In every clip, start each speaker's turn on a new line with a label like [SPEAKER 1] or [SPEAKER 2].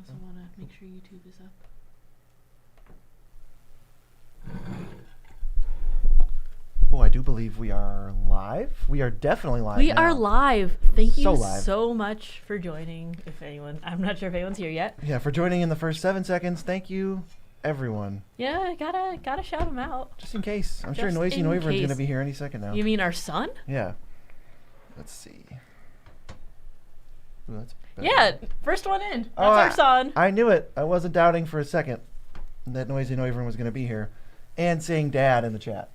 [SPEAKER 1] also want to make sure YouTube is up.
[SPEAKER 2] Oh, I do believe we are live. We are definitely live.
[SPEAKER 1] We
[SPEAKER 2] now.
[SPEAKER 1] are live. Thank you
[SPEAKER 2] live.
[SPEAKER 1] so much for joining. If anyone, I'm not sure if anyone's here yet.
[SPEAKER 2] Yeah, for joining in the first 7 seconds. Thank you, everyone.
[SPEAKER 1] Yeah, gotta shout them out.
[SPEAKER 2] Just in case. I'm sure
[SPEAKER 1] Just
[SPEAKER 2] Noisy
[SPEAKER 1] in
[SPEAKER 2] Noivern's
[SPEAKER 1] case.
[SPEAKER 2] gonna be here any second now.
[SPEAKER 1] You mean our son?
[SPEAKER 2] Yeah. Let's see. Ooh, that's better.
[SPEAKER 1] Yeah, first one in. That's
[SPEAKER 2] Oh,
[SPEAKER 1] our son.
[SPEAKER 2] I knew it. I wasn't doubting for a second that Noisy Noivern was gonna be here, and saying "Dad" in the chat.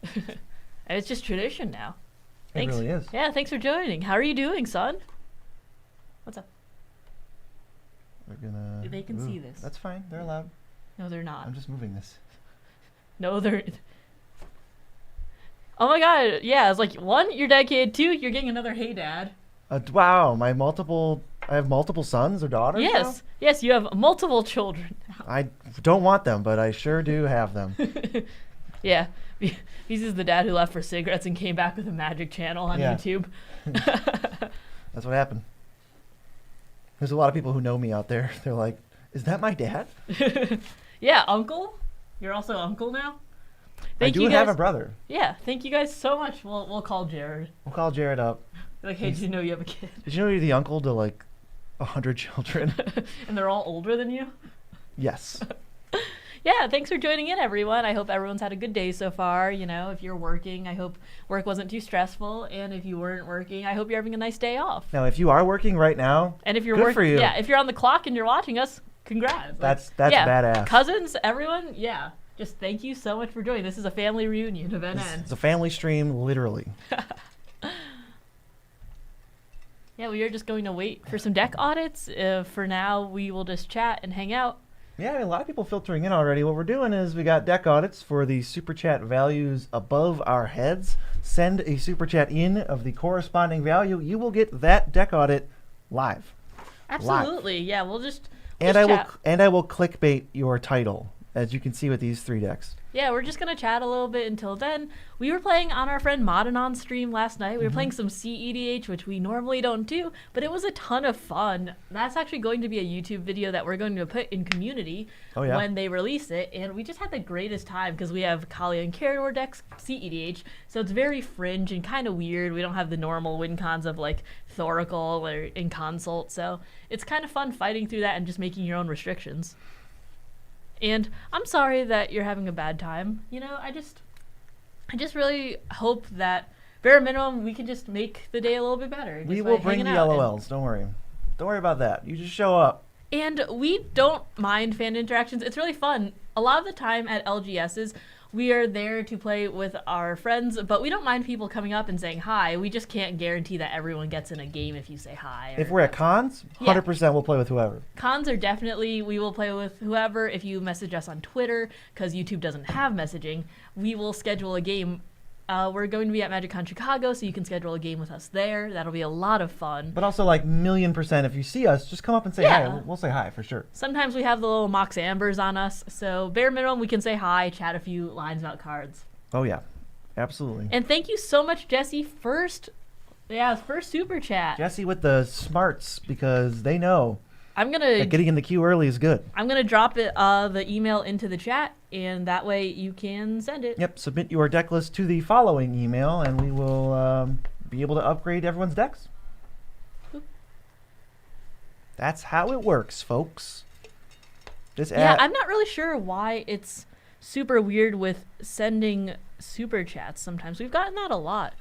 [SPEAKER 1] And it's just tradition now.
[SPEAKER 2] It
[SPEAKER 1] Thanks.
[SPEAKER 2] really is.
[SPEAKER 1] Yeah, thanks for joining. How are you doing, son? What's up?
[SPEAKER 2] We're gonna.
[SPEAKER 1] They can see this.
[SPEAKER 2] That's fine. They're allowed.
[SPEAKER 1] No, they're not.
[SPEAKER 2] I'm just moving this.
[SPEAKER 1] No, they're. Oh my god, yeah, it's like, 1, you're dedicated, 2, you're getting another Hey Dad.
[SPEAKER 2] Wow, I have multiple sons or daughters.
[SPEAKER 1] Yes, yes, you have multiple children.
[SPEAKER 2] I don't want them, but I sure do have them.
[SPEAKER 1] Yeah, this is the dad who left for cigarettes and came back with a magic channel on
[SPEAKER 2] Yeah.
[SPEAKER 1] YouTube.
[SPEAKER 2] That's what happened. There's a lot of people who know me out there. They're like, "Is that my dad?"
[SPEAKER 1] Yeah, uncle? You're also uncle now?
[SPEAKER 2] I do have a brother.
[SPEAKER 1] Yeah, thank you guys so much. We'll call Jared.
[SPEAKER 2] We'll call Jared up.
[SPEAKER 1] Like, hey, did you know you have a kid?
[SPEAKER 2] Did you know you're the uncle to like 100 children?
[SPEAKER 1] And they're all older than you?
[SPEAKER 2] Yes.
[SPEAKER 1] Yeah, thanks for joining in, everyone. I hope everyone's had a good day so far. You know, if you're working, I hope work wasn't too stressful. And if you weren't working, I hope you're having a nice day off.
[SPEAKER 2] Now, if you are working right now,
[SPEAKER 1] And if you're
[SPEAKER 2] good
[SPEAKER 1] working,
[SPEAKER 2] for you.
[SPEAKER 1] yeah, if you're on the clock and you're watching us, congrats.
[SPEAKER 2] That's
[SPEAKER 1] yeah,
[SPEAKER 2] badass.
[SPEAKER 1] Cousins, everyone, yeah. Just thank you so much for joining. This is a family reunion of NN.
[SPEAKER 2] It's a family stream, literally.
[SPEAKER 1] Yeah, we are just going to wait for some deck audits. For now, we will just chat and hang out.
[SPEAKER 2] Yeah, I mean, a lot of people filtering in already. What we're doing is we got deck audits for the super chat values above our heads. Send a super chat in of the corresponding value. You will get that deck audit live.
[SPEAKER 1] Absolutely, yeah. We'll just
[SPEAKER 2] And
[SPEAKER 1] chat.
[SPEAKER 2] I will clickbait your title, as you can see with these 3 decks.
[SPEAKER 1] Yeah, we're just going to chat a little bit until then. We were playing on our friend Modanon's stream last night. We were playing some CEDH, which we normally don't do, but it was a ton of fun. That's actually going to be a YouTube video that we're going to put in community when they release it. And we just had the greatest time because we have Kali and Karador decks, CEDH, so it's very fringe and kind of weird. We don't have the normal win cons of like Thoracle or in Consult, so it's kind of fun fighting through that and just making your own restrictions. And I'm sorry that you're having a bad time. You know, I just really hope that, bare minimum, we can just make the day a little bit better.
[SPEAKER 2] We will bring the LOLs. Don't worry. Don't worry about that. You just show up.
[SPEAKER 1] And we don't mind fan interactions. It's really fun. A lot of the time at LGSs, we are there to play with our friends, but we don't mind people coming up and saying hi. We just can't guarantee that everyone gets in a game if you say hi.
[SPEAKER 2] If we're at cons, 100% we'll play with whoever.
[SPEAKER 1] Cons are definitely, we will play with whoever. If you message us on Twitter, because YouTube doesn't have messaging, we will schedule a game. We're going to be at MagicCon Chicago, so you can schedule a game with us there. That'll be a lot of fun.
[SPEAKER 2] But also, like, 1,000,000%, if you see us, just come up and say hi. We'll say hi for sure.
[SPEAKER 1] Sometimes we have the little Mox Ambers on us, so bare minimum, we can say hi, chat a few lines about cards.
[SPEAKER 2] Oh, yeah. Absolutely.
[SPEAKER 1] And thank you so much, Jesse. First super chat.
[SPEAKER 2] Jesse with the smarts, because they know
[SPEAKER 1] I'm gonna
[SPEAKER 2] that getting in the queue early is good.
[SPEAKER 1] I'm gonna drop it the email into the chat, and that way you can send it.
[SPEAKER 2] Yep, submit your deck list to the following email, and we will be able to upgrade everyone's decks.
[SPEAKER 1] Oop.
[SPEAKER 2] That's how it works, folks.
[SPEAKER 1] I'm not really sure why it's super weird with sending super chats sometimes. We've gotten that a lot.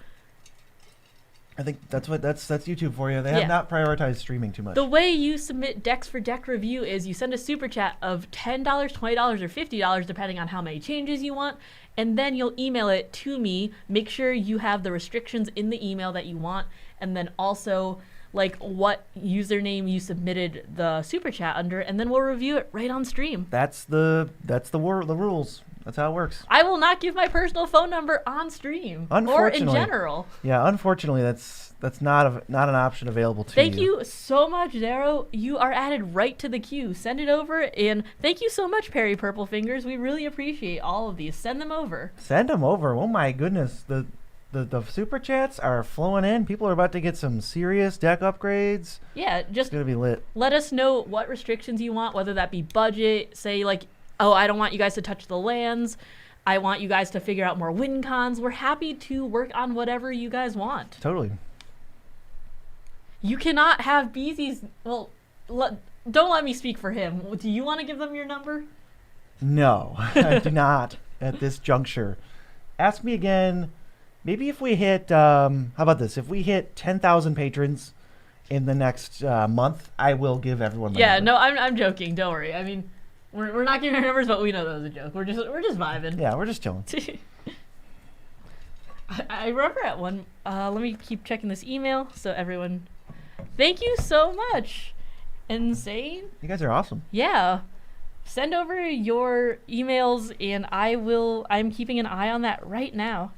[SPEAKER 2] I think that's YouTube for you. They have not prioritized streaming too much.
[SPEAKER 1] The way you submit decks for deck review is you send a super chat of $10, $20, or $50, depending on how many changes you want, and then you'll email it to me. Make sure you have the restrictions in the email that you want, and then also like what username you submitted the super chat under, and then we'll review it right on stream.
[SPEAKER 2] That's the rules. That's how it works.
[SPEAKER 1] I will not give my personal phone number on stream or in general.
[SPEAKER 2] Yeah, unfortunately, that's not an option available to you.
[SPEAKER 1] Thank you so much, Zero. You are added right to the queue. Send it over, and thank you so much, Perry Purple Fingers. We really appreciate all of these. Send them over.
[SPEAKER 2] Send them over. Oh my goodness, the the super chats are flowing in. People are about to get some serious deck upgrades.
[SPEAKER 1] Yeah,
[SPEAKER 2] It's
[SPEAKER 1] just
[SPEAKER 2] gonna be lit.
[SPEAKER 1] let us know what restrictions you want, whether that be budget, say like, oh, I don't want you guys to touch the lands. I want you guys to figure out more win cons. We're happy to work on whatever you guys want.
[SPEAKER 2] Totally.
[SPEAKER 1] You cannot have Beezy's, well, don't let me speak for him. Do you want to give them your number?
[SPEAKER 2] No, I do not at this juncture. Ask me again. Maybe if we hit, how about this? If we hit 10,000 patrons in the next month, I will give everyone my number.
[SPEAKER 1] No, I'm joking. Don't worry. I mean, we're not giving our numbers, but we know that was a joke. We're just vibing.
[SPEAKER 2] Yeah, we're just chilling.
[SPEAKER 1] I remember at one. Let me keep checking this email so everyone. Thank you so much. Insane.
[SPEAKER 2] You guys are awesome.
[SPEAKER 1] Yeah. Send over your emails and I'm keeping an eye on that right now.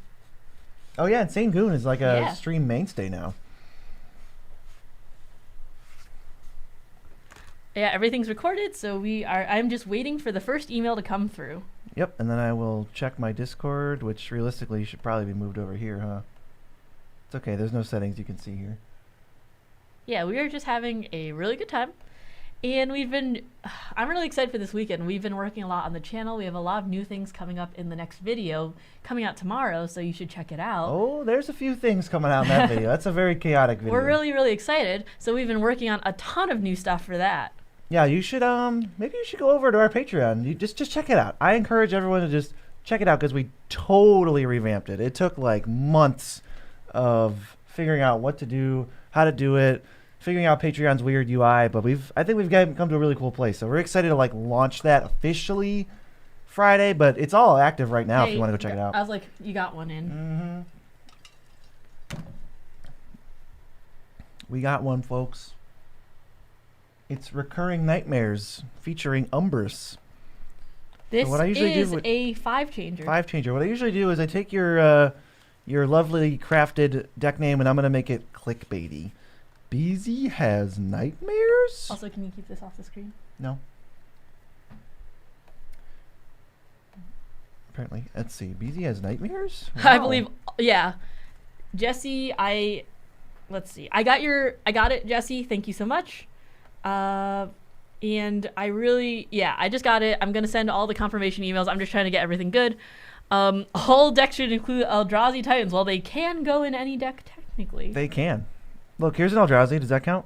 [SPEAKER 2] Oh yeah, Insane Goon is like a stream mainstay now.
[SPEAKER 1] Yeah, everything's recorded, so I'm just waiting for the first email to come through.
[SPEAKER 2] Yep, and then I will check my Discord, which realistically should probably be moved over here, huh? It's okay, there's no settings you can see here.
[SPEAKER 1] Yeah, we are just having a really good time. And I'm really excited for this weekend. We've been working a lot on the channel. We have a lot of new things coming up in the next video coming out tomorrow, so you should check it out.
[SPEAKER 2] Oh, there's a few things coming out in that video. That's a very chaotic video.
[SPEAKER 1] We're really, really excited. So we've been working on a ton of new stuff for that.
[SPEAKER 2] Yeah, you should, maybe you should go over to our Patreon. You just check it out. I encourage everyone to just check it out because we totally revamped it. It took like months of figuring out what to do, how to do it, figuring out Patreon's weird UI, but I think we've come to a really cool place. So we're excited to like launch that officially Friday, but it's all active right now if you want to go check it out.
[SPEAKER 1] I was like, you got one in.
[SPEAKER 2] Mm-hmm. We got one, folks. It's Recurring Nightmares featuring Umbrus.
[SPEAKER 1] This
[SPEAKER 2] so what I usually
[SPEAKER 1] is
[SPEAKER 2] do
[SPEAKER 1] a 5-changer.
[SPEAKER 2] 5-changer. What I usually do is I take your lovely crafted deck name and I'm going to make it clickbaity. Beezy has nightmares?
[SPEAKER 1] Also, can you keep this off the screen?
[SPEAKER 2] No. Apparently. Let's see. Beezy has nightmares? Wow.
[SPEAKER 1] I believe, yeah. Jesse, let's see. I got it, Jesse. Thank you so much. And I just got it. I'm going to send all the confirmation emails. I'm just trying to get everything good. All decks should include Eldrazi Titans. Well, they can go in any deck technically.
[SPEAKER 2] They can. Look, here's an Eldrazi. Does that count?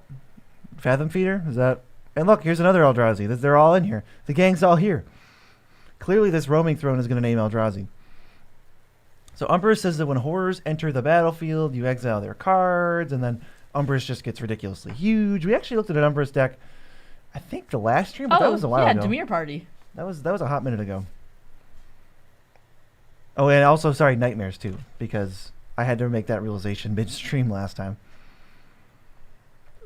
[SPEAKER 2] Fathom Feeder? Is that? And look, here's another Eldrazi. They're all in here. The gang's all here. Clearly, this roaming throne is going to name Eldrazi. So Umbrus says that when horrors enter the battlefield, you exile their cards, and then Umbrus just gets ridiculously huge. We actually looked at an Umbrus deck, I think the last stream, but that was a while ago.
[SPEAKER 1] Demir Party.
[SPEAKER 2] That was a hot minute ago. Oh, and also, sorry, Nightmares too, because I had to make that realization mid-stream last time.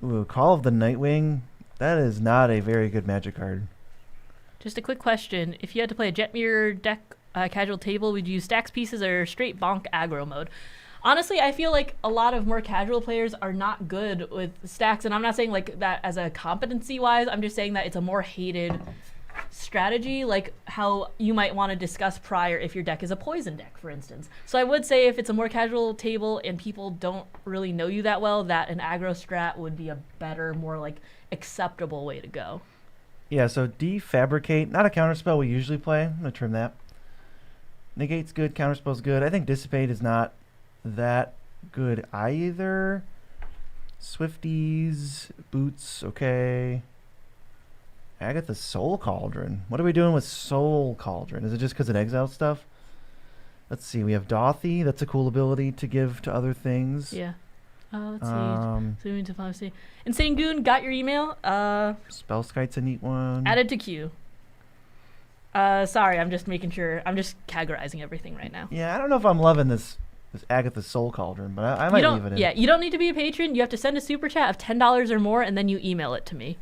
[SPEAKER 2] Ooh, Call of the Nightwing. That is not a very good Magic card.
[SPEAKER 1] Just a quick question. If you had to play a Jetmir deck casual table, would you use stacks pieces or straight bonk aggro mode? Honestly, I feel like a lot of more casual players are not good with stacks, and I'm not saying like that as a competency-wise. I'm just saying that it's a more hated strategy, like how you might want to discuss prior if your deck is a poison deck, for instance. So I would say if it's a more casual table and people don't really know you that well, that an aggro strat would be a better, more like acceptable way to go.
[SPEAKER 2] Yeah, so Defabricate, not a counterspell we usually play. I'm going to trim that. Negate's good, counterspell's good. I think Dissipate is not that good either. Swifties, Boots, okay. Agatha's Soul Cauldron. What are we doing with Soul Cauldron? Is it just because it exiles stuff? Let's see. We have Dothy. That's a cool ability to give to other things.
[SPEAKER 1] Yeah. Let's see. Zooming to 5C. Insane Goon, got your email.
[SPEAKER 2] Spellskite's a neat one.
[SPEAKER 1] Added to queue. Sorry, I'm just making sure. I'm just categorizing everything right now.
[SPEAKER 2] Yeah, I don't know if I'm loving this Agatha's Soul Cauldron, but I might leave it in.
[SPEAKER 1] Yeah, you don't need to be a patron. You have to send a super chat of $10 or more, and then you email it to me.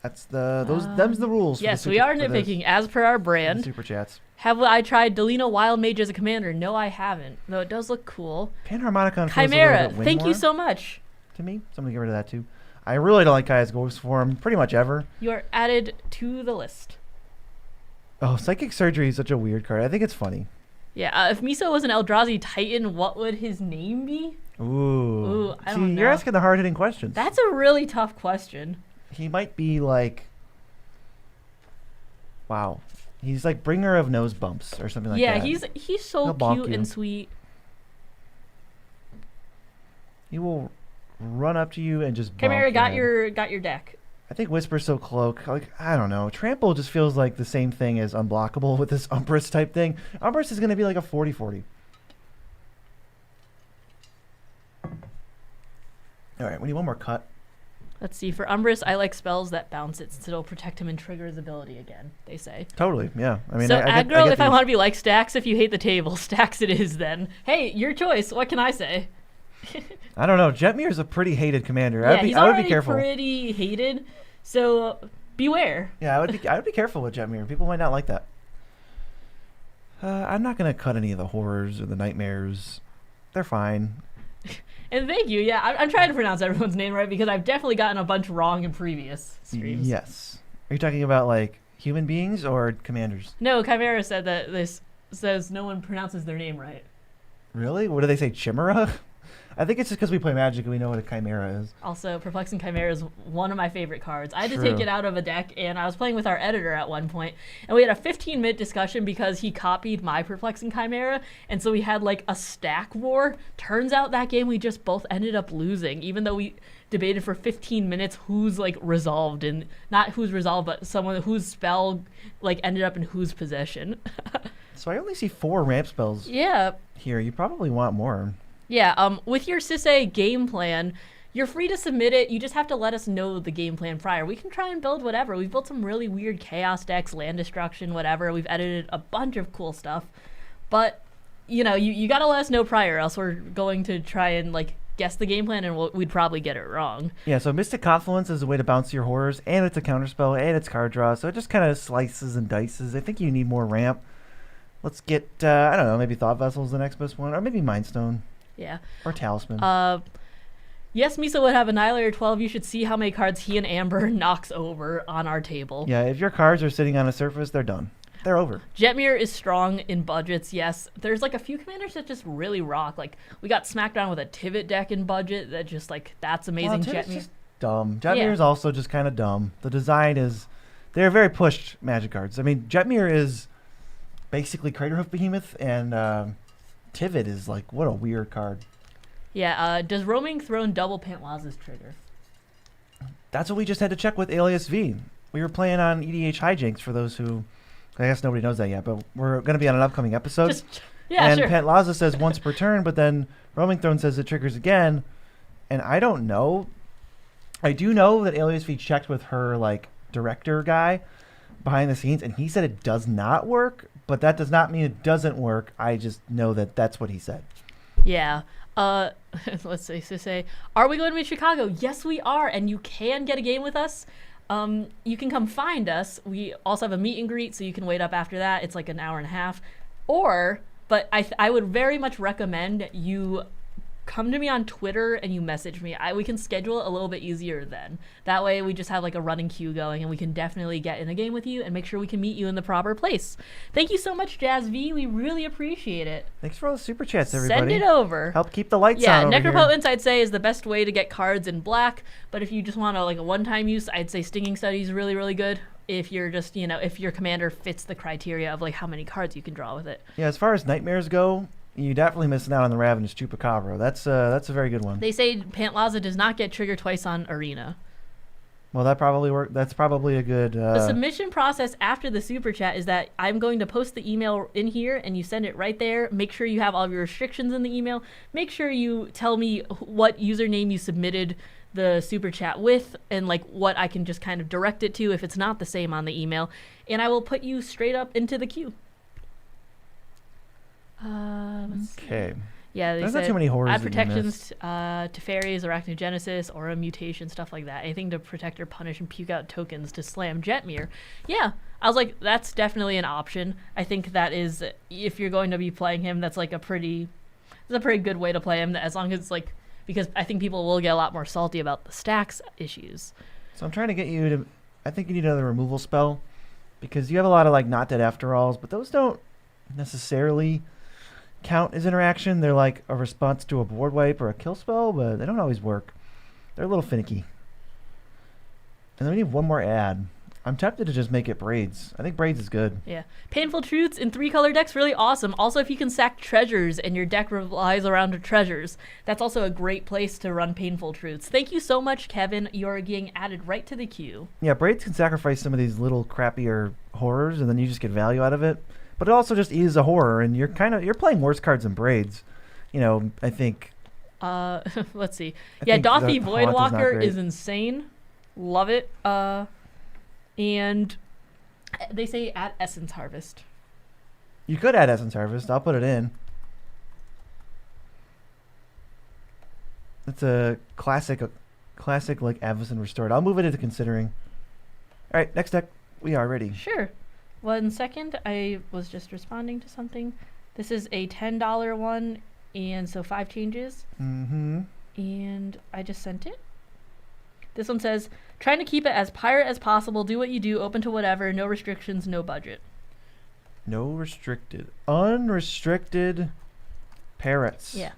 [SPEAKER 2] That's them's the rules.
[SPEAKER 1] Yes, we are nitpicking as per our brand.
[SPEAKER 2] Super chats.
[SPEAKER 1] Have I tried Delino Wild Mage as a commander? No, I haven't. Though it does look cool.
[SPEAKER 2] Panharmonicon feels
[SPEAKER 1] Chimera,
[SPEAKER 2] a little bit
[SPEAKER 1] thank you so much.
[SPEAKER 2] To me, somebody get rid of that too. I really don't like Kaya's Ghost Form pretty much ever.
[SPEAKER 1] You are added to the list.
[SPEAKER 2] Oh, Psychic Surgery is such a weird card. I think it's funny.
[SPEAKER 1] Yeah, if Miso was an Eldrazi Titan, what would his name be?
[SPEAKER 2] Ooh.
[SPEAKER 1] I
[SPEAKER 2] See,
[SPEAKER 1] don't know.
[SPEAKER 2] you're asking the hard-hitting questions.
[SPEAKER 1] That's a really tough question.
[SPEAKER 2] He might be like... Wow. He's like bringer of nose bumps or something like that.
[SPEAKER 1] Yeah, he's so
[SPEAKER 2] He'll bonk
[SPEAKER 1] cute
[SPEAKER 2] you.
[SPEAKER 1] and sweet.
[SPEAKER 2] He will run up to you and just bonk
[SPEAKER 1] Chimera got
[SPEAKER 2] your
[SPEAKER 1] your deck.
[SPEAKER 2] I think Whisper So Cloak, like, I don't know. Trample just feels like the same thing as Unblockable with this Umbrus type thing. Umbrus is going to be like a 40-40. All right, we need one more cut.
[SPEAKER 1] Let's see. For Umbrus, I like spells that bounce it, so it'll protect him and trigger his ability again, they say.
[SPEAKER 2] Totally, yeah. I mean,
[SPEAKER 1] so
[SPEAKER 2] I
[SPEAKER 1] aggro,
[SPEAKER 2] get
[SPEAKER 1] if I
[SPEAKER 2] these.
[SPEAKER 1] want to be like Stacks, if you hate the table, Stacks it is then. Hey, your choice. What can I say?
[SPEAKER 2] I don't know. Jetmir is a pretty hated commander.
[SPEAKER 1] Yeah, he's
[SPEAKER 2] I would
[SPEAKER 1] already
[SPEAKER 2] be careful.
[SPEAKER 1] pretty hated, so beware.
[SPEAKER 2] Yeah, I would be careful with Jetmir. People might not like that. I'm not going to cut any of the horrors or the nightmares. They're fine.
[SPEAKER 1] And thank you. Yeah, I'm trying to pronounce everyone's name right because I've definitely gotten a bunch wrong in previous streams.
[SPEAKER 2] Yes. Are you talking about like human beings or commanders?
[SPEAKER 1] No, Chimera said that this says no one pronounces their name right.
[SPEAKER 2] Really? What do they say? Chimera? I think it's just because we play Magic and we know what a chimera is.
[SPEAKER 1] Also, Perplexing Chimera is one of my favorite cards. I had to
[SPEAKER 2] True.
[SPEAKER 1] take it out of a deck, and I was playing with our editor at one point, and we had a 15-minute discussion because he copied my Perplexing Chimera, and so we had like a stack war. Turns out that game we just both ended up losing, even though we debated for 15 minutes who's like resolved, and not who's resolved, but someone whose spell like ended up in whose possession.
[SPEAKER 2] So I only see 4 ramp spells
[SPEAKER 1] Yeah.
[SPEAKER 2] here. You probably want more.
[SPEAKER 1] Yeah, with your Sisei game plan, you're free to submit it. You just have to let us know the game plan prior. We can try and build whatever. We've built some really weird chaos decks, land destruction, whatever. We've edited a bunch of cool stuff. But, you know, you got to let us know prior, else we're going to try and, like, guess the game plan, and we'd probably get it wrong.
[SPEAKER 2] Yeah, so Mystic Confluence is a way to bounce your horrors, and it's a counterspell, and it's card draw, so it just kind of slices and dices. I think you need more ramp. Let's get, I don't know, maybe Thought Vessel is the next best one, or maybe Mind Stone.
[SPEAKER 1] Yeah.
[SPEAKER 2] Or Talisman.
[SPEAKER 1] Yes, Misa would have Annihilator 12. You should see how many cards he and Amber knocks over on our table.
[SPEAKER 2] Yeah, if your cards are sitting on a surface, they're done. They're over.
[SPEAKER 1] Jetmir is strong in budgets, yes. There's like a few commanders that just really rock. Like, we got smacked down with a Tivit deck in budget that just like, that's amazing.
[SPEAKER 2] Tivit's
[SPEAKER 1] Jetmir.
[SPEAKER 2] just dumb. Jetmir is also just kind of dumb. The design is, they're very pushed Magic cards. I mean, Jetmir is basically Craterhoof Behemoth, and Tivit is like, what a weird card.
[SPEAKER 1] Yeah, does Roaming Throne double Pantlaza's trigger?
[SPEAKER 2] That's what we just had to check with Alias V. We were playing on EDH Hijinks for those who, I guess nobody knows that yet, but we're going to be on an upcoming episode.
[SPEAKER 1] Yeah,
[SPEAKER 2] and
[SPEAKER 1] sure.
[SPEAKER 2] Pantlaza says once per turn, but then Roaming Throne says it triggers again. And I don't know. I do know that Alias V checked with her like director guy behind the scenes, and he said it does not work, but that does not mean it doesn't work. I just know that that's what he said.
[SPEAKER 1] Yeah. Let's say, are we going to be in Chicago? Yes, we are, and you can get a game with us. You can come find us. We also have a meet and greet, so you can wait up after that. It's like an hour and a half. But I would very much recommend you come to me on Twitter and you message me. We can schedule it a little bit easier then. That way we just have like a running queue going, and we can definitely get in a game with you and make sure we can meet you in the proper place. Thank you so much, Jazz V. We really appreciate it.
[SPEAKER 2] Thanks for all the super chats, everybody.
[SPEAKER 1] Send it over.
[SPEAKER 2] Help keep the lights
[SPEAKER 1] Yeah,
[SPEAKER 2] on over here.
[SPEAKER 1] Necropotence I'd say is the best way to get cards in black, but if you just want like a one-time use, I'd say Stinging Study is really, really good. If you're just, if your commander fits the criteria of like how many cards you can draw with it.
[SPEAKER 2] Yeah, as far as nightmares go, you're definitely missing out on the Ravenous Chupacabra. That's a very good one.
[SPEAKER 1] They say Pantlaza does not get triggered twice on Arena.
[SPEAKER 2] Well, that probably worked. That's probably a good.
[SPEAKER 1] The submission process after the super chat is that I'm going to post the email in here, and you send it right there. Make sure you have all of your restrictions in the email. Make sure you tell me what username you submitted the super chat with, and like what I can just kind of direct it to if it's not the same on the email, and I will put you straight up into the queue.
[SPEAKER 2] Okay.
[SPEAKER 1] Yeah, they
[SPEAKER 2] There's
[SPEAKER 1] said
[SPEAKER 2] not too many horrors
[SPEAKER 1] add
[SPEAKER 2] that you
[SPEAKER 1] protections to fairies, arachnogenesis, or a mutation, stuff like that. Anything to protect or punish and puke out tokens to slam Jetmir. Yeah, I was like, that's definitely an option. I think that is, if you're going to be playing him, that's like a pretty good way to play him, as long as it's like, because I think people will get a lot more salty about the stacks issues.
[SPEAKER 2] So I'm trying to get you to. I think you need another removal spell, because you have a lot of like not dead after alls, but those don't necessarily count as interaction. They're like a response to a board wipe or a kill spell, but they don't always work. They're a little finicky. And then we need one more ad. I'm tempted to just make it braids. I think braids is good.
[SPEAKER 1] Yeah. Painful Truths in 3-color decks, really awesome. Also, if you can sack treasures and your deck relies around treasures, that's also a great place to run Painful Truths. Thank you so much, Kevin. You're getting added right to the queue.
[SPEAKER 2] Yeah, braids can sacrifice some of these little crappier horrors, and then you just get value out of it. But it also just is a horror, and you're playing worse cards than braids. You know, I think.
[SPEAKER 1] Let's see.
[SPEAKER 2] I think
[SPEAKER 1] Dothy
[SPEAKER 2] the Haunt
[SPEAKER 1] Voidwalker is insane. Love it. And they say add Essence Harvest.
[SPEAKER 2] You could add Essence Harvest. I'll put it in. It's a classic like Avacyn Restored. I'll move it into considering. All right, next deck. We are ready.
[SPEAKER 1] Sure. 1 second. I was just responding to something. This is a $10 one, and so 5 changes.
[SPEAKER 2] Mm-hmm.
[SPEAKER 1] And I just sent it. This one says, trying to keep it as pirate as possible. Do what you do. Open to whatever. No restrictions. No budget.
[SPEAKER 2] No restricted. Unrestricted parrots.
[SPEAKER 1] Yeah.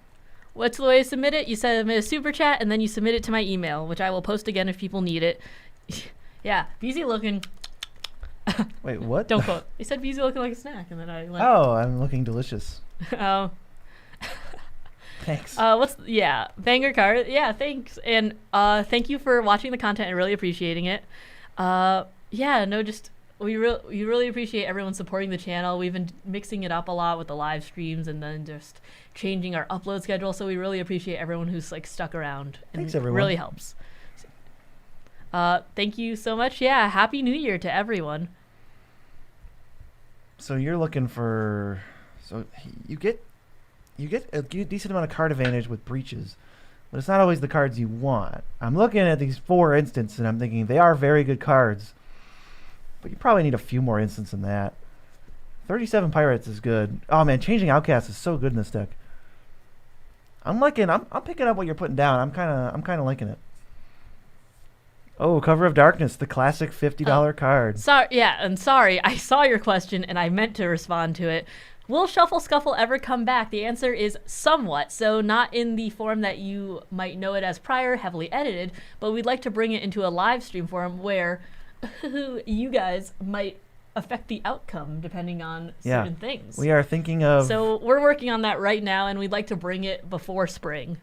[SPEAKER 1] What's the way to submit it? You submit a super chat, and then you submit it to my email, which I will post again if people need it. Yeah. BZ looking.
[SPEAKER 2] Wait, what?
[SPEAKER 1] Don't quote. They said BZ looking like a snack, and then I went.
[SPEAKER 2] Oh, I'm looking delicious.
[SPEAKER 1] Oh.
[SPEAKER 2] Thanks.
[SPEAKER 1] Banger card. Yeah, thanks. And thank you for watching the content and really appreciating it. We really appreciate everyone supporting the channel. We've been mixing it up a lot with the live streams and then just changing our upload schedule. So we really appreciate everyone who's like stuck around.
[SPEAKER 2] Thanks, everyone.
[SPEAKER 1] It really helps. Thank you so much. Yeah, Happy New Year to everyone.
[SPEAKER 2] So you're looking for, so you get a decent amount of card advantage with breaches, but it's not always the cards you want. I'm looking at these 4 instances and I'm thinking they are very good cards, but you probably need a few more instances than that. 37 pirates is good. Oh man, changing outcast is so good in this deck. I'm picking up what you're putting down. I'm kind of liking it. Oh, Cover of Darkness, the classic $50 card.
[SPEAKER 1] Sorry, I saw your question and I meant to respond to it. Will Shuffle Scuffle ever come back? The answer is somewhat. So not in the form that you might know it as prior, heavily edited, but we'd like to bring it into a live stream form where you guys might affect the outcome depending on certain things.
[SPEAKER 2] We are thinking of...
[SPEAKER 1] So we're working on that right now, and we'd like to bring it before spring.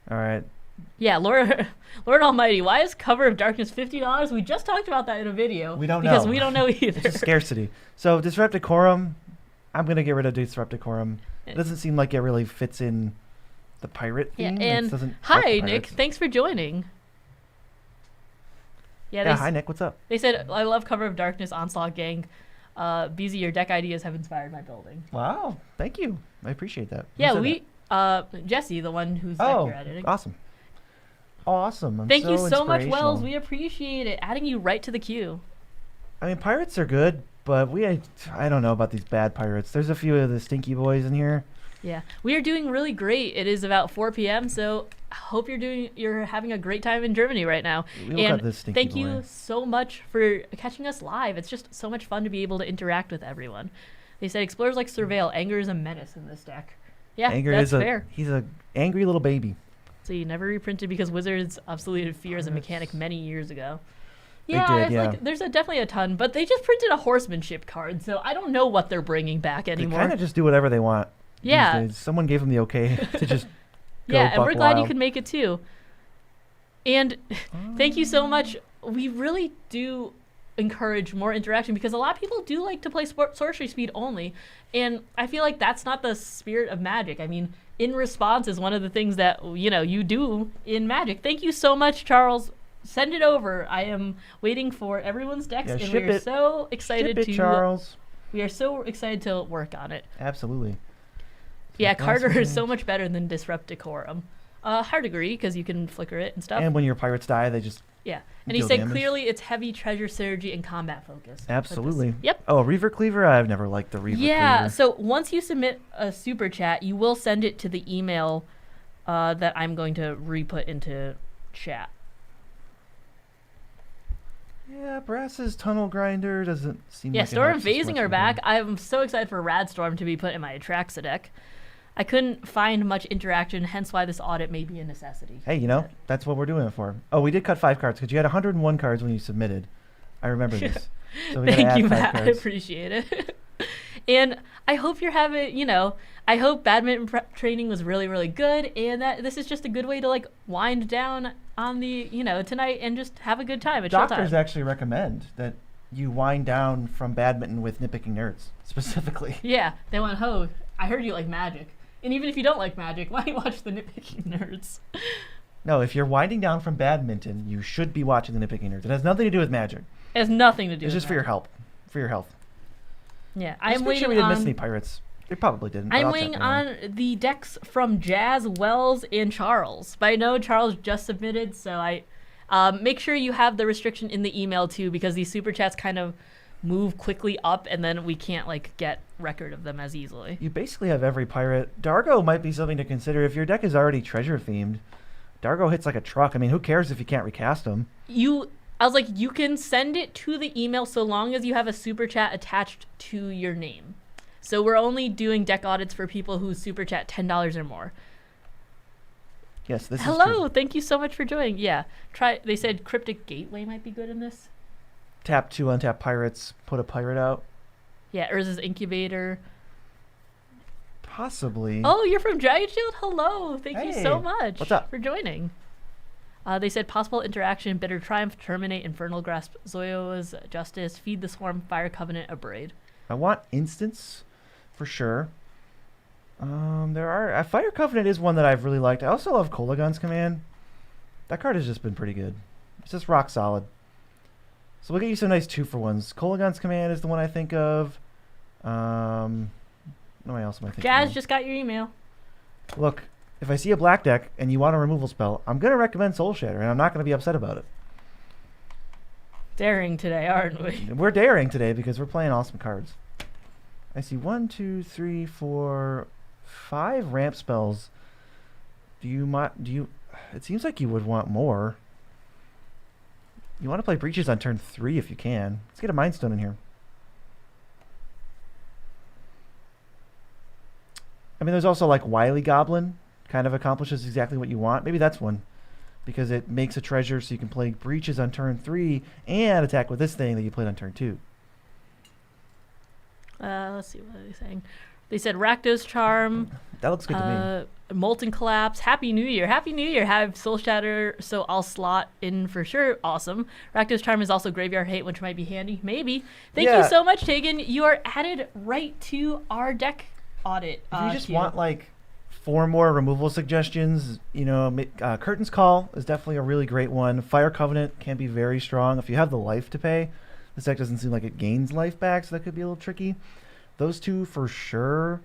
[SPEAKER 2] All right.
[SPEAKER 1] Yeah, Lord Almighty, why is Cover of Darkness $50? We just talked about that in a video.
[SPEAKER 2] We don't know.
[SPEAKER 1] Because we don't know either.
[SPEAKER 2] It's a scarcity. So Disrupt Decorum, I'm going to get rid of Disrupt Decorum. It doesn't seem like it really fits in the pirate theme.
[SPEAKER 1] Yeah, and hi, Nick. Thanks for joining.
[SPEAKER 2] Yeah, hi, Nick. What's up?
[SPEAKER 1] They said, I love Cover of Darkness, Onslaught Gang. BZ, your deck ideas have inspired my building.
[SPEAKER 2] Wow. Thank you. I appreciate that.
[SPEAKER 1] Yeah, Jesse, the one whose deck you're editing.
[SPEAKER 2] Awesome. Awesome.
[SPEAKER 1] Thank you so much, Wells. We appreciate it. Adding you right to the queue.
[SPEAKER 2] I mean, pirates are good, but I don't know about these bad pirates. There's a few of the stinky boys in here.
[SPEAKER 1] Yeah, we are doing really great. It is about 4 p.m., so I hope you're having a great time in Germany right now. Thank you so much for catching us live. It's just so much fun to be able to interact with everyone. They said explorers like Surveil. Anger is a menace in this deck. Yeah, that's fair.
[SPEAKER 2] He's an angry little baby.
[SPEAKER 1] So you never reprinted because Wizards obsoleted Fear as a mechanic many years ago. There's definitely a ton, but they just printed a horsemanship card, so I don't know what they're bringing back anymore.
[SPEAKER 2] They kind of just do whatever they want.
[SPEAKER 1] Yeah.
[SPEAKER 2] Someone gave them the okay to just go
[SPEAKER 1] yeah, and we're glad
[SPEAKER 2] wild.
[SPEAKER 1] You could make it too. And thank you so much. We really do encourage more interaction because a lot of people do like to play sorcery speed only, and I feel like that's not the spirit of Magic. I mean, in response is one of the things that you do in Magic. Thank you so much, Charles. Send it over. I am waiting for everyone's decks, and we are so excited
[SPEAKER 2] Charles.
[SPEAKER 1] We are so excited to work on it.
[SPEAKER 2] Absolutely.
[SPEAKER 1] Yeah, Carter is so much better than Disrupt Decorum. Hard agree because you can flicker it and stuff.
[SPEAKER 2] And when your pirates die, they just
[SPEAKER 1] and he said clearly it's heavy treasure synergy and combat focus.
[SPEAKER 2] Absolutely.
[SPEAKER 1] Yep.
[SPEAKER 2] Oh, Reaver Cleaver? I've never liked the Reaver Cleaver.
[SPEAKER 1] Yeah, so once you submit a super chat, you will send it to the email that I'm going to re-put into chat.
[SPEAKER 2] Yeah, Brass's Tunnel Grinder doesn't seem
[SPEAKER 1] Yeah,
[SPEAKER 2] like
[SPEAKER 1] Storm
[SPEAKER 2] it
[SPEAKER 1] and
[SPEAKER 2] helps us
[SPEAKER 1] Phasing
[SPEAKER 2] much
[SPEAKER 1] are
[SPEAKER 2] with
[SPEAKER 1] back.
[SPEAKER 2] him.
[SPEAKER 1] I'm so excited for Rad Storm to be put in my Atraxa deck. I couldn't find much interaction, hence why this audit may be a necessity.
[SPEAKER 2] Hey, you know, that's what we're doing it for. Oh, we did cut 5 cards because you had 101 cards when you submitted. I remember this. So we gotta
[SPEAKER 1] Thank
[SPEAKER 2] add
[SPEAKER 1] you,
[SPEAKER 2] 5
[SPEAKER 1] Matt. I
[SPEAKER 2] cards.
[SPEAKER 1] appreciate it. And I hope you're having, I hope badminton training was really, really good, and that this is just a good way to like wind down on the, tonight and just have a good time at
[SPEAKER 2] Doctors
[SPEAKER 1] showtime.
[SPEAKER 2] actually recommend that you wind down from badminton with Nitpicking Nerds, specifically.
[SPEAKER 1] Yeah, they went, I heard you like Magic. And even if you don't like Magic, why don't you watch the Nitpicking Nerds?
[SPEAKER 2] No, if you're winding down from badminton, you should be watching the Nitpicking Nerds. It has nothing to do with Magic.
[SPEAKER 1] It has nothing to do
[SPEAKER 2] It's
[SPEAKER 1] with
[SPEAKER 2] just for your
[SPEAKER 1] Magic.
[SPEAKER 2] help. For your health.
[SPEAKER 1] Yeah,
[SPEAKER 2] Just
[SPEAKER 1] I'm
[SPEAKER 2] make
[SPEAKER 1] waiting
[SPEAKER 2] sure we didn't miss
[SPEAKER 1] on...
[SPEAKER 2] any pirates. They probably didn't. but
[SPEAKER 1] I'm
[SPEAKER 2] I'll check
[SPEAKER 1] waiting
[SPEAKER 2] anyway.
[SPEAKER 1] on the decks from Jazz, Wells, and Charles. But I know Charles just submitted, so I make sure you have the restriction in the email too, because these super chats kind of move quickly up, and then we can't like get record of them as easily.
[SPEAKER 2] You basically have every pirate. Dargo might be something to consider if your deck is already treasure themed. Dargo hits like a truck. I mean, who cares if you can't recast them?
[SPEAKER 1] I was like, you can send it to the email so long as you have a super chat attached to your name. So we're only doing deck audits for people who super chat $10 or more.
[SPEAKER 2] Yes, this is
[SPEAKER 1] Hello,
[SPEAKER 2] true.
[SPEAKER 1] thank you so much for joining. Yeah, they said Cryptic Gateway might be good in this.
[SPEAKER 2] Tap 2 untap pirates. Put a pirate out.
[SPEAKER 1] Yeah, Urza's Incubator.
[SPEAKER 2] Possibly.
[SPEAKER 1] Oh, you're from Giant Shield? Hello, thank you so
[SPEAKER 2] Hey,
[SPEAKER 1] much
[SPEAKER 2] what's up?
[SPEAKER 1] for joining. They said possible interaction, Bitter Triumph, Terminate, Infernal Grasp, Zoyo's Justice, Feed the Swarm, Fire Covenant, Abrade.
[SPEAKER 2] I want instance for sure. There are Fire Covenant is one that I've really liked. I also love Kolagon's Command. That card has just been pretty good. It's just rock solid. So we'll get you some nice 2-for-1s. Kolagon's Command is the one I think of. What else am I thinking
[SPEAKER 1] Jazz
[SPEAKER 2] of?
[SPEAKER 1] just got your email.
[SPEAKER 2] Look, if I see a black deck and you want a removal spell, I'm going to recommend Soul Shatter, and I'm not going to be upset about it.
[SPEAKER 1] Daring today, aren't we?
[SPEAKER 2] We're daring today because we're playing awesome cards. I see 1, 2, 3, 4, 5 ramp spells. It seems like you would want more. You want to play Breaches on turn 3 if you can. Let's get a Mind Stone in here. I mean, there's also like Wily Goblin. Kind of accomplishes exactly what you want. Maybe that's one. Because it makes a treasure so you can play Breaches on turn 3 and attack with this thing that you played on turn 2.
[SPEAKER 1] Let's see, what are they saying? They said Rakdos Charm,
[SPEAKER 2] That looks good to me.
[SPEAKER 1] Molten Collapse, Happy New Year. Happy New Year. Have Soul Shatter, so I'll slot in for sure. Awesome. Rakdos Charm is also Graveyard Hate, which might be handy. Maybe. Thank you
[SPEAKER 2] Yeah.
[SPEAKER 1] so much, Tegan. You are added right to our deck audit.
[SPEAKER 2] If you just
[SPEAKER 1] queue.
[SPEAKER 2] want like 4 more removal suggestions, Curtain's Call is definitely a really great one. Fire Covenant can be very strong. If you have the life to pay, this deck doesn't seem like it gains life back, so that could be a little tricky. Those 2 for sure.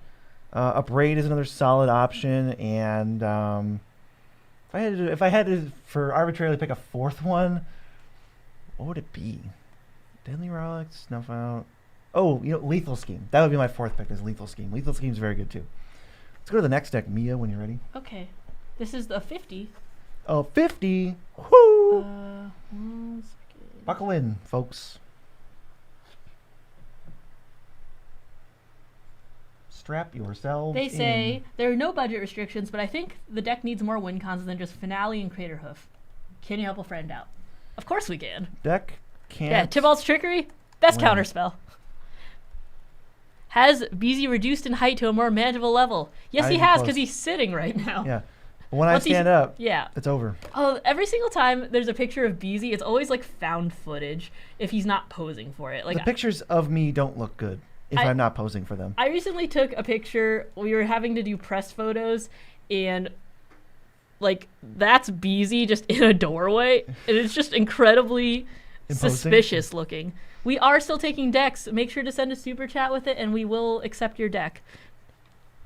[SPEAKER 2] Abrade is another solid option, and if I had to for arbitrarily pick a 4th one, what would it be? Deadly Relic, Snuff Out. Oh, Lethal Scheme. That would be my 4th pick. Is Lethal Scheme. Lethal Scheme is very good too. Let's go to the next deck, Mia, when you're ready.
[SPEAKER 1] Okay. This is the 50.
[SPEAKER 2] Oh, 50. Woo!
[SPEAKER 1] 1 second.
[SPEAKER 2] Buckle in, folks. Strap yourselves
[SPEAKER 1] They say
[SPEAKER 2] in.
[SPEAKER 1] there are no budget restrictions, but I think the deck needs more win cons than just Finale and Crater Hoof. Can you help a friend out? Of course we can.
[SPEAKER 2] Deck can't.
[SPEAKER 1] Yeah, Tybalt's Trickery, best
[SPEAKER 2] win.
[SPEAKER 1] counterspell. Has BZ reduced in height to a more manageable level? Yes,
[SPEAKER 2] Not
[SPEAKER 1] he
[SPEAKER 2] even
[SPEAKER 1] has,
[SPEAKER 2] close.
[SPEAKER 1] because he's sitting right now.
[SPEAKER 2] Yeah. But when I
[SPEAKER 1] Once he's-
[SPEAKER 2] stand up,
[SPEAKER 1] Yeah.
[SPEAKER 2] it's over.
[SPEAKER 1] Oh, every single time there's a picture of BZ, it's always like found footage if he's not posing for it. Like
[SPEAKER 2] The pictures of me don't look good if I'm not posing for them.
[SPEAKER 1] I recently took a picture. We were having to do press photos, and like that's BZ just in a doorway, and it's just incredibly
[SPEAKER 2] Imposing?
[SPEAKER 1] suspicious looking. We are still taking decks. Make sure to send a super chat with it, and we will accept your deck.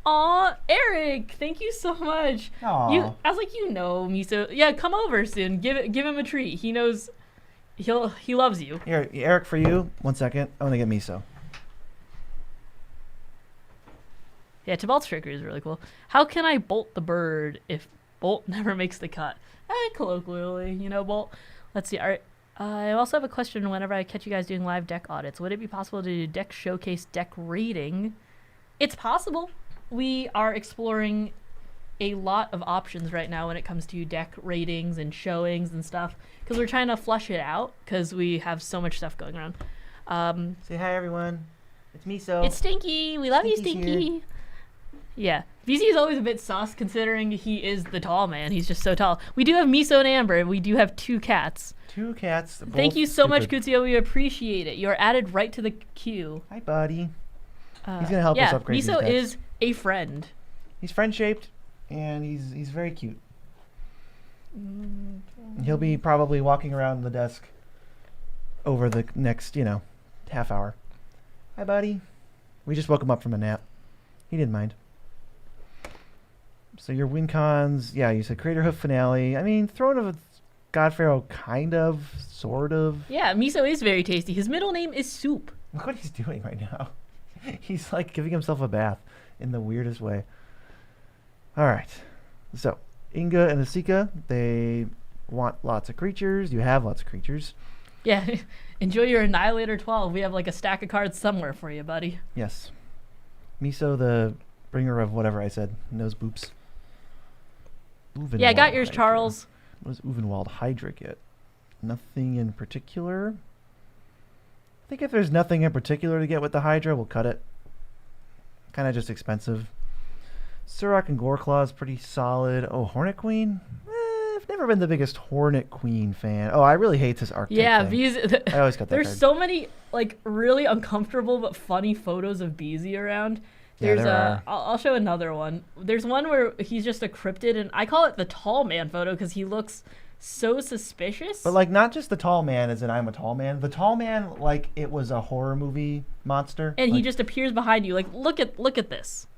[SPEAKER 1] Aw, Eric, thank you so much.
[SPEAKER 2] Aw.
[SPEAKER 1] I was like, me, so yeah, come over soon. Give him a treat. He knows, he loves you.
[SPEAKER 2] Here, Eric, for you. 1 second. I want to get miso.
[SPEAKER 1] Yeah, Tybalt's Trickery is really cool. How can I bolt the bird if Bolt never makes the cut? Colloquially, Bolt. Let's see. All right. I also have a question whenever I catch you guys doing live deck audits. Would it be possible to do deck showcase, deck rating? It's possible. We are exploring a lot of options right now when it comes to deck ratings and showings and stuff because we're trying to flush it out because we have so much stuff going around.
[SPEAKER 2] Say hi, everyone. It's Miso.
[SPEAKER 1] It's Stinky. We love you,
[SPEAKER 2] Stinky's
[SPEAKER 1] Stinky.
[SPEAKER 2] here.
[SPEAKER 1] Yeah. VZ is always a bit sus considering he is the tall man. He's just so tall. We do have Miso and Amber, and we do have 2 cats.
[SPEAKER 2] 2 cats.
[SPEAKER 1] Thank you so much, Kutsuyo. We appreciate it. You're added right to the queue.
[SPEAKER 2] Hi, buddy. He's gonna help us upgrade
[SPEAKER 1] Miso
[SPEAKER 2] these decks.
[SPEAKER 1] is a friend.
[SPEAKER 2] He's friend-shaped, and he's very cute. He'll be probably walking around the desk over the next, half hour. Hi, buddy. We just woke him up from a nap. He didn't mind. So your win cons, yeah, you said Crater Hoof Finale. I mean, Throne of God Pharaoh, kind of, sort of.
[SPEAKER 1] Yeah, Miso is very tasty. His middle name is Soup.
[SPEAKER 2] Look what he's doing right now. He's like giving himself a bath in the weirdest way. All right. So Inga and Asika, they want lots of creatures. You have lots of creatures.
[SPEAKER 1] Yeah, enjoy your Annihilator 12. We have like a stack of cards somewhere for you, buddy.
[SPEAKER 2] Yes. Miso, the bringer of whatever I said, knows boops.
[SPEAKER 1] Yeah, I got yours,
[SPEAKER 2] Hydra.
[SPEAKER 1] Charles.
[SPEAKER 2] What does Uvenwald Hydra get? Nothing in particular. I think if there's nothing in particular to get with the Hydra, we'll cut it. Kind of just expensive. Surrak and Goreclaw is pretty solid. Oh, Hornet Queen? I've never been the biggest Hornet Queen fan. Oh, I really hate this archetype thing. I always got that
[SPEAKER 1] There's
[SPEAKER 2] card.
[SPEAKER 1] so many like really uncomfortable but funny photos of BZ around. There's I'll show another one. There's one where he's just a cryptid, and I call it the tall man photo because he looks so suspicious.
[SPEAKER 2] But like not just the tall man as in I'm a tall man. The tall man like it was a horror movie monster.
[SPEAKER 1] And
[SPEAKER 2] like,
[SPEAKER 1] he just appears behind you. Like look at this.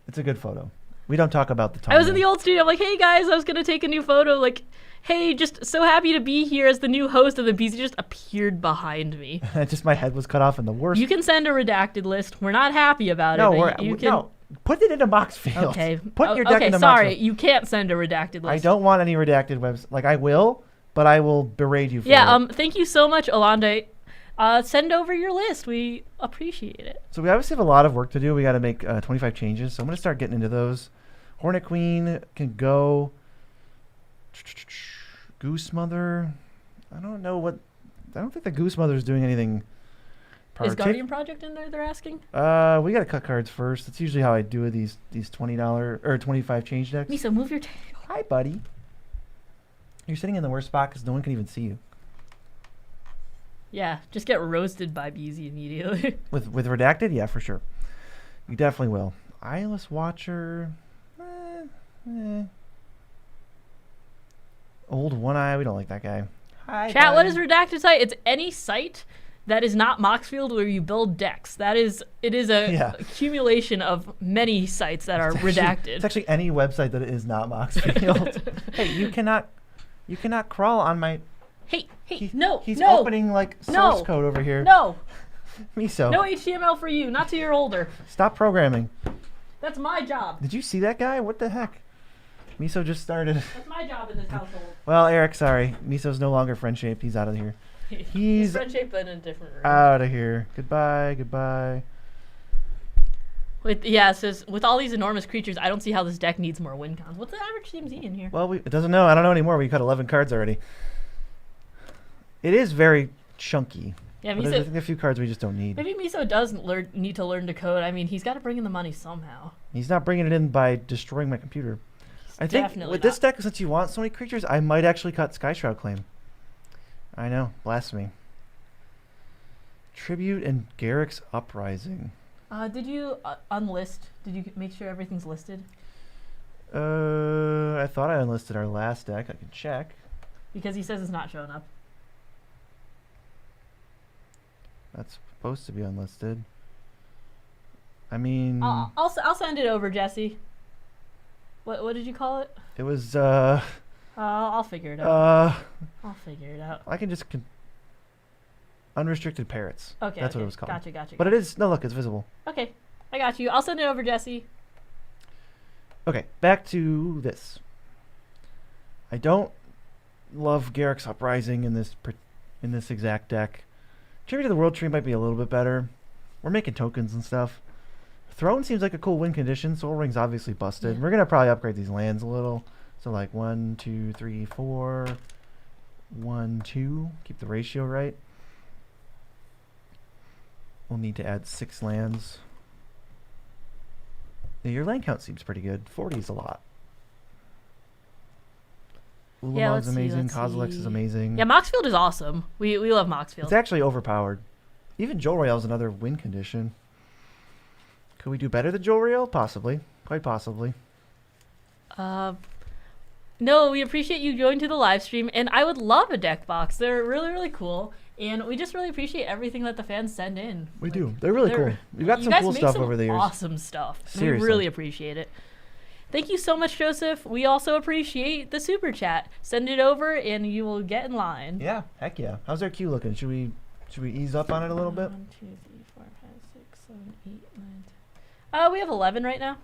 [SPEAKER 2] It's a good photo. We don't talk about the tall
[SPEAKER 1] I was
[SPEAKER 2] man.
[SPEAKER 1] in the old studio. I'm like, hey guys, I was gonna take a new photo. Like, hey, just so happy to be here as the new host of the BZ. Just appeared behind me.
[SPEAKER 2] Just my head was cut off in the worst.
[SPEAKER 1] You can send a redacted list. We're not happy about
[SPEAKER 2] no,
[SPEAKER 1] it. But you can.
[SPEAKER 2] No, put it into Moxfield.
[SPEAKER 1] Okay.
[SPEAKER 2] Put your deck
[SPEAKER 1] okay,
[SPEAKER 2] into
[SPEAKER 1] sorry,
[SPEAKER 2] Moxfield.
[SPEAKER 1] you can't send a redacted list.
[SPEAKER 2] I don't want any redacted webs. Like I will, but I will berate you for it.
[SPEAKER 1] Thank you so much, Alonde. Send over your list. We appreciate it.
[SPEAKER 2] So we obviously have a lot of work to do. We got to make 25 changes. So I'm going to start getting into those. Hornet Queen can go. Goose Mother. I don't know what. I don't think the Goose Mother is doing anything.
[SPEAKER 1] Is Guardian Project in there? They're asking.
[SPEAKER 2] We got to cut cards first. That's usually how I do these $20 or 25 change decks.
[SPEAKER 1] Miso, move your tail.
[SPEAKER 2] Hi, buddy. You're sitting in the worst spot because no one can even see you.
[SPEAKER 1] Yeah, just get roasted by BZ immediately.
[SPEAKER 2] With redacted, yeah, for sure. You definitely will. Eyeless Watcher. Old One Eye. We don't like that guy. Hi,
[SPEAKER 1] Chat,
[SPEAKER 2] buddy.
[SPEAKER 1] what is redacted site? It's any site that is not Moxfield where you build decks. It is a accumulation of many sites that are redacted.
[SPEAKER 2] It's actually any website that is not Moxfield. Hey, you cannot crawl on my.
[SPEAKER 1] Hey,
[SPEAKER 2] He's
[SPEAKER 1] no.
[SPEAKER 2] opening like source code over here.
[SPEAKER 1] No.
[SPEAKER 2] Miso.
[SPEAKER 1] No HTML for you, not till you're older.
[SPEAKER 2] Stop programming.
[SPEAKER 1] That's my job.
[SPEAKER 2] Did you see that guy? What the heck? Miso just started.
[SPEAKER 1] That's my job in this household.
[SPEAKER 2] Well, Eric, sorry. Miso's no longer friend shaped. He's out of here. He's
[SPEAKER 1] friend-shaped but in a different room.
[SPEAKER 2] out of here. Goodbye.
[SPEAKER 1] It says, with all these enormous creatures, I don't see how this deck needs more win cons. What's the average CMZ in here?
[SPEAKER 2] Well, it doesn't know. I don't know anymore. We cut 11 cards already. It is very chunky.
[SPEAKER 1] Yeah,
[SPEAKER 2] But
[SPEAKER 1] Miso,
[SPEAKER 2] there's I think a few cards we just don't need.
[SPEAKER 1] maybe Miso does need to learn to code. I mean, he's got to bring in the money somehow.
[SPEAKER 2] He's not bringing it in by destroying my computer. I think
[SPEAKER 1] definitely
[SPEAKER 2] with this deck, since you want so many creatures, I might actually cut Sky Shroud Claim. I know, blasphemy. Tribute and Garrick's Uprising.
[SPEAKER 1] Did you unlist? Did you make sure everything's listed?
[SPEAKER 2] I thought I unlisted our last deck. I can check.
[SPEAKER 1] Because he says it's not showing up.
[SPEAKER 2] That's supposed to be unlisted. I mean,
[SPEAKER 1] I'll send it over, Jesse. What did you call it?
[SPEAKER 2] it was
[SPEAKER 1] I'll figure it out.
[SPEAKER 2] I can just unrestricted parrots.
[SPEAKER 1] Okay,
[SPEAKER 2] That's what it was called.
[SPEAKER 1] Gotcha.
[SPEAKER 2] But it is no look, it's visible.
[SPEAKER 1] Okay, I got you. I'll send it over, Jesse.
[SPEAKER 2] Okay, back to this. I don't love Garrick's Uprising in in this exact deck. Tribute to the World Tree might be a little bit better. We're making tokens and stuff. Throne seems like a cool win condition. Soul Ring's obviously busted.
[SPEAKER 1] Yeah.
[SPEAKER 2] We're going to probably upgrade these lands a little. So like 1, 2, 3, 4. 1, 2. Keep the ratio right. We'll need to add 6 lands. Yeah, your land count seems pretty good. 40 is a lot. Ulamog's amazing. Kozilek's is amazing.
[SPEAKER 1] Yeah, Moxfield is awesome. We love Moxfield.
[SPEAKER 2] It's actually overpowered. Even Jewel Royale is another win condition. Could we do better than Jewel Royale? Possibly. Quite possibly.
[SPEAKER 1] No, we appreciate you joining to the live stream, and I would love a deck box. They're really, really cool, and we just really appreciate everything that the fans send in.
[SPEAKER 2] We do. They're really cool. We've got some cool stuff over the years.
[SPEAKER 1] Awesome stuff.
[SPEAKER 2] Seriously.
[SPEAKER 1] We really appreciate it. Thank you so much, Joseph. We also appreciate the super chat. Send it over, and you will get in line.
[SPEAKER 2] Yeah, heck yeah. How's our queue looking? Should we ease up on it a little bit?
[SPEAKER 1] 1, 2, 3, 4, 5, 6, 7, 8, 9, 10. We have 11 right now.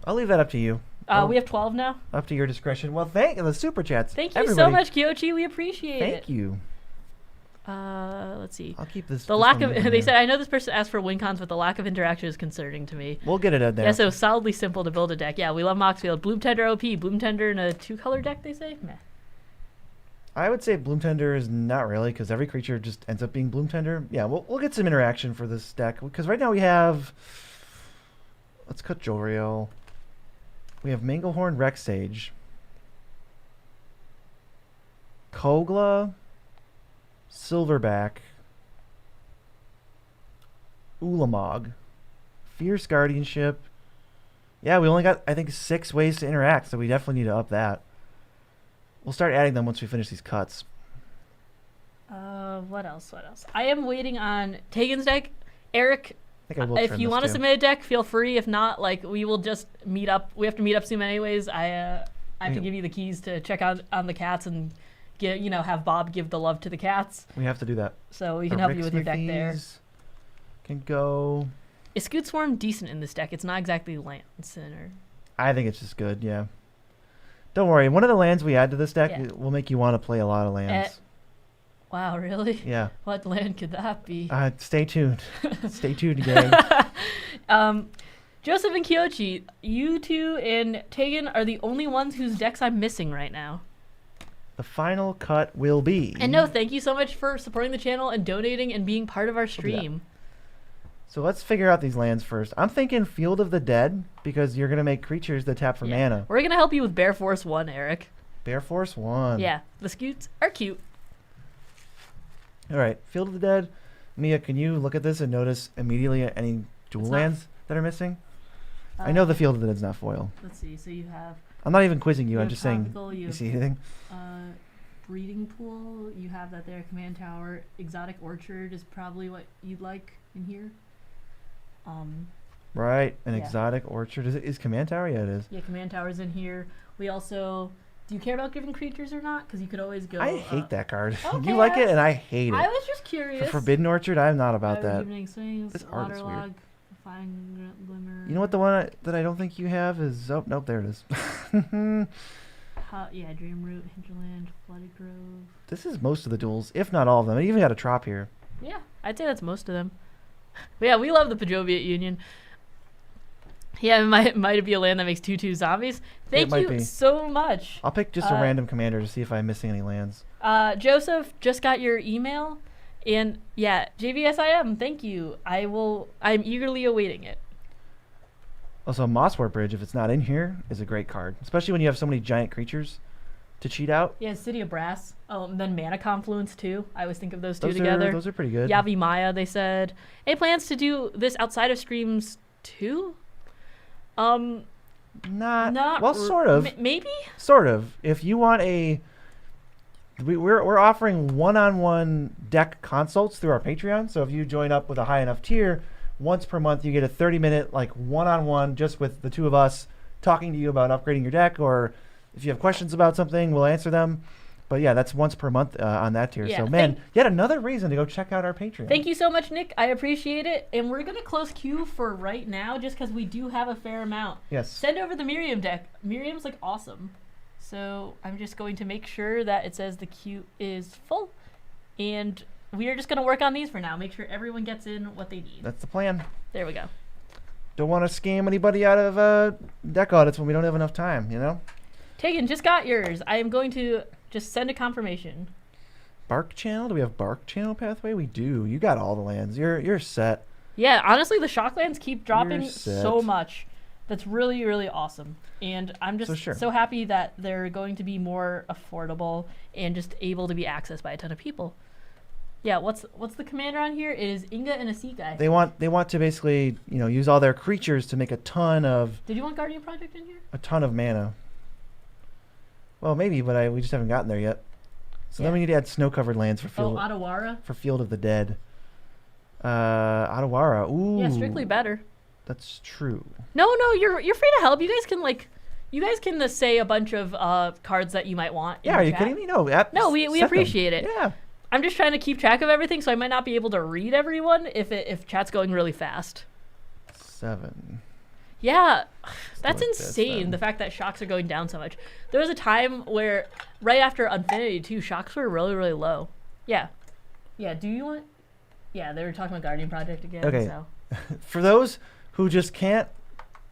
[SPEAKER 2] I'll leave that up to you.
[SPEAKER 1] We have 12 now.
[SPEAKER 2] Up to your discretion. Well, thank the super chats.
[SPEAKER 1] Thank you
[SPEAKER 2] everybody.
[SPEAKER 1] so much, Kyochi. We appreciate it.
[SPEAKER 2] Thank you.
[SPEAKER 1] Let's see.
[SPEAKER 2] I'll keep this.
[SPEAKER 1] The lack of they said I know this person asked for win cons, but the lack of interaction is concerning to me.
[SPEAKER 2] We'll get it in there.
[SPEAKER 1] Yeah, so solidly simple to build a deck. Yeah, we love Moxfield. Bloom Tender OP. Bloom Tender in a 2-color deck, they say? Meh.
[SPEAKER 2] I would say Bloom Tender is not really, because every creature just ends up being Bloom Tender. Yeah, we'll get some interaction for this deck, because right now we have. Let's cut Jolrio. We have Manglehorn Rex Sage. Kogla. Silverback. Ulamog. Fierce Guardianship. Yeah, we only got, I think, 6 ways to interact, so we definitely need to up that. We'll start adding them once we finish these cuts.
[SPEAKER 1] What else? I am waiting on Tegan's deck. Eric,
[SPEAKER 2] I think I will
[SPEAKER 1] if
[SPEAKER 2] trim
[SPEAKER 1] you
[SPEAKER 2] this
[SPEAKER 1] want to
[SPEAKER 2] too.
[SPEAKER 1] submit a deck, feel free. If not, like, we will just meet up. We have to meet up soon anyways. I have to give you the keys to check out on the cats and have Bob give the love to the cats.
[SPEAKER 2] We have to do that.
[SPEAKER 1] So we can help you with your deck there.
[SPEAKER 2] Can go.
[SPEAKER 1] Is Scoot Swarm decent in this deck? It's not exactly Lance Center.
[SPEAKER 2] I think it's just good, yeah. Don't worry. One of the lands we add to this deck
[SPEAKER 1] Yeah.
[SPEAKER 2] will make you want to play a lot of lands.
[SPEAKER 1] Wow, really?
[SPEAKER 2] Yeah.
[SPEAKER 1] What land could that be?
[SPEAKER 2] Stay tuned. Stay tuned, gang.
[SPEAKER 1] Joseph and Kyochi, you two and Tegan are the only ones whose decks I'm missing right now.
[SPEAKER 2] The final cut will be.
[SPEAKER 1] And no, thank you so much for supporting the channel and donating and being part of our stream.
[SPEAKER 2] So let's figure out these lands first. I'm thinking Field of the Dead, because you're going to make creatures that tap for mana.
[SPEAKER 1] We're going to help you with Bear Force 1, Eric.
[SPEAKER 2] Bear Force 1.
[SPEAKER 1] Yeah, the Scoots are cute.
[SPEAKER 2] All right, Field of the Dead. Mia, can you look at this and notice immediately any dual lands that are missing? I know the Field of the Dead's not foil.
[SPEAKER 1] Let's see. So you have...
[SPEAKER 2] I'm not even quizzing you.
[SPEAKER 1] You
[SPEAKER 2] I'm
[SPEAKER 1] have
[SPEAKER 2] just saying.
[SPEAKER 1] Tropical,
[SPEAKER 2] You see anything?
[SPEAKER 1] Breeding Pool. You have that there. Command Tower. Exotic Orchard is probably what you'd like in here.
[SPEAKER 2] Right, an
[SPEAKER 1] Yeah.
[SPEAKER 2] exotic orchard. Is Command Tower? Yeah, it is.
[SPEAKER 1] Yeah, Command Tower's in here. We also... Do you care about giving creatures or not? Because you could always go...
[SPEAKER 2] I hate that card.
[SPEAKER 1] Okay,
[SPEAKER 2] You like it, and I hate it.
[SPEAKER 1] I was just curious.
[SPEAKER 2] For Forbidden Orchard, I'm not about that.
[SPEAKER 1] Evening Swings,
[SPEAKER 2] This art is weird.
[SPEAKER 1] Waterlog, Fine Glimmer.
[SPEAKER 2] You know what the one that I don't think you have is... Oh, nope, there it is.
[SPEAKER 1] Yeah, Dreamroot, Hinterland, Flooded Grove.
[SPEAKER 2] This is most of the duels, if not all of them. I even got a Trop here.
[SPEAKER 1] Yeah, I'd say that's most of them. But yeah, we love the Pajoviat Union. Yeah, it might be a land that makes 2/2 zombies. Thank you so much.
[SPEAKER 2] I'll pick just a random commander to see if I'm missing any lands.
[SPEAKER 1] Joseph, just got your email. And yeah, JVSIM, thank you. I'm eagerly awaiting it.
[SPEAKER 2] Also, Mosswort Bridge, if it's not in here, is a great card. Especially when you have so many giant creatures to cheat out.
[SPEAKER 1] Yeah, City of Brass. Oh, and then Mana Confluence too. I always think of those two together.
[SPEAKER 2] Those are pretty good.
[SPEAKER 1] Yavi Maya, they said. Any plans to do this outside of streams too?
[SPEAKER 2] Not well, sort of.
[SPEAKER 1] Maybe?
[SPEAKER 2] Sort of. If you want we're offering one-on-one deck consults through our Patreon. So if you join up with a high enough tier, once per month you get a 30-minute like one-on-one just with the two of us talking to you about upgrading your deck, or if you have questions about something, we'll answer them. But yeah, that's once per month on that tier.
[SPEAKER 1] Yeah,
[SPEAKER 2] so man, yet another reason to go check out our Patreon.
[SPEAKER 1] Thank you so much, Nick. I appreciate it. And we're going to close queue for right now just because we do have a fair amount.
[SPEAKER 2] Yes.
[SPEAKER 1] Send over the Miriam deck. Miriam's like awesome. So I'm just going to make sure that it says the queue is full. and we are just going to work on these for now. Make sure everyone gets in what they need.
[SPEAKER 2] That's the plan.
[SPEAKER 1] There we go.
[SPEAKER 2] Don't want to scam anybody out of deck audits when we don't have enough time, you know?
[SPEAKER 1] Tegan, just got yours. I am going to just send a confirmation.
[SPEAKER 2] Bark channel? Do we have bark channel pathway? We do. You got all the lands. You're set.
[SPEAKER 1] Yeah, honestly, the shock lands keep dropping
[SPEAKER 2] You're set.
[SPEAKER 1] so much. That's really, really awesome. And I'm just so happy that they're going to be more affordable and just able to be accessed by a ton of people. Yeah, what's the commander on here? It is Inga and a Seaguy.
[SPEAKER 2] They want to basically, use all their creatures to make a ton of...
[SPEAKER 1] Did you want Guardian Project in here?
[SPEAKER 2] A ton of mana. Well, maybe, but we just haven't gotten there yet. So then we need to add snow-covered lands for Field...
[SPEAKER 1] Oh, Otawara?
[SPEAKER 2] For Field of the Dead. Otawara. Ooh.
[SPEAKER 1] Yeah, strictly better.
[SPEAKER 2] That's true.
[SPEAKER 1] No, you're free to help. You guys can say a bunch of cards that you might want.
[SPEAKER 2] Yeah, are you kidding me? No.
[SPEAKER 1] No, we appreciate it.
[SPEAKER 2] Yeah.
[SPEAKER 1] I'm just trying to keep track of everything, so I might not be able to read everyone if chat's going really fast.
[SPEAKER 2] 7.
[SPEAKER 1] Yeah, that's insane, the fact that shocks are going down so much. There was a time where, right after Infinity 2, shocks were really, really low. Yeah. Yeah, do you want... Yeah, they were talking about Guardian Project again,
[SPEAKER 2] okay.
[SPEAKER 1] So.
[SPEAKER 2] For those who just can't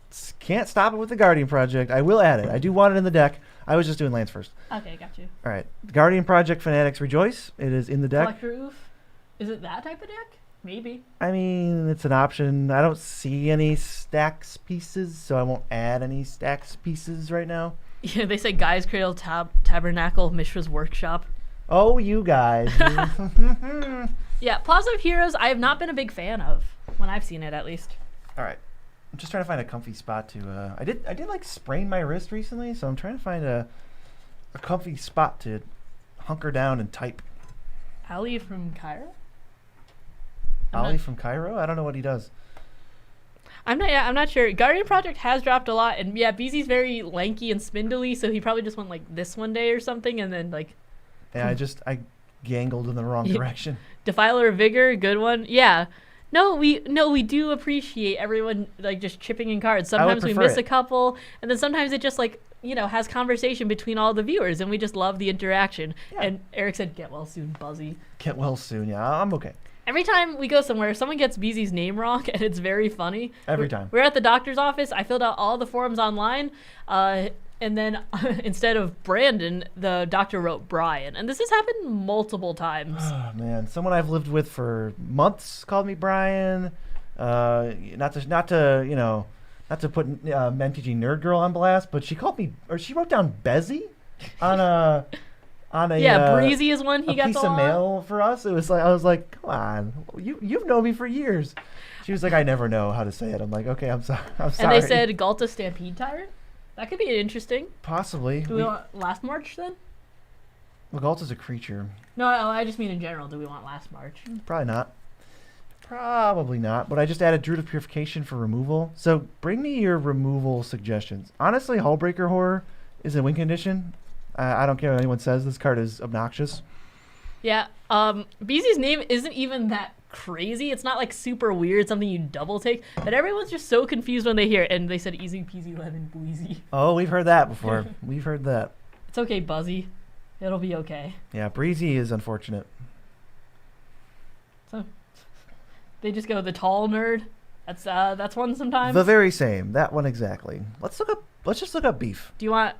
[SPEAKER 2] stop it with the Guardian Project, I will add it. I do want it in the deck. I was just doing lands first.
[SPEAKER 1] Okay, got you.
[SPEAKER 2] All right. Guardian Project Fanatics Rejoice. It is in the deck.
[SPEAKER 1] Collector Oof. Is it that type of deck? Maybe.
[SPEAKER 2] I mean, it's an option. I don't see any stacks pieces, so I won't add any stacks pieces right now.
[SPEAKER 1] Yeah, they say Guy's Cradle Tabernacle Mishra's Workshop.
[SPEAKER 2] Oh, you guys.
[SPEAKER 1] Yeah, Plaza of Heroes I have not been a big fan of, when I've seen it at least.
[SPEAKER 2] All right. I'm just trying to find a comfy spot to... I did like sprain my wrist recently, so I'm trying to find a comfy spot to hunker down and type.
[SPEAKER 1] Ali from Cairo?
[SPEAKER 2] Ali from Cairo? I don't know what he does.
[SPEAKER 1] I'm not sure. Guardian Project has dropped a lot, and yeah, BZ's very lanky and spindly, so he probably just went like this one day or something, and then like...
[SPEAKER 2] Yeah, I gangled in the wrong direction.
[SPEAKER 1] Defiler of Vigor, good one. Yeah. No, we do appreciate everyone like just chipping in cards. Sometimes we miss a couple, and then sometimes it just like has conversation between all the viewers, and we just love the interaction. Yeah. And Eric said, "Get well soon, Buzzy."
[SPEAKER 2] Get well soon. Yeah, I'm okay.
[SPEAKER 1] Every time we go somewhere, someone gets BZ's name wrong, and it's very funny.
[SPEAKER 2] Every time.
[SPEAKER 1] We're at the doctor's office. I filled out all the forms online, and then instead of Brandon, the doctor wrote Brian. And this has happened multiple times.
[SPEAKER 2] Oh, man. Someone I've lived with for months called me Brian. Not to put MTG Nerd Girl on blast, but she wrote down Bezzy on a
[SPEAKER 1] Breezy is one he got
[SPEAKER 2] piece of mail for us. It was like I was like, come on, you've known me for years. She was like, I never know how to say it. I'm like, okay, I'm sorry.
[SPEAKER 1] And they said Galta Stampede Tyrant. That could be interesting.
[SPEAKER 2] Possibly.
[SPEAKER 1] Do we want Last March then?
[SPEAKER 2] Well, Galta's a creature.
[SPEAKER 1] No, I just mean in general. Do we want Last March?
[SPEAKER 2] Probably not. But I just added Druid of Purification for removal. So bring me your removal suggestions. Honestly, Hullbreaker Horror is a win condition. I don't care what anyone says. This card is obnoxious.
[SPEAKER 1] Yeah. BZ's name isn't even that crazy. It's not like super weird, something you double take. But everyone's just so confused when they hear it. And they said easy peasy lemon bleezy.
[SPEAKER 2] Oh, we've heard that before. We've heard that.
[SPEAKER 1] It's okay, Buzzy. It'll be okay.
[SPEAKER 2] Yeah, breezy is unfortunate.
[SPEAKER 1] So they just go the tall nerd. That's one sometimes.
[SPEAKER 2] The very same. That one exactly. Let's just look up beef.
[SPEAKER 1] Do you want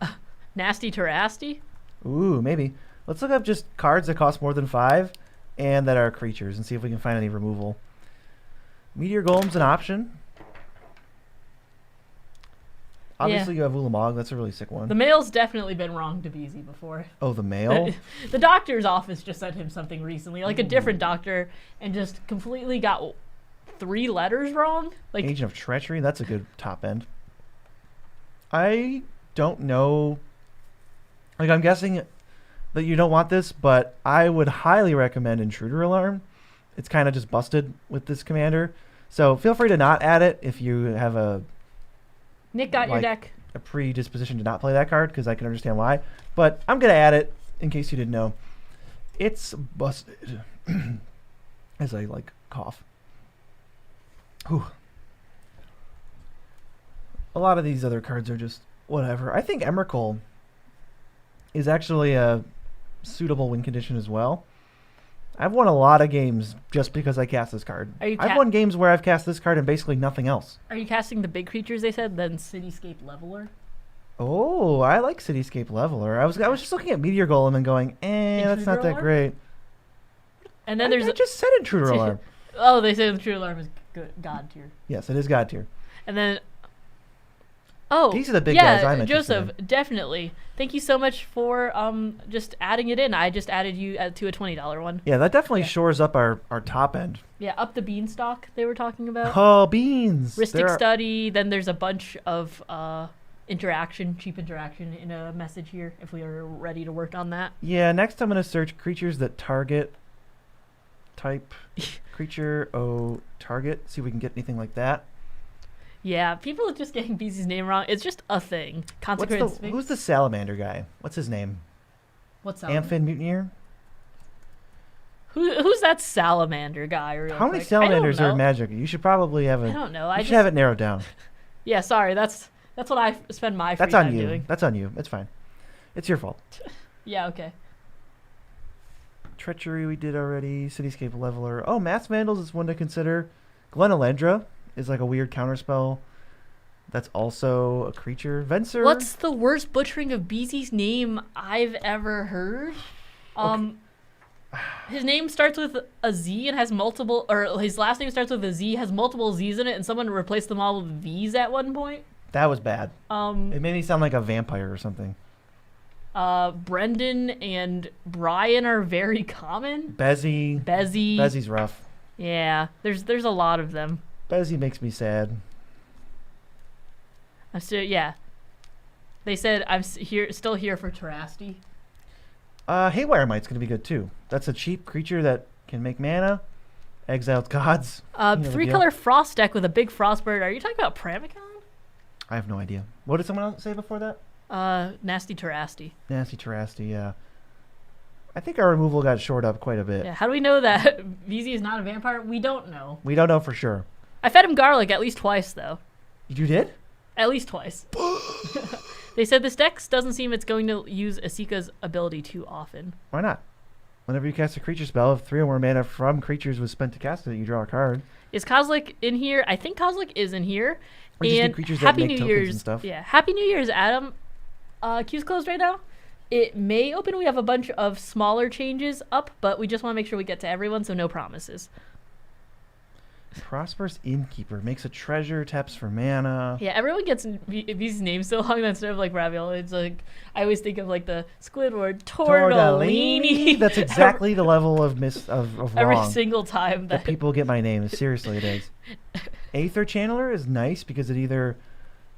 [SPEAKER 1] Nasty Terasti?
[SPEAKER 2] Ooh, maybe. Let's look up just cards that cost more than 5 and that are creatures and see if we can find any removal. Meteor Golem's an option. Obviously, you have Ulamog. That's a really sick one.
[SPEAKER 1] The mail's definitely been wrong to BZ before.
[SPEAKER 2] Oh, the mail?
[SPEAKER 1] The doctor's office just sent him something recently, like a different doctor, and just completely got 3 letters wrong. Like
[SPEAKER 2] Agent of Treachery? That's a good top end. I don't know. Like, I'm guessing that you don't want this, but I would highly recommend Intruder Alarm. It's kind of just busted with this commander. So feel free to not add it if you have a...
[SPEAKER 1] Nick got your deck.
[SPEAKER 2] A predisposition to not play that card, because I can understand why. But I'm going to add it, in case you didn't know. It's busted. As I, cough. Whew. A lot of these other cards are just whatever. I think Emrakul is actually a suitable win condition as well. I've won a lot of games just because I cast this card. I've won games where I've cast this card and basically nothing else.
[SPEAKER 1] Are you casting the big creatures they said, then Cityscape Leveler?
[SPEAKER 2] Oh, I like Cityscape Leveler. I was just looking at Meteor Golem and going, that's not that great.
[SPEAKER 1] And then there's...
[SPEAKER 2] I just said Intruder Alarm.
[SPEAKER 1] Oh, they said Intruder Alarm is God tier.
[SPEAKER 2] Yes, it is God tier.
[SPEAKER 1] And then... Oh,
[SPEAKER 2] these are the big guys I'm interested
[SPEAKER 1] Joseph, definitely. Thank you so much for just adding it in. I just added you to a $20 one.
[SPEAKER 2] Yeah, that definitely shores up our top end.
[SPEAKER 1] Yeah, up the beanstalk they were talking about.
[SPEAKER 2] Oh, beans.
[SPEAKER 1] Ristic Study. Then there's a bunch of cheap interaction in a message here if we are ready to work on that.
[SPEAKER 2] Yeah, next I'm going to search creatures that target type creature. Oh, target. See if we can get anything like that.
[SPEAKER 1] Yeah, people are just getting BZ's name wrong. It's just a thing. Consecrated Sphinx.
[SPEAKER 2] Who's the salamander guy? What's his name?
[SPEAKER 1] What's that?
[SPEAKER 2] Amphin Mutineer?
[SPEAKER 1] Who's that salamander guy?
[SPEAKER 2] How many salamanders are in Magic? You should probably have it.
[SPEAKER 1] I don't know.
[SPEAKER 2] You should have it narrowed down.
[SPEAKER 1] Yeah, sorry. That's what I spend my free
[SPEAKER 2] time
[SPEAKER 1] doing.
[SPEAKER 2] That's on you. That's on you. It's fine. It's your fault.
[SPEAKER 1] Yeah, okay.
[SPEAKER 2] Treachery we did already. Cityscape Leveler. Oh, Mass Vandals is one to consider. Glenelendra is like a weird counterspell. That's also a creature. Venser.
[SPEAKER 1] What's the worst butchering of BZ's name I've ever heard? Okay. His name starts with a Z and has multiple, or his last name starts with a Z, has multiple Z's in it, and someone replaced them all with V's at one point.
[SPEAKER 2] That was bad. It made me sound like a vampire or something.
[SPEAKER 1] Brendan and Brian are very common.
[SPEAKER 2] Bezzy. Bezzy's rough.
[SPEAKER 1] Yeah, there's a lot of them.
[SPEAKER 2] Bezzy makes me sad.
[SPEAKER 1] Yeah. They said I'm still here for Terasti.
[SPEAKER 2] Haywire Mite's going to be good too. That's a cheap creature that can make mana. Exiled gods.
[SPEAKER 1] 3-color frost deck with a big frostbird. Are you talking about Pramicon?
[SPEAKER 2] I have no idea. What did someone else say before that?
[SPEAKER 1] Nasty Terasti.
[SPEAKER 2] Nasty Terasti, yeah. I think our removal got shored up quite a bit.
[SPEAKER 1] Yeah, how do we know that VZ is not a vampire? We don't know.
[SPEAKER 2] We don't know for sure.
[SPEAKER 1] I fed him garlic at least twice, though.
[SPEAKER 2] You did?
[SPEAKER 1] At least twice. They said this deck doesn't seem it's going to use Asika's ability too often.
[SPEAKER 2] Why not? Whenever you cast a creature spell, if 3 or more mana from creatures was spent to cast it, you draw a card.
[SPEAKER 1] Is Kozlik in here? I think Kozlik is in here.
[SPEAKER 2] Or and creatures Happy that make New Year's and stuff.
[SPEAKER 1] Yeah, Happy New Year's, Adam. Queue's closed right now. It may open. We have a bunch of smaller changes up, but we just want to make sure we get to everyone, so no promises.
[SPEAKER 2] Prosperous Innkeeper makes a treasure, taps for mana.
[SPEAKER 1] Yeah, everyone gets these names so long that instead of like ravioli, it's like I always think of like the Squidward tortellini.
[SPEAKER 2] That's exactly the level of wrong.
[SPEAKER 1] Every single time
[SPEAKER 2] that people get my name. Seriously, it is. Aether Channeler is nice because it either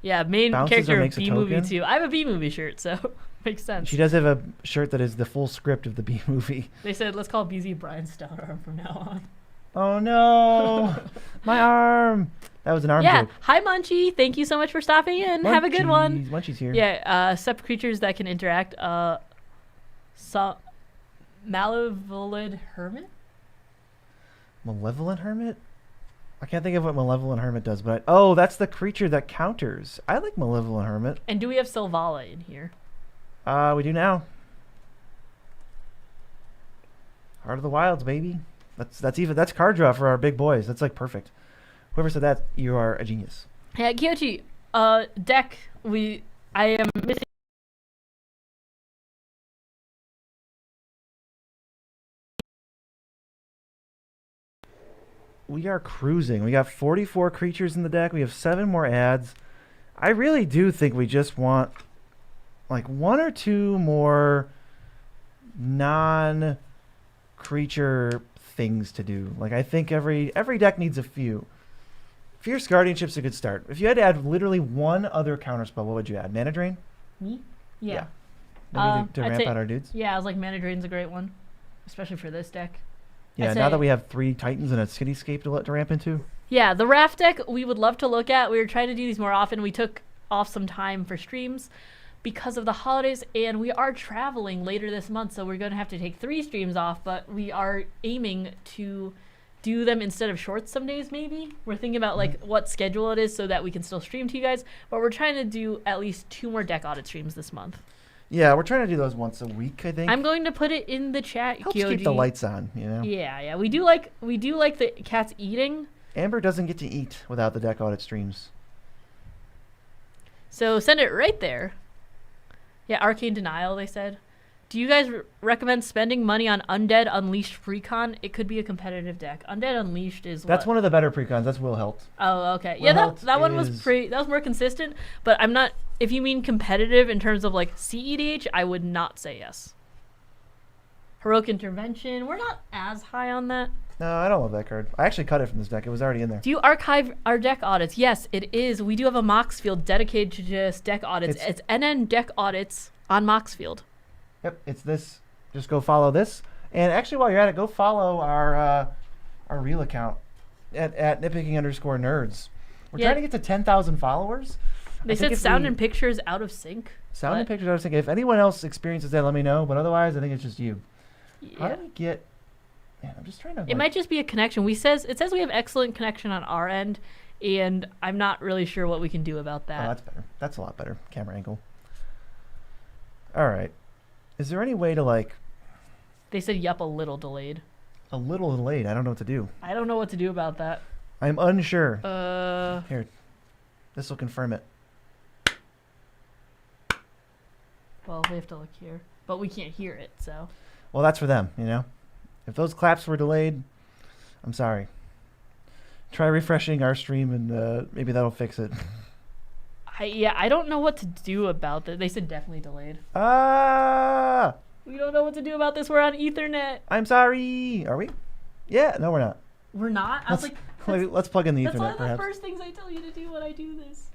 [SPEAKER 1] main character of B-movie too. I have a B-movie shirt, so makes sense.
[SPEAKER 2] She does have a shirt that is the full script of the B-movie.
[SPEAKER 1] They said let's call BZ Brian Stonearm from now on.
[SPEAKER 2] Oh no, my arm. That was an arm joke.
[SPEAKER 1] Hi Munchie, thank you so much for stopping in. Have a good one.
[SPEAKER 2] Munchie's here.
[SPEAKER 1] Yeah, except creatures that can interact. Malevolent Hermit?
[SPEAKER 2] Malevolent Hermit? I can't think of what Malevolent Hermit does, but that's the creature that counters. I like Malevolent Hermit.
[SPEAKER 1] And do we have Sylvala in here?
[SPEAKER 2] We do now. Heart of the Wilds, baby. That's card draw for our big boys. That's like perfect. Whoever said that, you are a genius.
[SPEAKER 1] Yeah, Kyochi, deck, I am missing.
[SPEAKER 2] We are cruising. We got 44 creatures in the deck. We have 7 more adds. I really do think we just want like 1 or 2 more non-creature things to do. Like I think every deck needs a few. Fierce Guardianship's a good start. If you had to add literally 1 other counterspell, what would you add? Mana Drain?
[SPEAKER 1] Me? Yeah.
[SPEAKER 2] Maybe to ramp out our dudes?
[SPEAKER 1] Yeah, I was like Mana Drain's a great one, especially for this deck.
[SPEAKER 2] Yeah, now that we have 3 Titans and a Cityscape to ramp into.
[SPEAKER 1] Yeah, the Raft deck we would love to look at. We were trying to do these more often. We took off some time for streams because of the holidays, and we are traveling later this month, so we're going to have to take 3 streams off, but we are aiming to do them instead of shorts some days, maybe. We're thinking about like what schedule it is so that we can still stream to you guys, but we're trying to do at least 2 more Deck Audit streams this month.
[SPEAKER 2] Yeah, we're trying to do those once a week, I think.
[SPEAKER 1] I'm going to put it in the chat.
[SPEAKER 2] Helps
[SPEAKER 1] Kyoji.
[SPEAKER 2] keep the lights on, you know?
[SPEAKER 1] Yeah. We do like the cats eating.
[SPEAKER 2] Amber doesn't get to eat without the Deck Audit streams.
[SPEAKER 1] So send it right there. Yeah, Arcane Denial, they said. Do you guys recommend spending money on Undead Unleashed Precon? It could be a competitive deck. Undead Unleashed is
[SPEAKER 2] That's one of the better precons. That's Will Helt.
[SPEAKER 1] Oh, okay.
[SPEAKER 2] Will
[SPEAKER 1] Yeah,
[SPEAKER 2] Helt
[SPEAKER 1] that one was that was more consistent, but I'm not, if you mean competitive in terms of like CEDH, I would not say yes. Heroic Intervention, we're not as high on that.
[SPEAKER 2] No, I don't love that card. I actually cut it from this deck. It was already in there.
[SPEAKER 1] Do you archive our deck audits? Yes, it is. We do have a Moxfield dedicated to just deck audits. It's NN Deck Audits on Moxfield.
[SPEAKER 2] Yep, it's this. Just go follow this. And actually, while you're at it, go follow our real account at nitpicking_nerds. We're trying to get to 10,000 followers.
[SPEAKER 1] They said sound and picture is out of sync.
[SPEAKER 2] Sound and pictures out of sync. If anyone else experiences that, let me know. But otherwise, I think it's just you.
[SPEAKER 1] Yeah.
[SPEAKER 2] How do we get... Man, I'm just trying to...
[SPEAKER 1] It might just be a connection. It says we have excellent connection on our end, and I'm not really sure what we can do about that.
[SPEAKER 2] Oh, that's better. That's a lot better. Camera angle. All right. Is there any way to, like...
[SPEAKER 1] They said, yup, a little delayed.
[SPEAKER 2] A little delayed. I don't know what to do.
[SPEAKER 1] I don't know what to do about that.
[SPEAKER 2] I'm unsure. Here. This will confirm it.
[SPEAKER 1] Well, we have to look here. But we can't hear it, so...
[SPEAKER 2] Well, that's for them, you know? If those claps were delayed, I'm sorry. Try refreshing our stream and maybe that'll fix it.
[SPEAKER 1] I don't know what to do about that. They said definitely delayed.
[SPEAKER 2] Ah!
[SPEAKER 1] We don't know what to do about this. We're on Ethernet.
[SPEAKER 2] I'm sorry. Are we? Yeah, no, we're not.
[SPEAKER 1] We're not? I was like...
[SPEAKER 2] Let's plug in the Ethernet,
[SPEAKER 1] That's one of
[SPEAKER 2] perhaps.
[SPEAKER 1] the first things I tell you to do when I do this.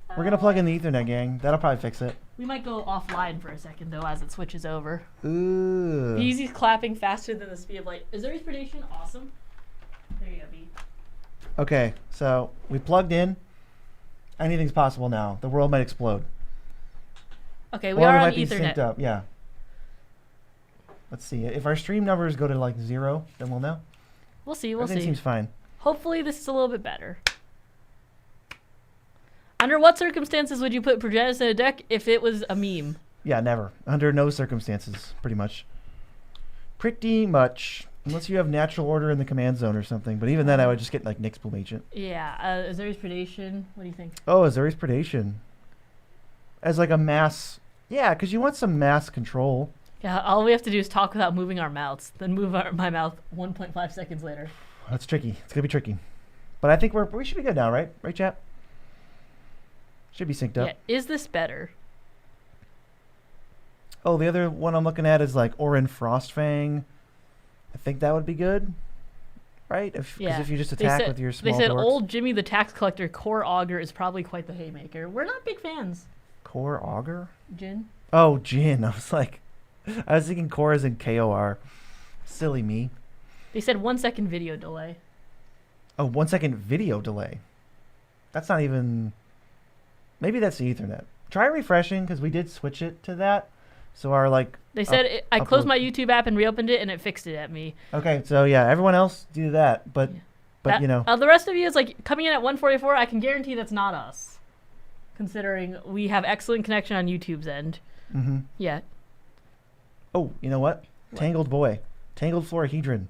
[SPEAKER 2] We're going to plug in the Ethernet, gang. That'll probably fix it.
[SPEAKER 1] We might go offline for a second, though, as it switches over.
[SPEAKER 2] Ooh.
[SPEAKER 1] Easy's clapping faster than the speed of light. Is there predation? Awesome. There you go, B.
[SPEAKER 2] Okay, so we plugged in. Anything's possible now. The world might explode.
[SPEAKER 1] Okay, we are on
[SPEAKER 2] Ethernet. Be synced up. Yeah. Let's see. If our stream numbers go to like 0, then we'll know.
[SPEAKER 1] We'll see. We'll
[SPEAKER 2] Everything
[SPEAKER 1] see.
[SPEAKER 2] Seems fine.
[SPEAKER 1] Hopefully, this is a little bit better. Under what circumstances would you put Progenitus in a deck if it was a meme?
[SPEAKER 2] Yeah, never. Under no circumstances, pretty much. Pretty much. Unless you have natural order in the command zone or something. But even then, I would just get like Nyx's Bloom Agent.
[SPEAKER 1] Yeah. Azuri's Predation. What do you think?
[SPEAKER 2] Oh, Azuri's Predation. As like a mass... Yeah, because you want some mass control.
[SPEAKER 1] Yeah, all we have to do is talk without moving our mouths. Then move my mouth 1.5 seconds later.
[SPEAKER 2] That's tricky. It's going to be tricky. But I think we should be good now, right? Right, chat? Should be synced up.
[SPEAKER 1] Yeah. Is this better?
[SPEAKER 2] Oh, the other one I'm looking at is like Orin Frostfang. I think that would be good. Right? Because if you just attack with your small
[SPEAKER 1] They said
[SPEAKER 2] dorks.
[SPEAKER 1] old Jimmy the Tax Collector Core Augur is probably quite the haymaker. We're not big fans.
[SPEAKER 2] Core Augur?
[SPEAKER 1] Jin?
[SPEAKER 2] Oh, Jin. I was thinking Core as in KOR. Silly me.
[SPEAKER 1] They said 1 second video delay.
[SPEAKER 2] Oh, 1 second video delay. That's not even... Maybe that's the Ethernet. Try refreshing, because we did switch it to that. So our, like...
[SPEAKER 1] They said I closed my YouTube app and reopened it, and it fixed it at me.
[SPEAKER 2] Okay, so yeah, everyone else do that. But you know...
[SPEAKER 1] the rest of you is like coming in at 144. I can guarantee that's not us. Considering we have excellent connection on YouTube's end.
[SPEAKER 2] Mm-hmm.
[SPEAKER 1] Yeah.
[SPEAKER 2] Oh, you know what? Tangled Boy. Tangled Florahedron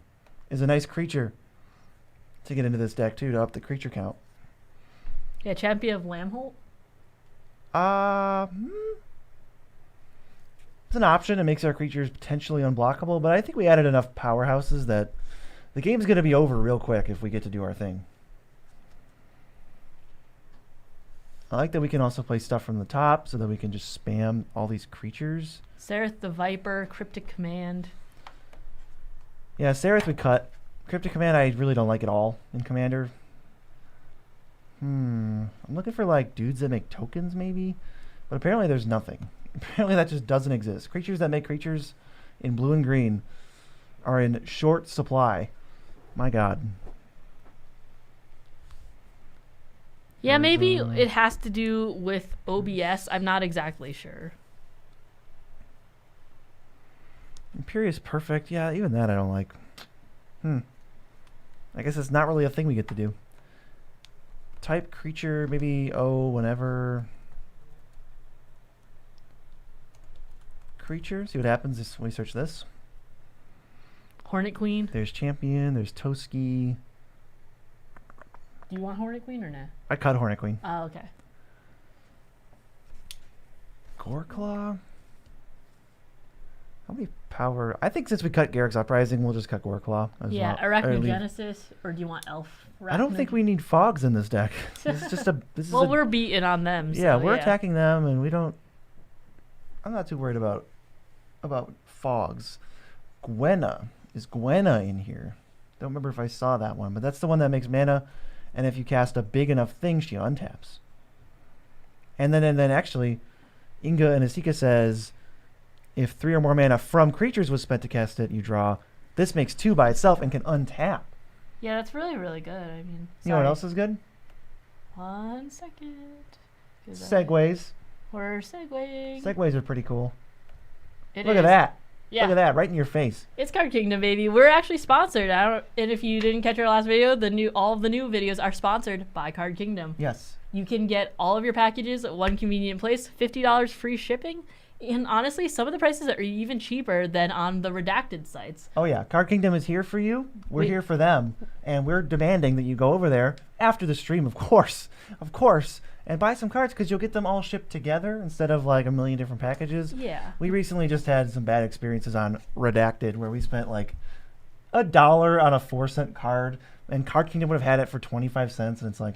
[SPEAKER 2] is a nice creature to get into this deck, too, to up the creature count.
[SPEAKER 1] Yeah, Champion of Lamholt?
[SPEAKER 2] It's an option. It makes our creatures potentially unblockable, but I think we added enough powerhouses that the game's going to be over real quick if we get to do our thing. I like that we can also play stuff from the top so that we can just spam all these creatures.
[SPEAKER 1] Sereth the Viper, Cryptic Command.
[SPEAKER 2] Yeah, Sereth we cut. Cryptic Command I really don't like at all in Commander. I'm looking for like dudes that make tokens maybe, but apparently there's nothing. Apparently that just doesn't exist. Creatures that make creatures in blue and green are in short supply. My God.
[SPEAKER 1] Yeah, maybe it has to do with OBS. I'm not exactly sure.
[SPEAKER 2] Imperious Perfect. Yeah, even that I don't like. I guess it's not really a thing we get to do. Type creature, maybe, whenever. creature. See what happens when we search this.
[SPEAKER 1] Hornet Queen.
[SPEAKER 2] There's Champion. There's Toski.
[SPEAKER 1] Do you want Hornet Queen or no?
[SPEAKER 2] I cut Hornet Queen.
[SPEAKER 1] Oh, okay.
[SPEAKER 2] Goreclaw. How many power? I think since we cut Garrick's Uprising, we'll just cut Goreclaw.
[SPEAKER 1] Yeah, Arachnogenesis, or do you want Elf?
[SPEAKER 2] I don't think we need fogs in this deck. This is just a. This
[SPEAKER 1] well,
[SPEAKER 2] is
[SPEAKER 1] we're beating on them. So,
[SPEAKER 2] yeah, we're attacking them, and we don't. I'm not too worried about fogs. Gwenna. Is Gwenna in here? Don't remember if I saw that one, but that's the one that makes mana, and if you cast a big enough thing, she untaps. And then actually, Inga and Asika says, if 3 or more mana from creatures was spent to cast it, you draw. This makes 2 by itself and can untap.
[SPEAKER 1] Yeah, that's really, really good. I mean,
[SPEAKER 2] you know what else is good?
[SPEAKER 1] 1 second.
[SPEAKER 2] Segways.
[SPEAKER 1] We're segueing.
[SPEAKER 2] Segways are pretty cool.
[SPEAKER 1] Look
[SPEAKER 2] at that.
[SPEAKER 1] Yeah.
[SPEAKER 2] Look at that, right in your face.
[SPEAKER 1] It's Card Kingdom, baby. We're actually sponsored. And if you didn't catch our last video, all of the new videos are sponsored by Card Kingdom.
[SPEAKER 2] Yes.
[SPEAKER 1] You can get all of your packages at one convenient place, $50 free shipping. And honestly, some of the prices are even cheaper than on the redacted sites.
[SPEAKER 2] Oh yeah, Card Kingdom is here for you. We're here for them, and we're demanding that you go over there after the stream, of course, and buy some cards because you'll get them all shipped together instead of like a million different packages.
[SPEAKER 1] Yeah.
[SPEAKER 2] We recently just had some bad experiences on redacted where we spent like $1 on a 4-cent card, and Card Kingdom would have had it for 25 cents, and it's like.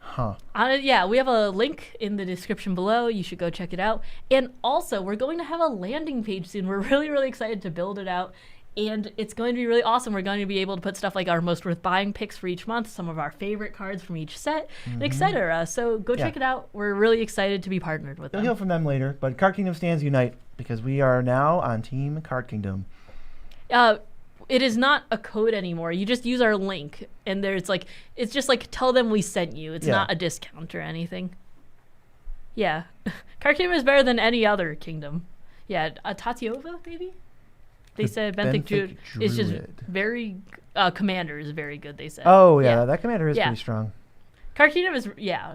[SPEAKER 2] Huh.
[SPEAKER 1] Yeah, we have a link in the description below. You should go check it out. And also, we're going to have a landing page soon. We're really, really excited to build it out. And it's going to be really awesome. We're going to be able to put stuff like our most worth buying picks for each month, some of our favorite cards from each set, etc. So go check it out. We're really excited to be partnered with them.
[SPEAKER 2] You'll hear from them later. But Card Kingdom stands unite because we are now on Team Card Kingdom.
[SPEAKER 1] It is not a code anymore. You just use our link, and it's just like tell them we sent you. It's not a discount or anything. Yeah, Card Kingdom is better than any other kingdom. Yeah, Tatiova maybe. They said Benthic Druid is just very. Commander is very good. They said.
[SPEAKER 2] Oh yeah, that commander is pretty strong.
[SPEAKER 1] Card Kingdom is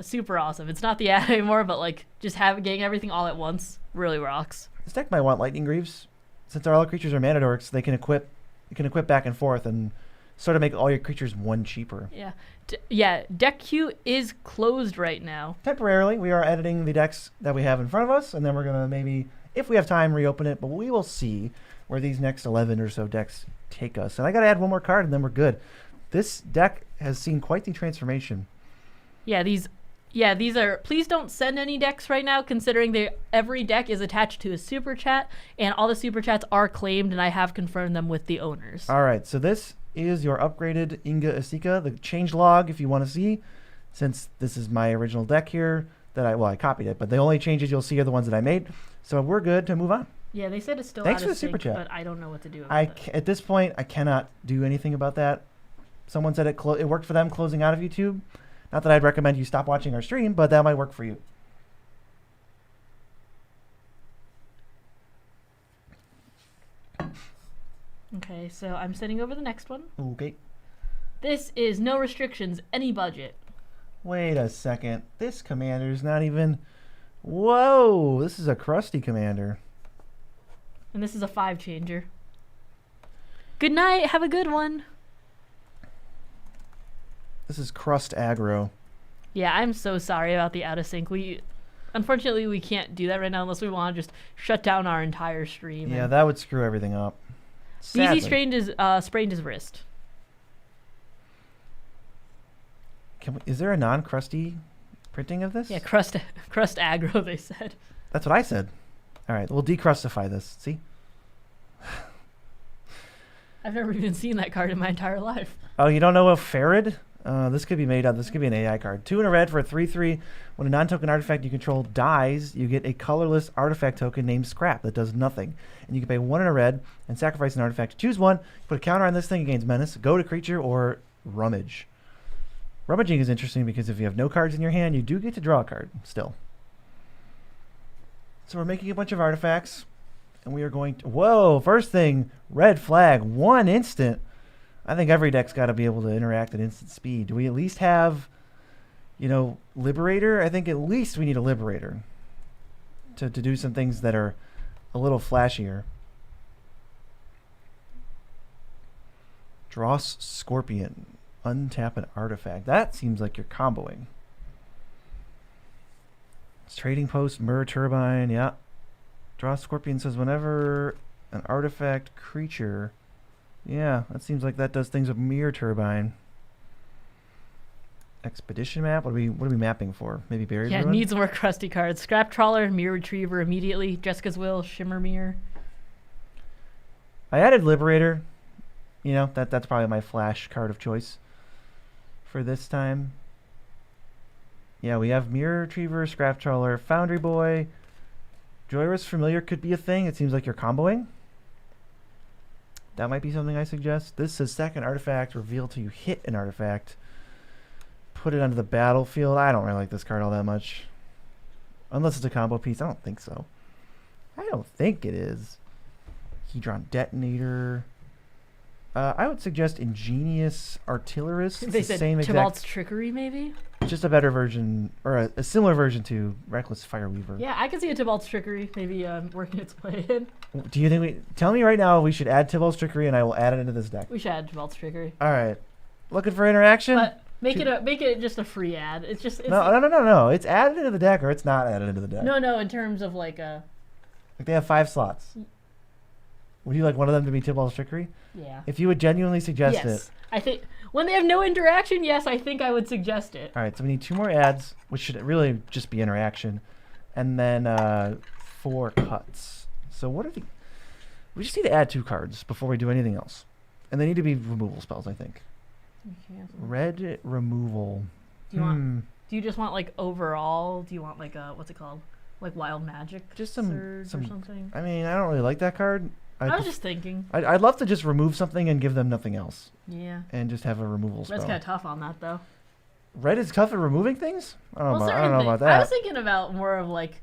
[SPEAKER 1] super awesome. It's not the ad anymore, but like just getting everything all at once really rocks.
[SPEAKER 2] This deck might want Lightning Greaves, since all the creatures are mana dorks. They can equip. You can equip back and forth and sort of make all your creatures 1 cheaper.
[SPEAKER 1] Yeah. Deck queue is closed right now.
[SPEAKER 2] Temporarily, we are editing the decks that we have in front of us, and then we're going to maybe, if we have time, reopen it. But we will see where these next 11 or so decks take us. And I got to add one more card, and then we're good. This deck has seen quite the transformation.
[SPEAKER 1] These are. Please don't send any decks right now, considering every deck is attached to a super chat, and all the super chats are claimed, and I have confirmed them with the owners.
[SPEAKER 2] All right, so this is your upgraded Inga Asika, the change log, if you want to see, since this is my original deck here that I copied it, but the only changes you'll see are the ones that I made. So we're good to move on.
[SPEAKER 1] Yeah, they said it's still
[SPEAKER 2] Thanks
[SPEAKER 1] out
[SPEAKER 2] for
[SPEAKER 1] of
[SPEAKER 2] the super
[SPEAKER 1] sync,
[SPEAKER 2] chat.
[SPEAKER 1] but I don't know what to do about it.
[SPEAKER 2] At this point, I cannot do anything about that. Someone said it worked for them closing out of YouTube. Not that I'd recommend you stop watching our stream, but that might work for you.
[SPEAKER 1] Okay, so I'm sending over the next one.
[SPEAKER 2] Okay.
[SPEAKER 1] This is no restrictions, any budget.
[SPEAKER 2] Wait a second. This commander's not even... Whoa! This is a crusty commander.
[SPEAKER 1] And this is a 5-changer. Good night. Have a good one.
[SPEAKER 2] This is crust aggro.
[SPEAKER 1] Yeah, I'm so sorry about the out of sync. Unfortunately, we can't do that right now unless we want to just shut down our entire stream.
[SPEAKER 2] Yeah, that would screw everything up.
[SPEAKER 1] BZ sprained his wrist.
[SPEAKER 2] Is there a non-crusty printing of this?
[SPEAKER 1] Yeah, crust aggro, they said.
[SPEAKER 2] That's what I said. All right, we'll decrustify this. See?
[SPEAKER 1] I've never even seen that card in my entire life.
[SPEAKER 2] Oh, you don't know a Farad? This could be made up. This could be an AI card. 2 and a red for a 3/3. When a non-token artifact you control dies, you get a colorless artifact token named Scrap that does nothing. And you can pay 1 and a red and sacrifice an artifact. Choose one. Put a counter on this thing against Menace. Go to creature or Rummage. Rummaging is interesting because if you have no cards in your hand, you do get to draw a card still. So we're making a bunch of artifacts. And we are going to... Whoa! First thing, red flag. 1 instant. I think every deck's got to be able to interact at instant speed. Do we at least have, Liberator? I think at least we need a Liberator to do some things that are a little flashier. Dross Scorpion. Untap an artifact. That seems like you're comboing. It's Trading Post, Mirror Turbine, yeah. Dross Scorpion says whenever an artifact creature... Yeah, that seems like that does things with Mirror Turbine. Expedition map? What are we mapping for? Maybe Buried
[SPEAKER 1] Yeah,
[SPEAKER 2] Ruin?
[SPEAKER 1] needs more crusty cards. Scrap Trawler, Mirror Retriever immediately. Jessica's Will, Shimmer Mirror.
[SPEAKER 2] I added Liberator. You know, that's probably my flash card of choice for this time. Yeah, we have Mirror Retriever, Scrap Trawler, Foundry Boy. Joyrus Familiar could be a thing. It seems like you're comboing. That might be something I suggest. This says second artifact, reveal till you hit an artifact. Put it onto the battlefield. I don't really like this card all that much. Unless it's a combo piece. I don't think so. I don't think it is. Hedron Detonator. I would suggest Ingenious Artillerist.
[SPEAKER 1] They
[SPEAKER 2] It's the
[SPEAKER 1] said
[SPEAKER 2] same
[SPEAKER 1] Tybalt's
[SPEAKER 2] exact,
[SPEAKER 1] Trickery, maybe?
[SPEAKER 2] just a better version, or a similar version to Reckless Fireweaver.
[SPEAKER 1] Yeah, I can see a Tybalt's Trickery maybe working its way in.
[SPEAKER 2] Do you think we... Tell me right now we should add Tybalt's Trickery and I will add it into this deck.
[SPEAKER 1] We should add Tybalt's Trickery.
[SPEAKER 2] Alright. Looking for interaction?
[SPEAKER 1] But make it just a free ad. It's just...
[SPEAKER 2] No. It's added into the deck or it's not added into the deck.
[SPEAKER 1] No, in terms of like a...
[SPEAKER 2] Like they have 5 slots. Would you like one of them to be Tybalt's Trickery?
[SPEAKER 1] Yeah.
[SPEAKER 2] If you would genuinely suggest
[SPEAKER 1] Yes.
[SPEAKER 2] it.
[SPEAKER 1] I think... When they have no interaction, yes, I think I would suggest it.
[SPEAKER 2] Alright, so we need 2 more ads, which should really just be interaction. And then 4 cuts. So what are the... We just need to add 2 cards before we do anything else. And they need to be removal spells, I think. Red removal.
[SPEAKER 1] Do you just want like overall? Do you want like a what's it called? Like Wild Magic?
[SPEAKER 2] Just
[SPEAKER 1] Surge
[SPEAKER 2] some
[SPEAKER 1] or something?
[SPEAKER 2] I mean, I don't really like that card.
[SPEAKER 1] I was just thinking.
[SPEAKER 2] I'd love to just remove something and give them nothing else.
[SPEAKER 1] Yeah.
[SPEAKER 2] And just have a removal spell.
[SPEAKER 1] Red's kind of tough on that though.
[SPEAKER 2] Red is tough at removing things? I don't know
[SPEAKER 1] certain
[SPEAKER 2] about
[SPEAKER 1] things. I was
[SPEAKER 2] that.
[SPEAKER 1] thinking about more of like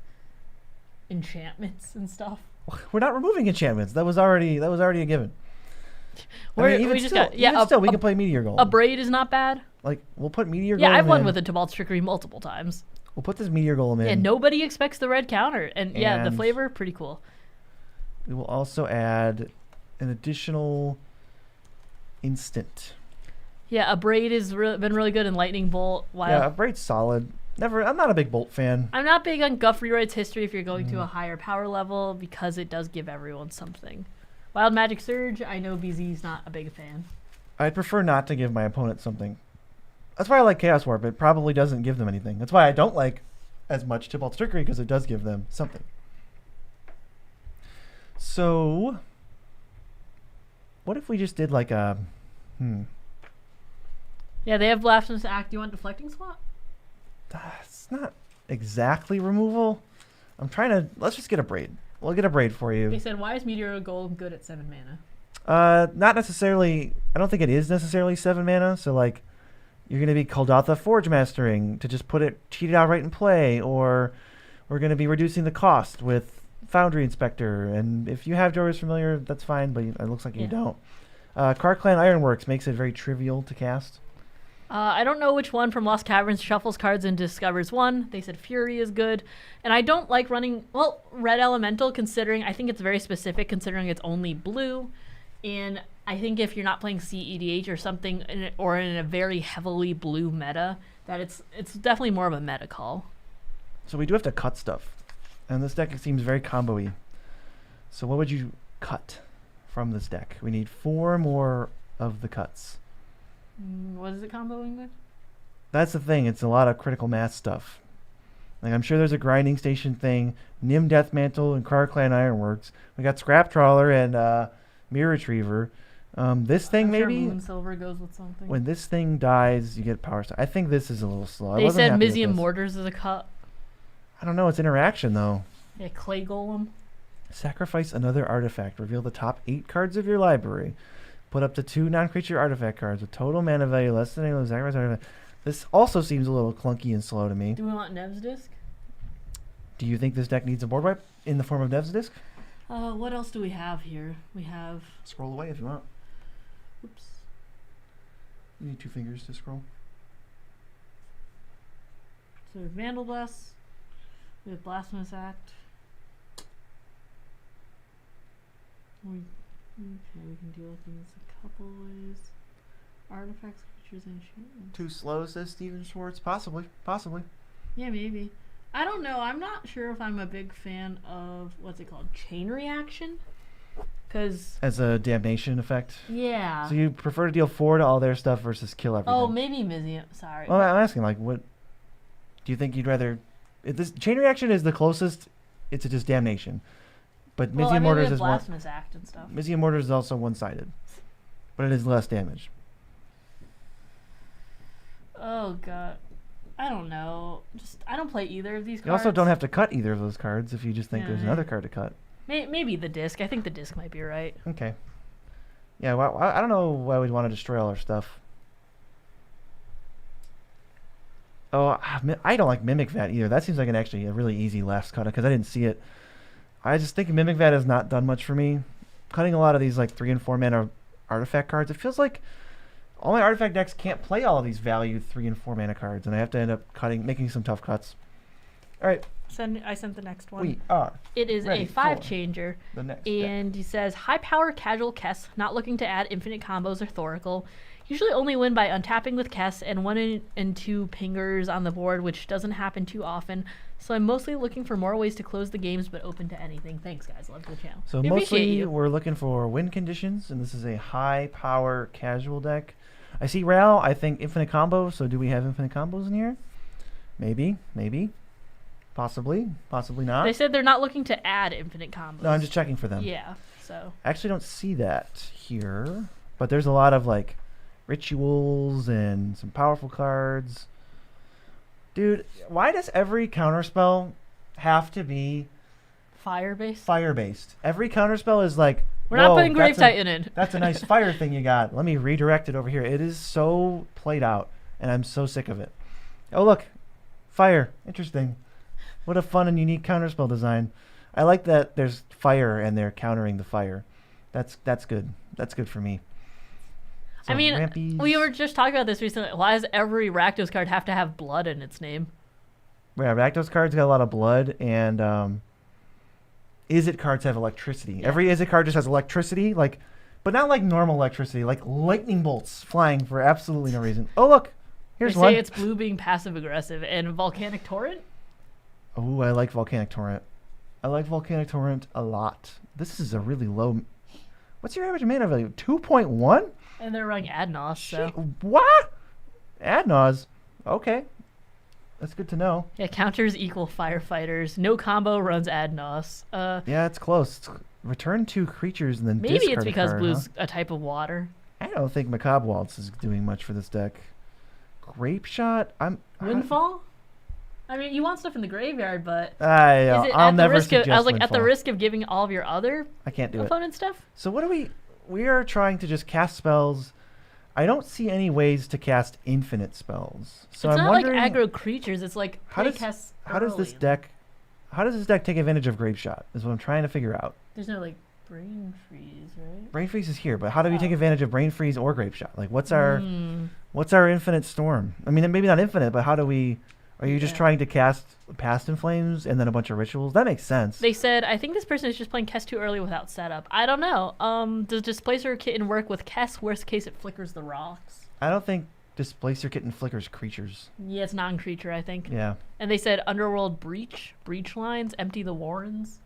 [SPEAKER 1] enchantments and stuff.
[SPEAKER 2] We're not removing enchantments. That was already a given.
[SPEAKER 1] We
[SPEAKER 2] can play Meteor Golem.
[SPEAKER 1] A Braid is not bad.
[SPEAKER 2] Like, we'll put Meteor Golem
[SPEAKER 1] Yeah, I've won
[SPEAKER 2] in.
[SPEAKER 1] with a Tybalt's Trickery multiple times.
[SPEAKER 2] We'll put this Meteor Golem in.
[SPEAKER 1] And nobody expects the red counter. And yeah, the
[SPEAKER 2] And
[SPEAKER 1] flavor, pretty cool.
[SPEAKER 2] We will also add an additional instant.
[SPEAKER 1] Yeah, a Braid has been really good in Lightning Bolt.
[SPEAKER 2] Yeah, Braid's solid. I'm not a big Bolt fan.
[SPEAKER 1] I'm not big on Guffrey Wright's history if you're going to a higher power level because it does give everyone something. Wild Magic Surge, I know BZ's not a big fan.
[SPEAKER 2] I'd prefer not to give my opponent something. That's why I like Chaos Warp. It probably doesn't give them anything. That's why I don't like as much Tybalt's Trickery, because it does give them something. So, what if we just did like a...
[SPEAKER 1] Yeah, they have Blasphemous Act. Do you want Deflecting Swap?
[SPEAKER 2] It's not exactly removal. I'm trying to... Let's just get a Braid. We'll get a Braid for you.
[SPEAKER 1] They said, why is Meteor Golem good at 7 mana?
[SPEAKER 2] Not necessarily... I don't think it is necessarily 7 mana, so like... You're going to be Kuldotha Forge Mastering to just cheat it out right in play, or we're going to be reducing the cost with Foundry Inspector, and if you have Joyrus Familiar, that's fine, but it looks like you don't. Karklan Ironworks makes it very trivial to cast.
[SPEAKER 1] I don't know which one from Lost Caverns shuffles cards and discovers one. They said Fury is good. And I don't like running, Red Elemental, considering, I think it's very specific considering it's only blue. And I think if you're not playing CEDH or something, or in a very heavily blue meta, that it's definitely more of a meta call.
[SPEAKER 2] So we do have to cut stuff. And this deck seems very combo-y. So what would you cut from this deck? We need 4 more of the cuts.
[SPEAKER 1] What is it comboing with?
[SPEAKER 2] That's the thing. It's a lot of critical mass stuff. Like, I'm sure there's a grinding station thing, Nim Deathmantle and Karklan Ironworks. We got Scrap Trawler and Mirror Retriever. This thing maybe.
[SPEAKER 1] Moon Silver goes with something.
[SPEAKER 2] When this thing dies, you get Power Star. I think this is a little slow.
[SPEAKER 1] They said Mizium Mortars is a cut.
[SPEAKER 2] I don't know. It's interaction though.
[SPEAKER 1] Yeah, Clay Golem.
[SPEAKER 2] Sacrifice another artifact. Reveal the top 8 cards of your library. Put up to 2 non-creature artifact cards with total mana value less than a sacrifice artifact. This also seems a little clunky and slow to me.
[SPEAKER 1] Do we want Nev's Disc?
[SPEAKER 2] Do you think this deck needs a board wipe in the form of Nev's Disc?
[SPEAKER 1] What else do we have here? We have...
[SPEAKER 2] Scroll away if you want.
[SPEAKER 1] Oops.
[SPEAKER 2] You need 2 fingers to scroll.
[SPEAKER 1] So we have Vandal Bless. We have Blasphemous Act. Okay, we can deal with these a couple ways. Artifacts, creatures, and enchantments.
[SPEAKER 2] Too slow, says Steven Schwartz. Possibly.
[SPEAKER 1] Yeah, maybe. I don't know. I'm not sure if I'm a big fan of, what's it called? Chain reaction? Because...
[SPEAKER 2] As a damnation effect?
[SPEAKER 1] Yeah.
[SPEAKER 2] So you prefer to deal 4 to all their stuff versus kill everything?
[SPEAKER 1] Oh, maybe Mizium. Sorry.
[SPEAKER 2] Well, I'm asking, like, what... Do you think you'd rather... If this chain reaction is the closest, it's just damnation. But Mizium Mortars is
[SPEAKER 1] Blasphemous Act and stuff.
[SPEAKER 2] Mizium Mortars is also one-sided. But it is less damage.
[SPEAKER 1] Oh, God. I don't know. I don't play either of these cards.
[SPEAKER 2] You also don't have to cut either of those cards if you just think there's another card to cut.
[SPEAKER 1] Maybe the disc. I think the disc might be right.
[SPEAKER 2] Okay. Yeah, well, I don't know why we'd want to destroy all our stuff. Oh, I don't like Mimic Vat either. That seems like actually a really easy last cut because I didn't see it. I just think Mimic Vat has not done much for me. Cutting a lot of these like 3 and 4 mana artifact cards, it feels like all my artifact decks can't play all of these value 3 and 4 mana cards, and I have to end up making some tough cuts. All right.
[SPEAKER 1] I sent the next one.
[SPEAKER 2] We are.
[SPEAKER 1] It is a 5-changer.
[SPEAKER 2] The next
[SPEAKER 1] and he says, high power casual Kess, not looking to add infinite combos or Thoracle. Usually only win by untapping with Kess and 1 and 2 pingers on the board, which doesn't happen too often. So I'm mostly looking for more ways to close the games, but open to anything. Thanks, guys. Love the channel.
[SPEAKER 2] So mostly we're looking for win conditions, and this is a high power casual deck. I see Ral. I think infinite combo. So do we have infinite combos in here? Maybe. Possibly not.
[SPEAKER 1] They said they're not looking to add infinite combos.
[SPEAKER 2] No, I'm just checking for them.
[SPEAKER 1] Yeah, so.
[SPEAKER 2] I actually don't see that here, but there's a lot of like rituals and some powerful cards. Dude, why does every counterspell have to be
[SPEAKER 1] fire-based?
[SPEAKER 2] Fire-based. Every counterspell is like,
[SPEAKER 1] we're not putting Grave Titan in.
[SPEAKER 2] That's a nice fire thing you got. Let me redirect it over here. It is so played out, and I'm so sick of it. Oh, look. Fire. Interesting. What a fun and unique counterspell design. I like that there's fire and they're countering the fire. That's good. That's good for me.
[SPEAKER 1] So I mean, rampies. We were just talking about this recently. Why does every Rakdos card have to have blood in its name?
[SPEAKER 2] Yeah, Rakdos cards got a lot of blood, and Izzet cards have electricity. Yeah. Every Izzet card just has electricity, like, but not like normal electricity, like lightning bolts flying for absolutely no reason. Oh, look. Here's one.
[SPEAKER 1] They say it's blue being passive-aggressive. And Volcanic Torrent?
[SPEAKER 2] Oh, I like Volcanic Torrent. I like Volcanic Torrent a lot. This is a really low... What's your average mana value? 2.1?
[SPEAKER 1] And they're running Adnos, so...
[SPEAKER 2] What? Adnos? Okay. That's good to know.
[SPEAKER 1] Yeah, counters equal firefighters. No combo runs Adnos.
[SPEAKER 2] Yeah, it's close. It's return 2 creatures and then
[SPEAKER 1] maybe
[SPEAKER 2] discard
[SPEAKER 1] it's because
[SPEAKER 2] card,
[SPEAKER 1] blue's a type of water.
[SPEAKER 2] I don't think Macabre Waltz is doing much for this deck. Grape Shot?
[SPEAKER 1] Windfall? I mean, you want stuff in the graveyard, but
[SPEAKER 2] I'll never suggest
[SPEAKER 1] I was like,
[SPEAKER 2] Windfall.
[SPEAKER 1] at the risk of giving all of your other
[SPEAKER 2] I can't do
[SPEAKER 1] opponent stuff?
[SPEAKER 2] So what do we are trying to just cast spells. I don't see any ways to cast infinite spells. So
[SPEAKER 1] it's
[SPEAKER 2] I'm
[SPEAKER 1] not
[SPEAKER 2] wondering,
[SPEAKER 1] like aggro creatures. It's like
[SPEAKER 2] how does this deck take advantage of Grape Shot? Is what I'm trying to figure out.
[SPEAKER 1] There's no like Brain Freeze, right?
[SPEAKER 2] Brain Freeze is here, but how do we take advantage of Brain Freeze or Grape Shot? Like, what's our infinite storm? I mean, maybe not infinite, but how do we? Are you just trying to cast Past in Flames and then a bunch of rituals? That makes sense.
[SPEAKER 1] They said, I think this person is just playing Kess too early without setup. I don't know. Does Displacer Kitten work with Kess? Worst case, it flickers the rocks.
[SPEAKER 2] I don't think Displacer Kitten flickers creatures.
[SPEAKER 1] Yeah, it's non-creature, I think.
[SPEAKER 2] Yeah.
[SPEAKER 1] And they said Underworld Breach lines, empty the Warrens.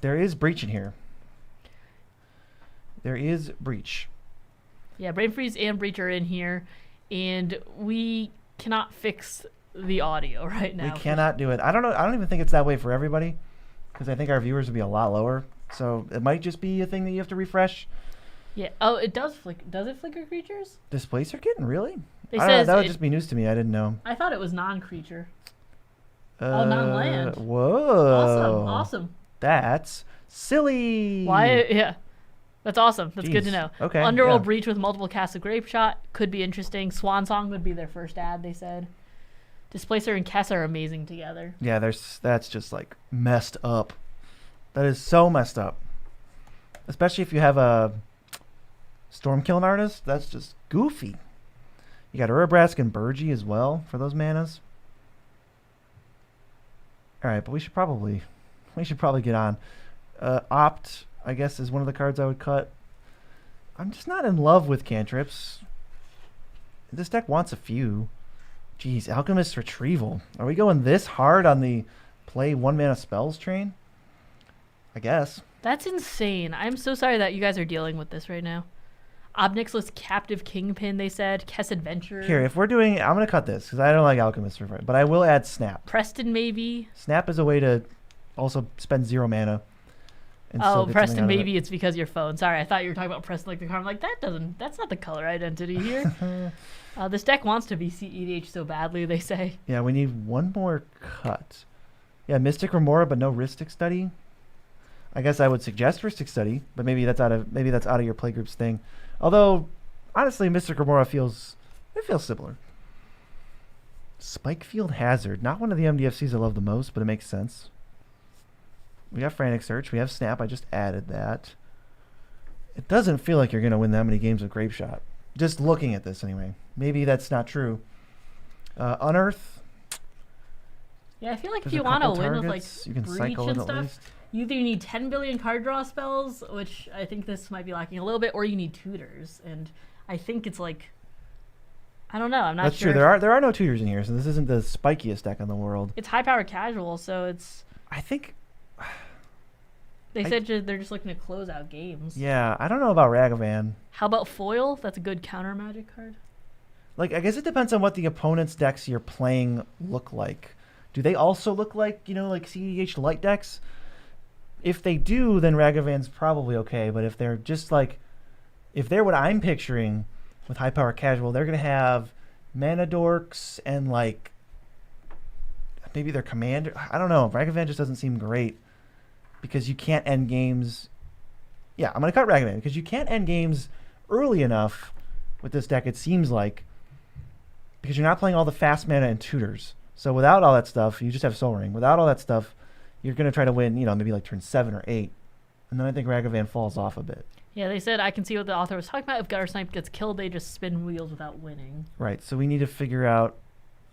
[SPEAKER 2] There is Breach in here. There is Breach.
[SPEAKER 1] Yeah, Brain Freeze and Breach are in here, and we cannot fix the audio right now.
[SPEAKER 2] We cannot do it. I don't know. I don't even think it's that way for everybody, because I think our viewers would be a lot lower. So it might just be a thing that you have to refresh.
[SPEAKER 1] Yeah. Oh, it does flick. Does it flicker creatures?
[SPEAKER 2] Displacer Kitten, really?
[SPEAKER 1] They
[SPEAKER 2] I don't know, that would just be news to me. I didn't know.
[SPEAKER 1] I thought it was non-creature. Non-land.
[SPEAKER 2] Whoa.
[SPEAKER 1] Awesome.
[SPEAKER 2] That's silly.
[SPEAKER 1] Why? Yeah. That's awesome. That's good to know.
[SPEAKER 2] Okay.
[SPEAKER 1] Underworld Breach with multiple casts of Grape Shot could be interesting. Swan Song would be their first ad, they said. Displacer and Kess are amazing together.
[SPEAKER 2] Yeah, that's just like messed up. That is so messed up. Especially if you have a Stormkilling Artist, that's just goofy. You got Urabrask and Burgi as well for those manas. All right, but we should probably get on. I guess, is one of the cards I would cut. I'm just not in love with cantrips. This deck wants a few. Jeez, Alchemist's Retrieval. Are we going this hard on the play 1-mana spells train? I guess.
[SPEAKER 1] That's insane. I'm so sorry that you guys are dealing with this right now. Obnixless Captive Kingpin, they said. Kess Adventure.
[SPEAKER 2] Here, if we're doing... I'm going to cut this because I don't like Alchemist's Retrieval. But I will add Snap.
[SPEAKER 1] Preston, maybe.
[SPEAKER 2] Snap is a way to also spend 0 mana. And still
[SPEAKER 1] Oh,
[SPEAKER 2] get
[SPEAKER 1] Preston,
[SPEAKER 2] something out of
[SPEAKER 1] maybe it's because your phone. Sorry, I thought you were talking about Preston like the car. I'm like, that's not the color identity here. This deck wants to be CEDH so badly, they say.
[SPEAKER 2] Yeah, we need one more cut. Yeah, Mystic Remora, but no Rhystic Study. I guess I would suggest Rhystic Study, but maybe that's out of your playgroup's thing. Although, honestly, Mystic Remora feels similar. Spikefield Hazard, not one of the MDFCs I love the most, but it makes sense. We got Frantic Search. We have Snap. I just added that. It doesn't feel like you're going to win that many games with Grape Shot. Just looking at this, anyway. Maybe that's not true. Unearth.
[SPEAKER 1] Yeah, I feel like
[SPEAKER 2] There's
[SPEAKER 1] if you
[SPEAKER 2] a
[SPEAKER 1] want to
[SPEAKER 2] couple
[SPEAKER 1] win with
[SPEAKER 2] targets
[SPEAKER 1] like
[SPEAKER 2] you can
[SPEAKER 1] Breach
[SPEAKER 2] cycle
[SPEAKER 1] and
[SPEAKER 2] in at
[SPEAKER 1] stuff,
[SPEAKER 2] least.
[SPEAKER 1] you either need 10 billion card draw spells, which I think this might be lacking a little bit, or you need tutors. And I think it's like, I don't know. I'm not
[SPEAKER 2] That's
[SPEAKER 1] sure.
[SPEAKER 2] true. There are no tutors in here, so this isn't the spikiest deck in the world.
[SPEAKER 1] It's high power casual, so it's.
[SPEAKER 2] I think.
[SPEAKER 1] They said they're just looking to close out games.
[SPEAKER 2] Yeah, I don't know about Ragavan.
[SPEAKER 1] How about Foil? That's a good counter magic card.
[SPEAKER 2] Like, I guess it depends on what the opponent's decks you're playing look like. Do they also look like, like CEDH light decks? If they do, then Ragavan's probably okay. But if they're just like, if they're what I'm picturing with high power casual, they're going to have mana dorks and like maybe their commander. I don't know. Ragavan just doesn't seem great because you can't end games. Yeah, I'm going to cut Ragavan because you can't end games early enough with this deck, it seems like, because you're not playing all the fast mana and tutors. So without all that stuff, you just have Soul Ring. Without all that stuff, you're going to try to win, maybe like turn 7 or 8. And then I think Ragavan falls off a bit.
[SPEAKER 1] Yeah, they said I can see what the author was talking about. If Gutter Snipe gets killed, they just spin wheels without winning.
[SPEAKER 2] Right, so we need to figure out...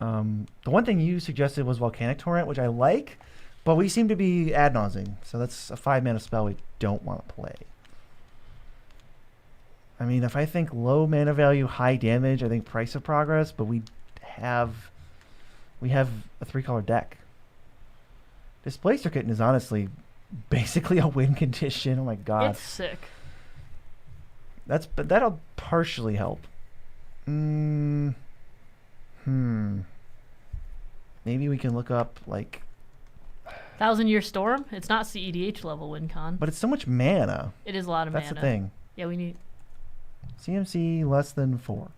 [SPEAKER 2] the one thing you suggested was Volcanic Torrent, which I like, but we seem to be ad nauseing. So that's a 5-mana spell we don't want to play. I mean, if I think low mana value, high damage, I think Price of Progress, but we have a 3-color deck. Displacer Kitten is honestly basically a win condition. Oh my god.
[SPEAKER 1] It's sick.
[SPEAKER 2] But that'll partially help. Maybe we can look up like
[SPEAKER 1] 1,000-Year Storm. It's not CEDH level win con.
[SPEAKER 2] But it's so much mana.
[SPEAKER 1] It is a lot of mana.
[SPEAKER 2] That's the thing.
[SPEAKER 1] Yeah, we need
[SPEAKER 2] CMC less than 4.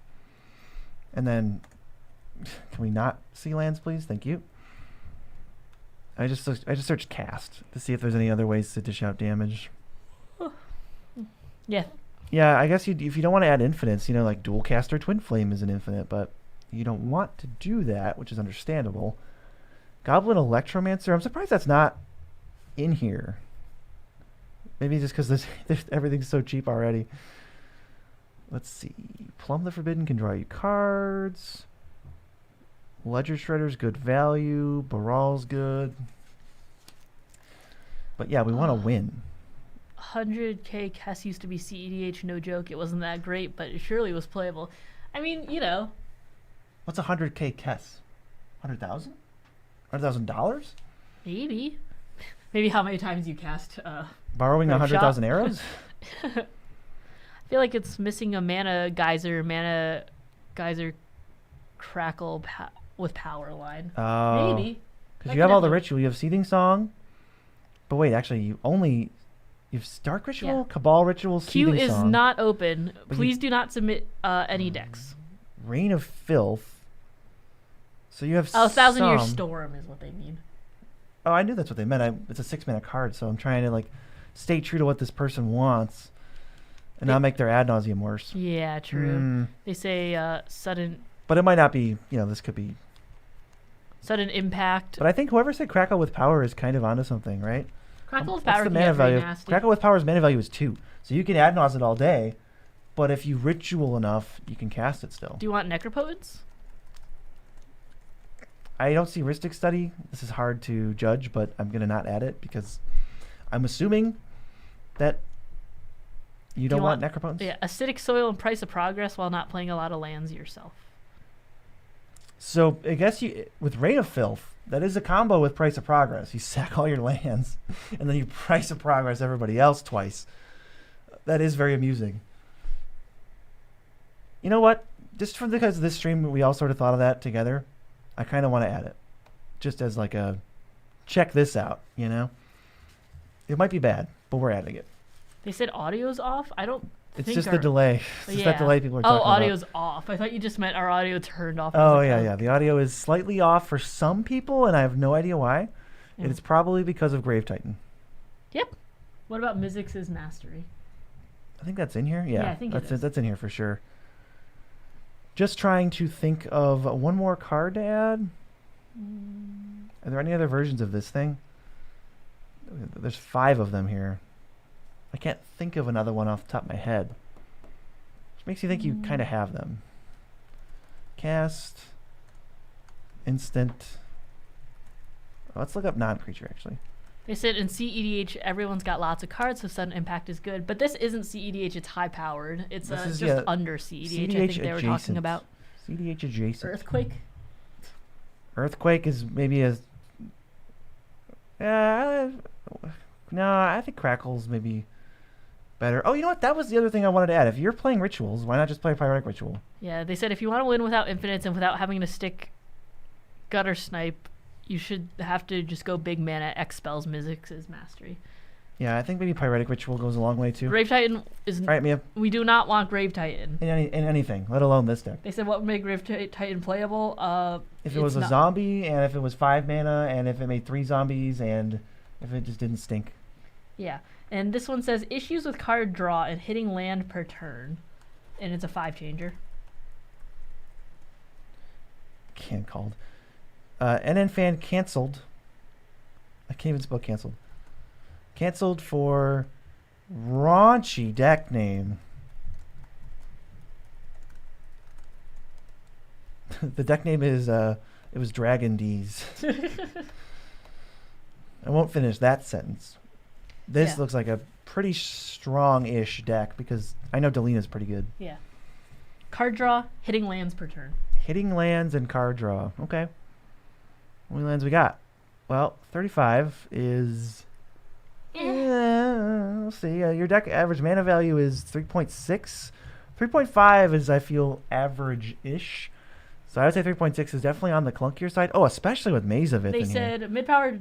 [SPEAKER 2] And then can we not see lands, please? Thank you. I just searched cast to see if there's any other ways to dish out damage.
[SPEAKER 1] Yeah.
[SPEAKER 2] Yeah, I guess if you don't want to add infinites, like Dual Caster Twin Flame is an infinite, but you don't want to do that, which is understandable. Goblin Electromancer, I'm surprised that's not in here. Maybe just because everything's so cheap already. Let's see. Plumb the Forbidden can draw you cards. Ledger Shredder's good value. Baral's good. But yeah, we want to win.
[SPEAKER 1] 100k Kess used to be CEDH, no joke. It wasn't that great, but it surely was playable. I mean,
[SPEAKER 2] What's 100k Kess? 100,000? $100,000?
[SPEAKER 1] Maybe. Maybe how many times you cast
[SPEAKER 2] Borrowing 100,000 arrows?
[SPEAKER 1] I feel like it's missing a mana geyser crackle with power line.
[SPEAKER 2] Oh.
[SPEAKER 1] Maybe.
[SPEAKER 2] Because you have all the ritual. You have Seething Song. But wait, actually, you have Dark Ritual,
[SPEAKER 1] Yeah.
[SPEAKER 2] Cabal Ritual,
[SPEAKER 1] Queue
[SPEAKER 2] Seething
[SPEAKER 1] is
[SPEAKER 2] Song.
[SPEAKER 1] not open.
[SPEAKER 2] But
[SPEAKER 1] Please do not submit any decks.
[SPEAKER 2] Reign of Filth. So you have
[SPEAKER 1] 1,000-Year
[SPEAKER 2] some.
[SPEAKER 1] Storm is what they mean.
[SPEAKER 2] Oh, I knew that's what they meant. It's a 6-mana card, so I'm trying to stay true to what this person wants, and not make their ad nauseum worse.
[SPEAKER 1] Yeah, true. They say sudden.
[SPEAKER 2] But it might not be. This could be
[SPEAKER 1] Sudden impact.
[SPEAKER 2] But I think whoever said Crackle with Power is kind of onto something, right?
[SPEAKER 1] Crackle with
[SPEAKER 2] What's
[SPEAKER 1] Power
[SPEAKER 2] the
[SPEAKER 1] can
[SPEAKER 2] mana
[SPEAKER 1] get very
[SPEAKER 2] value?
[SPEAKER 1] nasty.
[SPEAKER 2] Crackle with Power's mana value is 2, so you can ad nause it all day. But if you ritual enough, you can cast it still.
[SPEAKER 1] Do you want Necropotence?
[SPEAKER 2] I don't see Rhystic Study. This is hard to judge, but I'm going to not add it because I'm assuming that you don't
[SPEAKER 1] you
[SPEAKER 2] want
[SPEAKER 1] want-
[SPEAKER 2] necropotence?
[SPEAKER 1] Yeah, acidic soil and price of progress while not playing a lot of lands yourself.
[SPEAKER 2] So I guess you with Reign of Filth, that is a combo with Price of Progress. You sack all your lands, and then you Price of Progress everybody else twice. That is very amusing. You know what? Just because of this stream, we all sort of thought of that together. I kind of want to add it, just as like a check this out. You know, it might be bad, but we're adding it.
[SPEAKER 1] They said audio's off. I don't.
[SPEAKER 2] It's
[SPEAKER 1] think
[SPEAKER 2] just the delay. It's just that delay people are talking about.
[SPEAKER 1] Audio's off. I thought you just meant our audio turned off.
[SPEAKER 2] Oh, yeah. The audio is slightly off for some people, and I have no idea why.
[SPEAKER 1] Yeah.
[SPEAKER 2] It's probably because of Grave Titan.
[SPEAKER 1] Yep. What about Mizzix's Mastery?
[SPEAKER 2] I think that's in here. Yeah,
[SPEAKER 1] I think
[SPEAKER 2] that's in here for sure. Just trying to think of one more card to add. Are there any other versions of this thing? There's 5 of them here. I can't think of another one off the top of my head. Which makes you think you kind of have them. Cast. Instant. Let's look up non-creature, actually.
[SPEAKER 1] They said in CEDH, everyone's got lots of cards, so sudden impact is good. But this isn't CEDH, it's high-powered. It's just under CEDH, I think they were talking about.
[SPEAKER 2] CEDH adjacent.
[SPEAKER 1] Earthquake?
[SPEAKER 2] Earthquake is maybe a... no, I think Crackle's maybe better. Oh, you know what? That was the other thing I wanted to add. If you're playing Rituals, why not just play Pyretic Ritual?
[SPEAKER 1] Yeah, they said if you want to win without infinites and without having to stick Gutter Snipe, you should have to just go big mana, X spells Mizzix's Mastery.
[SPEAKER 2] Yeah, I think maybe Pyretic Ritual goes a long way too.
[SPEAKER 1] Grave Titan is...
[SPEAKER 2] All right, Mia.
[SPEAKER 1] We do not want Grave Titan.
[SPEAKER 2] In anything, let alone this deck.
[SPEAKER 1] They said what would make Grave Titan playable?
[SPEAKER 2] If it was a zombie, and if it was 5 mana, and if it made 3 zombies, and if it just didn't stink.
[SPEAKER 1] Yeah, and this one says issues with card draw and hitting land per turn, and it's a 5-changer.
[SPEAKER 2] Can't called. NN fan canceled. I can't even spell canceled. Canceled for raunchy deck name. The deck name is it was Dragon D's. I won't finish that sentence. This looks like a pretty strong-ish deck because I know Delina's pretty good.
[SPEAKER 1] Yeah. Card draw, hitting lands per turn.
[SPEAKER 2] Hitting lands and card draw. Okay. How many lands we got? Well, 35 is... Yeah, let's see. Your deck average mana value is 3.6. 3.5 is, I feel, average-ish. So I would say 3.6 is definitely on the clunkier side. Oh, especially with Maze of It.
[SPEAKER 1] They said mid-power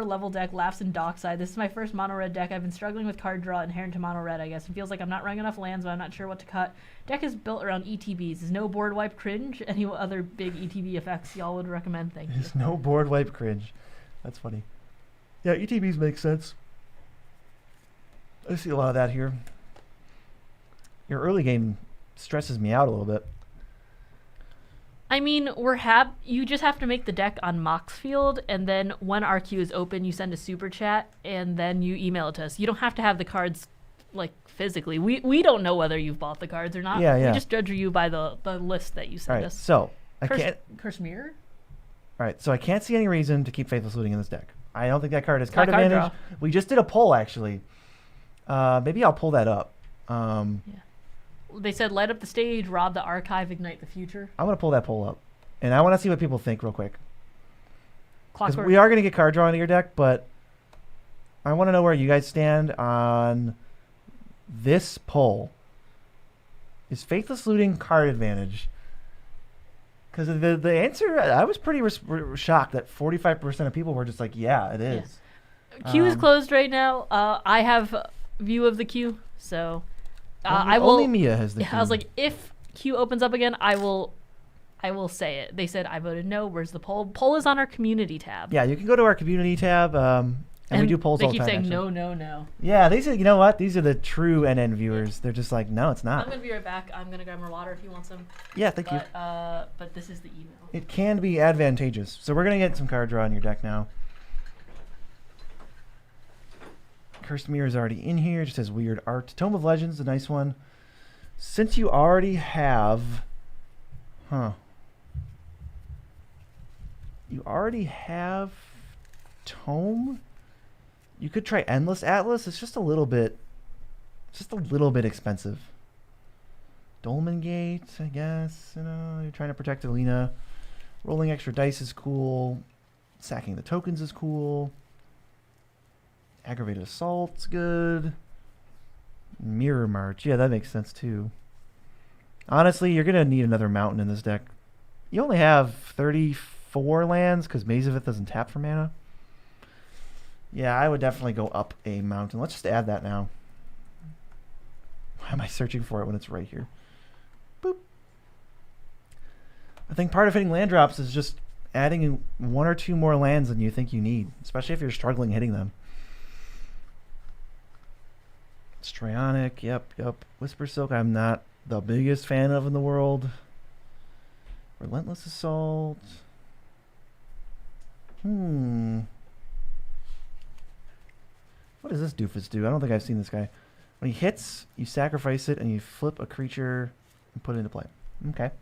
[SPEAKER 1] level deck laughs in Dockside. This is my first mono red deck. I've been struggling with card draw inherent to mono red, I guess. It feels like I'm not running enough lands, but I'm not sure what to cut. Deck is built around ETBs. Is no board wipe cringe? Any other big ETB effects y'all would recommend? Thank you.
[SPEAKER 2] There's no board wipe cringe. That's funny. Yeah, ETBs make sense. I see a lot of that here. Your early game stresses me out a little bit.
[SPEAKER 1] I mean, you just have to make the deck on Moxfield, and then when our queue is open, you send a super chat, and then you email it to us. You don't have to have the cards, like, physically. We don't know whether you've bought the cards or not.
[SPEAKER 2] Yeah.
[SPEAKER 1] We just judge you by the list that you send us.
[SPEAKER 2] So I can't...
[SPEAKER 1] Curse Mirror?
[SPEAKER 2] All right, so I can't see any reason to keep Faithless Looting in this deck. I don't think that card has card
[SPEAKER 1] card
[SPEAKER 2] advantage.
[SPEAKER 1] draw.
[SPEAKER 2] We just did a poll, actually. Maybe I'll pull that up.
[SPEAKER 1] Yeah. They said light up the stage, rob the archive, ignite the future.
[SPEAKER 2] I'm going to pull that poll up. And I want to see what people think real quick. Because
[SPEAKER 1] Clockwork.
[SPEAKER 2] we are going to get card draw into your deck, but I want to know where you guys stand on this poll. Is Faithless Looting card advantage? Because the answer, I was pretty shocked that 45% of people were just like, yeah, it is.
[SPEAKER 1] Yeah. Queue is closed right now. I have view of the queue, so I will.
[SPEAKER 2] Only Mia has the queue.
[SPEAKER 1] I was like, if queue opens up again, I will say it. They said I voted no. Where's the poll? Poll is on our community tab.
[SPEAKER 2] Yeah, you can go to our community tab, and we do polls all the time.
[SPEAKER 1] They keep saying
[SPEAKER 2] actually.
[SPEAKER 1] no.
[SPEAKER 2] Yeah, they said, you know what? These are the true NN viewers. They're just like, no, it's not.
[SPEAKER 1] I'm gonna be right back. I'm gonna grab more water if you want some.
[SPEAKER 2] Yeah, thank you.
[SPEAKER 1] But this is the email.
[SPEAKER 2] It can be advantageous. So we're gonna get some card draw in your deck now. Cursed Mirror is already in here. It just has weird art. Tome of Legends, a nice one. Since you already have, you already have Tome. You could try Endless Atlas. It's just a little bit expensive. Dolmen Gate, I guess. You know, you're trying to protect Alina. Rolling extra dice is cool. Sacking the tokens is cool. Aggravated Assault's good. Mirror March. Yeah, that makes sense too. Honestly, you're going to need another mountain in this deck. You only have 34 lands because Maze of Ith doesn't tap for mana. Yeah, I would definitely go up a mountain. Let's just add that now. Why am I searching for it when it's right here? Boop. I think part of hitting land drops is just adding 1 or 2 more lands than you think you need, especially if you're struggling hitting them. Strionic, yep. Whisper Silk, I'm not the biggest fan of in the world. Relentless Assault. What does this doofus do? I don't think I've seen this guy. When he hits, you sacrifice it and you flip a creature and put it into play. Okay.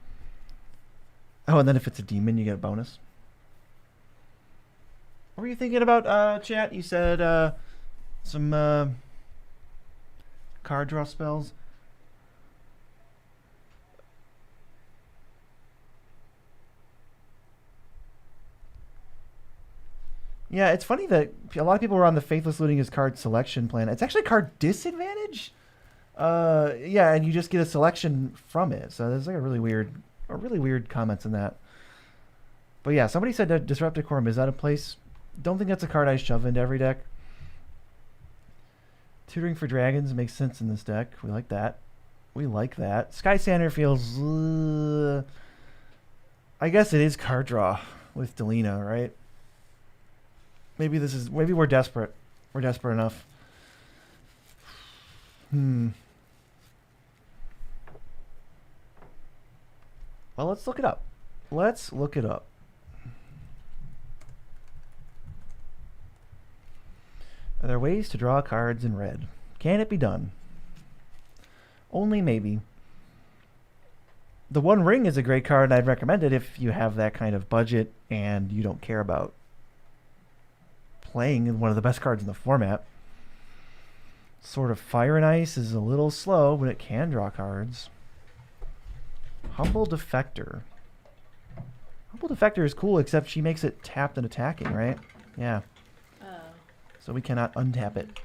[SPEAKER 2] Oh, and then if it's a demon, you get a bonus. What were you thinking about, chat? You said some card draw spells. Yeah, it's funny that a lot of people were on the Faithless Looting his card selection plan. It's actually card disadvantage. Yeah, and you just get a selection from it. So there's like a really weird comments in that. But yeah, somebody said that Disruptive Quorum is out of place. Don't think that's a card I shove into every deck. Tutoring for Dragons makes sense in this deck. We like that. Sky Sander feels... I guess it is card draw with Delina, right? Maybe we're desperate. We're desperate enough. Well, let's look it up. Are there ways to draw cards in red? Can it be done? Only maybe. The One Ring is a great card, and I'd recommend it if you have that kind of budget and you don't care about playing one of the best cards in the format. Sword of Fire and Ice is a little slow, but it can draw cards. Humble Defector. Humble Defector is cool, except she makes it tapped and attacking, right? Yeah. Oh. So we cannot untap it.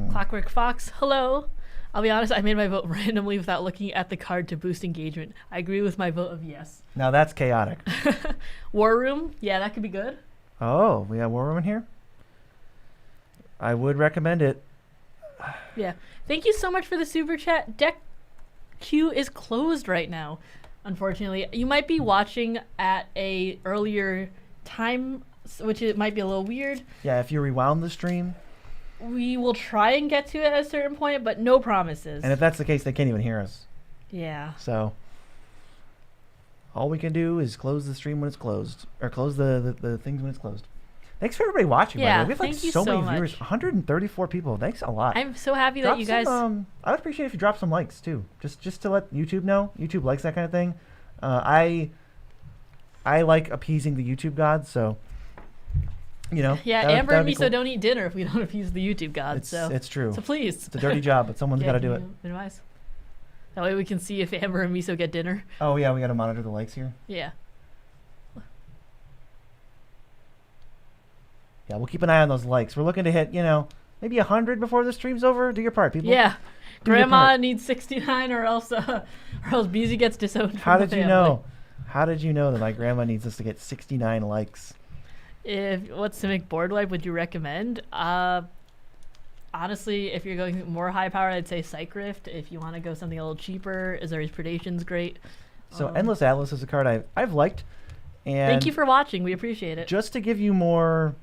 [SPEAKER 1] Clockwork Fox, hello. I'll be honest, I made my vote randomly without looking at the card to boost engagement. I agree with my vote of yes.
[SPEAKER 2] Now that's chaotic.
[SPEAKER 1] War Room, yeah, that could be good.
[SPEAKER 2] Oh, we got War Room in here? I would recommend it.
[SPEAKER 1] Yeah. Thank you so much for the super chat. Deck queue is closed right now, unfortunately. You might be watching at a earlier time, which it might be a little weird.
[SPEAKER 2] Yeah, if you rewound the stream.
[SPEAKER 1] We will try and get to it at a certain point, but no promises.
[SPEAKER 2] And if that's the case, they can't even hear us.
[SPEAKER 1] Yeah.
[SPEAKER 2] So all we can do is close the stream when it's closed, or close the things when it's closed. Thanks for everybody watching.
[SPEAKER 1] Yeah,
[SPEAKER 2] by the way. We have like so many viewers. 134 people. Thanks a lot.
[SPEAKER 1] I'm so happy that you guys.
[SPEAKER 2] I would appreciate if you drop some likes too, just to let YouTube know. YouTube likes that kind of thing. I like appeasing the YouTube gods, so. You know,
[SPEAKER 1] yeah, Amber and Miso don't eat dinner if we don't appease the YouTube gods.
[SPEAKER 2] It's true.
[SPEAKER 1] So please.
[SPEAKER 2] It's a dirty job, but someone's got to do it.
[SPEAKER 1] Advice. That way we can see if Amber and Miso get dinner.
[SPEAKER 2] Oh yeah, we got to monitor the likes here.
[SPEAKER 1] Yeah.
[SPEAKER 2] Yeah, we'll keep an eye on those likes. We're looking to hit, maybe 100 before the stream's over. Do your part, people.
[SPEAKER 1] Yeah. Grandma needs 69, or else BZ gets disowned.
[SPEAKER 2] How did you know? How did you know that my grandma needs us to get 69 likes?
[SPEAKER 1] What Simic board wipe would you recommend? Honestly, if you're going more high power, I'd say Psych Rift. If you want to go something a little cheaper, Azorius Predation's great.
[SPEAKER 2] So Endless Atlas is a card I've liked. And
[SPEAKER 1] thank you for watching. We appreciate it.
[SPEAKER 2] Just to give you more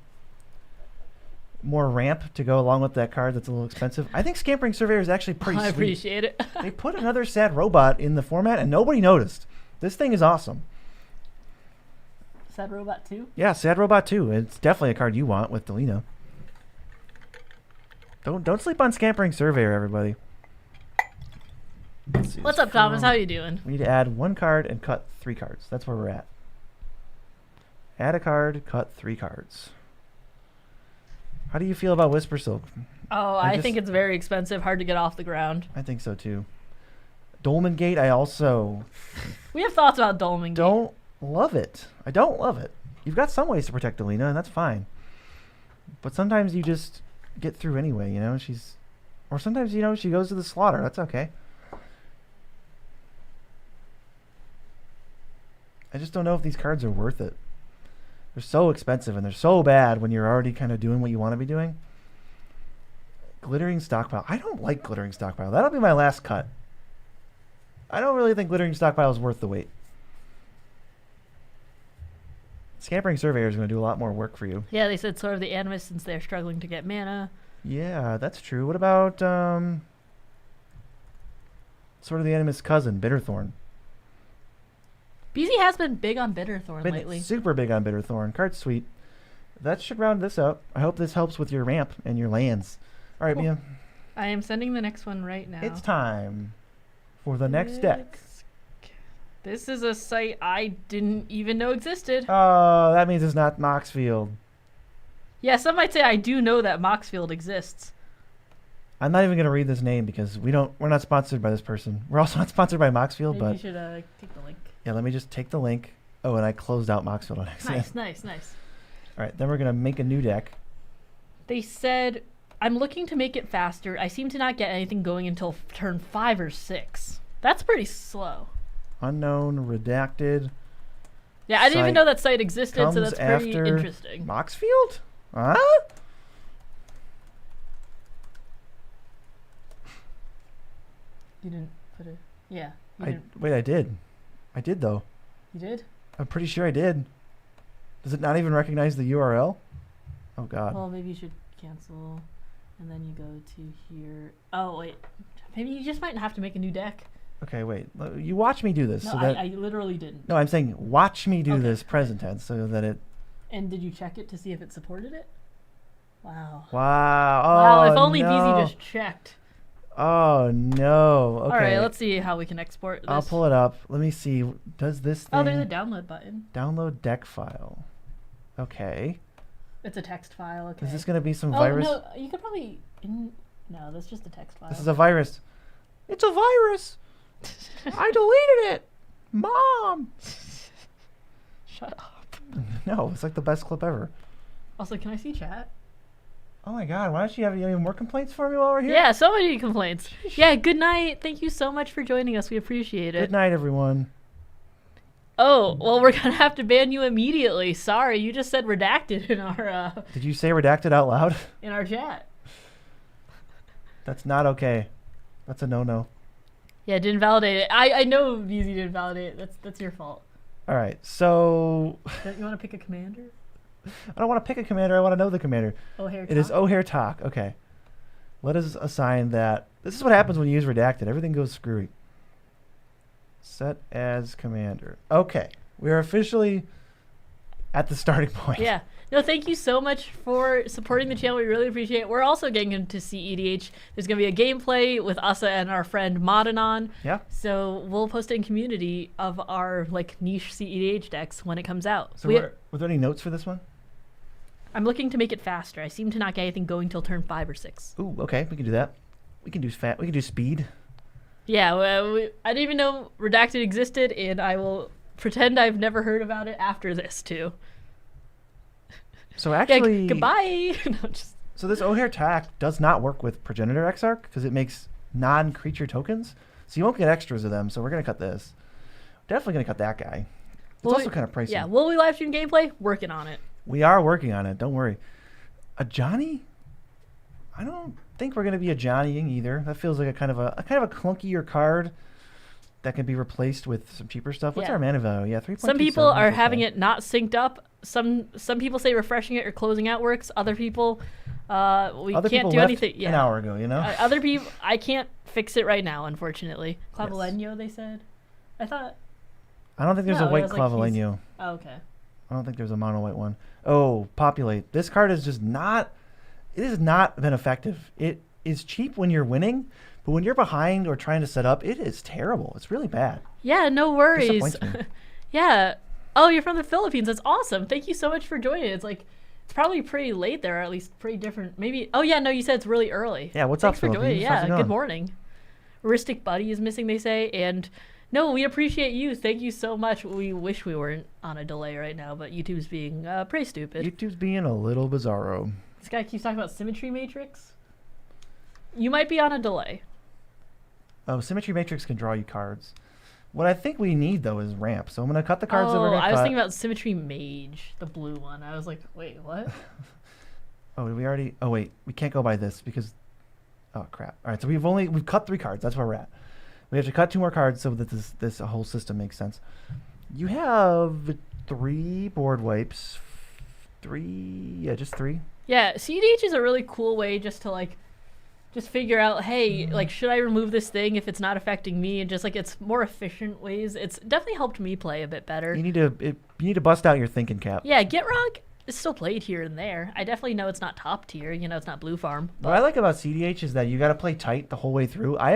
[SPEAKER 2] ramp to go along with that card that's a little expensive, I think Scampering Surveyor is actually pretty sweet.
[SPEAKER 1] I appreciate it.
[SPEAKER 2] They put another sad robot in the format, and nobody noticed. This thing is awesome.
[SPEAKER 1] Sad Robot 2?
[SPEAKER 2] Yeah, Sad Robot 2. It's definitely a card you want with Delina. Don't sleep on Scampering Surveyor, everybody. Let's see,
[SPEAKER 1] What's
[SPEAKER 2] this
[SPEAKER 1] up, Thomas?
[SPEAKER 2] from-
[SPEAKER 1] How you doing?
[SPEAKER 2] We need to add 1 card and cut 3 cards. That's where we're at. Add a card, cut 3 cards. How do you feel about Whisper Silk?
[SPEAKER 1] Oh, I think it's very expensive, hard to get off the ground.
[SPEAKER 2] I think so too. Dolmen Gate, I also
[SPEAKER 1] We have thoughts about Dolmen Gate.
[SPEAKER 2] don't love it. I don't love it. You've got some ways to protect Alina, and that's fine. But sometimes you just get through anyway, you know? Or sometimes, you know, she goes to the slaughter. That's okay. I just don't know if these cards are worth it. They're so expensive, and they're so bad when you're already kind of doing what you want to be doing. Glittering Stockpile. I don't like Glittering Stockpile. That'll be my last cut. I don't really think Glittering Stockpile is worth the wait. Scampering Surveyor is going to do a lot more work for you.
[SPEAKER 1] Yeah, they said Sword of the Animus since they're struggling to get mana.
[SPEAKER 2] Yeah, that's true. What about Sword of the Animus cousin, Bitterthorn?
[SPEAKER 1] BZ has been big on Bitterthorn
[SPEAKER 2] Been
[SPEAKER 1] lately.
[SPEAKER 2] super big on Bitterthorn. Card sweet. That should round this up. I hope this helps with your ramp and your lands. All right,
[SPEAKER 1] Cool.
[SPEAKER 2] Mia.
[SPEAKER 1] I am sending the next one right now.
[SPEAKER 2] It's time for the next deck.
[SPEAKER 1] This is a site I didn't even know existed.
[SPEAKER 2] Oh, that means it's not Moxfield.
[SPEAKER 1] Yeah, some might say I do know that Moxfield exists.
[SPEAKER 2] I'm not even going to read this name because we're not sponsored by this person. We're also not sponsored by Moxfield,
[SPEAKER 1] Maybe you
[SPEAKER 2] but
[SPEAKER 1] should take the link.
[SPEAKER 2] yeah, let me just take the link. Oh, and I closed out Moxfield on accident.
[SPEAKER 1] Nice.
[SPEAKER 2] All right, then we're going to make a new deck.
[SPEAKER 1] They said, I'm looking to make it faster. I seem to not get anything going until turn 5 or 6. That's pretty slow.
[SPEAKER 2] Unknown, redacted.
[SPEAKER 1] Yeah, I didn't even
[SPEAKER 2] Site
[SPEAKER 1] know that site existed, so
[SPEAKER 2] comes
[SPEAKER 1] that's pretty
[SPEAKER 2] after
[SPEAKER 1] interesting.
[SPEAKER 2] Moxfield? Huh?
[SPEAKER 1] You didn't put it. Yeah.
[SPEAKER 2] Wait, I did. I did, though.
[SPEAKER 1] You did?
[SPEAKER 2] I'm pretty sure I did. Does it not even recognize the URL? Oh, God.
[SPEAKER 1] Well, maybe you should cancel, and then you go to here. Oh, wait. Maybe you just might have to make a new deck.
[SPEAKER 2] Okay, wait. You watch me do this.
[SPEAKER 1] No,
[SPEAKER 2] so that,
[SPEAKER 1] I literally didn't.
[SPEAKER 2] no, I'm saying watch me do
[SPEAKER 1] Okay.
[SPEAKER 2] this present tense so that it...
[SPEAKER 1] And did you check it to see if it supported it? Wow.
[SPEAKER 2] Wow. Oh,
[SPEAKER 1] Wow, if only
[SPEAKER 2] no.
[SPEAKER 1] BZ just checked.
[SPEAKER 2] Oh, no. Okay.
[SPEAKER 1] All right, let's see how we can export this.
[SPEAKER 2] I'll pull it up. Let me see. Does this thing...
[SPEAKER 1] Oh, there's a download button.
[SPEAKER 2] Download deck file. Okay.
[SPEAKER 1] It's a text file, okay.
[SPEAKER 2] Is this going to be some
[SPEAKER 1] Oh,
[SPEAKER 2] virus?
[SPEAKER 1] no, you could probably... No, that's just a text file.
[SPEAKER 2] This is a virus. It's a virus. I deleted it. Mom.
[SPEAKER 1] Shut up.
[SPEAKER 2] No, it's like the best clip ever.
[SPEAKER 1] Also, can I see chat?
[SPEAKER 2] Oh my God, why don't you have any more complaints for me while we're here?
[SPEAKER 1] Yeah, so many complaints. Yeah, good night. Thank you so much for joining us. We appreciate it.
[SPEAKER 2] Good night, everyone.
[SPEAKER 1] Oh, well, we're going to have to ban you immediately. Sorry, you just said redacted
[SPEAKER 2] Did you say redacted out loud?
[SPEAKER 1] in our chat.
[SPEAKER 2] That's not okay. That's a no-no.
[SPEAKER 1] Yeah, didn't validate it. I know VZ didn't validate it. That's your fault.
[SPEAKER 2] All right, so
[SPEAKER 1] Don't you want to pick a commander?
[SPEAKER 2] I don't want to pick a commander. I want to know the commander.
[SPEAKER 1] O'Hare
[SPEAKER 2] It is O'Hare Talk. Okay. Let us assign that. This is what happens when you use redacted. Everything goes screwy. Set as commander. Okay. We are officially at the starting point.
[SPEAKER 1] Yeah. No, thank you so much for supporting the channel. We really appreciate it. We're also getting into CEDH. There's going to be a gameplay with Asa and our friend Modanon.
[SPEAKER 2] Yeah.
[SPEAKER 1] So we'll post it in community of our like niche CEDH decks when it comes out.
[SPEAKER 2] So were there any notes for this one?
[SPEAKER 1] I'm looking to make it faster. I seem to not get anything going till turn 5 or 6.
[SPEAKER 2] Ooh, okay. We can do that. We can do We can do speed.
[SPEAKER 1] Yeah, I didn't even know Redacted existed, and I will pretend I've never heard about it after this, too.
[SPEAKER 2] So actually...
[SPEAKER 1] Yeah, goodbye! No, just...
[SPEAKER 2] So this O'Hare Tack does not work with Progenitor Exarch because it makes non-creature tokens. So you won't get extras of them, so we're going to cut this. Definitely going to cut that guy. It's also kind of pricey.
[SPEAKER 1] Yeah, will we live stream gameplay? Working on it.
[SPEAKER 2] We are working on it. Don't worry. A Johnny? I don't think we're going to be a Johnnying either. That feels like a kind of a clunkier card that can be replaced with some cheaper stuff. What's our mana value? Yeah, 3.27.
[SPEAKER 1] Some people are having it not synced up. Some people say refreshing it or closing out works. Other people, can't do anything. Yeah.
[SPEAKER 2] An hour ago, you know.
[SPEAKER 1] Other people, I can't fix it right now, unfortunately. Clavelenio, they said. I thought.
[SPEAKER 2] I don't think there's a white Clavelenio.
[SPEAKER 1] Oh, okay.
[SPEAKER 2] I don't think there's a mono white one. Oh, Populate. This card is just not. It has not been effective. It is cheap when you're winning, But when you're behind or trying to set up, it is terrible. It's really bad.
[SPEAKER 1] Yeah, no worries.
[SPEAKER 2] Disappoints me.
[SPEAKER 1] Yeah. Oh, you're from the Philippines. That's awesome. Thank you so much for joining. It's like it's probably pretty late there, or at least pretty different. Maybe. Oh yeah, no, you said it's really early.
[SPEAKER 2] Yeah, what's
[SPEAKER 1] Thanks
[SPEAKER 2] up,
[SPEAKER 1] for joining.
[SPEAKER 2] Philippines? How's
[SPEAKER 1] Yeah,
[SPEAKER 2] it going?
[SPEAKER 1] good morning. Ristic Buddy is missing, they say, and no, we appreciate you. Thank you so much. We wish we weren't on a delay right now, but YouTube's being pretty stupid.
[SPEAKER 2] YouTube's being a little bizarro.
[SPEAKER 1] This guy keeps talking about symmetry matrix. You might be on a delay.
[SPEAKER 2] Oh, Symmetry Matrix can draw you cards. What I think we need, though, is ramp. So I'm going to cut the cards that we're going to cut.
[SPEAKER 1] I was thinking about Symmetry Mage, the blue one. I was like, wait, what?
[SPEAKER 2] Oh, did we already... Oh, wait. We can't go by this because... Oh, crap. All right, so we've cut 3 cards. That's where we're at. We have to cut 2 more cards so that this whole system makes sense. You have 3 board wipes. 3... Yeah, just 3.
[SPEAKER 1] Yeah, CDH is a really cool way just to, like, just figure out, hey, like, should I remove this thing if it's not affecting me? And just, like, it's more efficient ways. It's definitely helped me play a bit better.
[SPEAKER 2] You need to bust out your thinking cap.
[SPEAKER 1] Yeah, Gitrog is still played here and there. I definitely know it's not top tier. You know, it's not Blue Farm. But
[SPEAKER 2] What I like about CDH is that you got to play tight the whole way through. I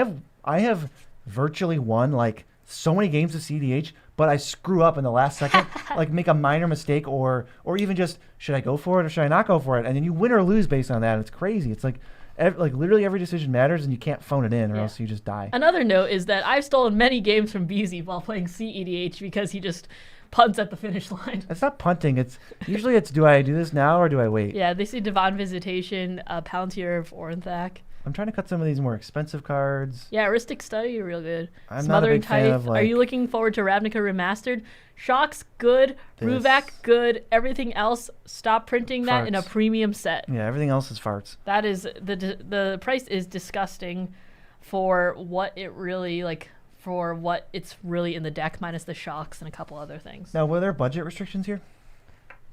[SPEAKER 2] have virtually won, like, so many games of CDH, but I screw up in the last second, like make a minor mistake or even just, should I go for it or should I not go for it? And then you win or lose based on that. It's crazy. It's like literally every decision matters and you can't phone it in or else you just die.
[SPEAKER 1] Another note is that I've stolen many games from BZ while playing CEDH because he just punts at the finish line.
[SPEAKER 2] It's not punting. Usually do I do this now or do I wait?
[SPEAKER 1] Yeah, they see Divine Visitation, Palantir of Ornthak.
[SPEAKER 2] I'm trying to cut some of these more expensive cards.
[SPEAKER 1] Yeah, Aristic Study, you're real good.
[SPEAKER 2] I'm not a
[SPEAKER 1] Smothering
[SPEAKER 2] big fan
[SPEAKER 1] Tithe.
[SPEAKER 2] of,
[SPEAKER 1] Are you looking forward to Ravnica Remastered? Shock's good. Ruvak, good. Everything else, stop printing that in a
[SPEAKER 2] Farts.
[SPEAKER 1] premium set.
[SPEAKER 2] Yeah, everything else is farts.
[SPEAKER 1] That is, the price is disgusting for what it really, like, for what it's really in the deck, minus the Shocks and a couple other things.
[SPEAKER 2] Now, were there budget restrictions here?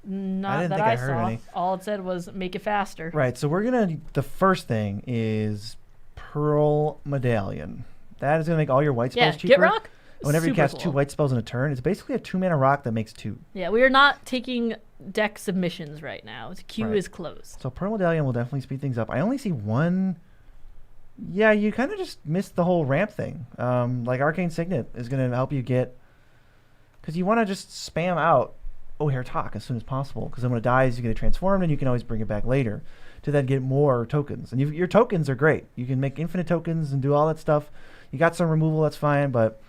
[SPEAKER 1] Not
[SPEAKER 2] didn't
[SPEAKER 1] that
[SPEAKER 2] think I
[SPEAKER 1] I
[SPEAKER 2] heard
[SPEAKER 1] saw.
[SPEAKER 2] any.
[SPEAKER 1] All it said was make it faster.
[SPEAKER 2] Right, so the first thing is Pearl Medallion. That is going to make all your white spells
[SPEAKER 1] Yeah,
[SPEAKER 2] cheaper.
[SPEAKER 1] Get Rock?
[SPEAKER 2] Whenever you
[SPEAKER 1] Super
[SPEAKER 2] cast
[SPEAKER 1] cool.
[SPEAKER 2] 2 white spells in a turn, it's basically a 2-mana rock that makes 2.
[SPEAKER 1] Yeah, we are not taking deck submissions right now. Queue
[SPEAKER 2] Right.
[SPEAKER 1] is closed.
[SPEAKER 2] So Pearl Medallion will definitely speed things up. I only see 1... Yeah, you kind of just missed the whole ramp thing. Like Arcane Signet is going to help you get... Because you want to just spam out O'Hare Talk as soon as possible. Because then when it dies, you get it transformed and you can always bring it back later to then get more tokens. And your tokens are great. You can make infinite tokens and do all that stuff. You got some removal, that's fine, but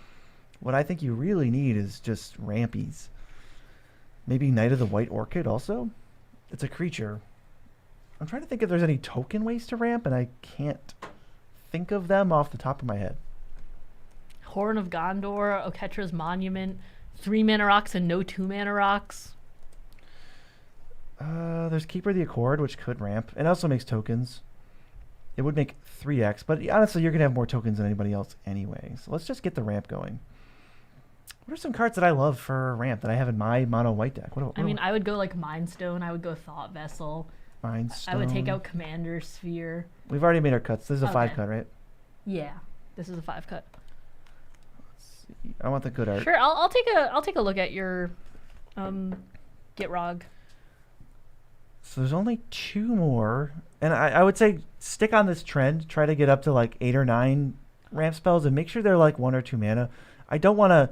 [SPEAKER 2] what I think you really need is just rampies. Maybe Knight of the White Orchid also? It's a creature. I'm trying to think if there's any token ways to ramp, and I can't think of them off the top of my head.
[SPEAKER 1] Horn of Gondor, Oketra's Monument, 3-mana rocks and no 2-mana rocks.
[SPEAKER 2] There's Keeper of the Accord, which could ramp. It also makes tokens. It would make 3x, but honestly, you're going to have more tokens than anybody else anyway. So let's just get the ramp going. What are some cards that I love for ramp that I have in my mono white deck?
[SPEAKER 1] I would go like Mind Stone. I would go Thought Vessel.
[SPEAKER 2] Mind Stone.
[SPEAKER 1] I would take out Commander Sphere.
[SPEAKER 2] We've already made our cuts. This is a
[SPEAKER 1] Okay.
[SPEAKER 2] 5 cut, right?
[SPEAKER 1] Yeah, this is a 5 cut.
[SPEAKER 2] Let's see. I want the good art.
[SPEAKER 1] Sure, I'll take a look at your Gitrog.
[SPEAKER 2] So there's only 2 more. And I would say stick on this trend. Try to get up to like 8 or 9 ramp spells and make sure they're like 1 or 2 mana. I don't want to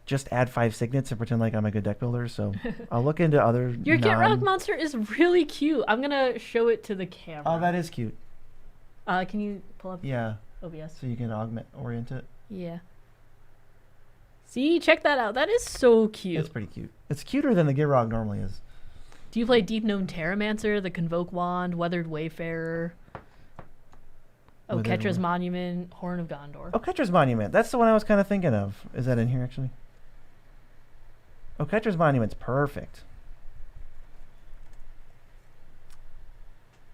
[SPEAKER 2] just add 5 signets and pretend like I'm a good deck builder. So I'll look into other
[SPEAKER 1] Your Gitrog monster is really cute. I'm going to show it to the camera.
[SPEAKER 2] Oh, that is cute.
[SPEAKER 1] Can you pull up
[SPEAKER 2] Yeah.
[SPEAKER 1] OBS?
[SPEAKER 2] So you can orient it.
[SPEAKER 1] Yeah. See, check that out. That is so cute.
[SPEAKER 2] It's pretty cute. It's cuter than the Gitrog normally is.
[SPEAKER 1] Do you play Deep Known Terramancer, the Convoke Wand, Weathered Wayfarer, Oketra's Monument, Horn of Gondor?
[SPEAKER 2] Oketra's Monument. That's the one I was kind of thinking of. Is that in here, actually? Oketra's Monument's perfect.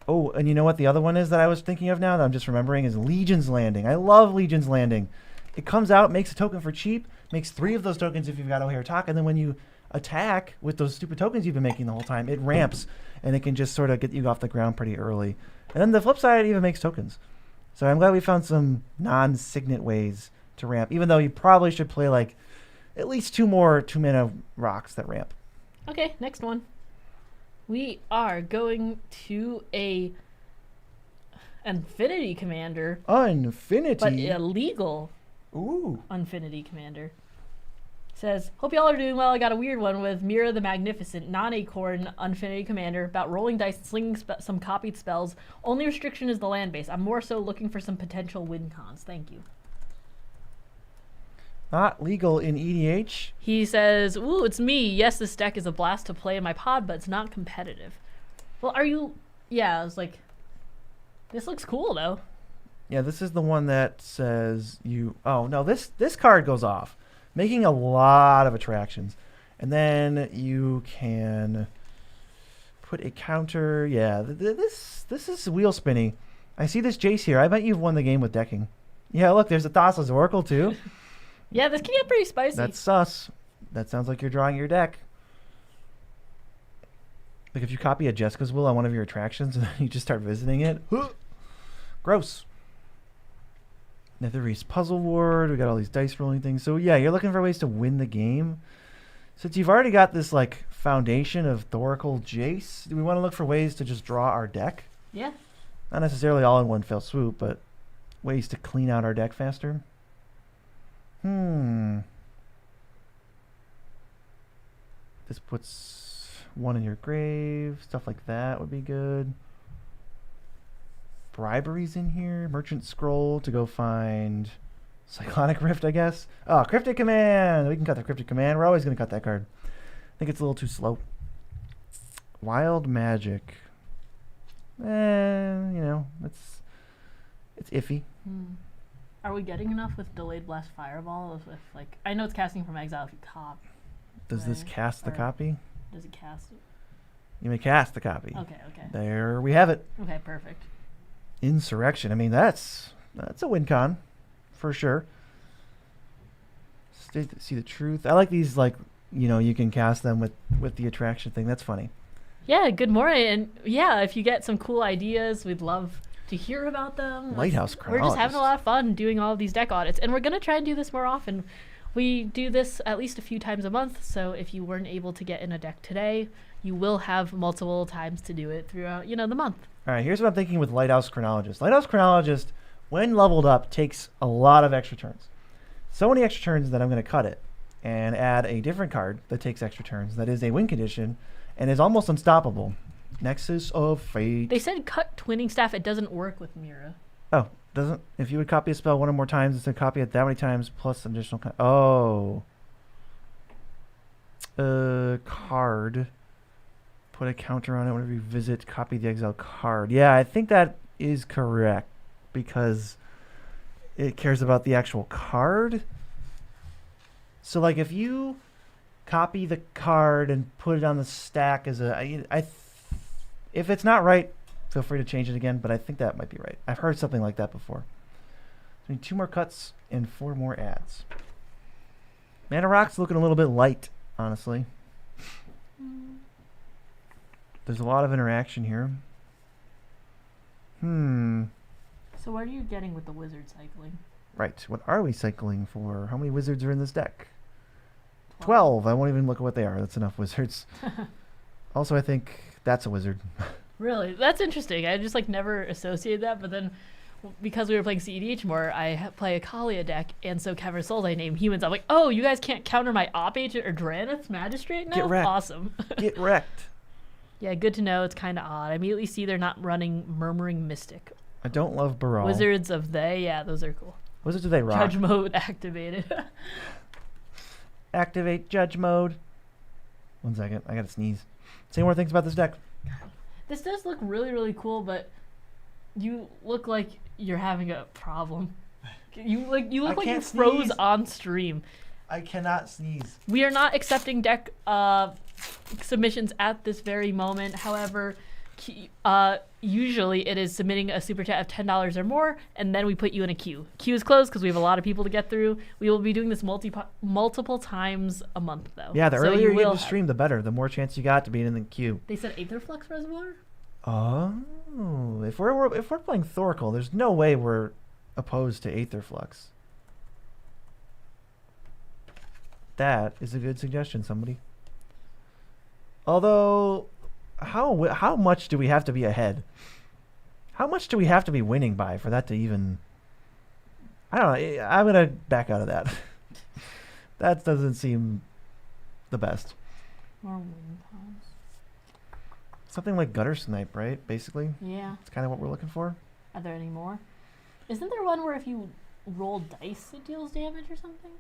[SPEAKER 2] Oh, and you know what the other one is that I was thinking of now that I'm just remembering is Legion's Landing. I love Legion's Landing. It comes out, makes a token for cheap, makes 3 of those tokens if you've got O'Hare Talk, and then when you attack with those stupid tokens you've been making the whole time, it ramps, and it can just sort of get you off the ground pretty early. And then the flip side, it even makes tokens. So I'm glad we found some non-signet ways to ramp, even though you probably should play like at least 2 more 2-mana rocks that ramp.
[SPEAKER 1] Okay, next one. We are going to an Infinity Commander.
[SPEAKER 2] Infinity.
[SPEAKER 1] But illegal.
[SPEAKER 2] Ooh.
[SPEAKER 1] Infinity Commander. Says, hope y'all are doing well. I got a weird one with Mira the Magnificent, non-Acorn Infinity Commander, about rolling dice and slinging some copied spells. Only restriction is the land base. I'm more so looking for some potential win cons. Thank you.
[SPEAKER 2] Not legal in EDH.
[SPEAKER 1] He says, ooh, it's me. Yes, this deck is a blast to play in my pod, but it's not competitive. Well, are you... Yeah, I was like... This looks cool, though.
[SPEAKER 2] Yeah, this is the one that says you... Oh, no, this card goes off, making a lot of attractions. And then you can put a counter. Yeah, this is wheel spinny. I see this Jace here. I bet you've won the game with decking. Yeah, look, there's a Thassa's Oracle, too.
[SPEAKER 1] Yeah, this can get pretty spicy.
[SPEAKER 2] That's sus. That sounds like you're drawing your deck. Like if you copy a Jessica's Will on one of your attractions and then you just start visiting it. Gross. Netherese Puzzle Ward. We got all these dice rolling things. So yeah, you're looking for ways to win the game. Since you've already got this like foundation of Thoracle Jace, do we want to look for ways to just draw our deck?
[SPEAKER 1] Yeah.
[SPEAKER 2] Not necessarily all in one fell swoop, but ways to clean out our deck faster. This puts one in your grave. Stuff like that would be good. Bribery's in here. Merchant Scroll to go find Cyclonic Rift, I guess. Oh, Cryptic Command. We can cut the Cryptic Command. We're always going to cut that card. I think it's a little too slow. Wild Magic. You know, it's iffy.
[SPEAKER 1] Are we getting enough with Delayed Blast Fireball? If like, I know it's casting from exile if you cop.
[SPEAKER 2] Does this cast the copy?
[SPEAKER 1] Does it cast it?
[SPEAKER 2] You may cast the copy.
[SPEAKER 1] Okay.
[SPEAKER 2] There we have it.
[SPEAKER 1] Okay, perfect.
[SPEAKER 2] Insurrection. I mean, that's a win con, for sure. See the truth. I like these, like, you know, you can cast them with the attraction thing. That's funny.
[SPEAKER 1] Yeah, good morning. And yeah, if you get some cool ideas, we'd love to hear about them.
[SPEAKER 2] Lighthouse Chronologist.
[SPEAKER 1] We're just having a lot of fun doing all of these deck audits, and we're going to try and do this more often. We do this at least a few times a month, so if you weren't able to get in a deck today, you will have multiple times to do it throughout, the month.
[SPEAKER 2] All right, here's what I'm thinking with Lighthouse Chronologist. Lighthouse Chronologist, when leveled up, takes a lot of extra turns. So many extra turns that I'm going to cut it and add a different card that takes extra turns. That is a win condition and is almost unstoppable. Nexus of Fate.
[SPEAKER 1] They said cut Twinning Staff. It doesn't work with Mira.
[SPEAKER 2] Oh, doesn't? If you would copy a spell one or more times, it's going to copy it that many times plus some additional... Oh. Card. Put a counter on it whenever you visit, copy the exile card. Yeah, I think that is correct because it cares about the actual card. So, like, if you copy the card and put it on the stack as a... if it's not right, feel free to change it again, but I think that might be right. I've heard something like that before. So 2 more cuts and 4 more adds. Mana Rock's looking a little bit light, honestly. There's a lot of interaction here.
[SPEAKER 1] So what are you getting with the wizard cycling?
[SPEAKER 2] Right. What are we cycling for? How many wizards are in this deck? 12. I won't even look at what they are. That's enough wizards. Also, I think that's a wizard.
[SPEAKER 1] Really? That's interesting. I just never associated that, but then because we were playing CEDH more, I play a Kalia deck, and so Kevin Souls I name humans. I'm like, oh, you guys can't counter my Op Agent or Drannith's Magistrate now?
[SPEAKER 2] Get wrecked.
[SPEAKER 1] Awesome.
[SPEAKER 2] Get wrecked.
[SPEAKER 1] Yeah, good to know. It's kind of odd. I immediately see they're not running Murmuring Mystic.
[SPEAKER 2] I don't love Baral.
[SPEAKER 1] Wizards of They, yeah, those are cool.
[SPEAKER 2] Wizards of They rock.
[SPEAKER 1] Judge mode activated.
[SPEAKER 2] Activate Judge mode. 1 second, I gotta sneeze. Say more things about this deck.
[SPEAKER 1] This does look really, really cool, but you look like you're having a problem. You look like you froze
[SPEAKER 2] sneeze.
[SPEAKER 1] on stream.
[SPEAKER 2] I cannot sneeze.
[SPEAKER 1] We are not accepting deck submissions at this very moment. However, usually it is submitting a super chat of $10 or more, and then we put you in a queue. Queue is closed because we have a lot of people to get through. We will be doing this multiple times a month, though.
[SPEAKER 2] Yeah, the earlier you get to stream, the better. The more chance you got to be in the queue.
[SPEAKER 1] They said Aetherflux Reservoir?
[SPEAKER 2] Oh, if we're playing Thoracle, there's no way we're opposed to Aetherflux. That is a good suggestion, somebody. Although, how much do we have to be ahead? How much do we have to be winning by for that to even... I don't know. I'm going to back out of that. That doesn't seem the best.
[SPEAKER 1] More win cons.
[SPEAKER 2] Something like gutter snipe, right? Basically.
[SPEAKER 1] Yeah.
[SPEAKER 2] It's kind of what we're looking for.
[SPEAKER 1] Are there any more? Isn't there one where if you roll dice it deals damage or something?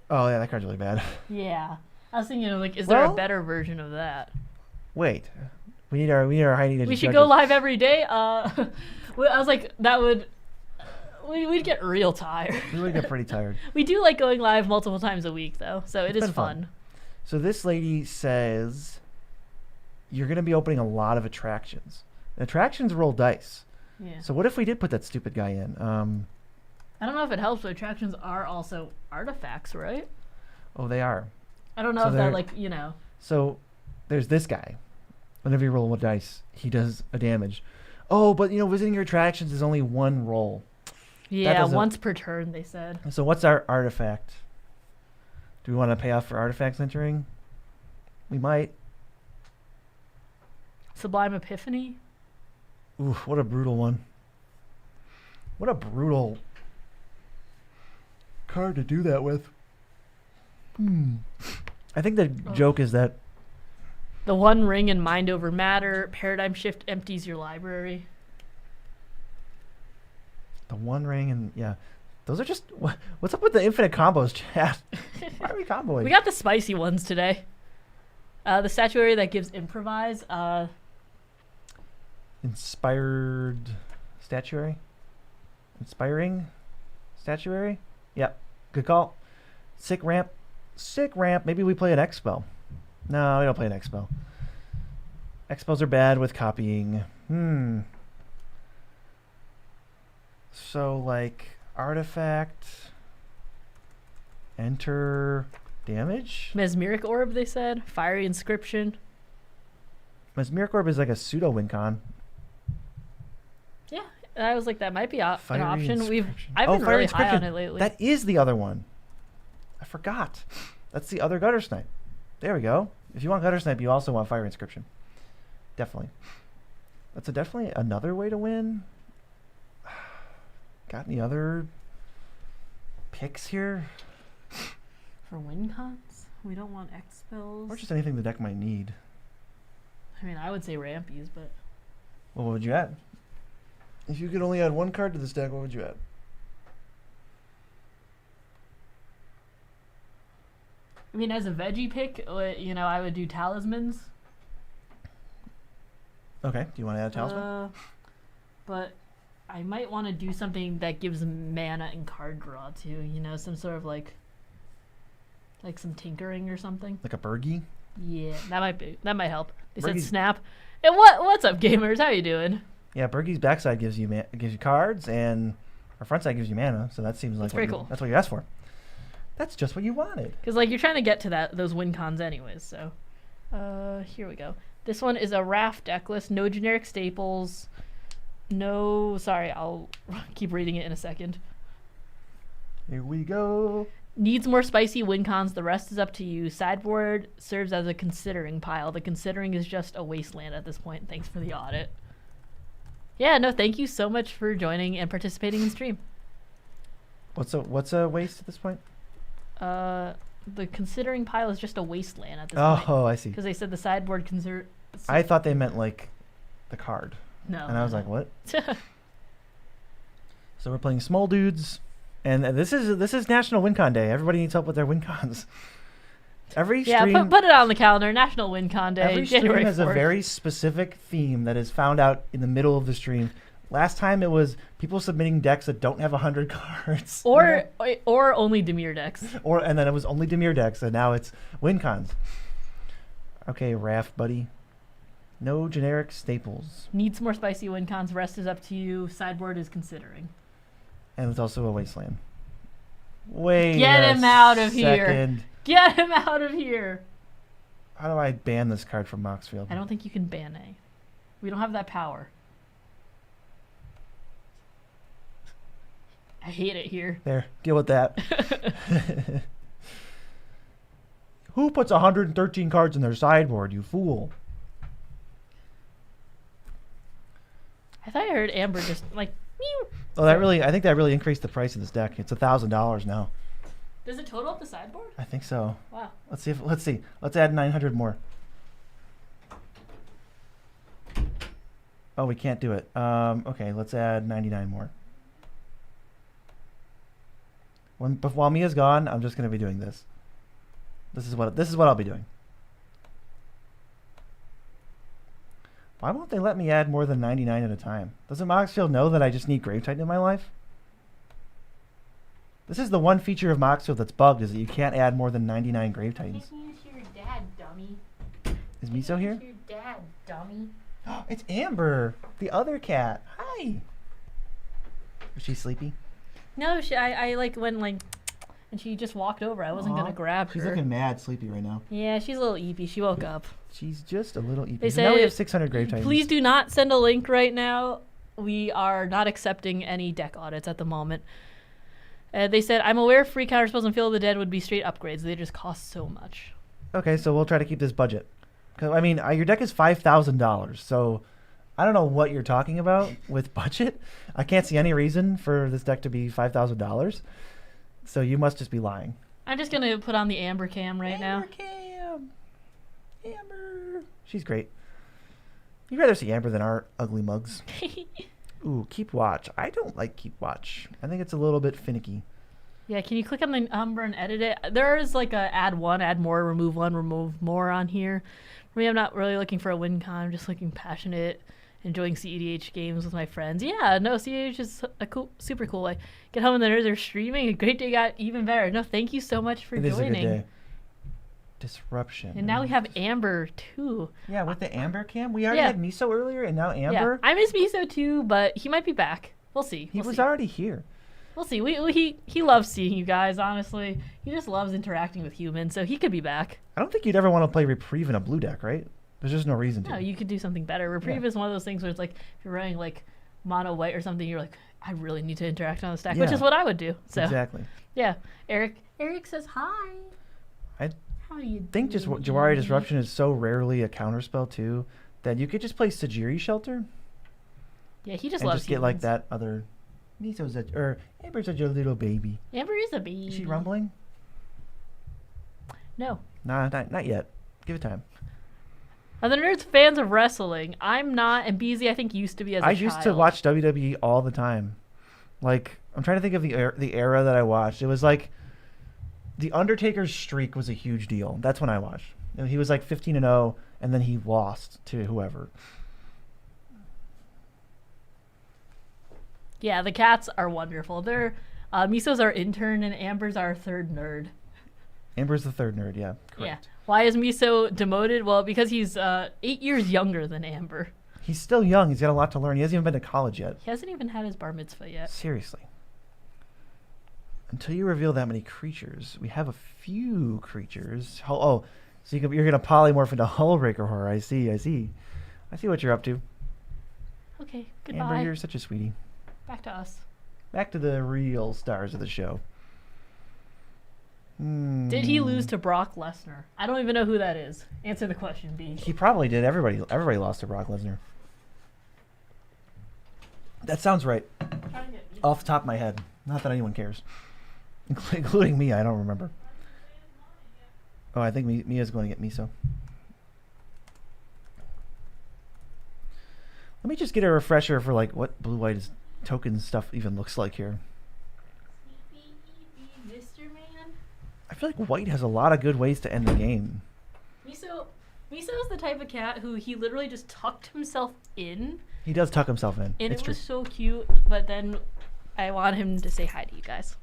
[SPEAKER 2] Oh, yeah, that card's really bad.
[SPEAKER 1] Yeah. I was thinking, like, is there a better version of that?
[SPEAKER 2] Wait. We need our high needed
[SPEAKER 1] We should go live every day. I was like, that would... We'd get real tired.
[SPEAKER 2] We would get pretty tired.
[SPEAKER 1] We do like going live multiple times a week, though, so it is fun.
[SPEAKER 2] So this lady says you're going to be opening a lot of attractions. Attractions roll dice.
[SPEAKER 1] Yeah.
[SPEAKER 2] So what if we did put that stupid guy in?
[SPEAKER 1] I don't know if it helps, but attractions are also artifacts, right?
[SPEAKER 2] Oh, they are.
[SPEAKER 1] I don't know if that, like, you know. So
[SPEAKER 2] there's this guy. Whenever you roll a dice, he does a damage. Oh, but, visiting your attractions is only one roll.
[SPEAKER 1] Yeah, once per turn, they said.
[SPEAKER 2] So what's our artifact? Do we want to pay off for artifacts entering? We might.
[SPEAKER 1] Sublime Epiphany?
[SPEAKER 2] Ooh, what a brutal one. What a brutal card to do that with. I think the joke is that...
[SPEAKER 1] The One Ring and Mind Over Matter. Paradigm Shift empties your library.
[SPEAKER 2] The One Ring and... Yeah. Those are just... What's up with the infinite combos, chat? Why are we comboing?
[SPEAKER 1] We got the spicy ones today. The statuary that gives improvise.
[SPEAKER 2] Inspired statuary? Inspiring statuary? Yep. Good call. Sick ramp. Sick ramp. Maybe we play an X-Spell. No, we don't play an X-Spell. X-Spells are bad with copying. So, like, artifact, enter, damage?
[SPEAKER 1] Mesmeric Orb, they said. Fiery Inscription.
[SPEAKER 2] Mesmeric Orb is like a pseudo win con.
[SPEAKER 1] Yeah, I was like, that might be an option. I've been
[SPEAKER 2] Fiery
[SPEAKER 1] really high on it lately.
[SPEAKER 2] That is the other one. I forgot. That's the other gutter snipe. There we go. If you want gutter snipe, you also want Fire Inscription. Definitely. That's definitely another way to win. Got any other picks here?
[SPEAKER 1] For win cons? We don't want X spells.
[SPEAKER 2] Or just anything the deck might need.
[SPEAKER 1] I mean, I would say rampies, but...
[SPEAKER 2] Well, what would you add? If you could only add one card to this deck, what would you add?
[SPEAKER 1] I mean, as a veggie pick, I would do talismans.
[SPEAKER 2] Okay. Do you want to add a talisman?
[SPEAKER 1] But I might want to do something that gives mana and card draw too. Some sort of like some tinkering or something.
[SPEAKER 2] Like a Bergie?
[SPEAKER 1] Yeah, that might help. They said snap. And what's up, gamers? How you doing?
[SPEAKER 2] Yeah, Bergie's backside gives you cards, and our front side gives you mana. So that seems like
[SPEAKER 1] pretty cool.
[SPEAKER 2] That's what you asked for. That's just what you wanted.
[SPEAKER 1] Because you're trying to get to those win cons anyways. So, here we go. This one is a Raft deck list. No generic staples. No, sorry, I'll keep reading it in a second.
[SPEAKER 2] Here we go.
[SPEAKER 1] Needs more spicy win cons. The rest is up to you. Sideboard serves as a considering pile. The considering is just a wasteland at this point. Thanks for the audit. Yeah, no, thank you so much for joining and participating in stream.
[SPEAKER 2] What's a waste at this point?
[SPEAKER 1] The considering pile is just a wasteland at this point.
[SPEAKER 2] Oh, I see.
[SPEAKER 1] Because they said the sideboard
[SPEAKER 2] I thought they meant like the card.
[SPEAKER 1] No.
[SPEAKER 2] And I was like, what? So we're playing small dudes, and this is National WinCon Day. Everybody needs help with their WinCons. Every stream,
[SPEAKER 1] yeah, put it on the calendar. National WinCon Day.
[SPEAKER 2] Every
[SPEAKER 1] January
[SPEAKER 2] stream has
[SPEAKER 1] 4th.
[SPEAKER 2] a very specific theme that is found out in the middle of the stream. Last time it was people submitting decks that don't have 100 cards.
[SPEAKER 1] Or only Dimir decks.
[SPEAKER 2] And then it was only Dimir decks, and now it's WinCons. Okay, Raft, buddy. No generic staples.
[SPEAKER 1] Needs more spicy win cons. Rest is up to you. Sideboard is considering.
[SPEAKER 2] And it's also a wasteland. Wait
[SPEAKER 1] Get him out of here.
[SPEAKER 2] Second.
[SPEAKER 1] Get him out of here.
[SPEAKER 2] How do I ban this card from Moxfield?
[SPEAKER 1] I don't think you can ban A. We don't have that power. I hate it here.
[SPEAKER 2] There, deal with that. Who puts 113 cards in their sideboard, you fool?
[SPEAKER 1] I thought I heard Amber just like meow.
[SPEAKER 2] Oh, I think that really increased the price of this deck. It's $1,000 now.
[SPEAKER 1] Does it total up the sideboard?
[SPEAKER 2] I think so.
[SPEAKER 1] Wow.
[SPEAKER 2] Let's see. Let's add 900 more. Oh, we can't do it. Okay, let's add 99 more. While Mia's gone, I'm just going to be doing this. This is what I'll be doing. Why won't they let me add more than 99 at a time? Doesn't Moxfield know that I just need Grave Titan in my life? This is the one feature of Moxfield that's bugged, is that you can't add more than 99 Grave Titans.
[SPEAKER 1] Take me to your dad, dummy.
[SPEAKER 2] Is Miso here?
[SPEAKER 1] To your dad, dummy.
[SPEAKER 2] Oh, it's Amber, the other cat. Hi. Is she sleepy?
[SPEAKER 1] No, I like when like, and she just walked over. I wasn't gonna grab her.
[SPEAKER 2] She's looking mad sleepy right now.
[SPEAKER 1] Yeah, she's a little eepy. She woke up.
[SPEAKER 2] She's just a little eepy.
[SPEAKER 1] They
[SPEAKER 2] So now we
[SPEAKER 1] say,
[SPEAKER 2] have 600 Grave Titans.
[SPEAKER 1] Please do not send a link right now. We are not accepting any deck audits at the moment. They said, I'm aware free counterspells and Field of the Dead would be straight upgrades. They just cost so much.
[SPEAKER 2] Okay, so we'll try to keep this budget. 'Cause, I mean, your deck is $5,000, so I don't know what you're talking about with budget. I can't see any reason for this deck to be $5,000. So you must just be lying.
[SPEAKER 1] I'm just going to put on the Amber cam right now.
[SPEAKER 2] Amber. She's great. You'd rather see Amber than our ugly mugs. Ooh, Keep Watch. I don't like Keep Watch. I think it's a little bit finicky.
[SPEAKER 1] Yeah, can you click on the number and edit it? There is like a add one, add more, remove one, remove more on here. For me, I'm not really looking for a win con. I'm just looking passionate, enjoying CEDH games with my friends. Yeah, no, CEDH is a super cool way. Get home and they're streaming. A great day got even better. No, thank you so much for joining.
[SPEAKER 2] It is a good day. Disruption.
[SPEAKER 1] And now we have Amber too.
[SPEAKER 2] Yeah, with the Amber cam. We already had Miso earlier, and now Amber.
[SPEAKER 1] Yeah, I miss Miso too, but he might be back. We'll see.
[SPEAKER 2] He was already here.
[SPEAKER 1] We'll see. He loves seeing you guys, honestly. He just loves interacting with humans, so he could be back.
[SPEAKER 2] I don't think you'd ever want to play Reprieve in a blue deck, right? There's just no reason to.
[SPEAKER 1] No, you could do something better. Reprieve is one of those things where it's like, if you're running like mono white or something, you're like, I really need to interact on this deck, which is what I would do. So
[SPEAKER 2] exactly.
[SPEAKER 1] Yeah. Eric says hi. How you
[SPEAKER 2] think just Jawari Disruption is so rarely a counterspell too that you could just play Sajiri Shelter.
[SPEAKER 1] Yeah, he just
[SPEAKER 2] and
[SPEAKER 1] loves
[SPEAKER 2] just get like that other. Miso's Amber's such a little baby.
[SPEAKER 1] Amber is a baby.
[SPEAKER 2] Is she rumbling?
[SPEAKER 1] No.
[SPEAKER 2] Nah, not yet. Give it time.
[SPEAKER 1] Are the nerds fans of wrestling? I'm not, and BZ I think used to be as a child.
[SPEAKER 2] I used to watch WWE all the time. Like, I'm trying to think of the era that I watched. It was like the Undertaker's streak was a huge deal. That's when I watched. You know, he was like 15-0, and then he lost to whoever.
[SPEAKER 1] Yeah, the cats are wonderful. They're Miso's our intern, and Amber's our third nerd.
[SPEAKER 2] Amber's the third nerd, yeah. Correct.
[SPEAKER 1] Yeah. Why is Miso demoted? Well, because he's 8 years younger than Amber.
[SPEAKER 2] He's still young. He's got a lot to learn. He hasn't even been to college yet.
[SPEAKER 1] He hasn't even had his bar mitzvah yet.
[SPEAKER 2] Seriously. Until you reveal that many creatures, we have a few creatures. So you're going to polymorph into Hullbreaker Horror. I see what you're up to.
[SPEAKER 1] Okay, goodbye.
[SPEAKER 2] Amber, you're such a sweetie.
[SPEAKER 1] Back to us.
[SPEAKER 2] Back to the real stars of the show.
[SPEAKER 1] Did he lose to Brock Lesnar? I don't even know who that is. Answer the question, B.
[SPEAKER 2] He probably did. Everybody lost to Brock Lesnar. That sounds right. Off the top of my head. Not that anyone cares. Including me, I don't remember. Oh, I think Mia's going to get Miso. Let me just get a refresher for like what blue-white is token stuff even looks like here.
[SPEAKER 1] Mr. Man.
[SPEAKER 2] I feel like white has a lot of good ways to end the game.
[SPEAKER 1] Miso is the type of cat who he literally just tucked himself in.
[SPEAKER 2] He does tuck himself in.
[SPEAKER 1] And
[SPEAKER 2] it's
[SPEAKER 1] it was
[SPEAKER 2] true.
[SPEAKER 1] so cute, but then I want him to say hi to you guys.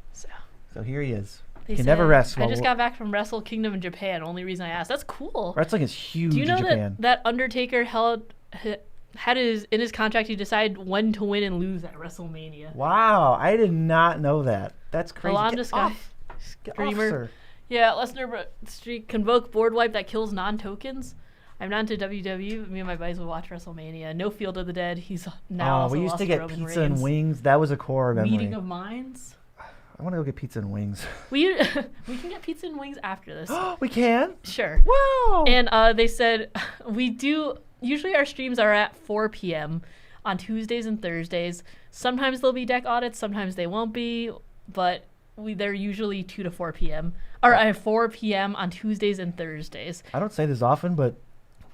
[SPEAKER 2] So here he is.
[SPEAKER 1] He
[SPEAKER 2] can never rest.
[SPEAKER 1] I just got back from Wrestle Kingdom in Japan. Only reason I asked. That's cool.
[SPEAKER 2] Wrestling is huge
[SPEAKER 1] Do you know
[SPEAKER 2] in Japan.
[SPEAKER 1] that Undertaker had in his contract he decided when to win and lose at WrestleMania?
[SPEAKER 2] Wow, I did not know that. That's crazy.
[SPEAKER 1] Get off,
[SPEAKER 2] sir.
[SPEAKER 1] Yeah, Lesnar streak convoke board wipe that kills non-tokens. I'm not into WWE. Me and my buddies would watch WrestleMania. No Field of the Dead. He's now also
[SPEAKER 2] we used
[SPEAKER 1] lost
[SPEAKER 2] to get
[SPEAKER 1] Roman
[SPEAKER 2] pizza
[SPEAKER 1] Reigns.
[SPEAKER 2] and wings. That was a core memory.
[SPEAKER 1] Meeting of minds.
[SPEAKER 2] I want to go get pizza and wings.
[SPEAKER 1] We can get pizza and wings after this.
[SPEAKER 2] We can?
[SPEAKER 1] Sure.
[SPEAKER 2] Wow.
[SPEAKER 1] And they said we do. Usually our streams are at 4 p.m. on Tuesdays and Thursdays. Sometimes there'll be deck audits, sometimes they won't be, but they're usually 2 to 4 p.m. Or 4 p.m. on Tuesdays and Thursdays.
[SPEAKER 2] I don't say this often, but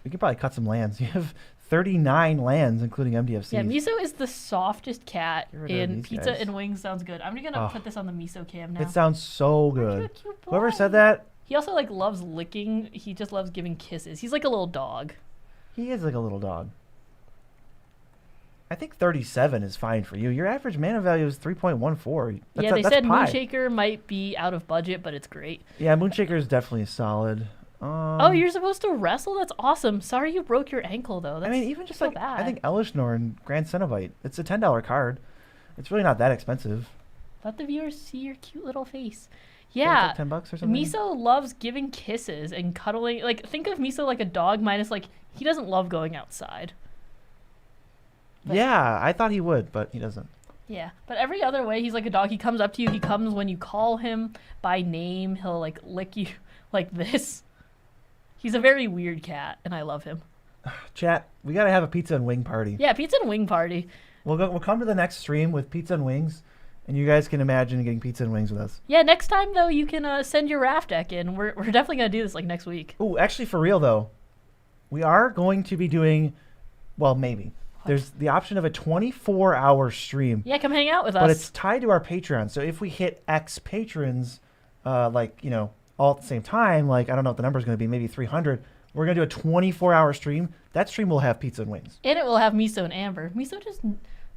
[SPEAKER 2] we could probably cut some lands. You have 39 lands, including MDFCs.
[SPEAKER 1] Yeah, Miso is the softest cat in Pizza
[SPEAKER 2] guys.
[SPEAKER 1] and Wings. Sounds good. I'm gonna put this on the Miso cam now.
[SPEAKER 2] It sounds so
[SPEAKER 1] Aren't you
[SPEAKER 2] good.
[SPEAKER 1] a cute boy?
[SPEAKER 2] Whoever said that,
[SPEAKER 1] He also like loves licking. He just loves giving kisses. He's like a little dog.
[SPEAKER 2] he is like a little dog. I think 37 is fine for you. Your average mana value is 3.14.
[SPEAKER 1] Yeah, they
[SPEAKER 2] that's
[SPEAKER 1] said
[SPEAKER 2] pie.
[SPEAKER 1] Moonshaker might be out of budget, but it's great.
[SPEAKER 2] Yeah, Moonshaker is definitely solid.
[SPEAKER 1] Oh, you're supposed to wrestle? That's awesome. Sorry you broke your ankle, though. That's
[SPEAKER 2] I mean, even just
[SPEAKER 1] so
[SPEAKER 2] like,
[SPEAKER 1] bad.
[SPEAKER 2] I think Elishnor and Grand Cenobite, it's a $10 card. It's really not that expensive.
[SPEAKER 1] Let the viewers see your cute little face.
[SPEAKER 2] It's
[SPEAKER 1] Yeah.
[SPEAKER 2] like $10 or something.
[SPEAKER 1] Miso loves giving kisses and cuddling. Like, think of Miso like a dog minus, like, he doesn't love going outside. But-
[SPEAKER 2] Yeah, I thought he would, but he doesn't.
[SPEAKER 1] Yeah. But every other way, he's like a dog. He comes up to you. He comes when you call him by name. He'll, like, lick you like this. He's a very weird cat, and I love him.
[SPEAKER 2] Chat, we got to have a pizza and wing party.
[SPEAKER 1] Yeah, pizza and wing party.
[SPEAKER 2] We'll come to the next stream with pizza and wings, and you guys can imagine getting pizza and wings with us.
[SPEAKER 1] Yeah, next time, though, you can send your raft deck in. We're definitely going to do this, like, next week.
[SPEAKER 2] Oh, actually, for real, though, we are going to be doing, well, maybe. There's the option of a 24-hour stream.
[SPEAKER 1] Yeah, come hang out with us.
[SPEAKER 2] But it's tied to our Patreon. So if we hit X patrons, like, you know, all at the same time, like, I don't know what the number is going to be, maybe 300, we're going to do a 24-hour stream. That stream will have pizza and wings.
[SPEAKER 1] And it will have Miso and Amber. Miso just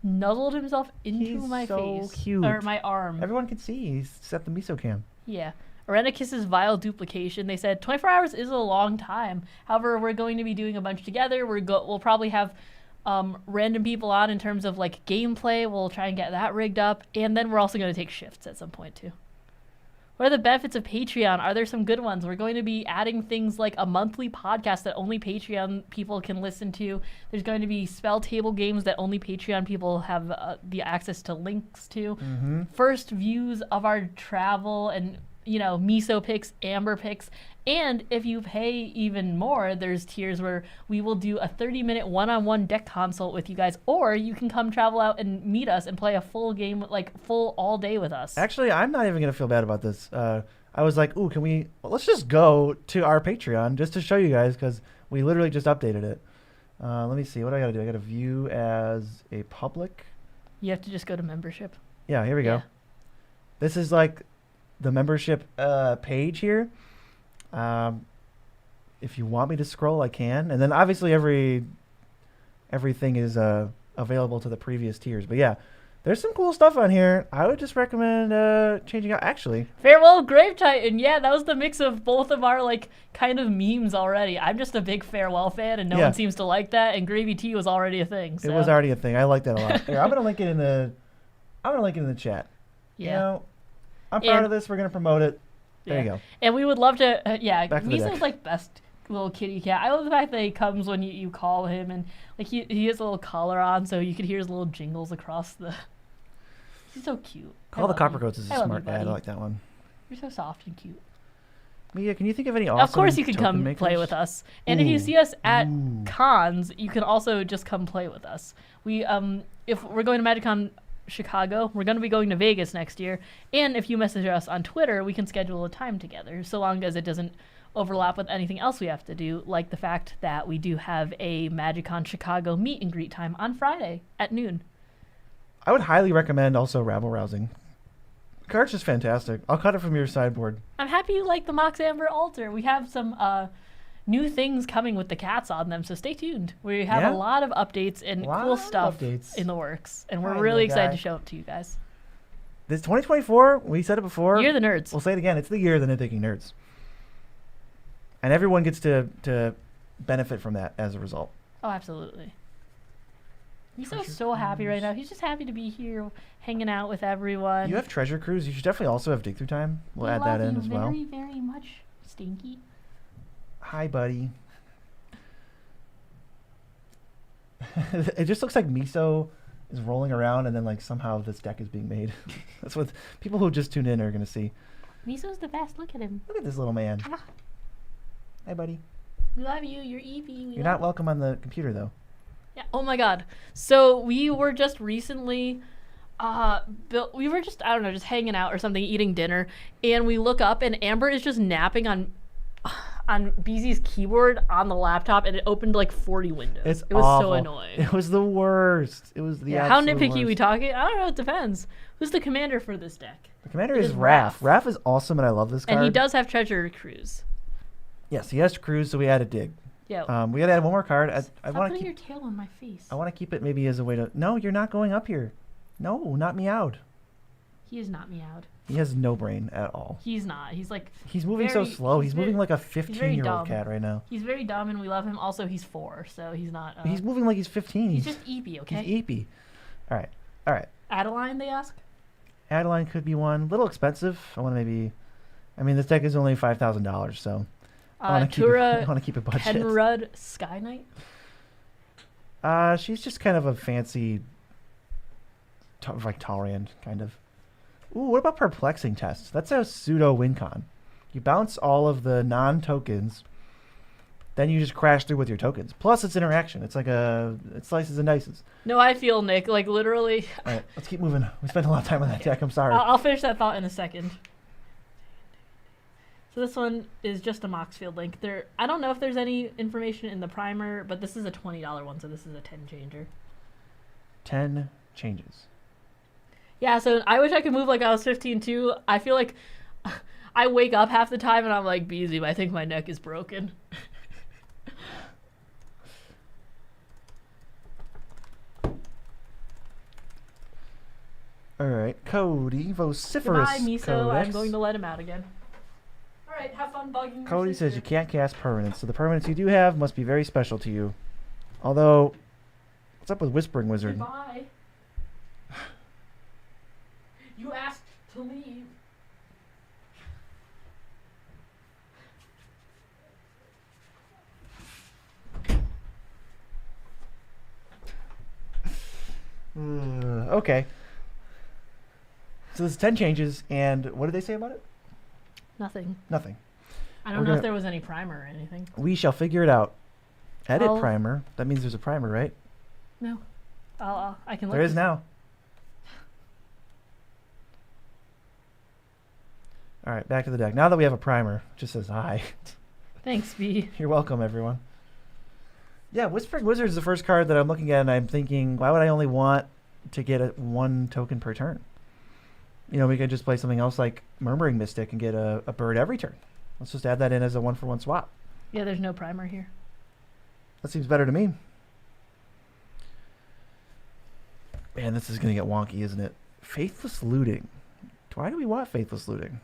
[SPEAKER 1] nuzzled himself into
[SPEAKER 2] He's
[SPEAKER 1] my
[SPEAKER 2] so
[SPEAKER 1] face.
[SPEAKER 2] cute.
[SPEAKER 1] Or my arm.
[SPEAKER 2] Everyone can see. He's set the miso cam.
[SPEAKER 1] Yeah. Arenicus's vile duplication. They said 24 hours is a long time. However, we're going to be doing a bunch together. We'll probably have random people on in terms of like gameplay. We'll try and get that rigged up. And then we're also going to take shifts at some point too. What are the benefits of Patreon? Are there some good ones? We're going to be adding things like a monthly podcast that only Patreon people can listen to. There's going to be spell table games that only Patreon people have the access to links to.
[SPEAKER 2] Mm-hmm.
[SPEAKER 1] First views of our travel and, you know, Miso picks, Amber picks. And if you pay even more, there's tiers where we will do a 30-minute one-on-one deck consult with you guys, or you can come travel out and meet us and play a full game, like full all day with us.
[SPEAKER 2] Actually, I'm not even going to feel bad about this. I was like, ooh, let's just go to our Patreon just to show you guys because we literally just updated it. Let me see. What do I got to do? I got to view as a public.
[SPEAKER 1] You have to just go to membership.
[SPEAKER 2] Yeah, here we go. This is like the membership page here. If you want me to scroll, I can. And then obviously everything is available to the previous tiers. But yeah, there's some cool stuff on here. I would just recommend changing out. Actually,
[SPEAKER 1] Farewell Grave Titan. Yeah, that was the mix of both of our like kind of memes already. I'm just a big Farewell fan, and no one seems to like that. And Gravy Tea was already a thing. So.
[SPEAKER 2] It was already a thing. I like that a lot. Here, I'm gonna link it in the chat.
[SPEAKER 1] Yeah.
[SPEAKER 2] You know, I'm proud of this. We're gonna promote it. There you go.
[SPEAKER 1] And we would love to,
[SPEAKER 2] Back to the
[SPEAKER 1] Miso's
[SPEAKER 2] deck.
[SPEAKER 1] like best little kitty cat. I love the fact that he comes when you call him, and like he has a little collar on, so you could hear his little jingles across the. He's so cute.
[SPEAKER 2] Call the Copper Coats is a
[SPEAKER 1] I love
[SPEAKER 2] smart
[SPEAKER 1] you,
[SPEAKER 2] ad. I
[SPEAKER 1] buddy.
[SPEAKER 2] like that one.
[SPEAKER 1] You're so soft and cute.
[SPEAKER 2] Mia, can you think of any awesome
[SPEAKER 1] Of course, you can
[SPEAKER 2] token
[SPEAKER 1] come
[SPEAKER 2] makers?
[SPEAKER 1] play with us. And if you
[SPEAKER 2] Ooh.
[SPEAKER 1] see us at
[SPEAKER 2] Ooh.
[SPEAKER 1] cons, you can also just come play with us. We if we're going to MagicCon Chicago, we're going to be going to Vegas next year. And if you message us on Twitter, we can schedule a time together, so long as it doesn't overlap with anything else we have to do, like the fact that we do have a MagicCon Chicago meet and greet time on Friday at noon.
[SPEAKER 2] I would highly recommend also Rabble Rousing. The card's just fantastic. I'll cut it from your sideboard.
[SPEAKER 1] I'm happy you like the Mox Amber Altar. We have some new things coming with the cats on them, so stay tuned. We have a lot of updates and cool stuff in the works, and we're really excited to show it to you guys.
[SPEAKER 2] This 2024, we said it before.
[SPEAKER 1] You're the nerds.
[SPEAKER 2] We'll say it again. It's the year of the Nitpicking Nerds. And everyone gets to benefit from that as a result.
[SPEAKER 1] Oh, absolutely. He's so happy right now. He's just happy to be here, hanging out with everyone.
[SPEAKER 2] You have Treasure Cruise. You should definitely also have Dig Through Time. We'll add that in as well.
[SPEAKER 1] Very, very much, Stinky.
[SPEAKER 2] Hi, buddy. It just looks like Miso is rolling around and then like somehow this deck is being made. That's what people who just tune in are going to see.
[SPEAKER 1] Miso's the best. Look at him.
[SPEAKER 2] Look at this little man.
[SPEAKER 1] Ah.
[SPEAKER 2] Hi, buddy.
[SPEAKER 1] We love you. You're Evie.
[SPEAKER 2] You're not welcome on the computer, though.
[SPEAKER 1] Yeah. Oh my god. So we were just recently we were just, I don't know, just hanging out or something, eating dinner, and we look up and Amber is just napping on BZ's keyboard on the laptop, and it opened like 40 windows.
[SPEAKER 2] It
[SPEAKER 1] was
[SPEAKER 2] awful.
[SPEAKER 1] so annoying.
[SPEAKER 2] It was the worst. It was the
[SPEAKER 1] How
[SPEAKER 2] absolute
[SPEAKER 1] nitpicky
[SPEAKER 2] worst.
[SPEAKER 1] we talking? I don't know, it depends. Who's the commander for this deck?
[SPEAKER 2] The commander
[SPEAKER 1] It
[SPEAKER 2] is
[SPEAKER 1] is
[SPEAKER 2] Raph.
[SPEAKER 1] Raph.
[SPEAKER 2] Raph is awesome, and I love this card.
[SPEAKER 1] And he does have treasure cruise.
[SPEAKER 2] Yes, he has to cruise, so we added dig.
[SPEAKER 1] Yeah.
[SPEAKER 2] We gotta add one more card. I
[SPEAKER 1] Stop
[SPEAKER 2] want to
[SPEAKER 1] putting
[SPEAKER 2] keep.
[SPEAKER 1] your tail on my face.
[SPEAKER 2] I want to keep it maybe as a way to. No, you're not going up here. No, not meowed.
[SPEAKER 1] He is not meowed.
[SPEAKER 2] He has no brain at all.
[SPEAKER 1] He's not. He's like,
[SPEAKER 2] He's moving so
[SPEAKER 1] very-
[SPEAKER 2] slow.
[SPEAKER 1] he's
[SPEAKER 2] He's moving
[SPEAKER 1] very-
[SPEAKER 2] like a
[SPEAKER 1] very
[SPEAKER 2] 15-year-old
[SPEAKER 1] dumb.
[SPEAKER 2] cat right now.
[SPEAKER 1] he's very dumb and we love him. Also, he's 4, so he's not.
[SPEAKER 2] He's moving like he's 15.
[SPEAKER 1] He's just eepy, okay?
[SPEAKER 2] He's eepy. All right.
[SPEAKER 1] Adeline, they ask?
[SPEAKER 2] Adeline could be one. A little expensive. I want to maybe. I mean, this deck is only $5,000, so I want to keep.
[SPEAKER 1] Tura
[SPEAKER 2] I want to keep it budget.
[SPEAKER 1] Penrud Sky Knight?
[SPEAKER 2] She's just kind of a fancy, like Taurean kind of. Ooh, what about Perplexing Test? That's a pseudo win con. You bounce all of the non-tokens, then you just crash through with your tokens. Plus, it's interaction. It's like it slices and dices.
[SPEAKER 1] No, I feel, Nick, like literally.
[SPEAKER 2] All right, let's keep moving. We spent a lot of time on that deck. I'm sorry.
[SPEAKER 1] I'll finish that thought in a second. So this one is just a Moxfield link. I don't know if there's any information in the primer, but this is a $20 one, so this is a 10 changer.
[SPEAKER 2] 10 changes.
[SPEAKER 1] Yeah, so I wish I could move like I was 15 too. I feel like I wake up half the time and I'm like, BZ, I think my neck is broken.
[SPEAKER 2] All right, Cody, vociferous.
[SPEAKER 1] Goodbye, Miso.
[SPEAKER 2] Codex.
[SPEAKER 1] I'm going to let him out again. All right, have fun bugging your
[SPEAKER 2] Cody
[SPEAKER 1] sister.
[SPEAKER 2] says you can't cast permanents, so the permanents you do have must be very special to you. Although, what's up with Whispering Wizard?
[SPEAKER 1] Goodbye. You asked to leave.
[SPEAKER 2] Okay. So there's 10 changes, and what did they say about it?
[SPEAKER 1] Nothing.
[SPEAKER 2] Nothing.
[SPEAKER 1] I don't
[SPEAKER 2] We're
[SPEAKER 1] know
[SPEAKER 2] gonna-
[SPEAKER 1] if there was any primer or anything.
[SPEAKER 2] We shall figure it out. Edit
[SPEAKER 1] I'll-
[SPEAKER 2] primer. That means there's a primer, right?
[SPEAKER 1] No. I can look.
[SPEAKER 2] There is
[SPEAKER 1] this-
[SPEAKER 2] now. All right, back to the deck. Now that we have a primer, it just says hi.
[SPEAKER 1] Thanks, B.
[SPEAKER 2] You're welcome, everyone. Yeah, Whispering Wizard is the first card that I'm looking at, and I'm thinking, why would I only want to get one token per turn? You know, we could just play something else like Murmuring Mystic and get a bird every turn. Let's just add that in as a 1-for-1 swap.
[SPEAKER 1] Yeah, there's no primer here.
[SPEAKER 2] That seems better to me. Man, this is going to get wonky, isn't it? Faithless Looting. Why do we want Faithless Looting?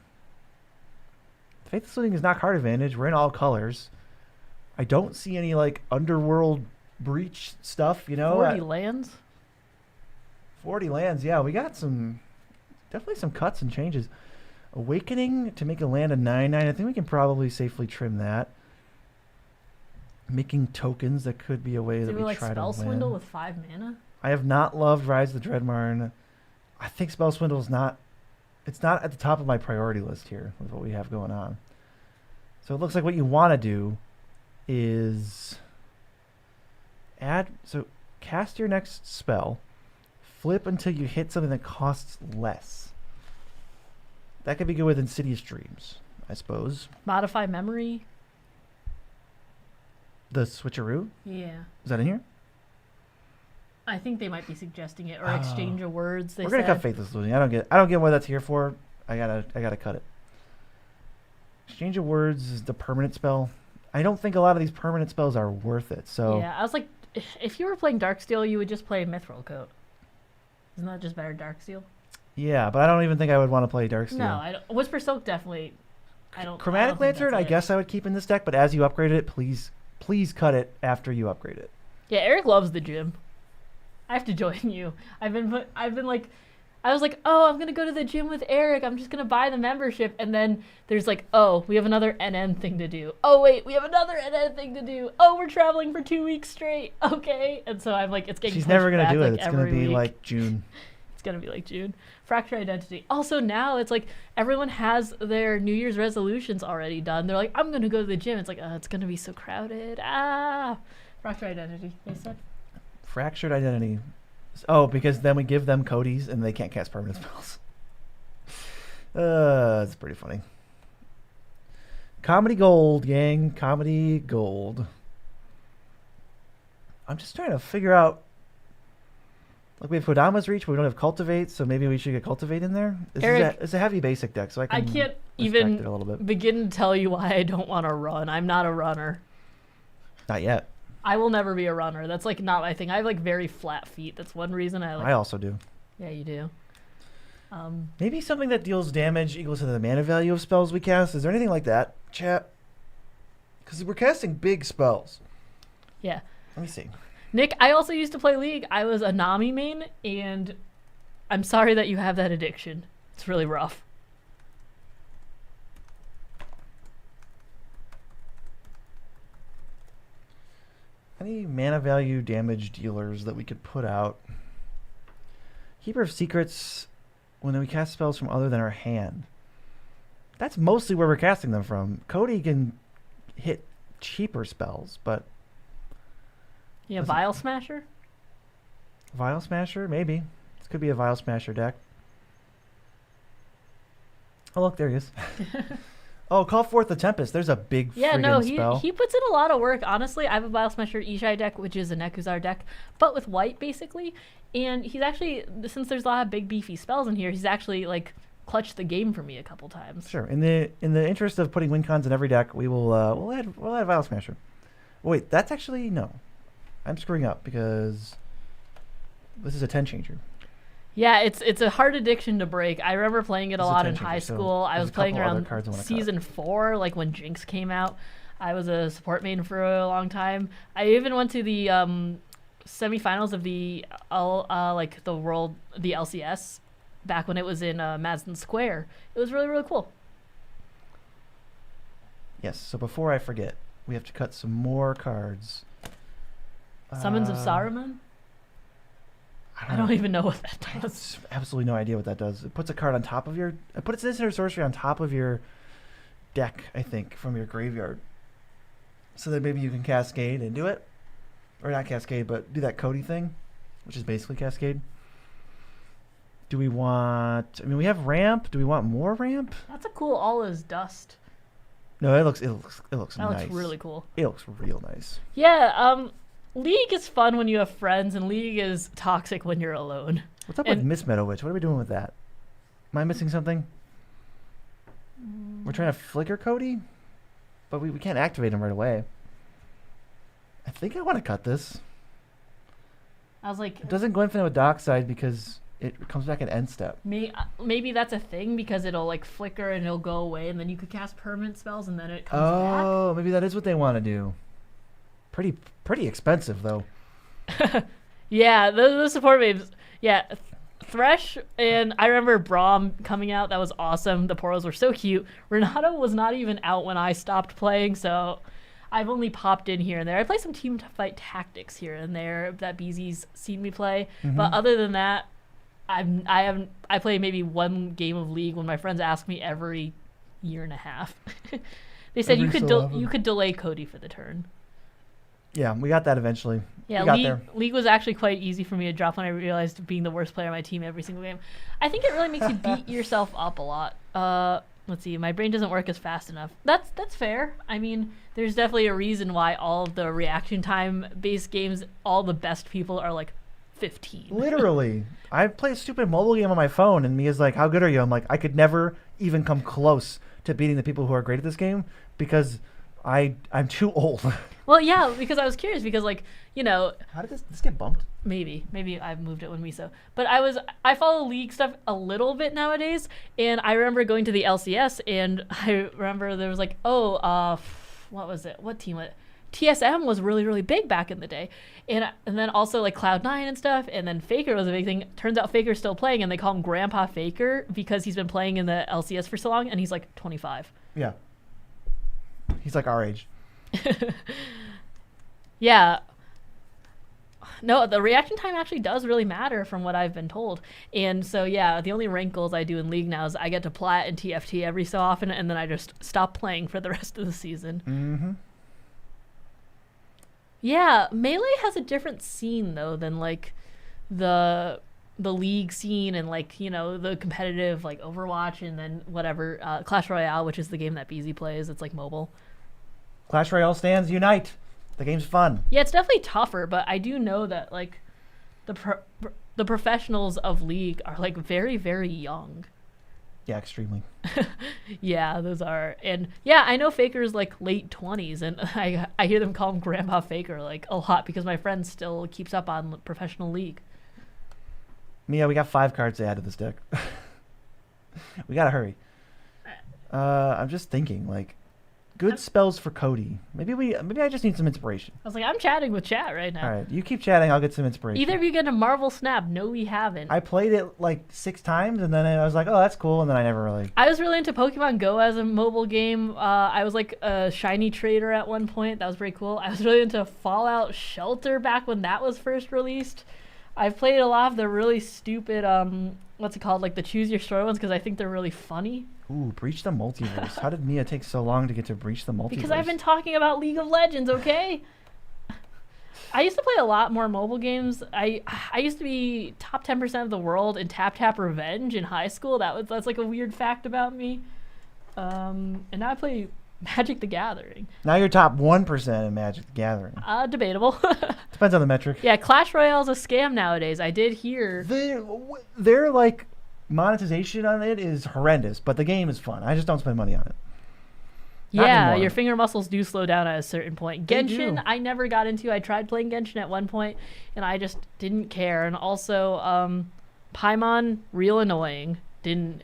[SPEAKER 2] Faithless Looting is not card advantage. We're in all colors. I don't see any, like, underworld breach stuff, you know?
[SPEAKER 1] 40 lands?
[SPEAKER 2] 40 lands, yeah. We got definitely some cuts and changes. Awakening to make a land a 9/9. I think we can probably safely trim that. Making tokens, that could be a way that
[SPEAKER 1] Do
[SPEAKER 2] we
[SPEAKER 1] like
[SPEAKER 2] try to
[SPEAKER 1] Spell
[SPEAKER 2] win.
[SPEAKER 1] Swindle with 5 mana?
[SPEAKER 2] I have not loved Rise of the Dreadmarn. I think Spell Swindle is not... It's not at the top of my priority list here with what we have going on. So it looks like what you want to do is cast your next spell, flip until you hit something that costs less. That could be good with Insidious Dreams, I suppose.
[SPEAKER 1] Modify memory?
[SPEAKER 2] The switcheroo?
[SPEAKER 1] Yeah.
[SPEAKER 2] Is that in here?
[SPEAKER 1] I think they might be suggesting it, or exchange of words. They
[SPEAKER 2] We're gonna
[SPEAKER 1] said.
[SPEAKER 2] cut Faithless Looting. I don't get what that's here for. I gotta cut it. Exchange of Words is the permanent spell. I don't think a lot of these permanent spells are worth it. So
[SPEAKER 1] Yeah, I was like, if you were playing Darksteel, you would just play Mithril Coat. Isn't that just better Darksteel?
[SPEAKER 2] yeah, but I don't even think I would want to play Darksteel.
[SPEAKER 1] No, I don't. Whisper Silk definitely. I don't.
[SPEAKER 2] Chromatic
[SPEAKER 1] I don't think
[SPEAKER 2] Lantern,
[SPEAKER 1] that's
[SPEAKER 2] I
[SPEAKER 1] it.
[SPEAKER 2] guess I would keep in this deck, but as you upgrade it, please cut it after you upgrade it.
[SPEAKER 1] Yeah, Eric loves the gym. I have to join you. I was like, oh, I'm gonna go to the gym with Eric. I'm just gonna buy the membership, and then there's like, oh, we have another NN thing to do. Oh wait, we have another NN thing to do. Oh, we're traveling for 2 weeks straight. Okay, and so I'm like, it's getting.
[SPEAKER 2] She's
[SPEAKER 1] pushed
[SPEAKER 2] never gonna
[SPEAKER 1] back,
[SPEAKER 2] do
[SPEAKER 1] like,
[SPEAKER 2] it. It's gonna
[SPEAKER 1] every
[SPEAKER 2] be
[SPEAKER 1] week.
[SPEAKER 2] like June.
[SPEAKER 1] It's gonna be like June. Fracture Identity. Also now it's like everyone has their New Year's resolutions already done. They're like, I'm gonna go to the gym. It's like, it's gonna be so crowded. Fracture Identity. They said.
[SPEAKER 2] Fractured Identity. Oh, because then we give them Cody's and they can't cast permanent spells. That's pretty funny. Comedy Gold, gang. Comedy Gold. I'm just trying to figure out. Like, we have Kodama's Reach, but we don't have Cultivate, so maybe we should get Cultivate in there. It's a heavy basic deck, so I
[SPEAKER 1] can't
[SPEAKER 2] it a little bit.
[SPEAKER 1] begin to tell you why I don't want to run. I'm not a runner.
[SPEAKER 2] Not yet.
[SPEAKER 1] I will never be a runner. That's like not my thing. I have like very flat feet. That's one reason I like.
[SPEAKER 2] I also do.
[SPEAKER 1] Yeah, you do.
[SPEAKER 2] Maybe something that deals damage equals to the mana value of spells we cast. Is there anything like that, chat? Because we're casting big spells.
[SPEAKER 1] Yeah.
[SPEAKER 2] Let me see.
[SPEAKER 1] Nick, I also used to play League. I was a Nami main, and I'm sorry that you have that addiction. It's really rough.
[SPEAKER 2] Any mana value damage dealers that we could put out? Keeper of Secrets, when we cast spells from other than our hand. That's mostly where we're casting them from. Cody can hit cheaper spells, but...
[SPEAKER 1] Yeah, Vial Smasher?
[SPEAKER 2] Vial Smasher? Maybe. This could be a Vial Smasher deck. Oh, look, there he is. Oh, Call Forth the Tempest. There's a big spell.
[SPEAKER 1] He puts in a lot of work. Honestly, I have a Vial Smasher Ishai deck, which is a Nekuzar deck, but with white, basically. And he's actually, since there's a lot of big, beefy spells in here, he's actually, like, clutched the game for me a couple times.
[SPEAKER 2] Sure. In the interest of putting win cons in every deck, we'll add Vial Smasher. Wait, that's actually... No. I'm screwing up because this is a 10 changer.
[SPEAKER 1] Yeah, it's a hard addiction to break. I remember playing it a lot in high school. I was playing around season 4, like when Jinx came out. I was a support main for a long time. I even went to the semifinals of the LCS back when it was in Madison Square. It was really, really cool.
[SPEAKER 2] Yes. So before I forget, we have to cut some more cards.
[SPEAKER 1] Summons of Saruman? I don't even know what that does.
[SPEAKER 2] I have absolutely no idea what that does. It puts a card on top of your... It puts instant or sorcery on top of your deck, I think, from your graveyard. So that maybe you can Cascade and do it. Or not Cascade, but do that Cody thing, which is basically Cascade. Do we want... I mean, we have Ramp. Do we want more Ramp?
[SPEAKER 1] That's a cool All Is Dust.
[SPEAKER 2] No, it looks nice.
[SPEAKER 1] That looks really cool.
[SPEAKER 2] It looks real nice.
[SPEAKER 1] Yeah, League is fun when you have friends, and League is toxic when you're alone.
[SPEAKER 2] What's up with Miss Meadowitch? What are we doing with that? Am I missing something? We're trying to flicker Cody, but we can't activate him right away. I think I want to cut this.
[SPEAKER 1] I was like...
[SPEAKER 2] It doesn't go infinite with Dockside because it comes back at end step.
[SPEAKER 1] Maybe that's a thing because it'll like flicker and it'll go away, and then you could cast permanent spells, and then it comes back.
[SPEAKER 2] Oh, maybe that is what they want to do. Pretty expensive though.
[SPEAKER 1] Yeah, the support waves. Yeah, Thresh, and I remember Braum coming out. That was awesome. The Poros were so cute. Renato was not even out when I stopped playing, so I've only popped in here and there. I play some team fight tactics here and there that BZ's seen me play, but other than that, I play maybe one game of League when my friends ask me every year and a half. They said you could delay Cody for the turn.
[SPEAKER 2] Yeah, we got that eventually.
[SPEAKER 1] Yeah, League was actually quite easy for me to drop when I realized being the worst player on my team every single game. I think it really makes you beat yourself up a lot. Let's see, my brain doesn't work as fast enough. That's fair. I mean, there's definitely a reason why all of the reaction time based games, all the best people are like 15.
[SPEAKER 2] Literally. I play a stupid mobile game on my phone, and Mia's like, how good are you? I'm like, I could never even come close to beating the people who are great at this game because I'm too old.
[SPEAKER 1] Well, yeah, because I was curious because, like, you know...
[SPEAKER 2] How did this get bumped?
[SPEAKER 1] Maybe I've moved it when Miso. But I follow League stuff a little bit nowadays, and I remember going to the LCS, and I remember there was like, what was it? What team was it? TSM was really, really big back in the day. And then also like Cloud9 and stuff, and then Faker was a big thing. Turns out Faker's still playing, and they call him Grandpa Faker because he's been playing in the LCS for so long, and he's like 25.
[SPEAKER 2] Yeah. He's like our age.
[SPEAKER 1] Yeah. No, the reaction time actually does really matter from what I've been told. And so, yeah, the only wrinkles I do in League now is I get to plat and TFT every so often, and then I just stop playing for the rest of the season.
[SPEAKER 2] Mm-hmm.
[SPEAKER 1] Yeah, Melee has a different scene though than like the league scene and like the competitive like Overwatch and then whatever Clash Royale, which is the game that BZ plays. It's like mobile.
[SPEAKER 2] Clash Royale stands unite. The game's fun.
[SPEAKER 1] Yeah, it's definitely tougher, but I do know that like the professionals of League are like very very young.
[SPEAKER 2] Yeah, extremely.
[SPEAKER 1] Yeah, those are, and yeah, I know Faker's like late 20s, and I hear them call him Grandpa Faker like a lot because my friend still keeps up on professional League.
[SPEAKER 2] Mia, we got 5 cards to add to this deck. We gotta hurry. I'm just thinking, like, good spells for Cody. Maybe I just need some inspiration.
[SPEAKER 1] I was like, I'm chatting with chat right now.
[SPEAKER 2] All right, you keep chatting. I'll get some inspiration.
[SPEAKER 1] Either of you get a Marvel Snap? No, we haven't.
[SPEAKER 2] I played it like 6 times, and then I was like, oh, that's cool, and then I never really.
[SPEAKER 1] I was really into Pokemon Go as a mobile game. I was like a shiny trader at one point. That was pretty cool. I was really into Fallout Shelter back when that was first released. I've played a lot of the really stupid, what's it called, like the Choose Your Story ones because I think they're really funny.
[SPEAKER 2] Ooh, Breach the Multiverse. How did Mia take so long to get to Breach the Multiverse?
[SPEAKER 1] Because I've been talking about League of Legends, okay? I used to play a lot more mobile games. I used to be top 10% of the world in Tap Tap Revenge in high school. That's like a weird fact about me. And now I play Magic the Gathering.
[SPEAKER 2] Now you're top 1% in Magic the Gathering.
[SPEAKER 1] Debatable.
[SPEAKER 2] Depends on the metric.
[SPEAKER 1] Yeah, Clash Royale is a scam nowadays. I did hear.
[SPEAKER 2] They're like monetization on it is horrendous, but the game is fun. I just don't spend money on it. Not
[SPEAKER 1] Yeah,
[SPEAKER 2] anymore.
[SPEAKER 1] your finger muscles do slow down at a certain point.
[SPEAKER 2] They
[SPEAKER 1] Genshin,
[SPEAKER 2] do.
[SPEAKER 1] I never got into. I tried playing Genshin at one point, and I just didn't care. And also, Paimon, real annoying. Didn't,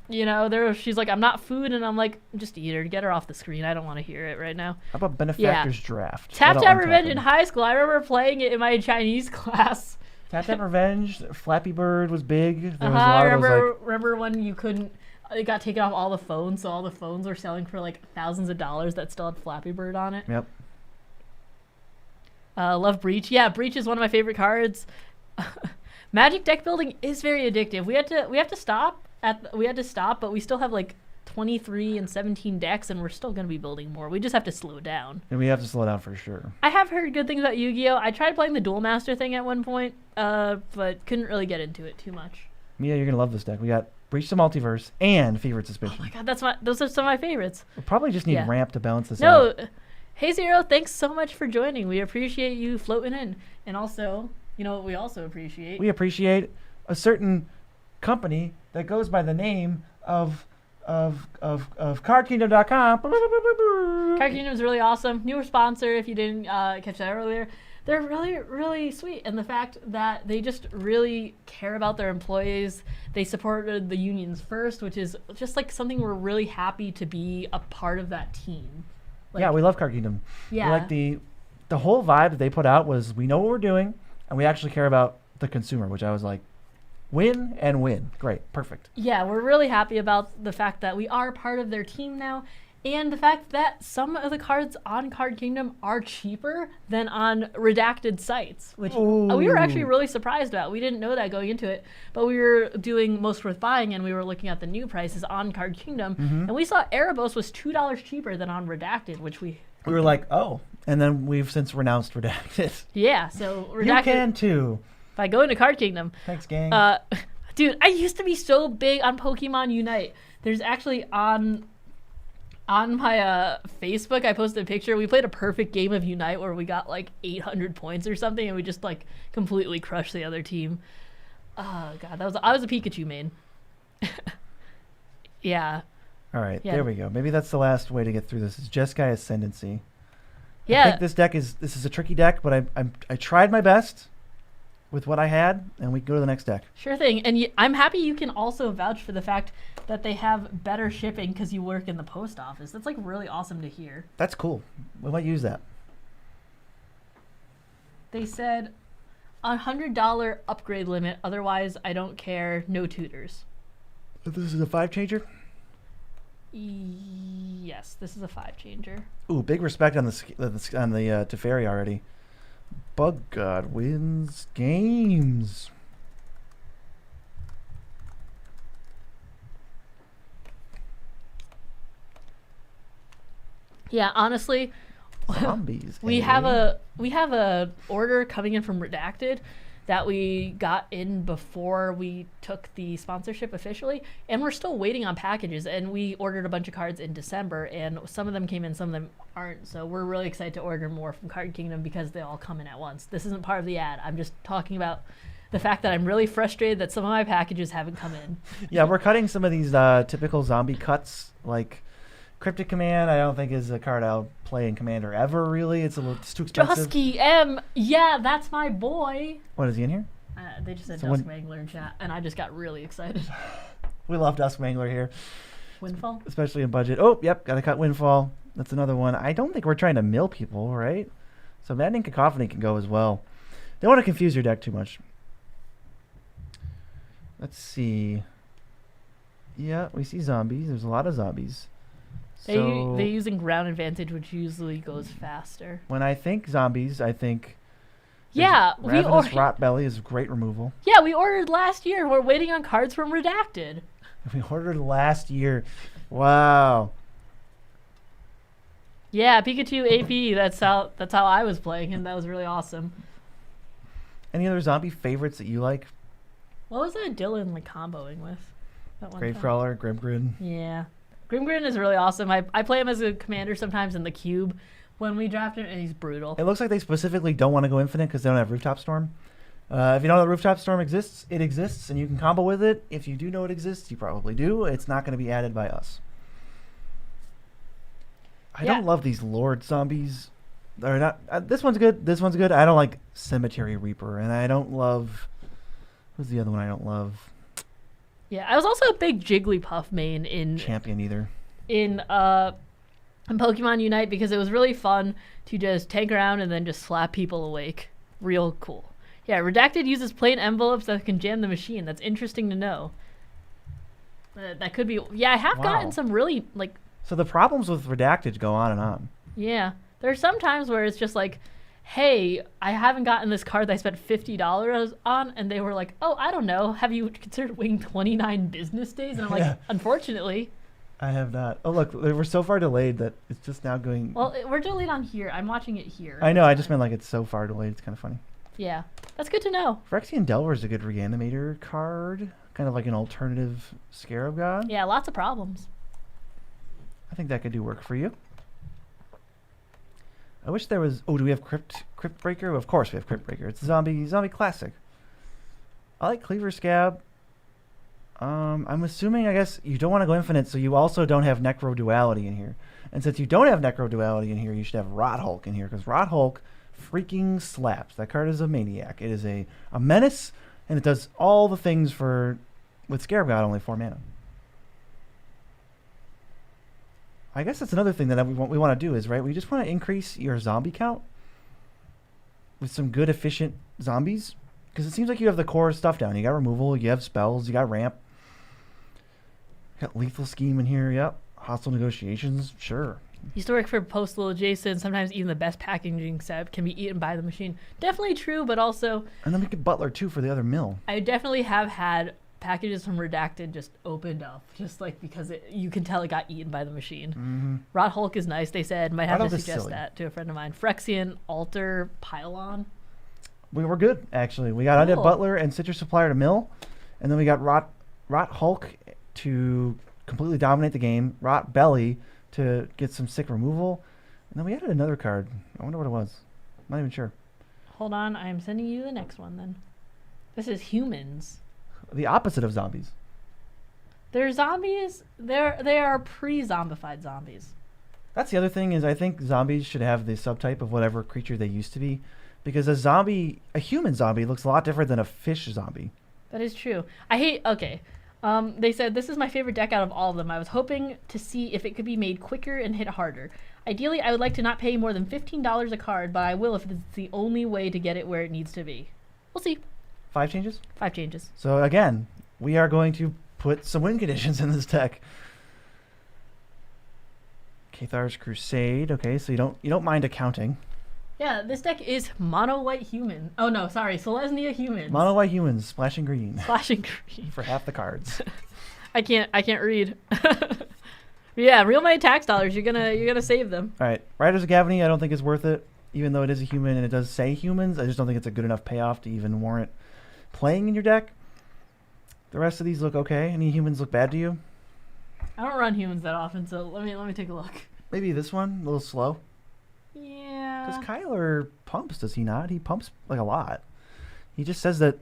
[SPEAKER 1] she's like, I'm not food, and I'm like, just eat her. Get her off the screen. I don't want to hear it right now.
[SPEAKER 2] How about Benefactor's Draft?
[SPEAKER 1] Tap
[SPEAKER 2] That'll
[SPEAKER 1] Tap
[SPEAKER 2] untap
[SPEAKER 1] Revenge
[SPEAKER 2] him.
[SPEAKER 1] in high school. I remember playing it in my Chinese class.
[SPEAKER 2] Tap Tap Revenge, Flappy Bird was big. There was a
[SPEAKER 1] I
[SPEAKER 2] lot of those,
[SPEAKER 1] remember when you couldn't. It got taken off all the phones, so all the phones were selling for like thousands of dollars that still had Flappy Bird on it.
[SPEAKER 2] Yep.
[SPEAKER 1] Love Breach. Yeah, Breach is one of my favorite cards. Magic deck building is very addictive. We had to stop, but we still have like 23 and 17 decks, and we're still going to be building more. We just have to slow down.
[SPEAKER 2] And we have to slow down for sure.
[SPEAKER 1] I have heard good things about Yu-Gi-Oh! I tried playing the Duel Master thing at one point, but couldn't really get into it too much.
[SPEAKER 2] Mia, you're going to love this deck. We got Breach the Multiverse and Fevered
[SPEAKER 1] Oh
[SPEAKER 2] Suspicion.
[SPEAKER 1] my god, those are some of my favorites.
[SPEAKER 2] We'll probably just need
[SPEAKER 1] Yeah.
[SPEAKER 2] ramp to balance this out.
[SPEAKER 1] No, hey Zero, thanks so much for joining. We appreciate you floating in. And also, you know what we also appreciate?
[SPEAKER 2] We appreciate a certain company that goes by the name of CardKingdom.com.
[SPEAKER 1] Card Kingdom is really awesome. Newer sponsor, if you didn't catch that earlier. They're really, really sweet. And the fact that they just really care about their employees. They supported the unions first, which is just like something we're really happy to be a part of that team. Like,
[SPEAKER 2] Yeah, we love Card Kingdom.
[SPEAKER 1] Yeah.
[SPEAKER 2] We like the whole vibe that they put out was we know what we're doing and we actually care about the consumer, which I was like, win and win. Great. Perfect.
[SPEAKER 1] Yeah, we're really happy about the fact that we are part of their team now, and the fact that some of the cards on Card Kingdom are cheaper than on redacted sites, which we were actually
[SPEAKER 2] Ooh.
[SPEAKER 1] really surprised about. We didn't know that going into it, but we were doing Most Worth Buying, and we were looking at the new prices on Card Kingdom, and we saw Erebos was $2 cheaper than on redacted, which we
[SPEAKER 2] were like, oh. And then we've since renounced Redacted.
[SPEAKER 1] yeah. So
[SPEAKER 2] You
[SPEAKER 1] redacted
[SPEAKER 2] can too.
[SPEAKER 1] by going to Card Kingdom.
[SPEAKER 2] Thanks, gang.
[SPEAKER 1] Dude, I used to be so big on Pokemon Unite. There's actually on my Facebook, I posted a picture. We played a perfect game of Unite where we got like 800 points or something, and we just like completely crushed the other team. Oh god, I was a Pikachu main. Yeah.
[SPEAKER 2] All right,
[SPEAKER 1] yeah.
[SPEAKER 2] there we go. Maybe that's the last way to get through this. Is Jeskai Ascendancy. I
[SPEAKER 1] Yeah.
[SPEAKER 2] think this is a tricky deck, but I tried my best with what I had, and we can go to the next deck.
[SPEAKER 1] Sure thing. And I'm happy you can also vouch for the fact that they have better shipping because you work in the post office. That's like really awesome to hear.
[SPEAKER 2] That's cool. We might use that.
[SPEAKER 1] They said $100 upgrade limit. Otherwise, I don't care. No tutors.
[SPEAKER 2] This is a 5-changer?
[SPEAKER 1] Yes, this is a 5-changer.
[SPEAKER 2] Ooh, big respect on the Teferi already. Bug God wins games.
[SPEAKER 1] Yeah, honestly,
[SPEAKER 2] Zombies.
[SPEAKER 1] We
[SPEAKER 2] eh?
[SPEAKER 1] have a order coming in from Redacted that we got in before we took the sponsorship officially, and we're still waiting on packages, and we ordered a bunch of cards in December, and some of them came in, some of them aren't, so we're really excited to order more from Card Kingdom because they all come in at once. This isn't part of the ad. I'm just talking about the fact that I'm really frustrated that some of my packages haven't come in.
[SPEAKER 2] Yeah, we're cutting some of these typical zombie cuts, like Cryptic Command. I don't think is a card I'll play in Commander ever. Really, it's too expensive.
[SPEAKER 1] Dusky M, yeah, that's my boy.
[SPEAKER 2] What is he in here?
[SPEAKER 1] They just said
[SPEAKER 2] Someone-
[SPEAKER 1] Dusk Mangler in chat, and I just got really excited.
[SPEAKER 2] We love Dusk Mangler here,
[SPEAKER 1] Windfall.
[SPEAKER 2] especially in budget. Oh, yep, gotta cut Windfall. That's another one. I don't think we're trying to mill people, right? So Maddening Cacophony can go as well. Don't want to confuse your deck too much. Let's see. Yeah, we see zombies. There's a lot of zombies.
[SPEAKER 1] They're
[SPEAKER 2] So
[SPEAKER 1] using ground advantage, which usually goes faster.
[SPEAKER 2] when I think zombies, I think
[SPEAKER 1] Yeah,
[SPEAKER 2] Ravenous Rotbelly is great removal.
[SPEAKER 1] we ordered last year. We're waiting on cards from Redacted.
[SPEAKER 2] We ordered last year. Wow.
[SPEAKER 1] Yeah, Pikachu AP. That's how I was playing, and that was really awesome.
[SPEAKER 2] Any other zombie favorites that you like?
[SPEAKER 1] What was that Dylan like comboing with? That one time?
[SPEAKER 2] Gravecrawler, Grimgrid.
[SPEAKER 1] Yeah, Grimgrin is really awesome. I play him as a commander sometimes in the cube when we draft him, and he's brutal.
[SPEAKER 2] It looks like they specifically don't want to go infinite because they don't have Rooftop Storm. If you don't know that Rooftop Storm exists, it exists, and you can combo with it. If you do know it exists, you probably do. It's not going to be added by us. I don't love these Lord zombies. They're not. This one's good. This one's good. I don't like Cemetery Reaper, and I don't love. Who's the other one I don't love?
[SPEAKER 1] Yeah, I was also a big Jigglypuff main in
[SPEAKER 2] Champion either.
[SPEAKER 1] in Pokemon Unite because it was really fun to just tank around and then just slap people awake. Real cool. Yeah, Redacted uses plain envelopes that can jam the machine. That's interesting to know. That could be. Yeah, I have gotten some really like.
[SPEAKER 2] So the problems with Redacted go on and on.
[SPEAKER 1] Yeah, there's some times where it's just like, hey, I haven't gotten this card that I spent $50 on, and they were like, oh, I don't know, have you considered waiting 29 business days? And I'm like, unfortunately.
[SPEAKER 2] I have not. Oh, look, we're so far delayed that it's just now going.
[SPEAKER 1] Well, we're delayed on here. I'm watching it here.
[SPEAKER 2] I know, I just meant like it's so far delayed. It's kind of funny.
[SPEAKER 1] Yeah, that's good to know.
[SPEAKER 2] Phyrexian Delver is a good Reanimator card. Kind of like an alternative Scarab God.
[SPEAKER 1] Yeah, lots of problems.
[SPEAKER 2] I think that could do work for you. I wish there was. Oh, do we have Crypt Breaker? Of course we have Crypt Breaker. It's a zombie classic. I like Cleaver Scab. I'm assuming, I guess, you don't want to go infinite, so you also don't have Necro Duality in here. And since you don't have Necro Duality in here, you should have Rot Hulk in here, because Rot Hulk freaking slaps. That card is a maniac. It is a menace, and it does all the things with Scarab God, only 4 mana. I guess that's another thing that we want to do is, right, we just want to increase your zombie count with some good, efficient zombies. Because it seems like you have the core stuff down. You got removal, you have spells, you got ramp. You got lethal scheme in here, yep. Hostile negotiations, sure.
[SPEAKER 1] Used to work for Postal Adjacent. Sometimes even the best packaging set can be eaten by the machine. Definitely true, but also...
[SPEAKER 2] And then we get Butler, too, for the other mill.
[SPEAKER 1] I definitely have had packages from Redacted just opened up, just like because you can tell it got eaten by the machine.
[SPEAKER 2] Mm-hmm.
[SPEAKER 1] Rot Hulk is nice, they said. Might have
[SPEAKER 2] Rot
[SPEAKER 1] to
[SPEAKER 2] Hulk is
[SPEAKER 1] suggest
[SPEAKER 2] silly.
[SPEAKER 1] that to a friend of mine. Phyrexian, Altar, Pylon.
[SPEAKER 2] We were good, actually. We got Undead Butler and Citrus Supplier to mill. And then we got Rot Hulk to completely dominate the game. Rot Belly to get some sick removal. And then we added another card. I wonder what it was. I'm not even sure.
[SPEAKER 1] Hold on, I am sending you the next one then. This is humans.
[SPEAKER 2] The opposite of zombies.
[SPEAKER 1] They're zombies. They are pre-zombified zombies.
[SPEAKER 2] That's the other thing is I think zombies should have the subtype of whatever creature they used to be. Because a human zombie looks a lot different than a fish zombie.
[SPEAKER 1] That is true. Okay. They said, this is my favorite deck out of all of them. I was hoping to see if it could be made quicker and hit harder. Ideally, I would like to not pay more than $15 a card, but I will if it's the only way to get it where it needs to be. We'll see.
[SPEAKER 2] 5 changes?
[SPEAKER 1] 5 changes.
[SPEAKER 2] So again, we are going to put some win conditions in this deck. Cathar's Crusade. Okay, so you don't mind accounting.
[SPEAKER 1] Yeah, this deck is mono white human. Oh no, sorry, Selesnya humans.
[SPEAKER 2] Mono white humans, splashing green.
[SPEAKER 1] Flashing green.
[SPEAKER 2] For half the cards.
[SPEAKER 1] I can't read. Yeah, real money tax dollars. You're gonna save them.
[SPEAKER 2] All right, Riders of Gavany, I don't think is worth it, even though it is a human and it does say humans. I just don't think it's a good enough payoff to even warrant playing in your deck. The rest of these look okay. Any humans look bad to you?
[SPEAKER 1] I don't run humans that often, so let me take a look.
[SPEAKER 2] Maybe this one, a little slow.
[SPEAKER 1] Yeah.
[SPEAKER 2] Because Kyler pumps, does he not? He pumps like a lot. He just says that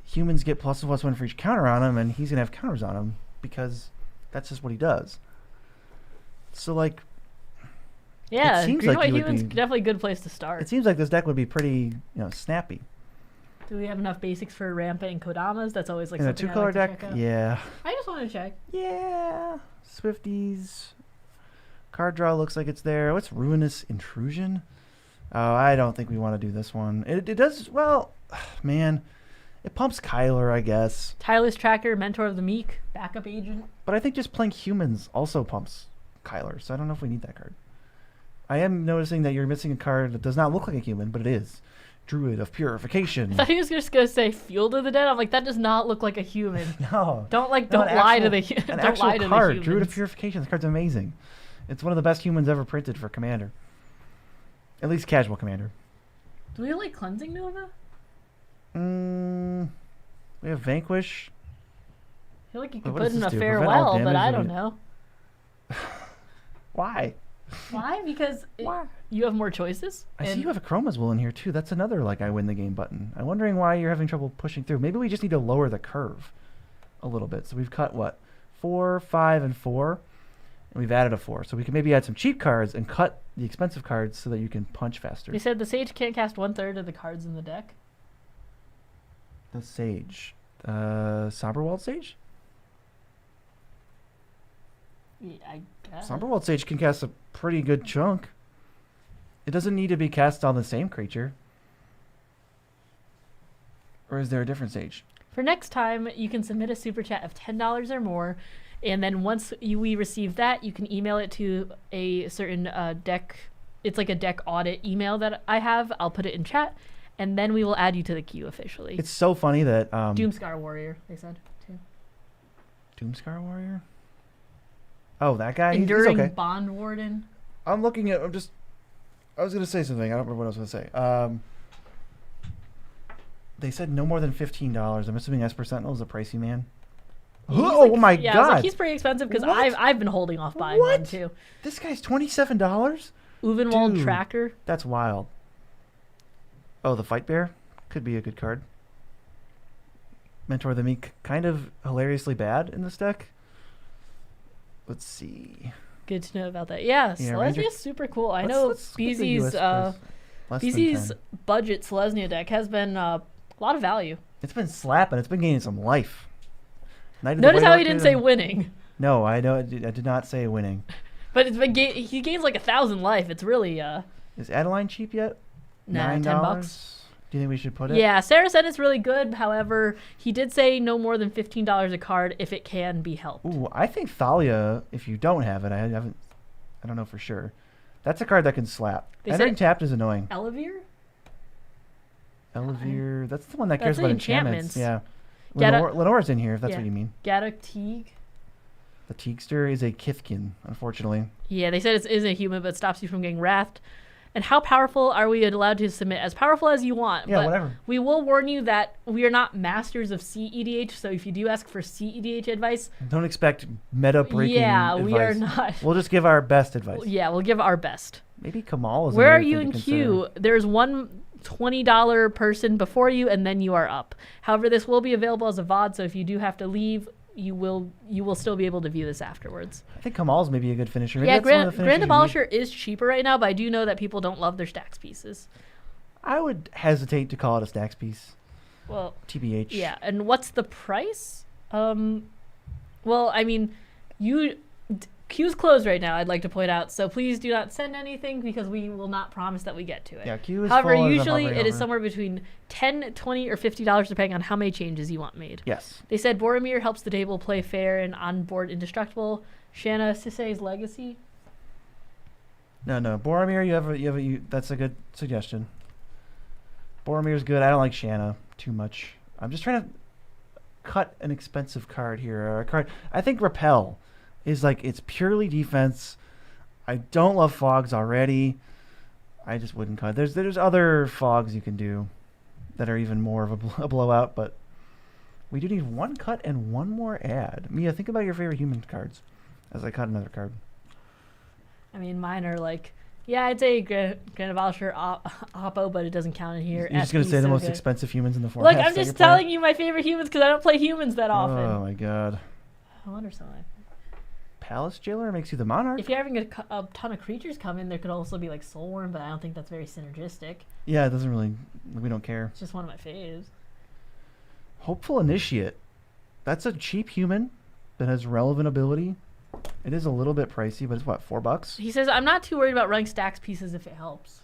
[SPEAKER 2] humans get +1/+1 for each counter on him, and he's going to have counters on him because that's just what he does. So, like,
[SPEAKER 1] yeah,
[SPEAKER 2] it seems
[SPEAKER 1] green
[SPEAKER 2] like
[SPEAKER 1] white
[SPEAKER 2] you would
[SPEAKER 1] humans
[SPEAKER 2] be-
[SPEAKER 1] definitely a good place to start.
[SPEAKER 2] it seems like this deck would be pretty, snappy.
[SPEAKER 1] Do we have enough basics for Rampant and Kodamas? That's always like
[SPEAKER 2] In a
[SPEAKER 1] something I
[SPEAKER 2] two-color
[SPEAKER 1] like to
[SPEAKER 2] deck,
[SPEAKER 1] check out.
[SPEAKER 2] yeah.
[SPEAKER 1] I just want to check.
[SPEAKER 2] Yeah. Swifties. Card draw looks like it's there. What's Ruinous Intrusion? Oh, I don't think we want to do this one. It does, well, man, it pumps Kyler, I guess.
[SPEAKER 1] Tireless Tracker, Mentor of the Meek, Backup Agent.
[SPEAKER 2] But I think just playing humans also pumps Kyler, so I don't know if we need that card. I am noticing that you're missing a card that does not look like a human, but it is. Druid of Purification.
[SPEAKER 1] I thought he was just gonna say Field of the Dead. I'm like, that does not look like a human.
[SPEAKER 2] No.
[SPEAKER 1] Don't
[SPEAKER 2] No,
[SPEAKER 1] lie to the
[SPEAKER 2] an
[SPEAKER 1] don't
[SPEAKER 2] actual
[SPEAKER 1] lie to
[SPEAKER 2] card.
[SPEAKER 1] the humans.
[SPEAKER 2] Druid of Purification. This card's amazing. It's one of the best humans ever printed for Commander. At least casual Commander.
[SPEAKER 1] Do we like Cleansing Nova?
[SPEAKER 2] We have Vanquish.
[SPEAKER 1] I feel like you
[SPEAKER 2] Wait,
[SPEAKER 1] could
[SPEAKER 2] what
[SPEAKER 1] put
[SPEAKER 2] does
[SPEAKER 1] in a
[SPEAKER 2] this do? Prevent all
[SPEAKER 1] farewell, but I
[SPEAKER 2] damage
[SPEAKER 1] don't know.
[SPEAKER 2] Why?
[SPEAKER 1] Why? Because
[SPEAKER 2] Why?
[SPEAKER 1] you have more choices.
[SPEAKER 2] I see
[SPEAKER 1] and
[SPEAKER 2] you have a Chroma's Will in here too. That's another like I win the game button. I'm wondering why you're having trouble pushing through. Maybe we just need to lower the curve a little bit. So we've cut what? 4, 5, and 4. And we've added a 4. So we can maybe add some cheap cards and cut the expensive cards so that you can punch faster.
[SPEAKER 1] They said the Sage can't cast 1/3 of the cards in the deck.
[SPEAKER 2] The Sage. Somberwald Sage?
[SPEAKER 1] Yeah, I guess.
[SPEAKER 2] Somberwald Sage can cast a pretty good chunk. It doesn't need to be cast on the same creature. Or is there a different Sage?
[SPEAKER 1] For next time, you can submit a super chat of $10 or more, and then once we receive that, you can email it to a certain deck. It's like a deck audit email that I have. I'll put it in chat, and then we will add you to the queue officially.
[SPEAKER 2] It's so funny that
[SPEAKER 1] Doomscar Warrior, they said too.
[SPEAKER 2] Doomscar Warrior? Oh, that guy? He's
[SPEAKER 1] Enduring
[SPEAKER 2] okay.
[SPEAKER 1] Bond Warden.
[SPEAKER 2] I was going to say something. I don't remember what I was going to say. They said no more than $15. I'm assuming Esper Sentinel is a pricey man.
[SPEAKER 1] He's
[SPEAKER 2] Oh
[SPEAKER 1] like-
[SPEAKER 2] my
[SPEAKER 1] yeah, I was
[SPEAKER 2] god.
[SPEAKER 1] like, he's pretty expensive because
[SPEAKER 2] What?
[SPEAKER 1] I've been holding off buying
[SPEAKER 2] What?
[SPEAKER 1] one too.
[SPEAKER 2] This guy's $27?
[SPEAKER 1] Uvenwald
[SPEAKER 2] Dude.
[SPEAKER 1] Tracker.
[SPEAKER 2] That's wild. Oh, the Fight Bear? Could be a good card. Mentor of the Meek, kind of hilariously bad in this deck. Let's see.
[SPEAKER 1] Good to know about that. Yeah,
[SPEAKER 2] Yeah,
[SPEAKER 1] Selesnya
[SPEAKER 2] Ranger-
[SPEAKER 1] is super cool. I
[SPEAKER 2] Let's-
[SPEAKER 1] know
[SPEAKER 2] let's get the
[SPEAKER 1] BZ's
[SPEAKER 2] US price. Less than
[SPEAKER 1] BZ's
[SPEAKER 2] 10.
[SPEAKER 1] budget Selesnya deck has been a lot of value.
[SPEAKER 2] It's been slapping. It's been gaining some life. Knight of the
[SPEAKER 1] Notice
[SPEAKER 2] White
[SPEAKER 1] how he
[SPEAKER 2] Orchid
[SPEAKER 1] didn't say
[SPEAKER 2] and-
[SPEAKER 1] winning,
[SPEAKER 2] No, I know. I did not say winning.
[SPEAKER 1] but it's been he gains like 1,000 life. It's really
[SPEAKER 2] Is Adeline cheap yet?
[SPEAKER 1] nah,
[SPEAKER 2] $9?
[SPEAKER 1] $10.
[SPEAKER 2] Do you think we should put it?
[SPEAKER 1] Yeah, Sarah said it's really good. However, he did say no more than $15 a card if it can be helped.
[SPEAKER 2] Ooh, I think Thalia, if you don't have it, I don't know for sure. That's a card that can slap.
[SPEAKER 1] They
[SPEAKER 2] Entering
[SPEAKER 1] said-
[SPEAKER 2] tapped is annoying.
[SPEAKER 1] Elevere?
[SPEAKER 2] Elevere, that's the one that
[SPEAKER 1] That's
[SPEAKER 2] cares
[SPEAKER 1] the
[SPEAKER 2] about enchantments.
[SPEAKER 1] enchantments.
[SPEAKER 2] Yeah.
[SPEAKER 1] Get a-
[SPEAKER 2] Lenore's in here, if that's
[SPEAKER 1] Yeah.
[SPEAKER 2] what you mean.
[SPEAKER 1] Gaddock Teague?
[SPEAKER 2] The Teagster is a Kithkin, unfortunately.
[SPEAKER 1] Yeah, they said it isn't a human, but stops you from getting wrathed. And how powerful are we allowed to submit? As powerful as you want.
[SPEAKER 2] Yeah,
[SPEAKER 1] but
[SPEAKER 2] whatever.
[SPEAKER 1] We will warn you that we are not masters of CEDH, so if you do ask for CEDH advice,
[SPEAKER 2] Don't expect meta-breaking
[SPEAKER 1] yeah,
[SPEAKER 2] advice.
[SPEAKER 1] we are not.
[SPEAKER 2] We'll just give our best advice.
[SPEAKER 1] Yeah, we'll give our best.
[SPEAKER 2] Maybe Kamal is
[SPEAKER 1] Where are
[SPEAKER 2] another
[SPEAKER 1] you
[SPEAKER 2] thing
[SPEAKER 1] in
[SPEAKER 2] to
[SPEAKER 1] queue?
[SPEAKER 2] consider.
[SPEAKER 1] There's one $20 person before you, and then you are up. However, this will be available as a VOD, so if you do have to leave, you will still be able to view this afterwards.
[SPEAKER 2] I think Kamal's maybe a good finisher. Maybe
[SPEAKER 1] Yeah,
[SPEAKER 2] that's one of
[SPEAKER 1] Grand
[SPEAKER 2] the finishers you need.
[SPEAKER 1] Abolisher is cheaper right now, but I do know that people don't love their stacks pieces.
[SPEAKER 2] I would hesitate to call it a stacks piece.
[SPEAKER 1] Well,
[SPEAKER 2] TBH.
[SPEAKER 1] yeah, and what's the price? Well, I mean, queue's closed right now, I'd like to point out, so please do not send anything because we will not promise that we get to it.
[SPEAKER 2] Yeah, queue is
[SPEAKER 1] However,
[SPEAKER 2] full as I'm
[SPEAKER 1] usually
[SPEAKER 2] hovering
[SPEAKER 1] it is
[SPEAKER 2] over.
[SPEAKER 1] somewhere between $10, $20, or $50 depending on how many changes you want made.
[SPEAKER 2] Yes.
[SPEAKER 1] They said Boromir helps the table play fair and onboard indestructible. Shanna Sisei's Legacy.
[SPEAKER 2] No. Boromir, that's a good suggestion. Boromir's good. I don't like Shanna too much. I'm just trying to cut an expensive card here. Or a card. I think Repel is like it's purely defense. I don't love fogs already. I just wouldn't cut. There's other fogs you can do that are even more of a blowout, but we do need one cut and one more add. Mia, think about your favorite human cards as I cut another card.
[SPEAKER 1] I mean, mine are like, yeah, I'd say Grand Voucher Oppo, but it doesn't count in here.
[SPEAKER 2] You're just going to say the most expensive humans in the
[SPEAKER 1] format.
[SPEAKER 2] format.
[SPEAKER 1] Look, I'm just telling you my favorite humans because I don't play humans that often.
[SPEAKER 2] Oh, my God.
[SPEAKER 1] I wonder something.
[SPEAKER 2] Palace Jailer makes you the Monarch.
[SPEAKER 1] If you're having a ton of creatures come in, there could also be like Soulworm, but I don't think that's very synergistic.
[SPEAKER 2] Yeah, it doesn't really... We don't care.
[SPEAKER 1] It's just one of my faves.
[SPEAKER 2] Hopeful Initiate. That's a cheap human that has relevant ability. It is a little bit pricey, but it's what, $4?
[SPEAKER 1] He says, I'm not too worried about running stacks pieces if it helps.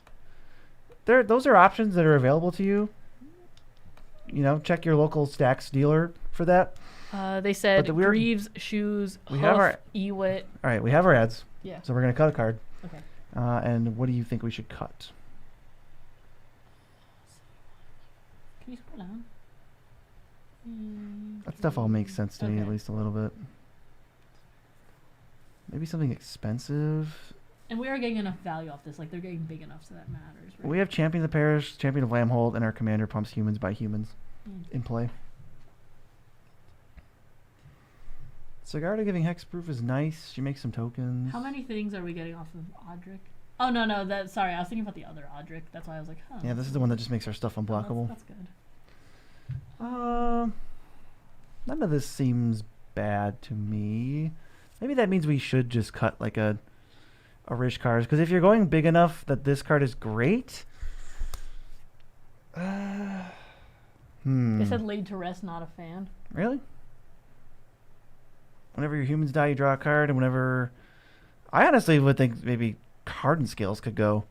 [SPEAKER 2] Those are options that are available to you. You know, check your local stacks dealer for that.
[SPEAKER 1] They said Greaves, Shoes, Hoof, Ewit.
[SPEAKER 2] All right, we have our ads.
[SPEAKER 1] Yeah.
[SPEAKER 2] So we're going to cut a card.
[SPEAKER 1] Okay.
[SPEAKER 2] And what do you think we should cut?
[SPEAKER 1] Can you scroll down?
[SPEAKER 2] That stuff all makes sense to me, at least a little bit. Maybe something expensive.
[SPEAKER 1] And we are getting enough value off this. Like, they're getting big enough so that matters. Right?
[SPEAKER 2] We have Champion of the Parish, Champion of Lambhold, and our commander pumps humans by humans in play. Sigarda giving hexproof is nice. She makes some tokens.
[SPEAKER 1] How many things are we getting off of Audric? Oh, no. Sorry, I was thinking about the other Audric. That's why I was like, huh.
[SPEAKER 2] Yeah, this is the one that just makes our stuff unblockable.
[SPEAKER 1] Oh, that's good.
[SPEAKER 2] None of this seems bad to me. Maybe that means we should just cut like a rich card. Because if you're going big enough that this card is great...
[SPEAKER 1] They said laid to rest, not a fan.
[SPEAKER 2] Really? Whenever your humans die, you draw a card, and whenever... I honestly would think maybe Hardened Scales could go.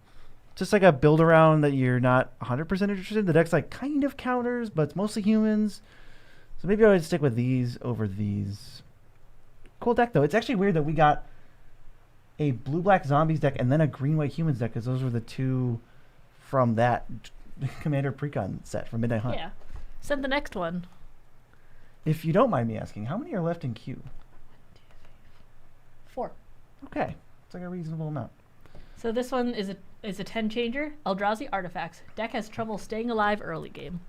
[SPEAKER 2] Just like a build-around that you're not 100% interested in. The deck's like kind of counters, but it's mostly humans. So maybe I would stick with these over these. Cool deck, though. It's actually weird that we got a blue-black zombies deck and then a green-white humans deck, because those were the two from that Commander Precon set from Midnight Hunt.
[SPEAKER 1] Yeah. Send the next one.
[SPEAKER 2] If you don't mind me asking, how many are left in queue?
[SPEAKER 1] 4.
[SPEAKER 2] Okay. It's like a reasonable amount.
[SPEAKER 1] So this one is a 10 changer. Eldrazi Artifacts. Deck has trouble staying alive early game.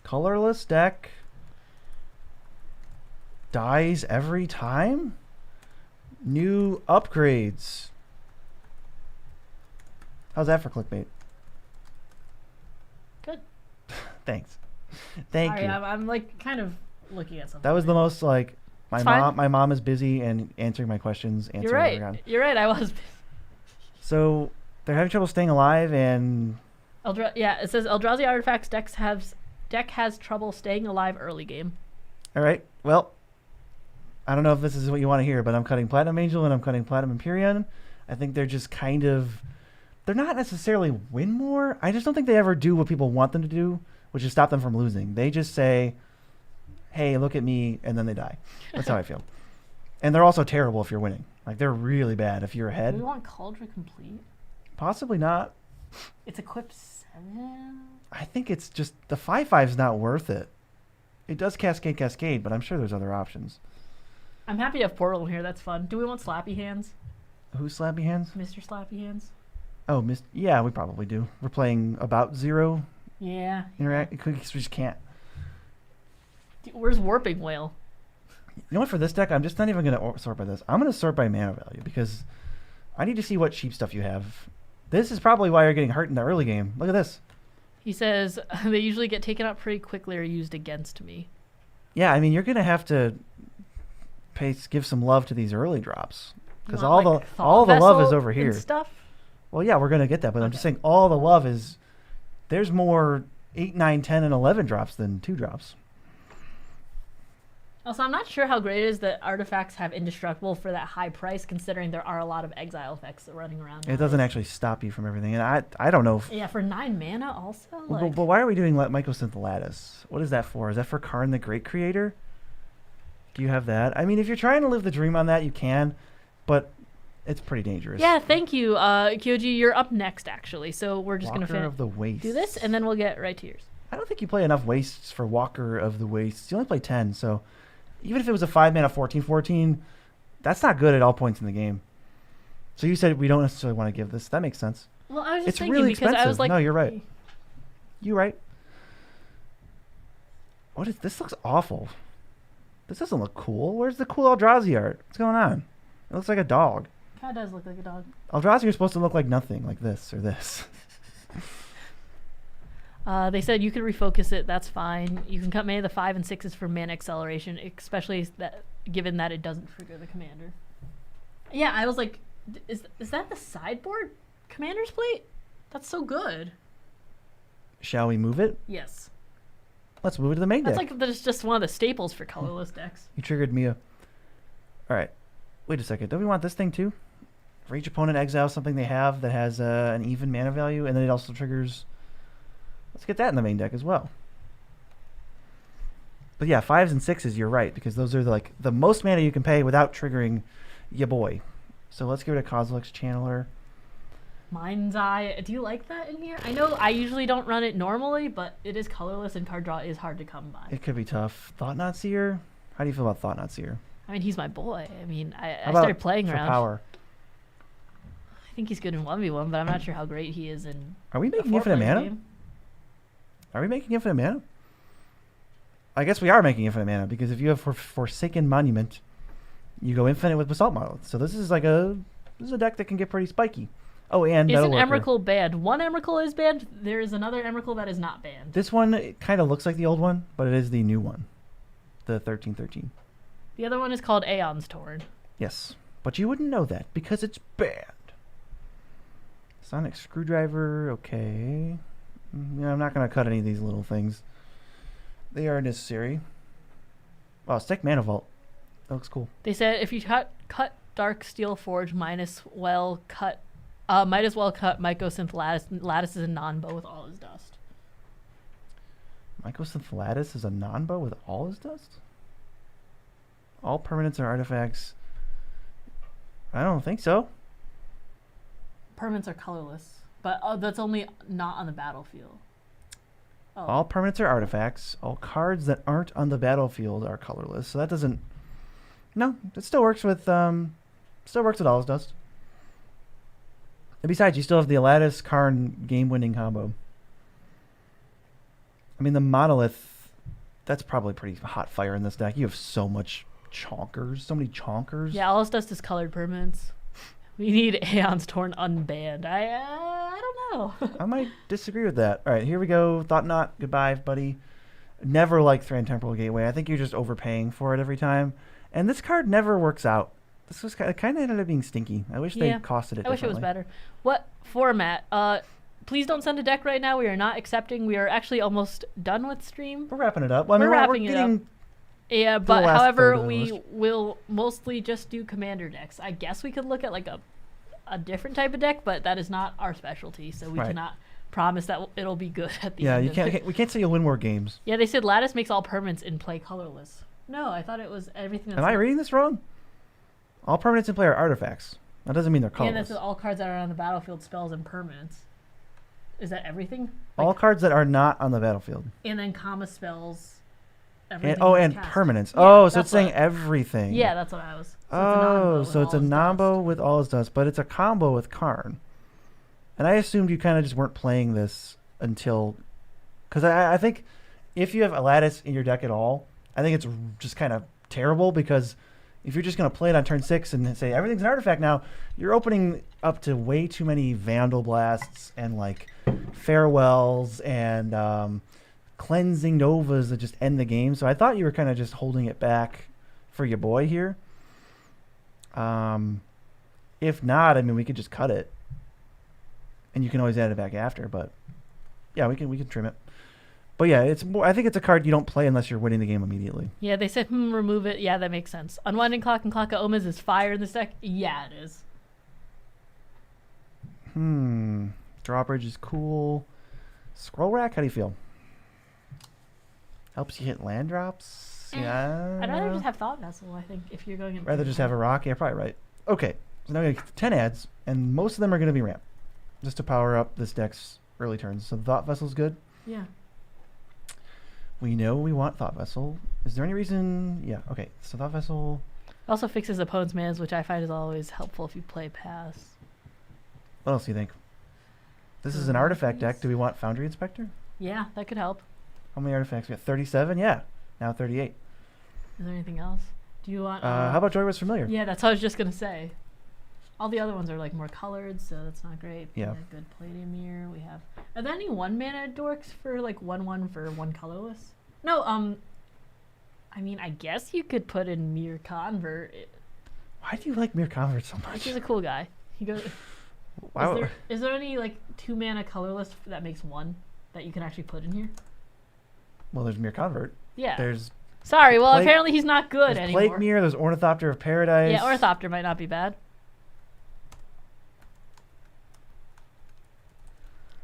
[SPEAKER 2] Colorless deck dies every time? New upgrades. How's that for clickbait?
[SPEAKER 1] Good.
[SPEAKER 2] Thanks. Thank you.
[SPEAKER 1] I'm like kind of looking at something.
[SPEAKER 2] That was the most like my mom is busy and answering my questions.
[SPEAKER 1] You're right. You're right. I was.
[SPEAKER 2] So they're having trouble staying alive, and
[SPEAKER 1] it says Eldrazi Artifacts deck has trouble staying alive early game.
[SPEAKER 2] All right. Well, I don't know if this is what you want to hear, but I'm cutting Platinum Angel and I'm cutting Platinum Empyrean. I think they're just kind of... They're not necessarily win more. I just don't think they ever do what people want them to do, which is stop them from losing. They just say, hey, look at me, and then they die. That's how I feel. And they're also terrible if you're winning. Like, they're really bad if you're ahead.
[SPEAKER 1] Do we want Cauldron Complete?
[SPEAKER 2] Possibly not.
[SPEAKER 1] It's equipped 7?
[SPEAKER 2] I think it's just... The 5/5's not worth it. It does Cascade, but I'm sure there's other options.
[SPEAKER 1] I'm happy to have Portal in here. That's fun. Do we want Slappy Hands?
[SPEAKER 2] Who's Slappy Hands?
[SPEAKER 1] Mr. Slappy Hands.
[SPEAKER 2] Oh, yeah, we probably do. We're playing about 0.
[SPEAKER 1] Yeah.
[SPEAKER 2] We just can't.
[SPEAKER 1] Dude, where's Warping Whale?
[SPEAKER 2] You know what? For this deck, I'm just not even going to sort by this. I'm going to sort by mana value because I need to see what cheap stuff you have. This is probably why you're getting hurt in the early game. Look at this.
[SPEAKER 1] He says, they usually get taken out pretty quickly or used against me.
[SPEAKER 2] Yeah, I mean, you're going to have to give some love to these early drops. Because all the love is over here.
[SPEAKER 1] Stuff?
[SPEAKER 2] Well, yeah, we're going to get that. But I'm just saying all the love is... There's more 8, 9, 10, and 11 drops than 2 drops.
[SPEAKER 1] Also, I'm not sure how great it is that artifacts have indestructible for that high price, considering there are a lot of exile effects running around.
[SPEAKER 2] It doesn't actually stop you from everything. And I don't know if...
[SPEAKER 1] Yeah, for 9 mana also?
[SPEAKER 2] But why are we doing Mycosynth Lattice? What is that for? Is that for Karn the Great Creator? Do you have that? I mean, if you're trying to live the dream on that, you can. But it's pretty dangerous.
[SPEAKER 1] Yeah, thank you. Kyoji, you're up next, actually. So we're just going to
[SPEAKER 2] of the Wastes.
[SPEAKER 1] do this, and then we'll get right to yours.
[SPEAKER 2] I don't think you play enough Wastes for Walker of the Wastes. You only play 10, so... Even if it was a 5-mana 14/14, That's not good at all points in the game. So you said we don't necessarily want to give this. That makes sense.
[SPEAKER 1] Well, I was just
[SPEAKER 2] It's
[SPEAKER 1] thinking
[SPEAKER 2] really
[SPEAKER 1] because I was
[SPEAKER 2] expensive.
[SPEAKER 1] like,
[SPEAKER 2] No, you're right. You're right. What is this? Looks awful. This doesn't look cool. Where's the cool Eldrazi art? What's going on? It looks like a dog.
[SPEAKER 1] Kind of does look like a dog.
[SPEAKER 2] Eldrazi are supposed to look like nothing, like this or this.
[SPEAKER 1] They said you could refocus it. That's fine. You can cut many of the 5 and 6s for mana acceleration, especially given that it doesn't trigger the commander. Yeah, I was like, is that the sideboard commander's plate? That's so good.
[SPEAKER 2] Shall we move it?
[SPEAKER 1] Yes.
[SPEAKER 2] Let's move it to the main
[SPEAKER 1] That's
[SPEAKER 2] deck.
[SPEAKER 1] like that's just one of the staples for colorless decks.
[SPEAKER 2] You triggered Mia. All right. Wait a second. Don't we want this thing too? For each opponent, exile something they have that has an even mana value, and then it also triggers... Let's get that in the main deck as well. But yeah, 5s and 6s, you're right, because those are the most mana you can pay without triggering ya boy. So let's get rid of Kozilek's Channeler.
[SPEAKER 1] Mind's Eye. Do you like that in here? I know I usually don't run it normally, but it is colorless and card draw is hard to come by.
[SPEAKER 2] It could be tough. Thought-Knot Seer? How do you feel about Thought-Knot Seer?
[SPEAKER 1] I mean, he's my boy. I mean, I
[SPEAKER 2] How about
[SPEAKER 1] started playing
[SPEAKER 2] for
[SPEAKER 1] around.
[SPEAKER 2] power?
[SPEAKER 1] I think he's good in 1v1, but I'm not sure how great he is in
[SPEAKER 2] Are we
[SPEAKER 1] a
[SPEAKER 2] making infinite
[SPEAKER 1] 4-player
[SPEAKER 2] mana?
[SPEAKER 1] game.
[SPEAKER 2] Are we making infinite mana? I guess we are making infinite mana, because if you have Forsaken Monument, you go infinite with Basalt Monolith. So this is a deck that can get pretty spiky. Oh, and
[SPEAKER 1] Is an
[SPEAKER 2] Metalworker.
[SPEAKER 1] Emrakul banned? One Emrakul is banned. There is another Emrakul that is not banned.
[SPEAKER 2] This one kind of looks like the old one, but it is the new one. The 1313.
[SPEAKER 1] The other one is called Aeon's Torn.
[SPEAKER 2] Yes. But you wouldn't know that, because it's banned. Sonic Screwdriver, okay. Yeah, I'm not going to cut any of these little things. They are necessary. Wow, Stick Mana Vault. That looks cool.
[SPEAKER 1] They said if you cut Dark Steel Forge, might as well cut Mycosynth Lattice is a non-bow with all his dust.
[SPEAKER 2] Mycosynth Lattice is a non-bow with all his dust? All permanents or artifacts. I don't think so.
[SPEAKER 1] Permanents are colorless, but that's only not on the battlefield. Oh.
[SPEAKER 2] All permanents are artifacts. All cards that aren't on the battlefield are colorless. So that doesn't... No, it still works with all his dust. And besides, you still have the Lattice Karn game-winning combo. I mean, the Monolith, that's probably pretty hot fire in this deck. You have so much chonkers, so many chonkers.
[SPEAKER 1] Yeah, all his dust is colored permanents. We need Aeon's Torn unbanned. I don't know.
[SPEAKER 2] I might disagree with that. All right, here we go. Thought-Knot. Goodbye, buddy. Never liked Thran Temporal Gateway. I think you're just overpaying for it every time. And this card never works out. This was kind of ended up being stinky. I wish they costed it differently.
[SPEAKER 1] I wish it was better. What format? Please don't send a deck right now. We are not accepting. We are actually almost done with stream.
[SPEAKER 2] We're wrapping it up. Well, I mean,
[SPEAKER 1] We're wrapping it up. Yeah, but
[SPEAKER 2] last
[SPEAKER 1] however,
[SPEAKER 2] third of the
[SPEAKER 1] we
[SPEAKER 2] list.
[SPEAKER 1] will mostly just do commander decks. I guess we could look at like a different type of deck, but that is not our specialty, so we
[SPEAKER 2] Right.
[SPEAKER 1] cannot promise that it'll be good at the
[SPEAKER 2] Yeah,
[SPEAKER 1] end.
[SPEAKER 2] you
[SPEAKER 1] of
[SPEAKER 2] can't.
[SPEAKER 1] it.
[SPEAKER 2] We can't say you'll win more games.
[SPEAKER 1] Yeah, they said Lattice makes all permanents in play colorless. No, I thought it was everything. That's
[SPEAKER 2] Am I reading this wrong? All permanents in play are artifacts. That doesn't mean they're
[SPEAKER 1] Yeah,
[SPEAKER 2] colorless.
[SPEAKER 1] that's all cards that are on the battlefield, spells, and permanents. Is that everything?
[SPEAKER 2] All cards that are not on the battlefield.
[SPEAKER 1] And then comma spells.
[SPEAKER 2] And,
[SPEAKER 1] everything
[SPEAKER 2] and
[SPEAKER 1] cast.
[SPEAKER 2] permanents.
[SPEAKER 1] Yeah,
[SPEAKER 2] Oh, so
[SPEAKER 1] that's
[SPEAKER 2] it's saying
[SPEAKER 1] what-
[SPEAKER 2] everything.
[SPEAKER 1] Yeah, that's what I was.
[SPEAKER 2] So it's a non-bow with all his dust, but it's a combo with Karn. And I assumed you kind of just weren't playing this until... Because I think if you have a Lattice in your deck at all, I think it's just kind of terrible, because if you're just going to play it on turn 6 and say everything's an artifact now, you're opening up to way too many Vandal Blasts and like Farewells and Cleansing Novas that just end the game. So I thought you were kind of just holding it back for your boy here. If not, I mean, we could just cut it, and you can always add it back after. But yeah, we can trim it. But yeah, it's more. I think it's a card you don't play unless you're winning the game immediately.
[SPEAKER 1] Yeah, they said, remove it. Yeah, that makes sense. Unwinding Clock and Clock of Omens is fire in this deck. Yeah, it is.
[SPEAKER 2] Drawbridge is cool. Scroll Rack, how do you feel? Helps you hit land drops. Yeah.
[SPEAKER 1] I'd rather just have Thought Vessel, I think, if you're going into
[SPEAKER 2] Rather just have a rock. Yeah, probably right. Okay, so now we have 10 ads, and most of them are going to be ramp, just to power up this deck's early turns. So Thought Vessel's good.
[SPEAKER 1] Yeah.
[SPEAKER 2] We know we want Thought Vessel. Is there any reason? Yeah, okay. So Thought Vessel.
[SPEAKER 1] Also fixes opponent's mans, which I find is always helpful if you play pass.
[SPEAKER 2] What else do you think? This is an artifact deck. Do we want Foundry Inspector?
[SPEAKER 1] Yeah, that could help.
[SPEAKER 2] How many artifacts? We got 37? Yeah. Now 38.
[SPEAKER 1] Is there anything else? Do you want...
[SPEAKER 2] how about Joyous Familiar?
[SPEAKER 1] Yeah, that's what I was just going to say. All the other ones are like more colored, so that's not great.
[SPEAKER 2] Yeah.
[SPEAKER 1] Good Palladium mirror. We have... Are there any 1-mana dorks for like 1/1 for 1 colorless? No, I mean, I guess you could put in Mere Convert.
[SPEAKER 2] Why do you like Mere Convert so much?
[SPEAKER 1] He's a cool guy. He goes...
[SPEAKER 2] Wow.
[SPEAKER 1] Is there any like 2-mana colorless that makes 1 that you can actually put in here?
[SPEAKER 2] Well, there's Mere Convert.
[SPEAKER 1] Yeah.
[SPEAKER 2] There's...
[SPEAKER 1] Sorry, well, apparently he's not good
[SPEAKER 2] there's
[SPEAKER 1] anymore.
[SPEAKER 2] Plague Mirror, there's Ornithopter of Paradise.
[SPEAKER 1] Yeah, Ornithopter might not be bad.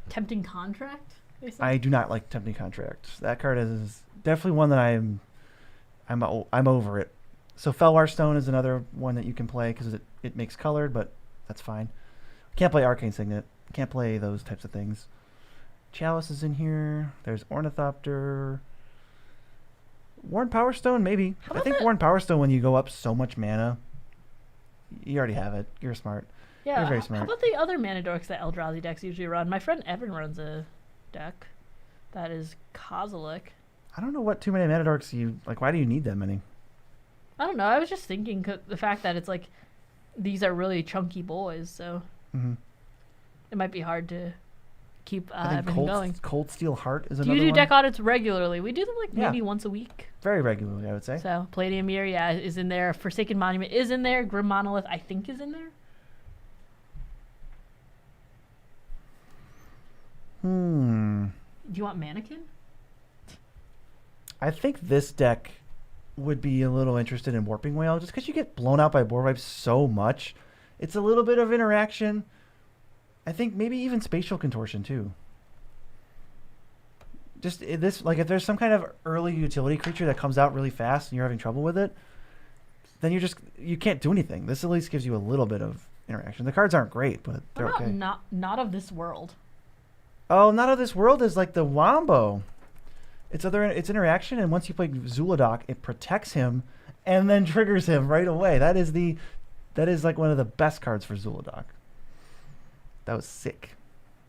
[SPEAKER 1] Tempting Contract?
[SPEAKER 2] I do not like Tempting Contract. That card is definitely one that I'm over it. So Felwar Stone is another one that you can play because it makes colored, but that's fine. Can't play Arcane Signet. Can't play those types of things. Chalice is in here. There's Ornithopter. Worn Power Stone, maybe. I think Worn Power Stone, when you go up so much mana, you already have it. You're smart.
[SPEAKER 1] Yeah,
[SPEAKER 2] you're very smart.
[SPEAKER 1] How about the other mana dorks that Eldrazi decks usually run? My friend Evan runs a deck that is Kozilek.
[SPEAKER 2] I don't know what too many mana dorks you like. Why do you need that many?
[SPEAKER 1] I don't know. I was just thinking the fact that it's like these are really chunky boys, so it might be hard to keep everything going.
[SPEAKER 2] Cold Steel Heart is another
[SPEAKER 1] one. Do
[SPEAKER 2] one.
[SPEAKER 1] you do deck audits regularly? We do them like maybe once a week.
[SPEAKER 2] Very regularly, I would say.
[SPEAKER 1] So Palladium Mirror, yeah, is in there. Forsaken Monument is in there. Grim Monolith, I think, is in there. Do you want Mannequin?
[SPEAKER 2] I think this deck would be a little interested in Warping Whale just because you get blown out by board wipes so much. It's a little bit of interaction. I think maybe even Spatial Contortion too. Just this, like if there's some kind of early utility creature that comes out really fast and you're having trouble with it, then you can't do anything. This at least gives you a little bit of interaction. The cards aren't great, but they're okay.
[SPEAKER 1] Not of This World.
[SPEAKER 2] Oh, Not of This World is like the Wombo. It's interaction, and once you play Zuladoc, it protects him and then triggers him right away. That is like one of the best cards for Zuladoc. That was sick.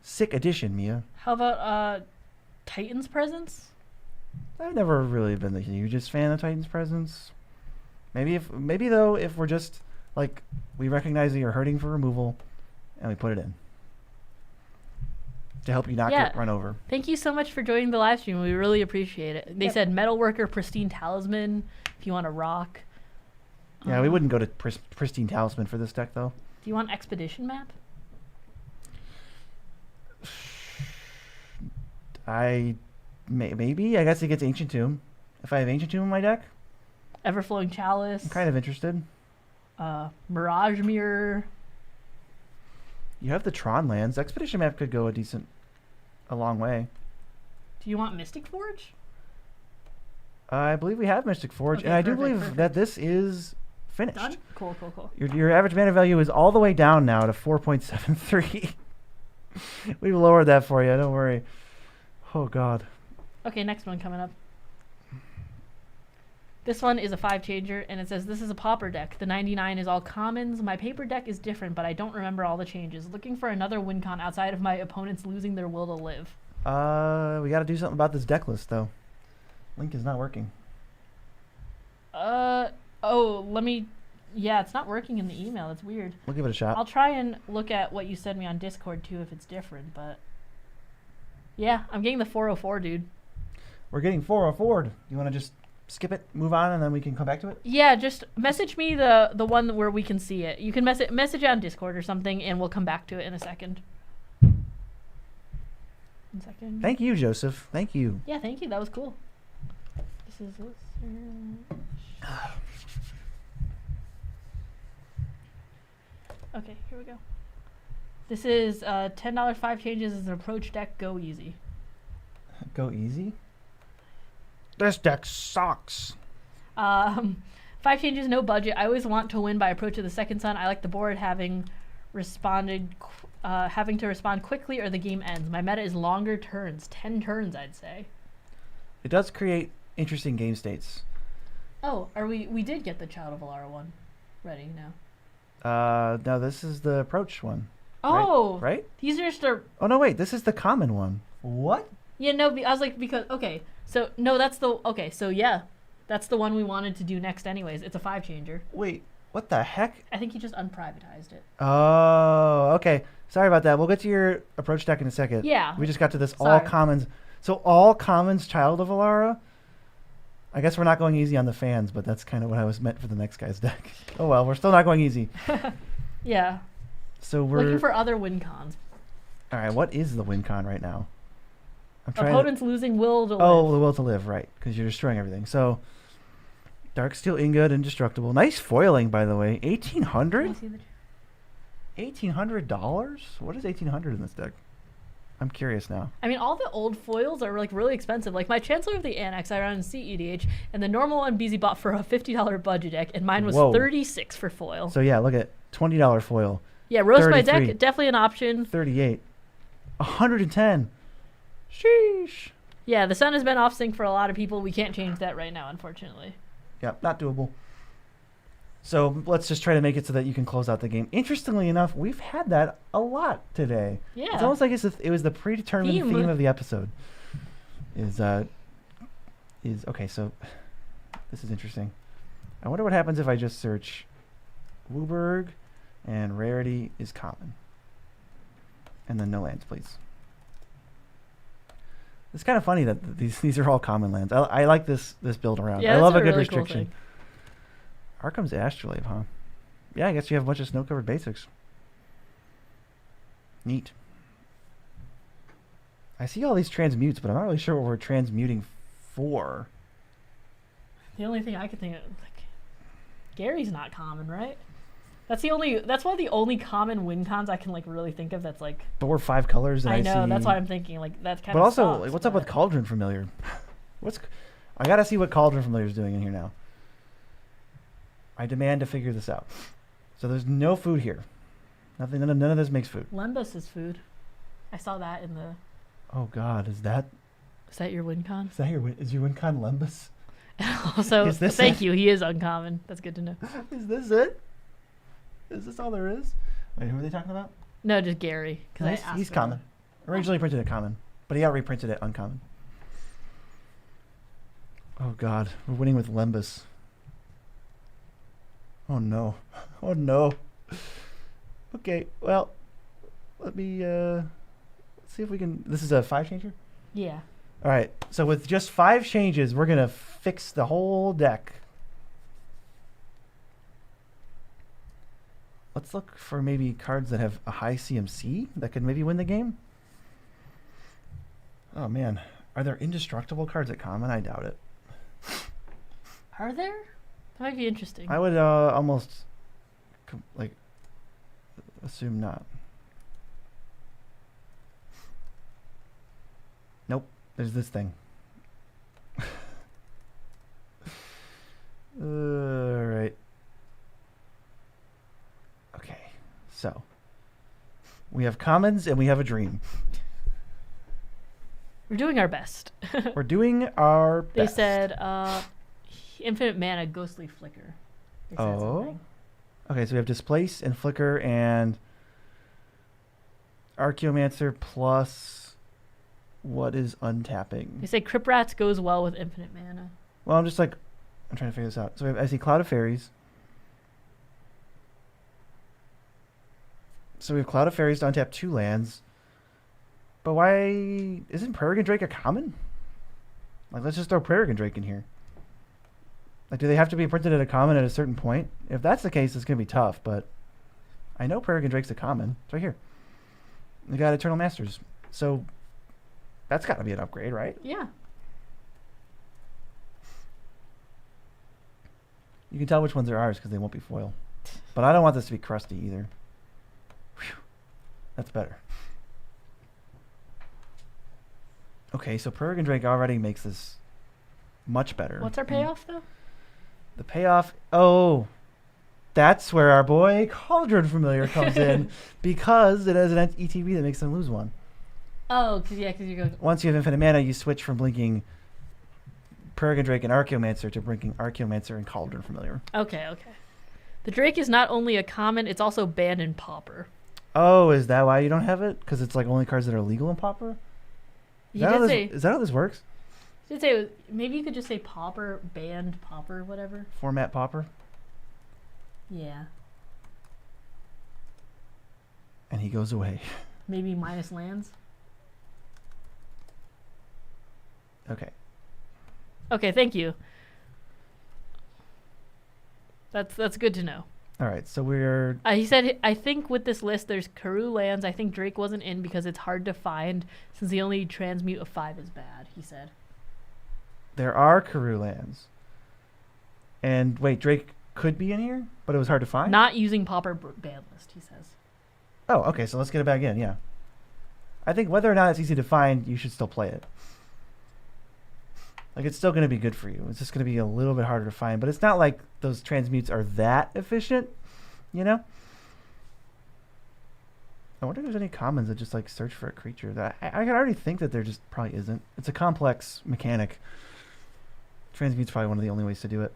[SPEAKER 2] Sick addition, Mia.
[SPEAKER 1] How about Titan's Presence?
[SPEAKER 2] I've never really been the hugest fan of Titan's Presence. Maybe though, if we're just like we recognize that you're hurting for removal, and we put it in to help you not get run over.
[SPEAKER 1] Thank you so much for joining the live stream. We really appreciate it. They said Metalworker, Pristine Talisman, if you want to rock.
[SPEAKER 2] Yeah, we wouldn't go to Pristine Talisman for this deck, though.
[SPEAKER 1] Do you want Expedition Map?
[SPEAKER 2] Maybe. I guess it gets Ancient Tomb. If I have Ancient Tomb in my deck.
[SPEAKER 1] Everflowing Chalice.
[SPEAKER 2] I'm kind of interested.
[SPEAKER 1] Mirage Mirror.
[SPEAKER 2] You have the Tron lands. Expedition Map could go a long way.
[SPEAKER 1] Do you want Mystic Forge?
[SPEAKER 2] I believe we have Mystic Forge,
[SPEAKER 1] okay,
[SPEAKER 2] and I do believe that this is finished.
[SPEAKER 1] Done? Cool.
[SPEAKER 2] Your average mana value is all the way down now to 4.73. We've lowered that for you. Don't worry. Oh, God.
[SPEAKER 1] Okay, next one coming up. This one is a 5-changer, and it says, this is a pauper deck. The 99 is all commons. My paper deck is different, but I don't remember all the changes. Looking for another win con outside of my opponents losing their will to live.
[SPEAKER 2] We got to do something about this deck list, though. Link is not working.
[SPEAKER 1] Let me... Yeah, it's not working in the email. That's weird.
[SPEAKER 2] We'll give it a shot.
[SPEAKER 1] I'll try and look at what you sent me on Discord, too, if it's different, but... Yeah, I'm getting the 404, dude.
[SPEAKER 2] We're getting 404. You want to just skip it, move on, and then we can come back to it?
[SPEAKER 1] Yeah, just message me the one where we can see it. You can message it on Discord or something, and we'll come back to it in a second. 1 second.
[SPEAKER 2] Thank you, Joseph. Thank you.
[SPEAKER 1] Yeah, thank you. That was cool. This is... Okay, here we go. This is $10 5-changes as an approach deck. Go easy.
[SPEAKER 2] Go easy? This deck sucks.
[SPEAKER 1] 5-changes, no budget. I always want to win by approach of the second sun. I like the board having to respond quickly or the game ends. My meta is longer turns. 10 turns, I'd say.
[SPEAKER 2] It does create interesting game states.
[SPEAKER 1] Oh, we did get the Child of Alara one. ready now.
[SPEAKER 2] No, this is the approach one.
[SPEAKER 1] Oh,
[SPEAKER 2] Right?
[SPEAKER 1] These are just
[SPEAKER 2] Oh, no, wait. This is the common one. What?
[SPEAKER 1] Yeah, no, I was like, because, okay. So, no, that's the, okay, so yeah. That's the one we wanted to do next anyways. It's a 5-changer.
[SPEAKER 2] Wait, what the heck?
[SPEAKER 1] I think he just unprivatized it.
[SPEAKER 2] Oh, okay. Sorry about that. We'll get to your approach deck in a second.
[SPEAKER 1] Yeah.
[SPEAKER 2] We just got to this all
[SPEAKER 1] Sorry.
[SPEAKER 2] commons. So all commons Child of Alara? I guess we're not going easy on the fans, but that's kind of what I was meant for the next guy's deck. Oh well, we're still not going easy.
[SPEAKER 1] Yeah.
[SPEAKER 2] So we're
[SPEAKER 1] Looking for other win cons.
[SPEAKER 2] all right. What is the win con right now? I'm trying.
[SPEAKER 1] Opponents losing will to
[SPEAKER 2] Oh,
[SPEAKER 1] live.
[SPEAKER 2] the will to live, right? Because you're destroying everything. So Dark Steel Ingot, indestructible. Nice foiling, by the way.
[SPEAKER 1] Can I
[SPEAKER 2] $1,800.
[SPEAKER 1] see the-
[SPEAKER 2] $1,800. What is 1,800 in this deck? I'm curious now.
[SPEAKER 1] I mean, all the old foils are like really expensive. Like my Chancellor of the Annex, I run in CEDH, and the normal one BZ bought for a $50 budget deck, and mine was
[SPEAKER 2] Whoa.
[SPEAKER 1] $36 for foil.
[SPEAKER 2] So yeah, look at $20 foil.
[SPEAKER 1] Yeah, roast my
[SPEAKER 2] 33.
[SPEAKER 1] deck, definitely an option.
[SPEAKER 2] 38. 110. Sheesh.
[SPEAKER 1] Yeah, the sun has been off sync for a lot of people. We can't change that right now, unfortunately.
[SPEAKER 2] Yep, not doable. So let's just try to make it so that you can close out the game. Interestingly enough, we've had that a lot today.
[SPEAKER 1] Yeah.
[SPEAKER 2] It's almost like it was the predetermined theme of the episode. Is okay, so this is interesting. I wonder what happens if I just search Wooburg and rarity is common. And then no lands, please. It's kind of funny that these are all common lands. I like this build around.
[SPEAKER 1] Yeah,
[SPEAKER 2] I
[SPEAKER 1] that's
[SPEAKER 2] love a good
[SPEAKER 1] really
[SPEAKER 2] restriction.
[SPEAKER 1] Cool
[SPEAKER 2] Arkham's Astrolabe, huh? Yeah, I guess you have a bunch of snow-covered basics. Neat. I see all these transmutes, but I'm not really sure what we're transmuting for.
[SPEAKER 1] The only thing I could think of, like, Gary's not common, right? That's one of the only common win cons I can like really think of. That's like.
[SPEAKER 2] But we're 5 colors, and
[SPEAKER 1] I know.
[SPEAKER 2] see...
[SPEAKER 1] That's why I'm thinking like that's kind
[SPEAKER 2] but
[SPEAKER 1] of.
[SPEAKER 2] also,
[SPEAKER 1] sucks,
[SPEAKER 2] like, what's up with Cauldron Familiar? I gotta see what Cauldron Familiar is doing in here now. I demand to figure this out. So there's no food here. Nothing. None of this makes food.
[SPEAKER 1] Lembas is food. I saw that in the.
[SPEAKER 2] Oh God, is that
[SPEAKER 1] your win con?
[SPEAKER 2] is your win con Lembas?
[SPEAKER 1] Also,
[SPEAKER 2] Is this
[SPEAKER 1] thank
[SPEAKER 2] it?
[SPEAKER 1] you. He is uncommon. That's good to know.
[SPEAKER 2] Is this it? Is this all there is? Wait, who are they talking about?
[SPEAKER 1] No, just Gary. Because
[SPEAKER 2] He's common. Originally printed it common, but he got reprinted it uncommon. Oh God, we're winning with Lembas. Oh no. Oh no. Okay, well, let me let's see if we can. This is a 5-changer?
[SPEAKER 1] Yeah.
[SPEAKER 2] All right, so with just 5 changes, we're gonna fix the whole deck. Let's look for maybe cards that have a high CMC that could maybe win the game. Oh man, are there indestructible cards at common? I doubt it.
[SPEAKER 1] Are there? That might be interesting.
[SPEAKER 2] I would almost like assume not. Nope, there's this thing. All right. Okay, so we have commons and we have a dream.
[SPEAKER 1] We're doing our best.
[SPEAKER 2] We're doing our
[SPEAKER 1] They
[SPEAKER 2] best.
[SPEAKER 1] said infinite mana, ghostly flicker. They said something.
[SPEAKER 2] Okay, so we have displace and flicker and Archaeomancer plus what is untapping?
[SPEAKER 1] They say Crypt Rats goes well with infinite mana.
[SPEAKER 2] Well, I'm trying to figure this out. So I see Cloud of Fairies. So we have Cloud of Fairies to untap 2 lands. But why isn't Peregrine Drake a common? Like, let's just throw Peregrine Drake in here. Like, do they have to be printed at a common at a certain point? If that's the case, it's going to be tough, but I know Peregrine Drake's a common. It's right here. We got Eternal Masters. So that's got to be an upgrade, right?
[SPEAKER 1] Yeah.
[SPEAKER 2] You can tell which ones are ours because they won't be foil. But I don't want this to be crusty either. Whew. That's better. Okay, so Peregrine Drake already makes this much better.
[SPEAKER 1] What's our payoff though?
[SPEAKER 2] The payoff, that's where our boy Cauldron Familiar comes in because it has an ETB that makes them lose 1.
[SPEAKER 1] Oh, because you go.
[SPEAKER 2] Once you have infinite mana, you switch from blinking Peregrine Drake and Archaeomancer to blinking Archaeomancer and Cauldron Familiar.
[SPEAKER 1] Okay. The Drake is not only a common, it's also banned in Pauper.
[SPEAKER 2] Oh, is that why you don't have it? Because it's like only cards that are legal in Pauper? Is that how this works?
[SPEAKER 1] Did say maybe you could just say Pauper, banned Pauper, whatever.
[SPEAKER 2] Format Pauper?
[SPEAKER 1] Yeah.
[SPEAKER 2] And he goes away.
[SPEAKER 1] Maybe minus lands.
[SPEAKER 2] Okay.
[SPEAKER 1] Okay, thank you. That's good to know.
[SPEAKER 2] All right, so we're...
[SPEAKER 1] He said, I think with this list, there's Karoo lands. I think Drake wasn't in because it's hard to find since the only transmute of 5 is bad, he said.
[SPEAKER 2] There are Karoo lands. And wait, Drake could be in here, but it was hard to find?
[SPEAKER 1] Not using Pauper ban list, he says.
[SPEAKER 2] Oh, okay, so let's get it back in, yeah. I think whether or not it's easy to find, you should still play it. Like, it's still going to be good for you. It's just going to be a little bit harder to find. But it's not like those transmutes are that efficient, you know? I wonder if there's any commons that just, like, search for a creature. That I can already think that there just probably isn't. It's a complex mechanic. Transmute's probably one of the only ways to do it.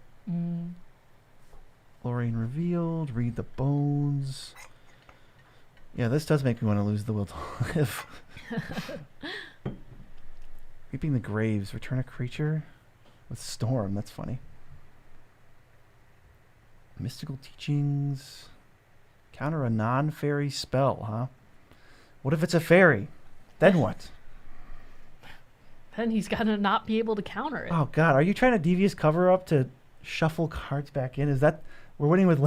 [SPEAKER 2] Lorraine revealed. Read the bones. Yeah, this does make me want to lose the will to live. Reaping the Graves. Return a creature with Storm. That's funny. Mystical Teachings. Counter a non-fairy spell, huh? What if it's a fairy? Then what?
[SPEAKER 1] Then he's got to not be able to counter it.
[SPEAKER 2] Oh, God. Are you trying to devious cover up to shuffle cards back in? Is that... We're winning with...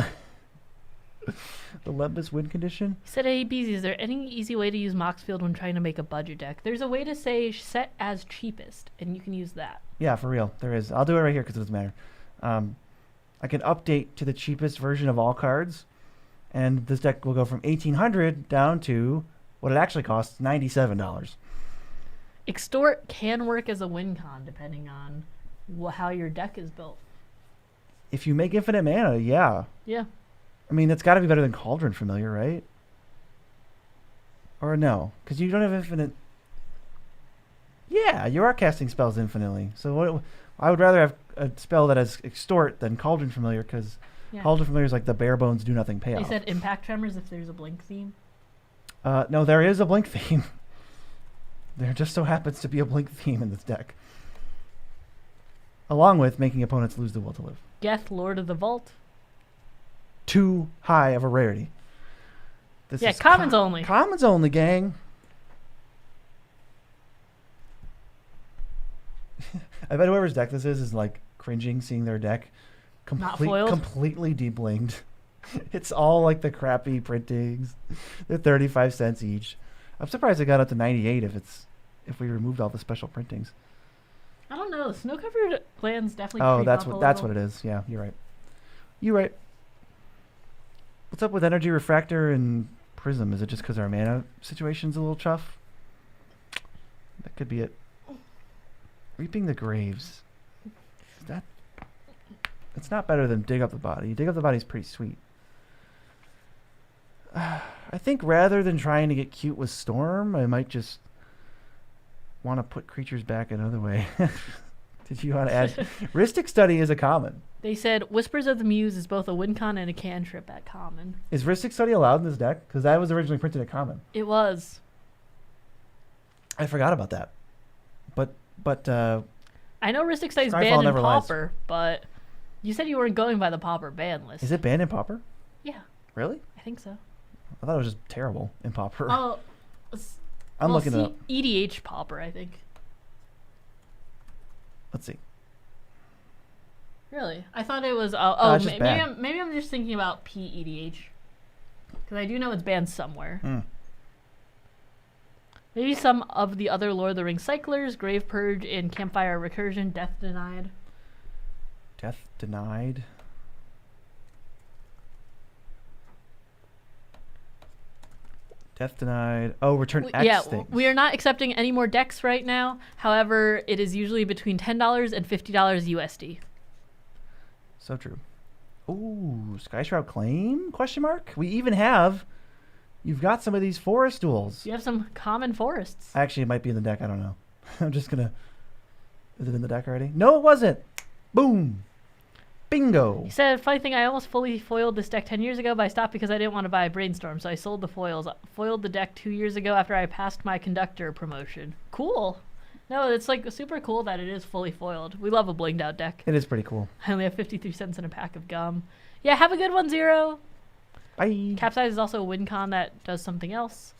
[SPEAKER 2] the Lembas win condition?
[SPEAKER 1] He said, hey, Beezy, is there any easy way to use Moxfield when trying to make a budget deck? There's a way to say set as cheapest, and you can use that.
[SPEAKER 2] Yeah, for real. There is. I'll do it right here because it doesn't matter. I can update to the cheapest version of all cards, and this deck will go from $1,800 down to what it actually costs, $97.
[SPEAKER 1] Extort can work as a win con, depending on how your deck is built.
[SPEAKER 2] If you make infinite mana, yeah.
[SPEAKER 1] Yeah.
[SPEAKER 2] I mean, it's got to be better than Cauldron Familiar, right? Or no? Because you don't have infinite... Yeah, you are casting spells infinitely. So I would rather have a spell that has Extort than Cauldron Familiar, because Cauldron Familiar is like the bare bones do nothing payoff.
[SPEAKER 1] They said Impact Tremors if there's a Blink theme.
[SPEAKER 2] No, there is a Blink theme. There just so happens to be a Blink theme in this deck. Along with making opponents lose the will to live.
[SPEAKER 1] Geth, Lord of the Vault.
[SPEAKER 2] Too high of a rarity. This is
[SPEAKER 1] commons only.
[SPEAKER 2] Commons only, gang. I bet whoever's deck this is like cringing seeing their deck completely deblinged. It's all like the crappy printings. They're 35 cents each. I'm surprised it got up to 98 if we removed all the special printings.
[SPEAKER 1] I don't know. Snow-covered lands definitely.
[SPEAKER 2] Oh, that's what it is. Yeah, you're right. You're right. What's up with Energy Refractor and Prism? Is it just because our mana situation's a little tough? That could be it. Reaping the Graves. It's not better than Dig Up the Body. Dig Up the Body's pretty sweet. I think rather than trying to get cute with Storm, I might just want to put creatures back another way. Did you want to add? Rhystic Study is a common.
[SPEAKER 1] They said Whispers of the Muse is both a win con and a cantrip at common.
[SPEAKER 2] Is Rhystic Study allowed in this deck? Because that was originally printed at common.
[SPEAKER 1] It was.
[SPEAKER 2] I forgot about that. But
[SPEAKER 1] I know Rhystic Study is banned in Pauper, but you said you weren't going by the Pauper ban list.
[SPEAKER 2] Is it banned in Pauper?
[SPEAKER 1] Yeah.
[SPEAKER 2] Really?
[SPEAKER 1] I think so.
[SPEAKER 2] I thought it was just terrible in Pauper.
[SPEAKER 1] Oh,
[SPEAKER 2] I'm looking it up.
[SPEAKER 1] EDH Pauper, I think.
[SPEAKER 2] Let's see.
[SPEAKER 1] Really? I thought it was... maybe I'm just thinking about PEDH. Because I do know it's banned somewhere. Maybe some of the other Lord of the Rings cyclers, Grave Purge and Campfire Recursion, Death Denied.
[SPEAKER 2] Death Denied? Death Denied. Oh, Return X things.
[SPEAKER 1] We are not accepting any more decks right now. However, it is usually between $10 and $50 USD.
[SPEAKER 2] So true. Ooh, Skyshroud Claim? Question mark? We even have... You've got some of these forest duels.
[SPEAKER 1] You have some common forests.
[SPEAKER 2] Actually, it might be in the deck. I don't know. I'm just going to... Is it in the deck already? No, it wasn't. Boom. Bingo.
[SPEAKER 1] He said, funny thing, I almost fully foiled this deck 10 years ago, but I stopped because I didn't want to buy a Brainstorm, so I sold the foils. Foiled the deck 2 years ago after I passed my conductor promotion. Cool. No, it's like super cool that it is fully foiled. We love a blinged out deck.
[SPEAKER 2] It is pretty cool.
[SPEAKER 1] I only have 53 cents in a pack of gum. Yeah, have a good one, Zero.
[SPEAKER 2] Bye.
[SPEAKER 1] Capsize is also a win con that does something else.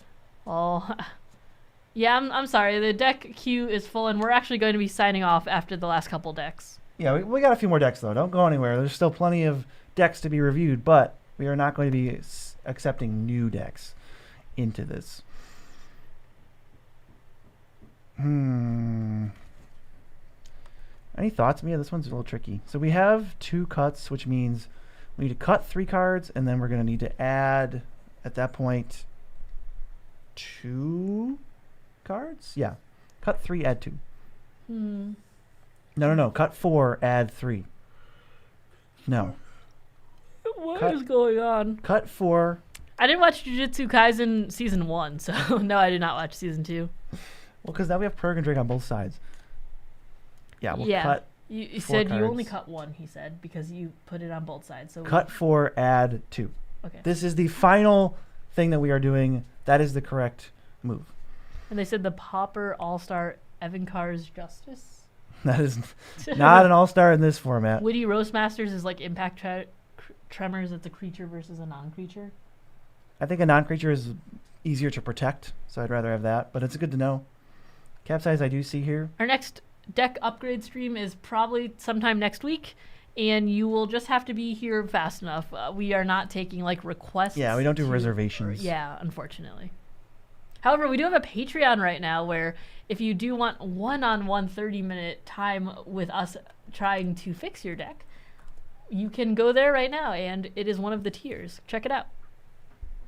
[SPEAKER 1] Oh, yeah, I'm sorry. The deck queue is full, and we're actually going to be signing off after the last couple decks.
[SPEAKER 2] Yeah, we got a few more decks, though. Don't go anywhere. There's still plenty of decks to be reviewed, but we are not going to be accepting new decks into this. Any thoughts, Mia? This one's a little tricky. So we have 2 cuts, which means we need to cut 3 cards, and then we're going to need to add, at that point, 2 cards? Yeah. Cut 3, add 2. No. Cut 4, add 3. No.
[SPEAKER 1] What is going on?
[SPEAKER 2] Cut 4.
[SPEAKER 1] I didn't watch Jujutsu Kaisen Season 1, so no, I did not watch Season 2.
[SPEAKER 2] Well, because now we have Purg and Drake on both sides. Yeah, we'll cut.
[SPEAKER 1] You said
[SPEAKER 2] cards.
[SPEAKER 1] you only cut 1, he said, because you put it on both sides. So
[SPEAKER 2] cut 4, add 2.
[SPEAKER 1] Okay.
[SPEAKER 2] This is the final thing that we are doing. That is the correct move.
[SPEAKER 1] And they said the Pauper All-Star Evan Carr's Justice.
[SPEAKER 2] That is not an all-star in this format.
[SPEAKER 1] Witty Roastmasters is like Impact Tremors. It's a creature versus a non-creature.
[SPEAKER 2] I think a non-creature is easier to protect, so I'd rather have that. But it's good to know. Capsize I do see here.
[SPEAKER 1] Our next deck upgrade stream is probably sometime next week, and you will just have to be here fast enough. We are not taking like requests.
[SPEAKER 2] Yeah, we don't do reservations.
[SPEAKER 1] Yeah, unfortunately. However, we do have a Patreon right now where if you do want one-on-one 30-minute time with us trying to fix your deck, you can go there right now, and it is one of the tiers. Check it out.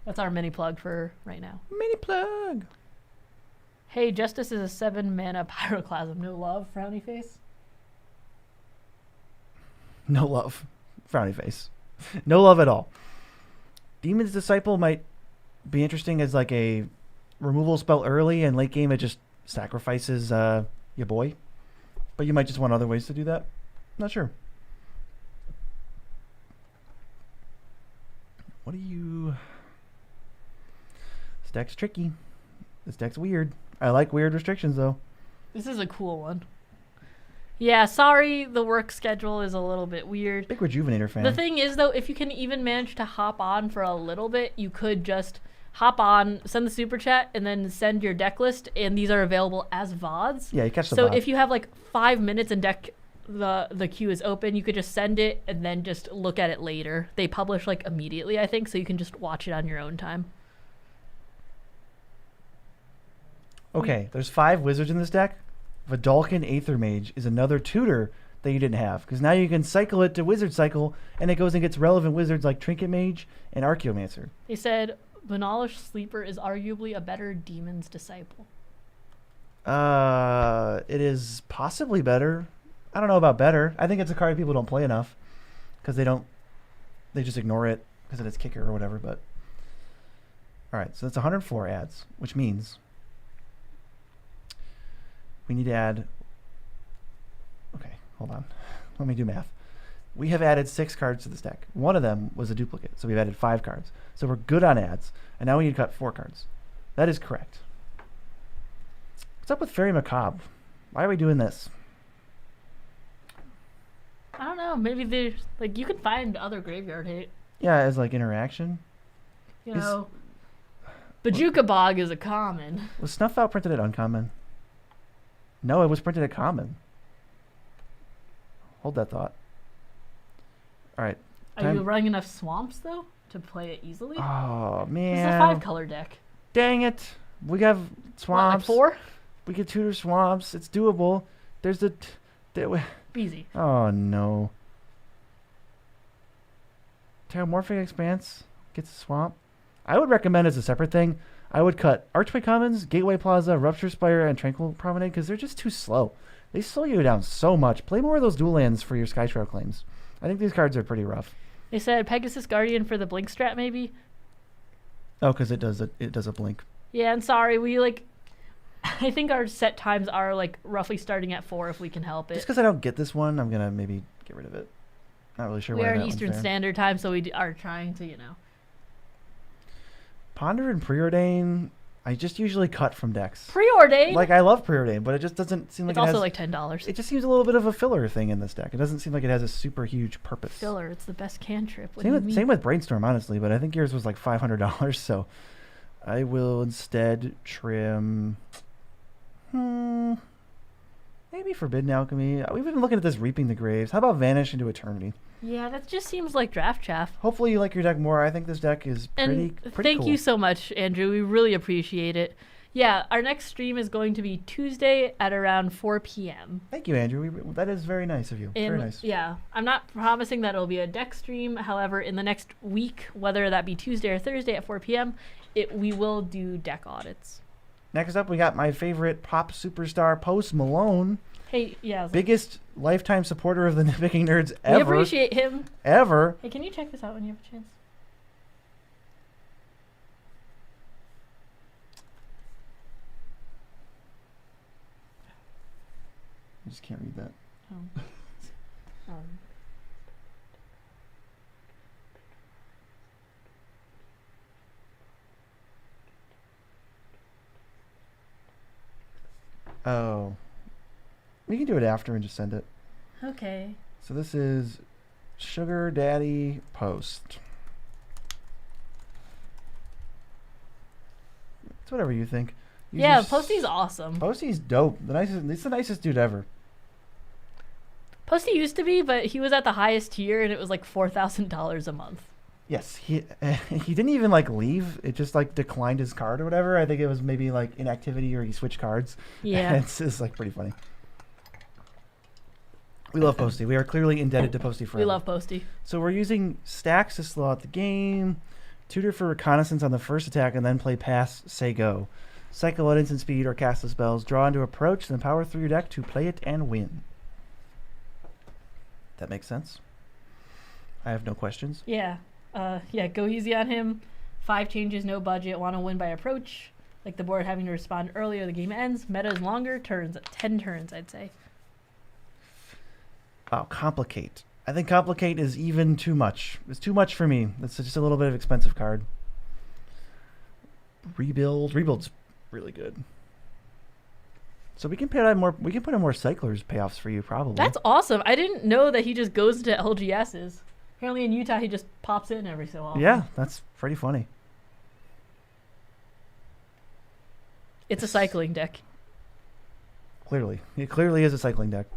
[SPEAKER 1] That's our mini plug for right now.
[SPEAKER 2] Mini plug.
[SPEAKER 1] Hey, Justice is a 7-mana Pyroclasm. No love, frowny face?
[SPEAKER 2] No love. Frowny face. No love at all. Demon's Disciple might be interesting as like a removal spell early, and late game it just sacrifices your boy. But you might just want other ways to do that. Not sure. What do you... This deck's tricky. This deck's weird. I like weird restrictions, though.
[SPEAKER 1] This is a cool one. Yeah, sorry, the work schedule is a little bit weird.
[SPEAKER 2] Big Rejuvenator fan.
[SPEAKER 1] The thing is, though, if you can even manage to hop on for a little bit, you could just hop on, send the super chat, and then send your deck list, and these are available as VODs.
[SPEAKER 2] Yeah, you catch the
[SPEAKER 1] So
[SPEAKER 2] VOD.
[SPEAKER 1] if you have like 5 minutes and deck the queue is open, you could just send it and then just look at it later. They publish like immediately, I think, so you can just watch it on your own time.
[SPEAKER 2] Okay, there's 5 wizards in this deck. Vidalcan Aether Mage is another tutor that you didn't have, because now you can cycle it to Wizard Cycle, and it goes and gets relevant wizards like Trinket Mage and Archaeomancer.
[SPEAKER 1] They said Banalish Sleeper is arguably a better Demon's Disciple.
[SPEAKER 2] It is possibly better. I don't know about better. I think it's a card people don't play enough, because they just ignore it because of its kicker or whatever. But all right, so that's 104 adds, which means we need to add. Okay, hold on. Let me do math. We have added 6 cards to this deck. One of them was a duplicate, so we've added 5 cards. So we're good on adds, and now we need to cut 4 cards. That is correct. What's up with Fairy Macabre? Why are we doing this?
[SPEAKER 1] I don't know. Maybe there's like you can find other graveyard hate.
[SPEAKER 2] Yeah, as like interaction.
[SPEAKER 1] You know, Bajuka Bog is a common.
[SPEAKER 2] Was Snuff Out printed at uncommon? No, it was printed at common. Hold that thought. All right.
[SPEAKER 1] Are you running enough swamps though to play it easily?
[SPEAKER 2] Oh man.
[SPEAKER 1] It's a 5-color deck.
[SPEAKER 2] Dang it. We have swamps.
[SPEAKER 1] What, like 4?
[SPEAKER 2] We can tutor swamps. It's doable. There's the...
[SPEAKER 1] Easy.
[SPEAKER 2] Oh no. Terramorphic Expanse gets a swamp. I would recommend as a separate thing, I would cut Archway Commons, Gateway Plaza, Rupture Spire, and Tranquil Promenade because they're just too slow. They slow you down so much. Play more of those dual lands for your Skyshroud claims. I think these cards are pretty rough.
[SPEAKER 1] They said Pegasus Guardian for the blink strat maybe.
[SPEAKER 2] Oh, because it does a blink.
[SPEAKER 1] Yeah, and sorry, we like. I think our set times are like roughly starting at 4 if we can help it.
[SPEAKER 2] Just because I don't get this one, I'm gonna maybe get rid of it. Not really sure
[SPEAKER 1] We
[SPEAKER 2] why
[SPEAKER 1] are
[SPEAKER 2] that
[SPEAKER 1] in
[SPEAKER 2] one's
[SPEAKER 1] Eastern
[SPEAKER 2] there.
[SPEAKER 1] Standard Time, so we are trying to,
[SPEAKER 2] Ponder and Preordain, I just usually cut from decks.
[SPEAKER 1] Preordain.
[SPEAKER 2] Like, I love Preordain, but it just doesn't seem like
[SPEAKER 1] It's
[SPEAKER 2] it
[SPEAKER 1] also
[SPEAKER 2] has...
[SPEAKER 1] like $10.
[SPEAKER 2] It just seems a little bit of a filler thing in this deck. It doesn't seem like it has a super huge purpose.
[SPEAKER 1] Filler. It's the best cantrip. What
[SPEAKER 2] Same
[SPEAKER 1] do you
[SPEAKER 2] with,
[SPEAKER 1] mean?
[SPEAKER 2] same with Brainstorm, honestly, but I think yours was like $500, so I will instead trim... maybe Forbidden Alchemy. We've been looking at this Reaping the Graves. How about Vanish into Eternity?
[SPEAKER 1] Yeah, that just seems like draft chaff.
[SPEAKER 2] Hopefully you like your deck more. I think this deck is pretty
[SPEAKER 1] Thank
[SPEAKER 2] cool.
[SPEAKER 1] you so much, Andrew. We really appreciate it. Yeah, our next stream is going to be Tuesday at around 4 p.m.
[SPEAKER 2] Thank you, Andrew. That is very nice of you. Very nice.
[SPEAKER 1] Yeah, I'm not promising that it'll be a deck stream. However, in the next week, whether that be Tuesday or Thursday at 4 p.m., we will do deck audits.
[SPEAKER 2] Next up, we got my favorite pop superstar, Post Malone.
[SPEAKER 1] Hey, yeah.
[SPEAKER 2] Biggest lifetime supporter of the Nitpicking Nerds ever.
[SPEAKER 1] We appreciate him.
[SPEAKER 2] Ever.
[SPEAKER 1] Hey, can you check this out when you have a chance?
[SPEAKER 2] I just can't read that. Oh. We can do it after and just send it.
[SPEAKER 1] Okay.
[SPEAKER 2] So this is Sugar Daddy Post. It's whatever you think.
[SPEAKER 1] Yeah, Posty's awesome.
[SPEAKER 2] Posty's dope. He's the nicest dude ever.
[SPEAKER 1] Posty used to be, but he was at the highest tier, and it was like $4,000 a month.
[SPEAKER 2] Yes, he didn't even like leave. It just like declined his card or whatever. I think it was maybe like inactivity or he switched cards.
[SPEAKER 1] Yeah,
[SPEAKER 2] it's like pretty funny. We love Posty. We are clearly indebted to Posty forever.
[SPEAKER 1] we love Posty.
[SPEAKER 2] So we're using stacks to slow out the game, tutor for reconnaissance on the first attack, and then play pass, say go. Cycle at instant speed or cast the spells, draw into approach, then power through your deck to play it and win. That makes sense. I have no questions.
[SPEAKER 1] Yeah. Yeah, go easy on him. 5 changes, no budget, want to win by approach. Like the board having to respond earlier, the game ends. Meta is longer, turns, 10 turns, I'd say.
[SPEAKER 2] Wow, Complicate. I think Complicate is even too much. It's too much for me. It's just a little bit of expensive card. Rebuild. Rebuild's really good. So we can put in more cyclers payoffs for you, probably.
[SPEAKER 1] That's awesome. I didn't know that he just goes into LGSs. Apparently in Utah, he just pops in every so often.
[SPEAKER 2] Yeah, that's pretty funny.
[SPEAKER 1] It's a cycling deck.
[SPEAKER 2] Clearly. It clearly is a cycling deck.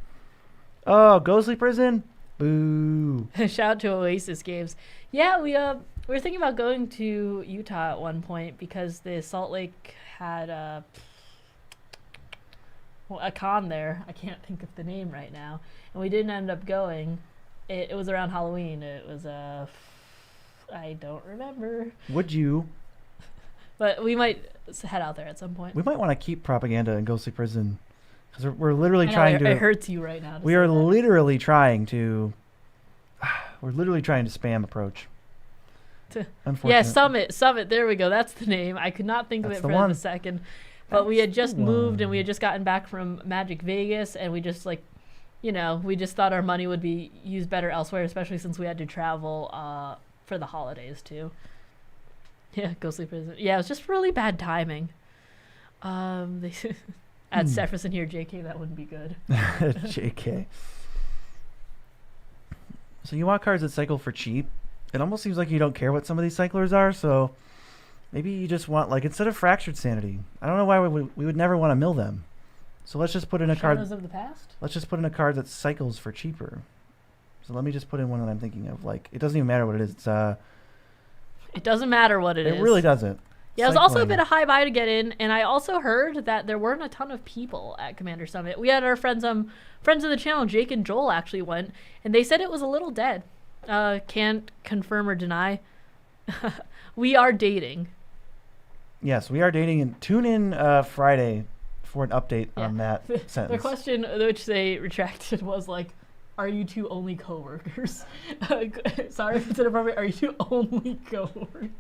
[SPEAKER 2] Oh, Ghostly Prison? Boo.
[SPEAKER 1] Shout out to Oasis Games. Yeah, we were thinking about going to Utah at one point because the Salt Lake had a con there. I can't think of the name right now. And we didn't end up going. It was around Halloween. It was I don't remember.
[SPEAKER 2] Would you?
[SPEAKER 1] But we might head out there at some point.
[SPEAKER 2] We might want to keep propaganda in Ghostly Prison. Because we're literally
[SPEAKER 1] I know,
[SPEAKER 2] trying to...
[SPEAKER 1] It hurts you right now.
[SPEAKER 2] We are literally trying to... We're literally trying to spam approach. Unfortunately.
[SPEAKER 1] Yeah, Summit. There we go. That's the name. I could not think of it for a second. But we had just moved and we had just gotten back from Magic Vegas and we just we just thought our money would be used better elsewhere, especially since we had to travel for the holidays too. Yeah, Ghostly Prison. Yeah, it was just really bad timing. They add Sephiroth in here, JK, that wouldn't be good.
[SPEAKER 2] JK. So you want cards that cycle for cheap? It almost seems like you don't care what some of these cyclers are, so maybe you just want, like, instead of Fractured Sanity, I don't know why we would never want to mill them. So let's just put in a card.
[SPEAKER 1] Shadows of the Past?
[SPEAKER 2] Let's just put in a card that cycles for cheaper. So let me just put in one that I'm thinking of. Like, it doesn't even matter what it is. It's
[SPEAKER 1] It doesn't matter what it is.
[SPEAKER 2] It really doesn't.
[SPEAKER 1] Yeah, it was also a bit of high buy to get in, and I also heard that there weren't a ton of people at Commander Summit. We had our friends of the channel, Jake and Joel, actually went, and they said it was a little dead. Can't confirm or deny. We are dating.
[SPEAKER 2] Yes, we are dating, and tune in Friday for an update on that sentence.
[SPEAKER 1] The question which they retracted was like, are you two only co-workers? Sorry if it's inappropriate. Are you two only co-workers?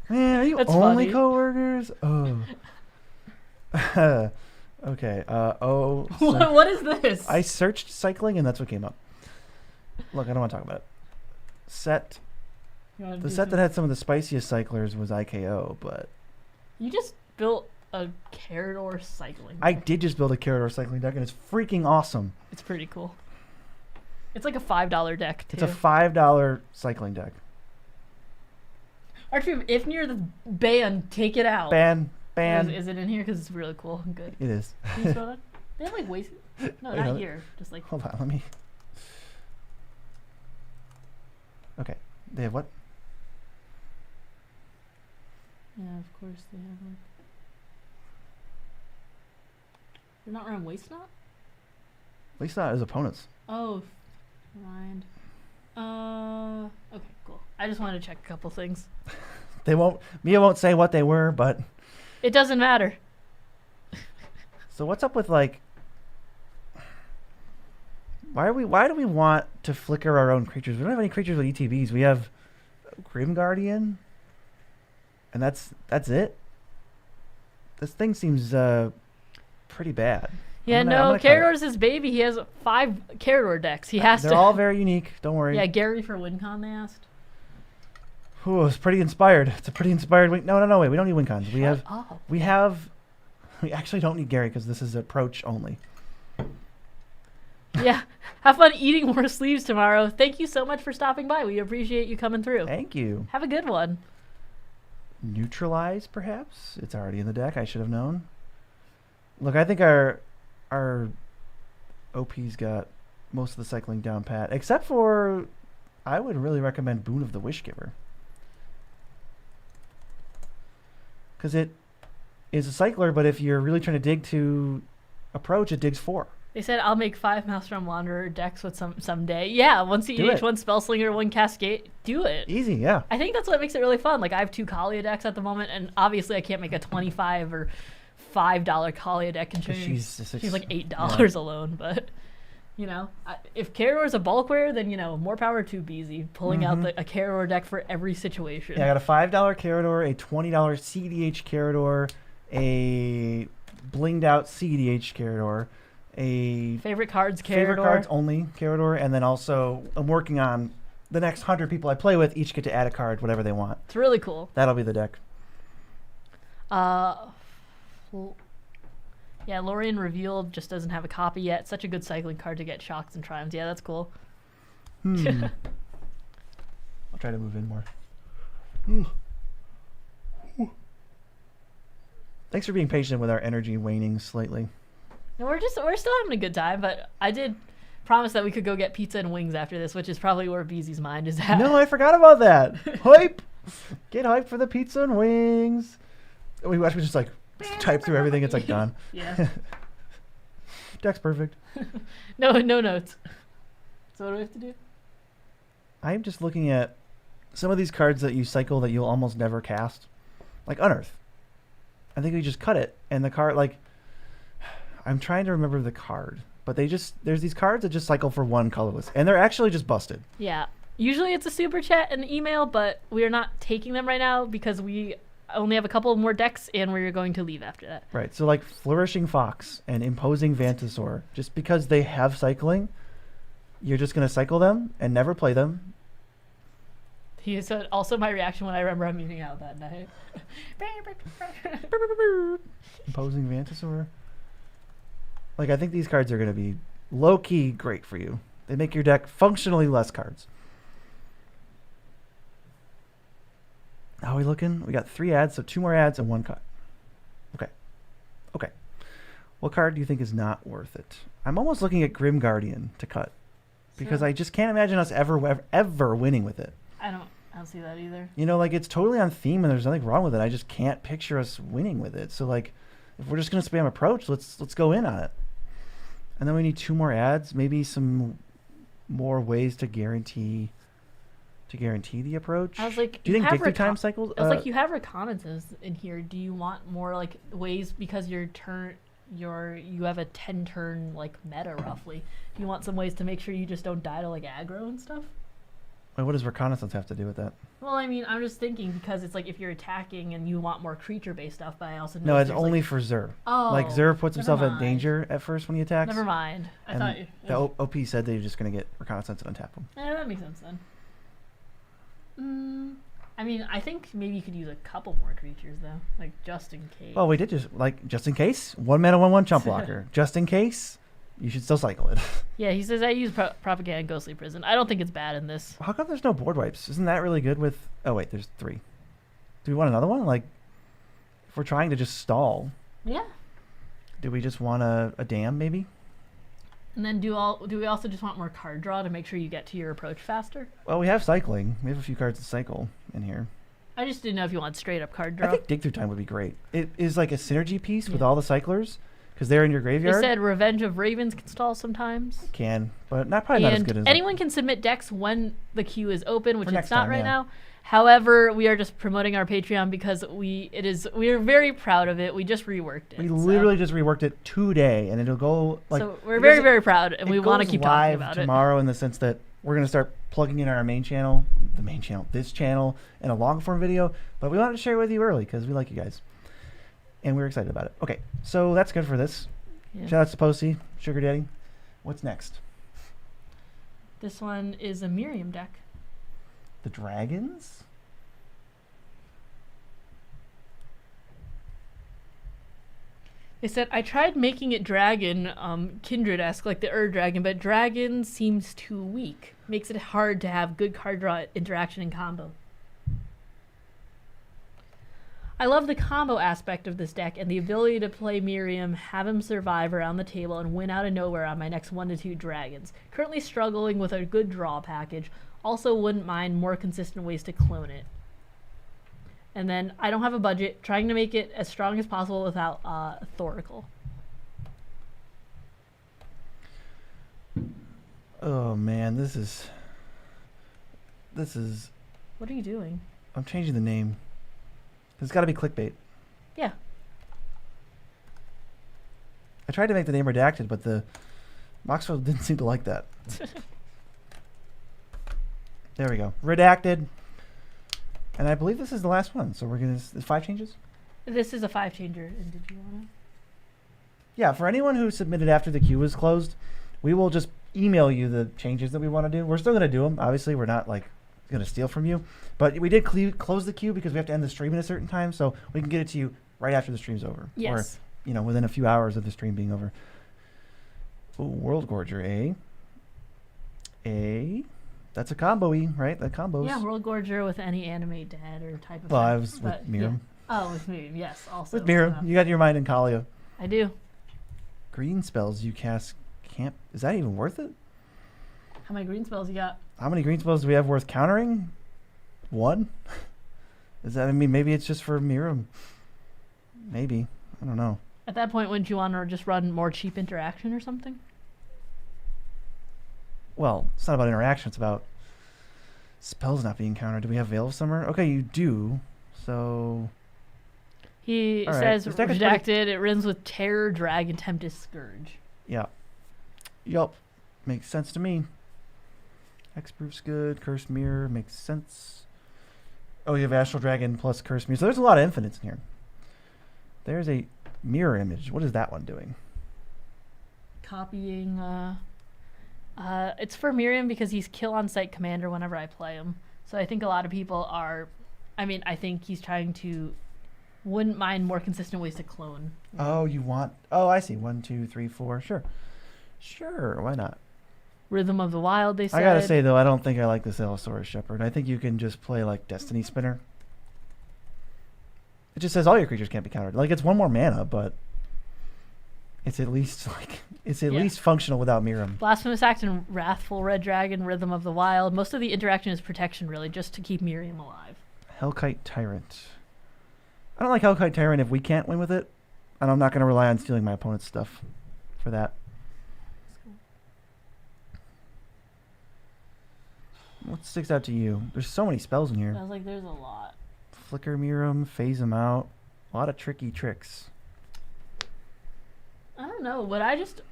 [SPEAKER 2] Man, are you
[SPEAKER 1] That's
[SPEAKER 2] only
[SPEAKER 1] funny.
[SPEAKER 2] co-workers? Oh. Okay.
[SPEAKER 1] What is this?
[SPEAKER 2] I searched cycling and that's what came up. Look, I don't want to talk about it.
[SPEAKER 1] You
[SPEAKER 2] The set that had some of the spiciest cyclers was IKO, but
[SPEAKER 1] You just built a Carador cycling
[SPEAKER 2] I
[SPEAKER 1] deck.
[SPEAKER 2] did just build a Carador cycling deck, and it's freaking awesome.
[SPEAKER 1] It's pretty cool. It's like a $5 deck, too.
[SPEAKER 2] It's a $5 cycling deck.
[SPEAKER 1] Archie, if near the band, take it out.
[SPEAKER 2] Ban.
[SPEAKER 1] Is it in here? Because it's really cool and good.
[SPEAKER 2] It is.
[SPEAKER 1] Can you spell that? They have like waste. No,
[SPEAKER 2] Wait,
[SPEAKER 1] not
[SPEAKER 2] hold it.
[SPEAKER 1] here. Just like.
[SPEAKER 2] Hold on, let me. Okay, they have what?
[SPEAKER 1] Yeah, of course they have like. They're not running waste knot?
[SPEAKER 2] At least not as opponents.
[SPEAKER 1] Oh, mind. Okay, cool. I just wanted to check a couple things.
[SPEAKER 2] They won't. Mia won't say what they were, but.
[SPEAKER 1] It doesn't matter.
[SPEAKER 2] So what's up with like? Why do we want to flicker our own creatures? We don't have any creatures with ETBs. We have Grim Guardian, and that's it. This thing seems pretty bad.
[SPEAKER 1] Yeah,
[SPEAKER 2] I'm
[SPEAKER 1] no,
[SPEAKER 2] gonna cut it.
[SPEAKER 1] Carador's his baby. He has 5 Carador decks. He has
[SPEAKER 2] They're
[SPEAKER 1] to.
[SPEAKER 2] all very unique. Don't worry.
[SPEAKER 1] Yeah, Gary for WinCon, they asked.
[SPEAKER 2] Ooh, it's pretty inspired. It's a pretty inspired win. No, wait. We don't need win cons. We
[SPEAKER 1] Shut up.
[SPEAKER 2] We actually don't need Gary because this is approach only.
[SPEAKER 1] Yeah. Have fun eating more sleeves tomorrow. Thank you so much for stopping by. We appreciate you coming through.
[SPEAKER 2] Thank you.
[SPEAKER 1] Have a good one.
[SPEAKER 2] Neutralize, perhaps? It's already in the deck. I should have known. Look, I think our OP's got most of the cycling down pat, except for I would really recommend Boon of the Wishgiver. Because it is a cycler, but if you're really trying to dig to approach, it digs 4.
[SPEAKER 1] They said I'll make 5 Maelstrom Wanderer decks with someday. Yeah, one
[SPEAKER 2] Do
[SPEAKER 1] CEH,
[SPEAKER 2] it.
[SPEAKER 1] one Spellslinger, one Cascade. Do it.
[SPEAKER 2] Easy, yeah.
[SPEAKER 1] I think that's what makes it really fun. Like I have 2 Kalia decks at the moment, and obviously I can't make a $25 or $5 Kalia deck and she's like $8 alone. But you know, if Carador is a bulkwear, then you know more power to Beezy pulling out a Carador deck for every situation.
[SPEAKER 2] Yeah, I got a $5 Carador, a $20 CDH Carador, a blinged out CDH Carador, a
[SPEAKER 1] Favorite cards, Carador.
[SPEAKER 2] favorite cards only Carador, and then also I'm working on the next 100 people I play with each get to add a card, whatever they want.
[SPEAKER 1] It's really cool.
[SPEAKER 2] That'll be the deck.
[SPEAKER 1] Well, yeah, Lorien Revealed just doesn't have a copy yet. Such a good cycling card to get shocks and triumphs. Yeah, that's cool.
[SPEAKER 2] I'll try to move in more. Thanks for being patient with our energy waning slightly.
[SPEAKER 1] No, we're still having a good time, but I did promise that we could go get pizza and wings after this, which is probably where Beezy's mind is at.
[SPEAKER 2] No, I forgot about that. Hype! Get hype for the pizza and wings. We just like type through everything. It's like done.
[SPEAKER 1] Yeah.
[SPEAKER 2] Deck's perfect.
[SPEAKER 1] No notes. So what do we have to do?
[SPEAKER 2] I'm just looking at some of these cards that you cycle that you'll almost never cast. Like Unearth. I think we just cut it. And the card, like, I'm trying to remember the card. But there's these cards that just cycle for 1 colorless. And they're actually just busted.
[SPEAKER 1] Yeah. Usually it's a super chat and email, but we are not taking them right now because we only have a couple more decks and we're going to leave after that.
[SPEAKER 2] Right. So like Flourishing Fox and Imposing Vantasaur, just because they have cycling, you're just going to cycle them and never play them.
[SPEAKER 1] He said also my reaction when I remember I'm eating out that night.
[SPEAKER 2] Imposing Vantasaur. Like, I think these cards are going to be low-key great for you. They make your deck functionally less cards. How are we looking? We got 3 ads, so 2 more ads and 1 cut. Okay. What card do you think is not worth it? I'm almost looking at Grim Guardian to cut. Because I just can't imagine us ever winning with it.
[SPEAKER 1] I don't see that either.
[SPEAKER 2] You know, like, it's totally on theme and there's nothing wrong with it. I just can't picture us winning with it. So, like, if we're just going to spam approach, let's go in on it. And then we need 2 more ads, maybe some more ways to guarantee the approach.
[SPEAKER 1] I was like,
[SPEAKER 2] do you think Dictate Time cycles?
[SPEAKER 1] I was like, you have reconnaissance in here. Do you want more like ways because you have a 10-turn like meta roughly? Do you want some ways to make sure you just don't die to like aggro and stuff?
[SPEAKER 2] What does reconnaissance have to do with that?
[SPEAKER 1] Well, I mean, I'm just thinking because it's like if you're attacking and you want more creature-based stuff, but I also know
[SPEAKER 2] No, it's
[SPEAKER 1] there's,
[SPEAKER 2] only
[SPEAKER 1] like,
[SPEAKER 2] for Xur.
[SPEAKER 1] oh,
[SPEAKER 2] Like Xur puts
[SPEAKER 1] never
[SPEAKER 2] himself at
[SPEAKER 1] mind.
[SPEAKER 2] danger at first when he attacks.
[SPEAKER 1] Never mind. I thought
[SPEAKER 2] And the OP said that you're just gonna get reconnaissance and untap him.
[SPEAKER 1] Yeah, that makes sense then. I mean, I think maybe you could use a couple more creatures though, like just in case.
[SPEAKER 2] Well, we did just in case 1 mana 1/1 chump blocker. Just in case, you should still cycle it.
[SPEAKER 1] Yeah, he says I use propaganda and ghostly prison. I don't think it's bad in this.
[SPEAKER 2] How come there's no board wipes? Isn't that really good with? Oh wait, there's 3. Do we want another one? Like, if we're trying to just stall,
[SPEAKER 1] Yeah.
[SPEAKER 2] do we just want a dam maybe?
[SPEAKER 1] And then do we also just want more card draw to make sure you get to your approach faster?
[SPEAKER 2] Well, we have cycling. We have a few cards to cycle in here.
[SPEAKER 1] I just didn't know if you want straight up card draw.
[SPEAKER 2] I think dig through time would be great. It is like a synergy piece with
[SPEAKER 1] Yeah.
[SPEAKER 2] all the cyclers because they're in your
[SPEAKER 1] They
[SPEAKER 2] graveyard.
[SPEAKER 1] said Revenge of Ravens can stall sometimes.
[SPEAKER 2] Can, but probably not as
[SPEAKER 1] And
[SPEAKER 2] good as
[SPEAKER 1] anyone can submit decks when the queue is open, which
[SPEAKER 2] For
[SPEAKER 1] it's
[SPEAKER 2] next
[SPEAKER 1] not
[SPEAKER 2] time,
[SPEAKER 1] right
[SPEAKER 2] yeah.
[SPEAKER 1] now. However, we are just promoting our Patreon because we are very proud of it. We just reworked it.
[SPEAKER 2] We
[SPEAKER 1] so-
[SPEAKER 2] literally just reworked it today, and it'll go like.
[SPEAKER 1] so we're
[SPEAKER 2] it
[SPEAKER 1] very,
[SPEAKER 2] doesn't-
[SPEAKER 1] very proud, and
[SPEAKER 2] it
[SPEAKER 1] we want to
[SPEAKER 2] goes
[SPEAKER 1] keep talking
[SPEAKER 2] live
[SPEAKER 1] about
[SPEAKER 2] tomorrow in the sense that we're going to start plugging in our main channel, this channel, and a long form video. But we wanted to share it with you early because we like you guys, and we're excited about it. Okay, so that's good for this.
[SPEAKER 1] it. Yeah.
[SPEAKER 2] Shout out to Posey, Sugar Daddy. What's next?
[SPEAKER 1] This one is a Miriam deck.
[SPEAKER 2] The dragons.
[SPEAKER 1] They said, I tried making it dragon, Kindred-esque, like the dragon, but dragon seems too weak. Makes it hard to have good card draw interaction and combo. I love the combo aspect of this deck and the ability to play Miriam, have him survive around the table, and win out of nowhere on my next 1 to 2 dragons. Currently struggling with a good draw package. Also wouldn't mind more consistent ways to clone it. And then I don't have a budget, trying to make it as strong as possible without Thoracle.
[SPEAKER 2] Oh man, this is.
[SPEAKER 1] What are you doing?
[SPEAKER 2] I'm changing the name. It's got to be clickbait.
[SPEAKER 1] Yeah.
[SPEAKER 2] I tried to make the name redacted, but the Moxfield didn't seem to like that. There we go. Redacted. And I believe this is the last one. So we're going to... 5 changes?
[SPEAKER 1] This is a 5 changer. And did you want to?
[SPEAKER 2] Yeah, for anyone who submitted after the queue was closed, we will just email you the changes that we want to do. We're still going to do them. Obviously, we're not like going to steal from you. But we did close the queue because we have to end the stream at a certain time. So we can get it to you right after the stream's over.
[SPEAKER 1] Yes.
[SPEAKER 2] Or, within a few hours of the stream being over. Ooh, World Gorger, That's a combo-y, right? The combos.
[SPEAKER 1] Yeah, World Gorger with any animate dead or type of.
[SPEAKER 2] Well, I
[SPEAKER 1] effect,
[SPEAKER 2] was with
[SPEAKER 1] but,
[SPEAKER 2] Miriam.
[SPEAKER 1] Yeah. Oh, with Miriam, yes. Also.
[SPEAKER 2] With Miriam. You got your mind in Kalia.
[SPEAKER 1] I do.
[SPEAKER 2] Green spells you cast can't... Is that even worth it?
[SPEAKER 1] How many green spells you got?
[SPEAKER 2] How many green spells do we have worth countering? 1? Is that... I mean, maybe it's just for Miriam. Maybe. I don't know.
[SPEAKER 1] At that point, wouldn't you want to just run more cheap interaction or something?
[SPEAKER 2] Well, it's not about interaction. It's about spells not being countered. Do we have Veil of Summer? Okay, you do. So...
[SPEAKER 1] He
[SPEAKER 2] All right.
[SPEAKER 1] says
[SPEAKER 2] This deck is
[SPEAKER 1] redacted. It runs with Terror, Dragon, Tempest, Scourge.
[SPEAKER 2] Yeah. Yup. Makes sense to me. Hexproof's good. Cursed Mirror makes sense. Oh, you have Astral Dragon plus Cursed Mirror. So there's a lot of infinites in here. There's a mirror image. What is that one doing?
[SPEAKER 1] Copying. It's for Miriam because he's kill on site commander whenever I play him. So I think a lot of people are. I think he's trying to. Wouldn't mind more consistent ways to clone.
[SPEAKER 2] Oh, you want... Oh, I see. 1, 2, 3, 4. Sure. Sure, why not?
[SPEAKER 1] Rhythm of the Wild, they said.
[SPEAKER 2] I gotta say, though, I don't think I like this Allosaurus Shepherd. I think you can just play, like, Destiny Spinner. It just says all your creatures can't be countered. Like, it's 1 more mana, but... It's at least, like... It's at least functional without Miriam.
[SPEAKER 1] Blasphemous Act and Wrathful Red Dragon, Rhythm of the Wild. Most of the interaction is protection, really, just to keep Miriam alive.
[SPEAKER 2] Hellkite Tyrant. I don't like Hellkite Tyrant if we can't win with it. And I'm not going to rely on stealing my opponent's stuff for that. What sticks out to you? There's so many spells in here.
[SPEAKER 1] I was like, there's a lot.
[SPEAKER 2] Flicker Miriam, phase them out. A lot of tricky tricks.
[SPEAKER 1] I don't know. Would I just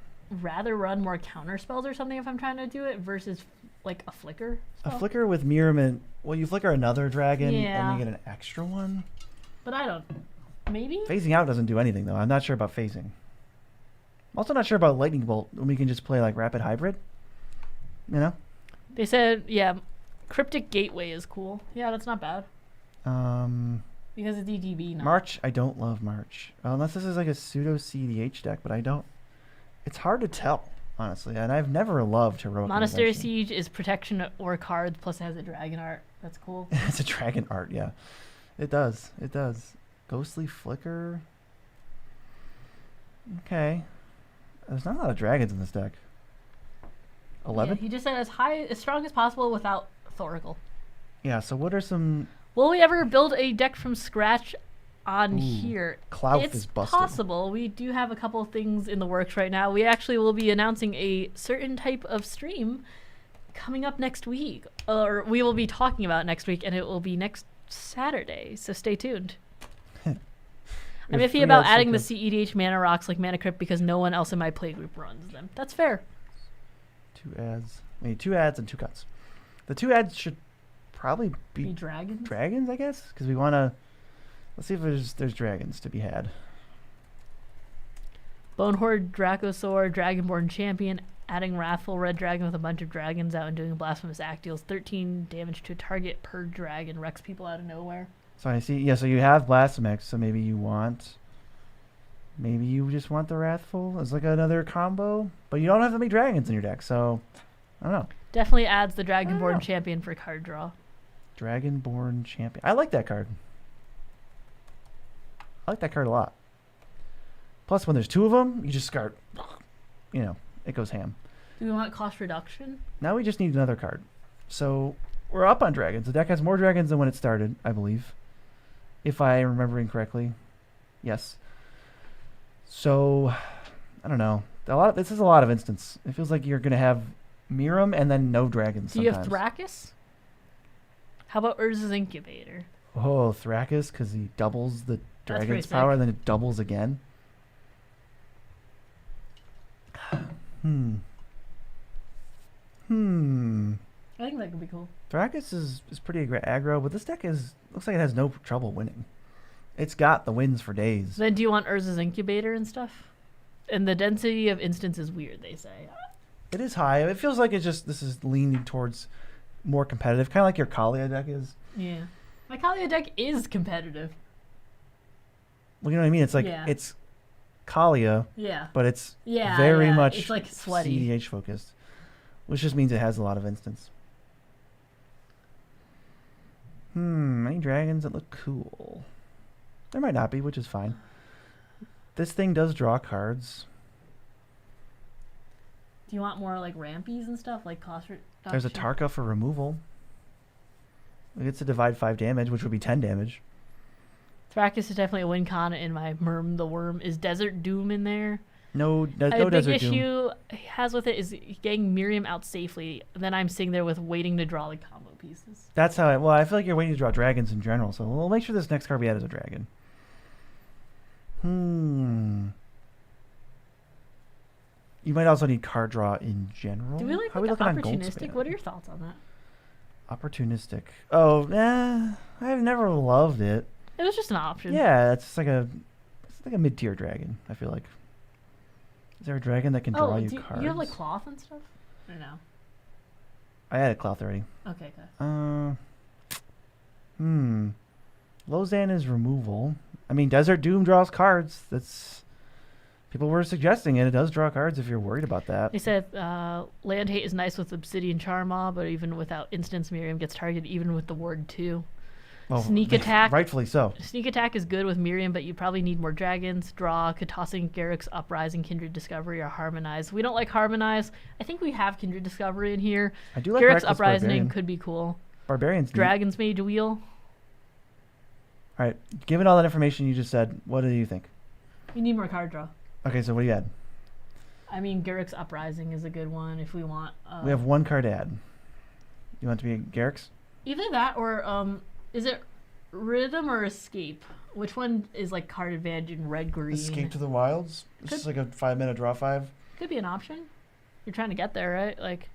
[SPEAKER 1] rather run more counter spells or something if I'm trying to do it versus like a flicker.
[SPEAKER 2] A
[SPEAKER 1] spell.
[SPEAKER 2] flicker with Mirror. Well, you flicker another dragon,
[SPEAKER 1] Yeah.
[SPEAKER 2] and you get an extra one.
[SPEAKER 1] But I don't. Maybe.
[SPEAKER 2] Phasing out doesn't do anything though. I'm not sure about phasing. I'm also not sure about lightning bolt when we can just play like rapid hybrid. You know.
[SPEAKER 1] They said, yeah, cryptic gateway is cool. Yeah, that's not bad because it's DTB. Not.
[SPEAKER 2] March. I don't love March unless this is like a pseudo CDH deck, but I don't. It's hard to tell honestly, and I've never loved heroic.
[SPEAKER 1] Monastery
[SPEAKER 2] Intervention.
[SPEAKER 1] Siege is protection or cards plus it has a dragon art. That's cool.
[SPEAKER 2] It's a dragon art, yeah. It does. It does. Ghostly Flicker. Okay. There's not a lot of dragons in this deck. 11?
[SPEAKER 1] Yeah, he just said as strong as possible without Thoracle.
[SPEAKER 2] Yeah, so what are some...
[SPEAKER 1] Will we ever build a deck from scratch on
[SPEAKER 2] Ooh,
[SPEAKER 1] here?
[SPEAKER 2] Clouth
[SPEAKER 1] It's
[SPEAKER 2] is busted.
[SPEAKER 1] possible. We do have a couple of things in the works right now. We actually will be announcing a certain type of stream coming up next week. Or we will be talking about next week, and it will be next Saturday. So stay tuned. I'm iffy about adding the CEDH mana rocks like Mana Crypt because no one else in my playgroup runs them. That's fair.
[SPEAKER 2] 2 ads. I mean, 2 ads and 2 cuts. The 2 ads should probably be
[SPEAKER 1] dragons?
[SPEAKER 2] dragons, I guess? Because we want to... Let's see if there's dragons to be had.
[SPEAKER 1] Bonehorde, Dracosaur, Dragonborn Champion, adding Wrathful Red Dragon with a bunch of dragons out and doing a Blasphemous Act deals 13 damage to a target per dragon, wrecks people out of nowhere.
[SPEAKER 2] So I see... Yeah, so you have Blasphemous, so maybe you want... Maybe you just want the Wrathful as like another combo, but you don't have that many dragons in your deck, so I don't know.
[SPEAKER 1] Definitely adds the Dragonborn Champion for card draw.
[SPEAKER 2] Dragonborn Champion. I like that card. I like that card a lot. Plus, when there's 2 of them, you just start, you know, it goes ham.
[SPEAKER 1] Do we want cost reduction?
[SPEAKER 2] Now we just need another card. So we're up on dragons. The deck has more dragons than when it started, I believe. If I am remembering correctly. Yes. So, I don't know. This is a lot of instance. It feels like you're going to have Miram and then no dragons
[SPEAKER 1] Do you
[SPEAKER 2] sometimes.
[SPEAKER 1] have Thrakis? How about Urza's Incubator?
[SPEAKER 2] Oh, Thrakis, because he doubles the
[SPEAKER 1] That's
[SPEAKER 2] dragon's
[SPEAKER 1] pretty
[SPEAKER 2] power
[SPEAKER 1] sick.
[SPEAKER 2] and then it doubles again.
[SPEAKER 1] I think that could be cool.
[SPEAKER 2] Thrakis is pretty aggro, but this deck looks like it has no trouble winning. It's got the wins for days.
[SPEAKER 1] Then do you want Urza's Incubator and stuff? And the density of instance is weird, they say.
[SPEAKER 2] It is high. It feels like this is leaning towards more competitive, kind of like your Kalia deck is.
[SPEAKER 1] Yeah. My Kalia deck is competitive.
[SPEAKER 2] Well, you know what I mean? It's like
[SPEAKER 1] Yeah.
[SPEAKER 2] it's Kalia,
[SPEAKER 1] Yeah.
[SPEAKER 2] but it's
[SPEAKER 1] Yeah.
[SPEAKER 2] very
[SPEAKER 1] yeah.
[SPEAKER 2] much
[SPEAKER 1] It's like sweaty.
[SPEAKER 2] CDH focused, which just means it has a lot of instance. Any dragons that look cool? There might not be, which is fine. This thing does draw cards.
[SPEAKER 1] Do you want more like rampies and stuff, like cost reduction?
[SPEAKER 2] There's a Tarka for removal. It gets to divide 5 damage, which would be 10 damage.
[SPEAKER 1] Thrakis is definitely a win con in my Merm the Worm. Is Desert Doom in there?
[SPEAKER 2] No
[SPEAKER 1] A big
[SPEAKER 2] Desert Doom.
[SPEAKER 1] issue he has with it is getting Miriam out safely. Then I'm sitting there with waiting to draw the combo pieces.
[SPEAKER 2] That's how I feel like you're waiting to draw dragons in general, so we'll make sure this next card we add is a dragon. You might also need card draw in general.
[SPEAKER 1] Do we like
[SPEAKER 2] How are we
[SPEAKER 1] like
[SPEAKER 2] looking on
[SPEAKER 1] opportunistic?
[SPEAKER 2] Goldspan?
[SPEAKER 1] What are your thoughts on that?
[SPEAKER 2] Opportunistic. Oh, I've never loved it.
[SPEAKER 1] It was just an option.
[SPEAKER 2] Yeah, it's like a mid-tier dragon, I feel like. Is there a dragon that can draw you cards?
[SPEAKER 1] You have like cloth and stuff? Or no?
[SPEAKER 2] I added cloth already.
[SPEAKER 1] Okay, good.
[SPEAKER 2] Lozan is removal. I mean, Desert Doom draws cards. People were suggesting it. It does draw cards if you're worried about that.
[SPEAKER 1] They said land hate is nice with Obsidian Charmaw, but even without instance, Miriam gets targeted even with the ward 2.
[SPEAKER 2] Well,
[SPEAKER 1] Sneak attack.
[SPEAKER 2] Rightfully so.
[SPEAKER 1] Sneak attack is good with Miriam, but you probably need more dragons. Draw, Katossing, Garruk's Uprising, Kindred Discovery, or Harmonize. We don't like Harmonize. I think we have Kindred Discovery in here.
[SPEAKER 2] I do like
[SPEAKER 1] Garruk's
[SPEAKER 2] Reckless
[SPEAKER 1] Uprising
[SPEAKER 2] Barbarian.
[SPEAKER 1] could be cool.
[SPEAKER 2] Barbarian's neat.
[SPEAKER 1] Dragon's Mage Wheel.
[SPEAKER 2] All right. Given all that information you just said, what do you think?
[SPEAKER 1] We need more card draw.
[SPEAKER 2] Okay, so what do you add?
[SPEAKER 1] I mean, Garruk's Uprising is a good one if we want.
[SPEAKER 2] We have 1 card to add. You want it to be Garruk's?
[SPEAKER 1] Either that or is it Rhythm or Escape? Which one is like card advantage in red green?
[SPEAKER 2] Escape to the Wilds. It's just like a 5-minute draw 5.
[SPEAKER 1] Could be an option. You're trying to get there, right? Like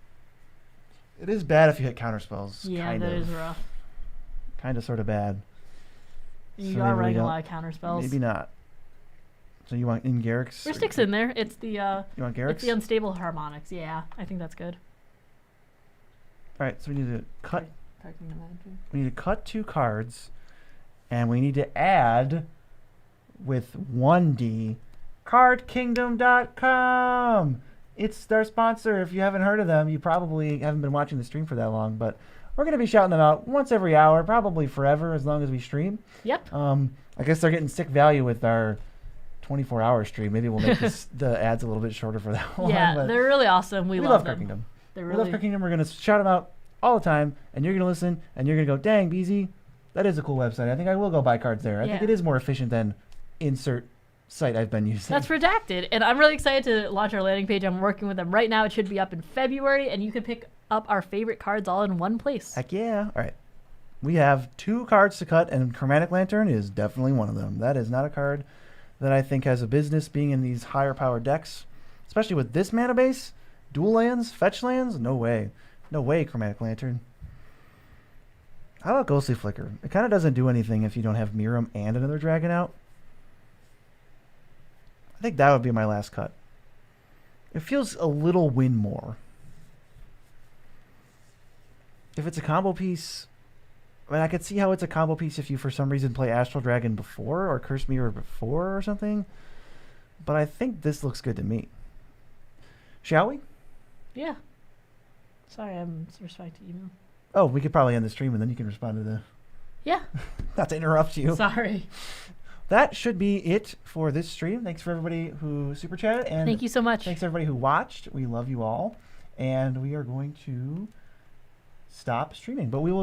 [SPEAKER 2] It is bad if you hit counter spells.
[SPEAKER 1] Yeah, that is rough.
[SPEAKER 2] Kind of, sort of bad.
[SPEAKER 1] You
[SPEAKER 2] So
[SPEAKER 1] are
[SPEAKER 2] maybe we
[SPEAKER 1] running a
[SPEAKER 2] don't-
[SPEAKER 1] lot of counter spells.
[SPEAKER 2] Maybe not. So you want in Garrick's?
[SPEAKER 1] Rustic's in there. It's the
[SPEAKER 2] You want
[SPEAKER 1] it's
[SPEAKER 2] Garrick's?
[SPEAKER 1] the unstable harmonics. Yeah, I think that's good.
[SPEAKER 2] All right, so we need to cut.
[SPEAKER 1] Parking the Magic.
[SPEAKER 2] We need to cut 2 cards, and we need to add with 1D CardKingdom.com. It's our sponsor. If you haven't heard of them, you probably haven't been watching the stream for that long, but we're going to be shouting them out once every hour, probably forever as long as we stream.
[SPEAKER 1] Yep.
[SPEAKER 2] I guess they're getting sick value with our 24-hour stream. Maybe we'll make the ads a little bit shorter for that one.
[SPEAKER 1] Yeah,
[SPEAKER 2] but
[SPEAKER 1] they're really awesome. We
[SPEAKER 2] love
[SPEAKER 1] love
[SPEAKER 2] Card
[SPEAKER 1] them.
[SPEAKER 2] Kingdom.
[SPEAKER 1] They're
[SPEAKER 2] We
[SPEAKER 1] really
[SPEAKER 2] love Card Kingdom. We're going to shout them out all the time, and you're going to listen, and you're going to go, dang, BZ, that is a cool website. I think I will go buy cards there. I think
[SPEAKER 1] Yeah.
[SPEAKER 2] it is more efficient than insert site I've been using.
[SPEAKER 1] That's Redacted, and I'm really excited to launch our landing page. I'm working with them right now. It should be up in February, and you can pick up our favorite cards all in one place.
[SPEAKER 2] Heck yeah. All right. We have 2 cards to cut, and Chromatic Lantern is definitely one of them. That is not a card that I think has a business being in these higher power decks, especially with this mana base. Dual lands, fetch lands? No way. No way, Chromatic Lantern. How about Ghostly Flicker? It kind of doesn't do anything if you don't have Miram and another dragon out. I think that would be my last cut. It feels a little win more. If it's a combo piece, I mean, I could see how it's a combo piece if you for some reason play Astral Dragon before or Curse Mirror before or something. But I think this looks good to me. Shall we?
[SPEAKER 1] Yeah. Sorry, I'm responding to email.
[SPEAKER 2] Oh, we could probably end the stream and then you can respond to the...
[SPEAKER 1] Yeah.
[SPEAKER 2] Not to interrupt you.
[SPEAKER 1] Sorry.
[SPEAKER 2] That should be it for this stream. Thanks for everybody who super chatted. And
[SPEAKER 1] Thank you so much.
[SPEAKER 2] thanks everybody who watched. We love you all. And we are going to stop streaming. But we will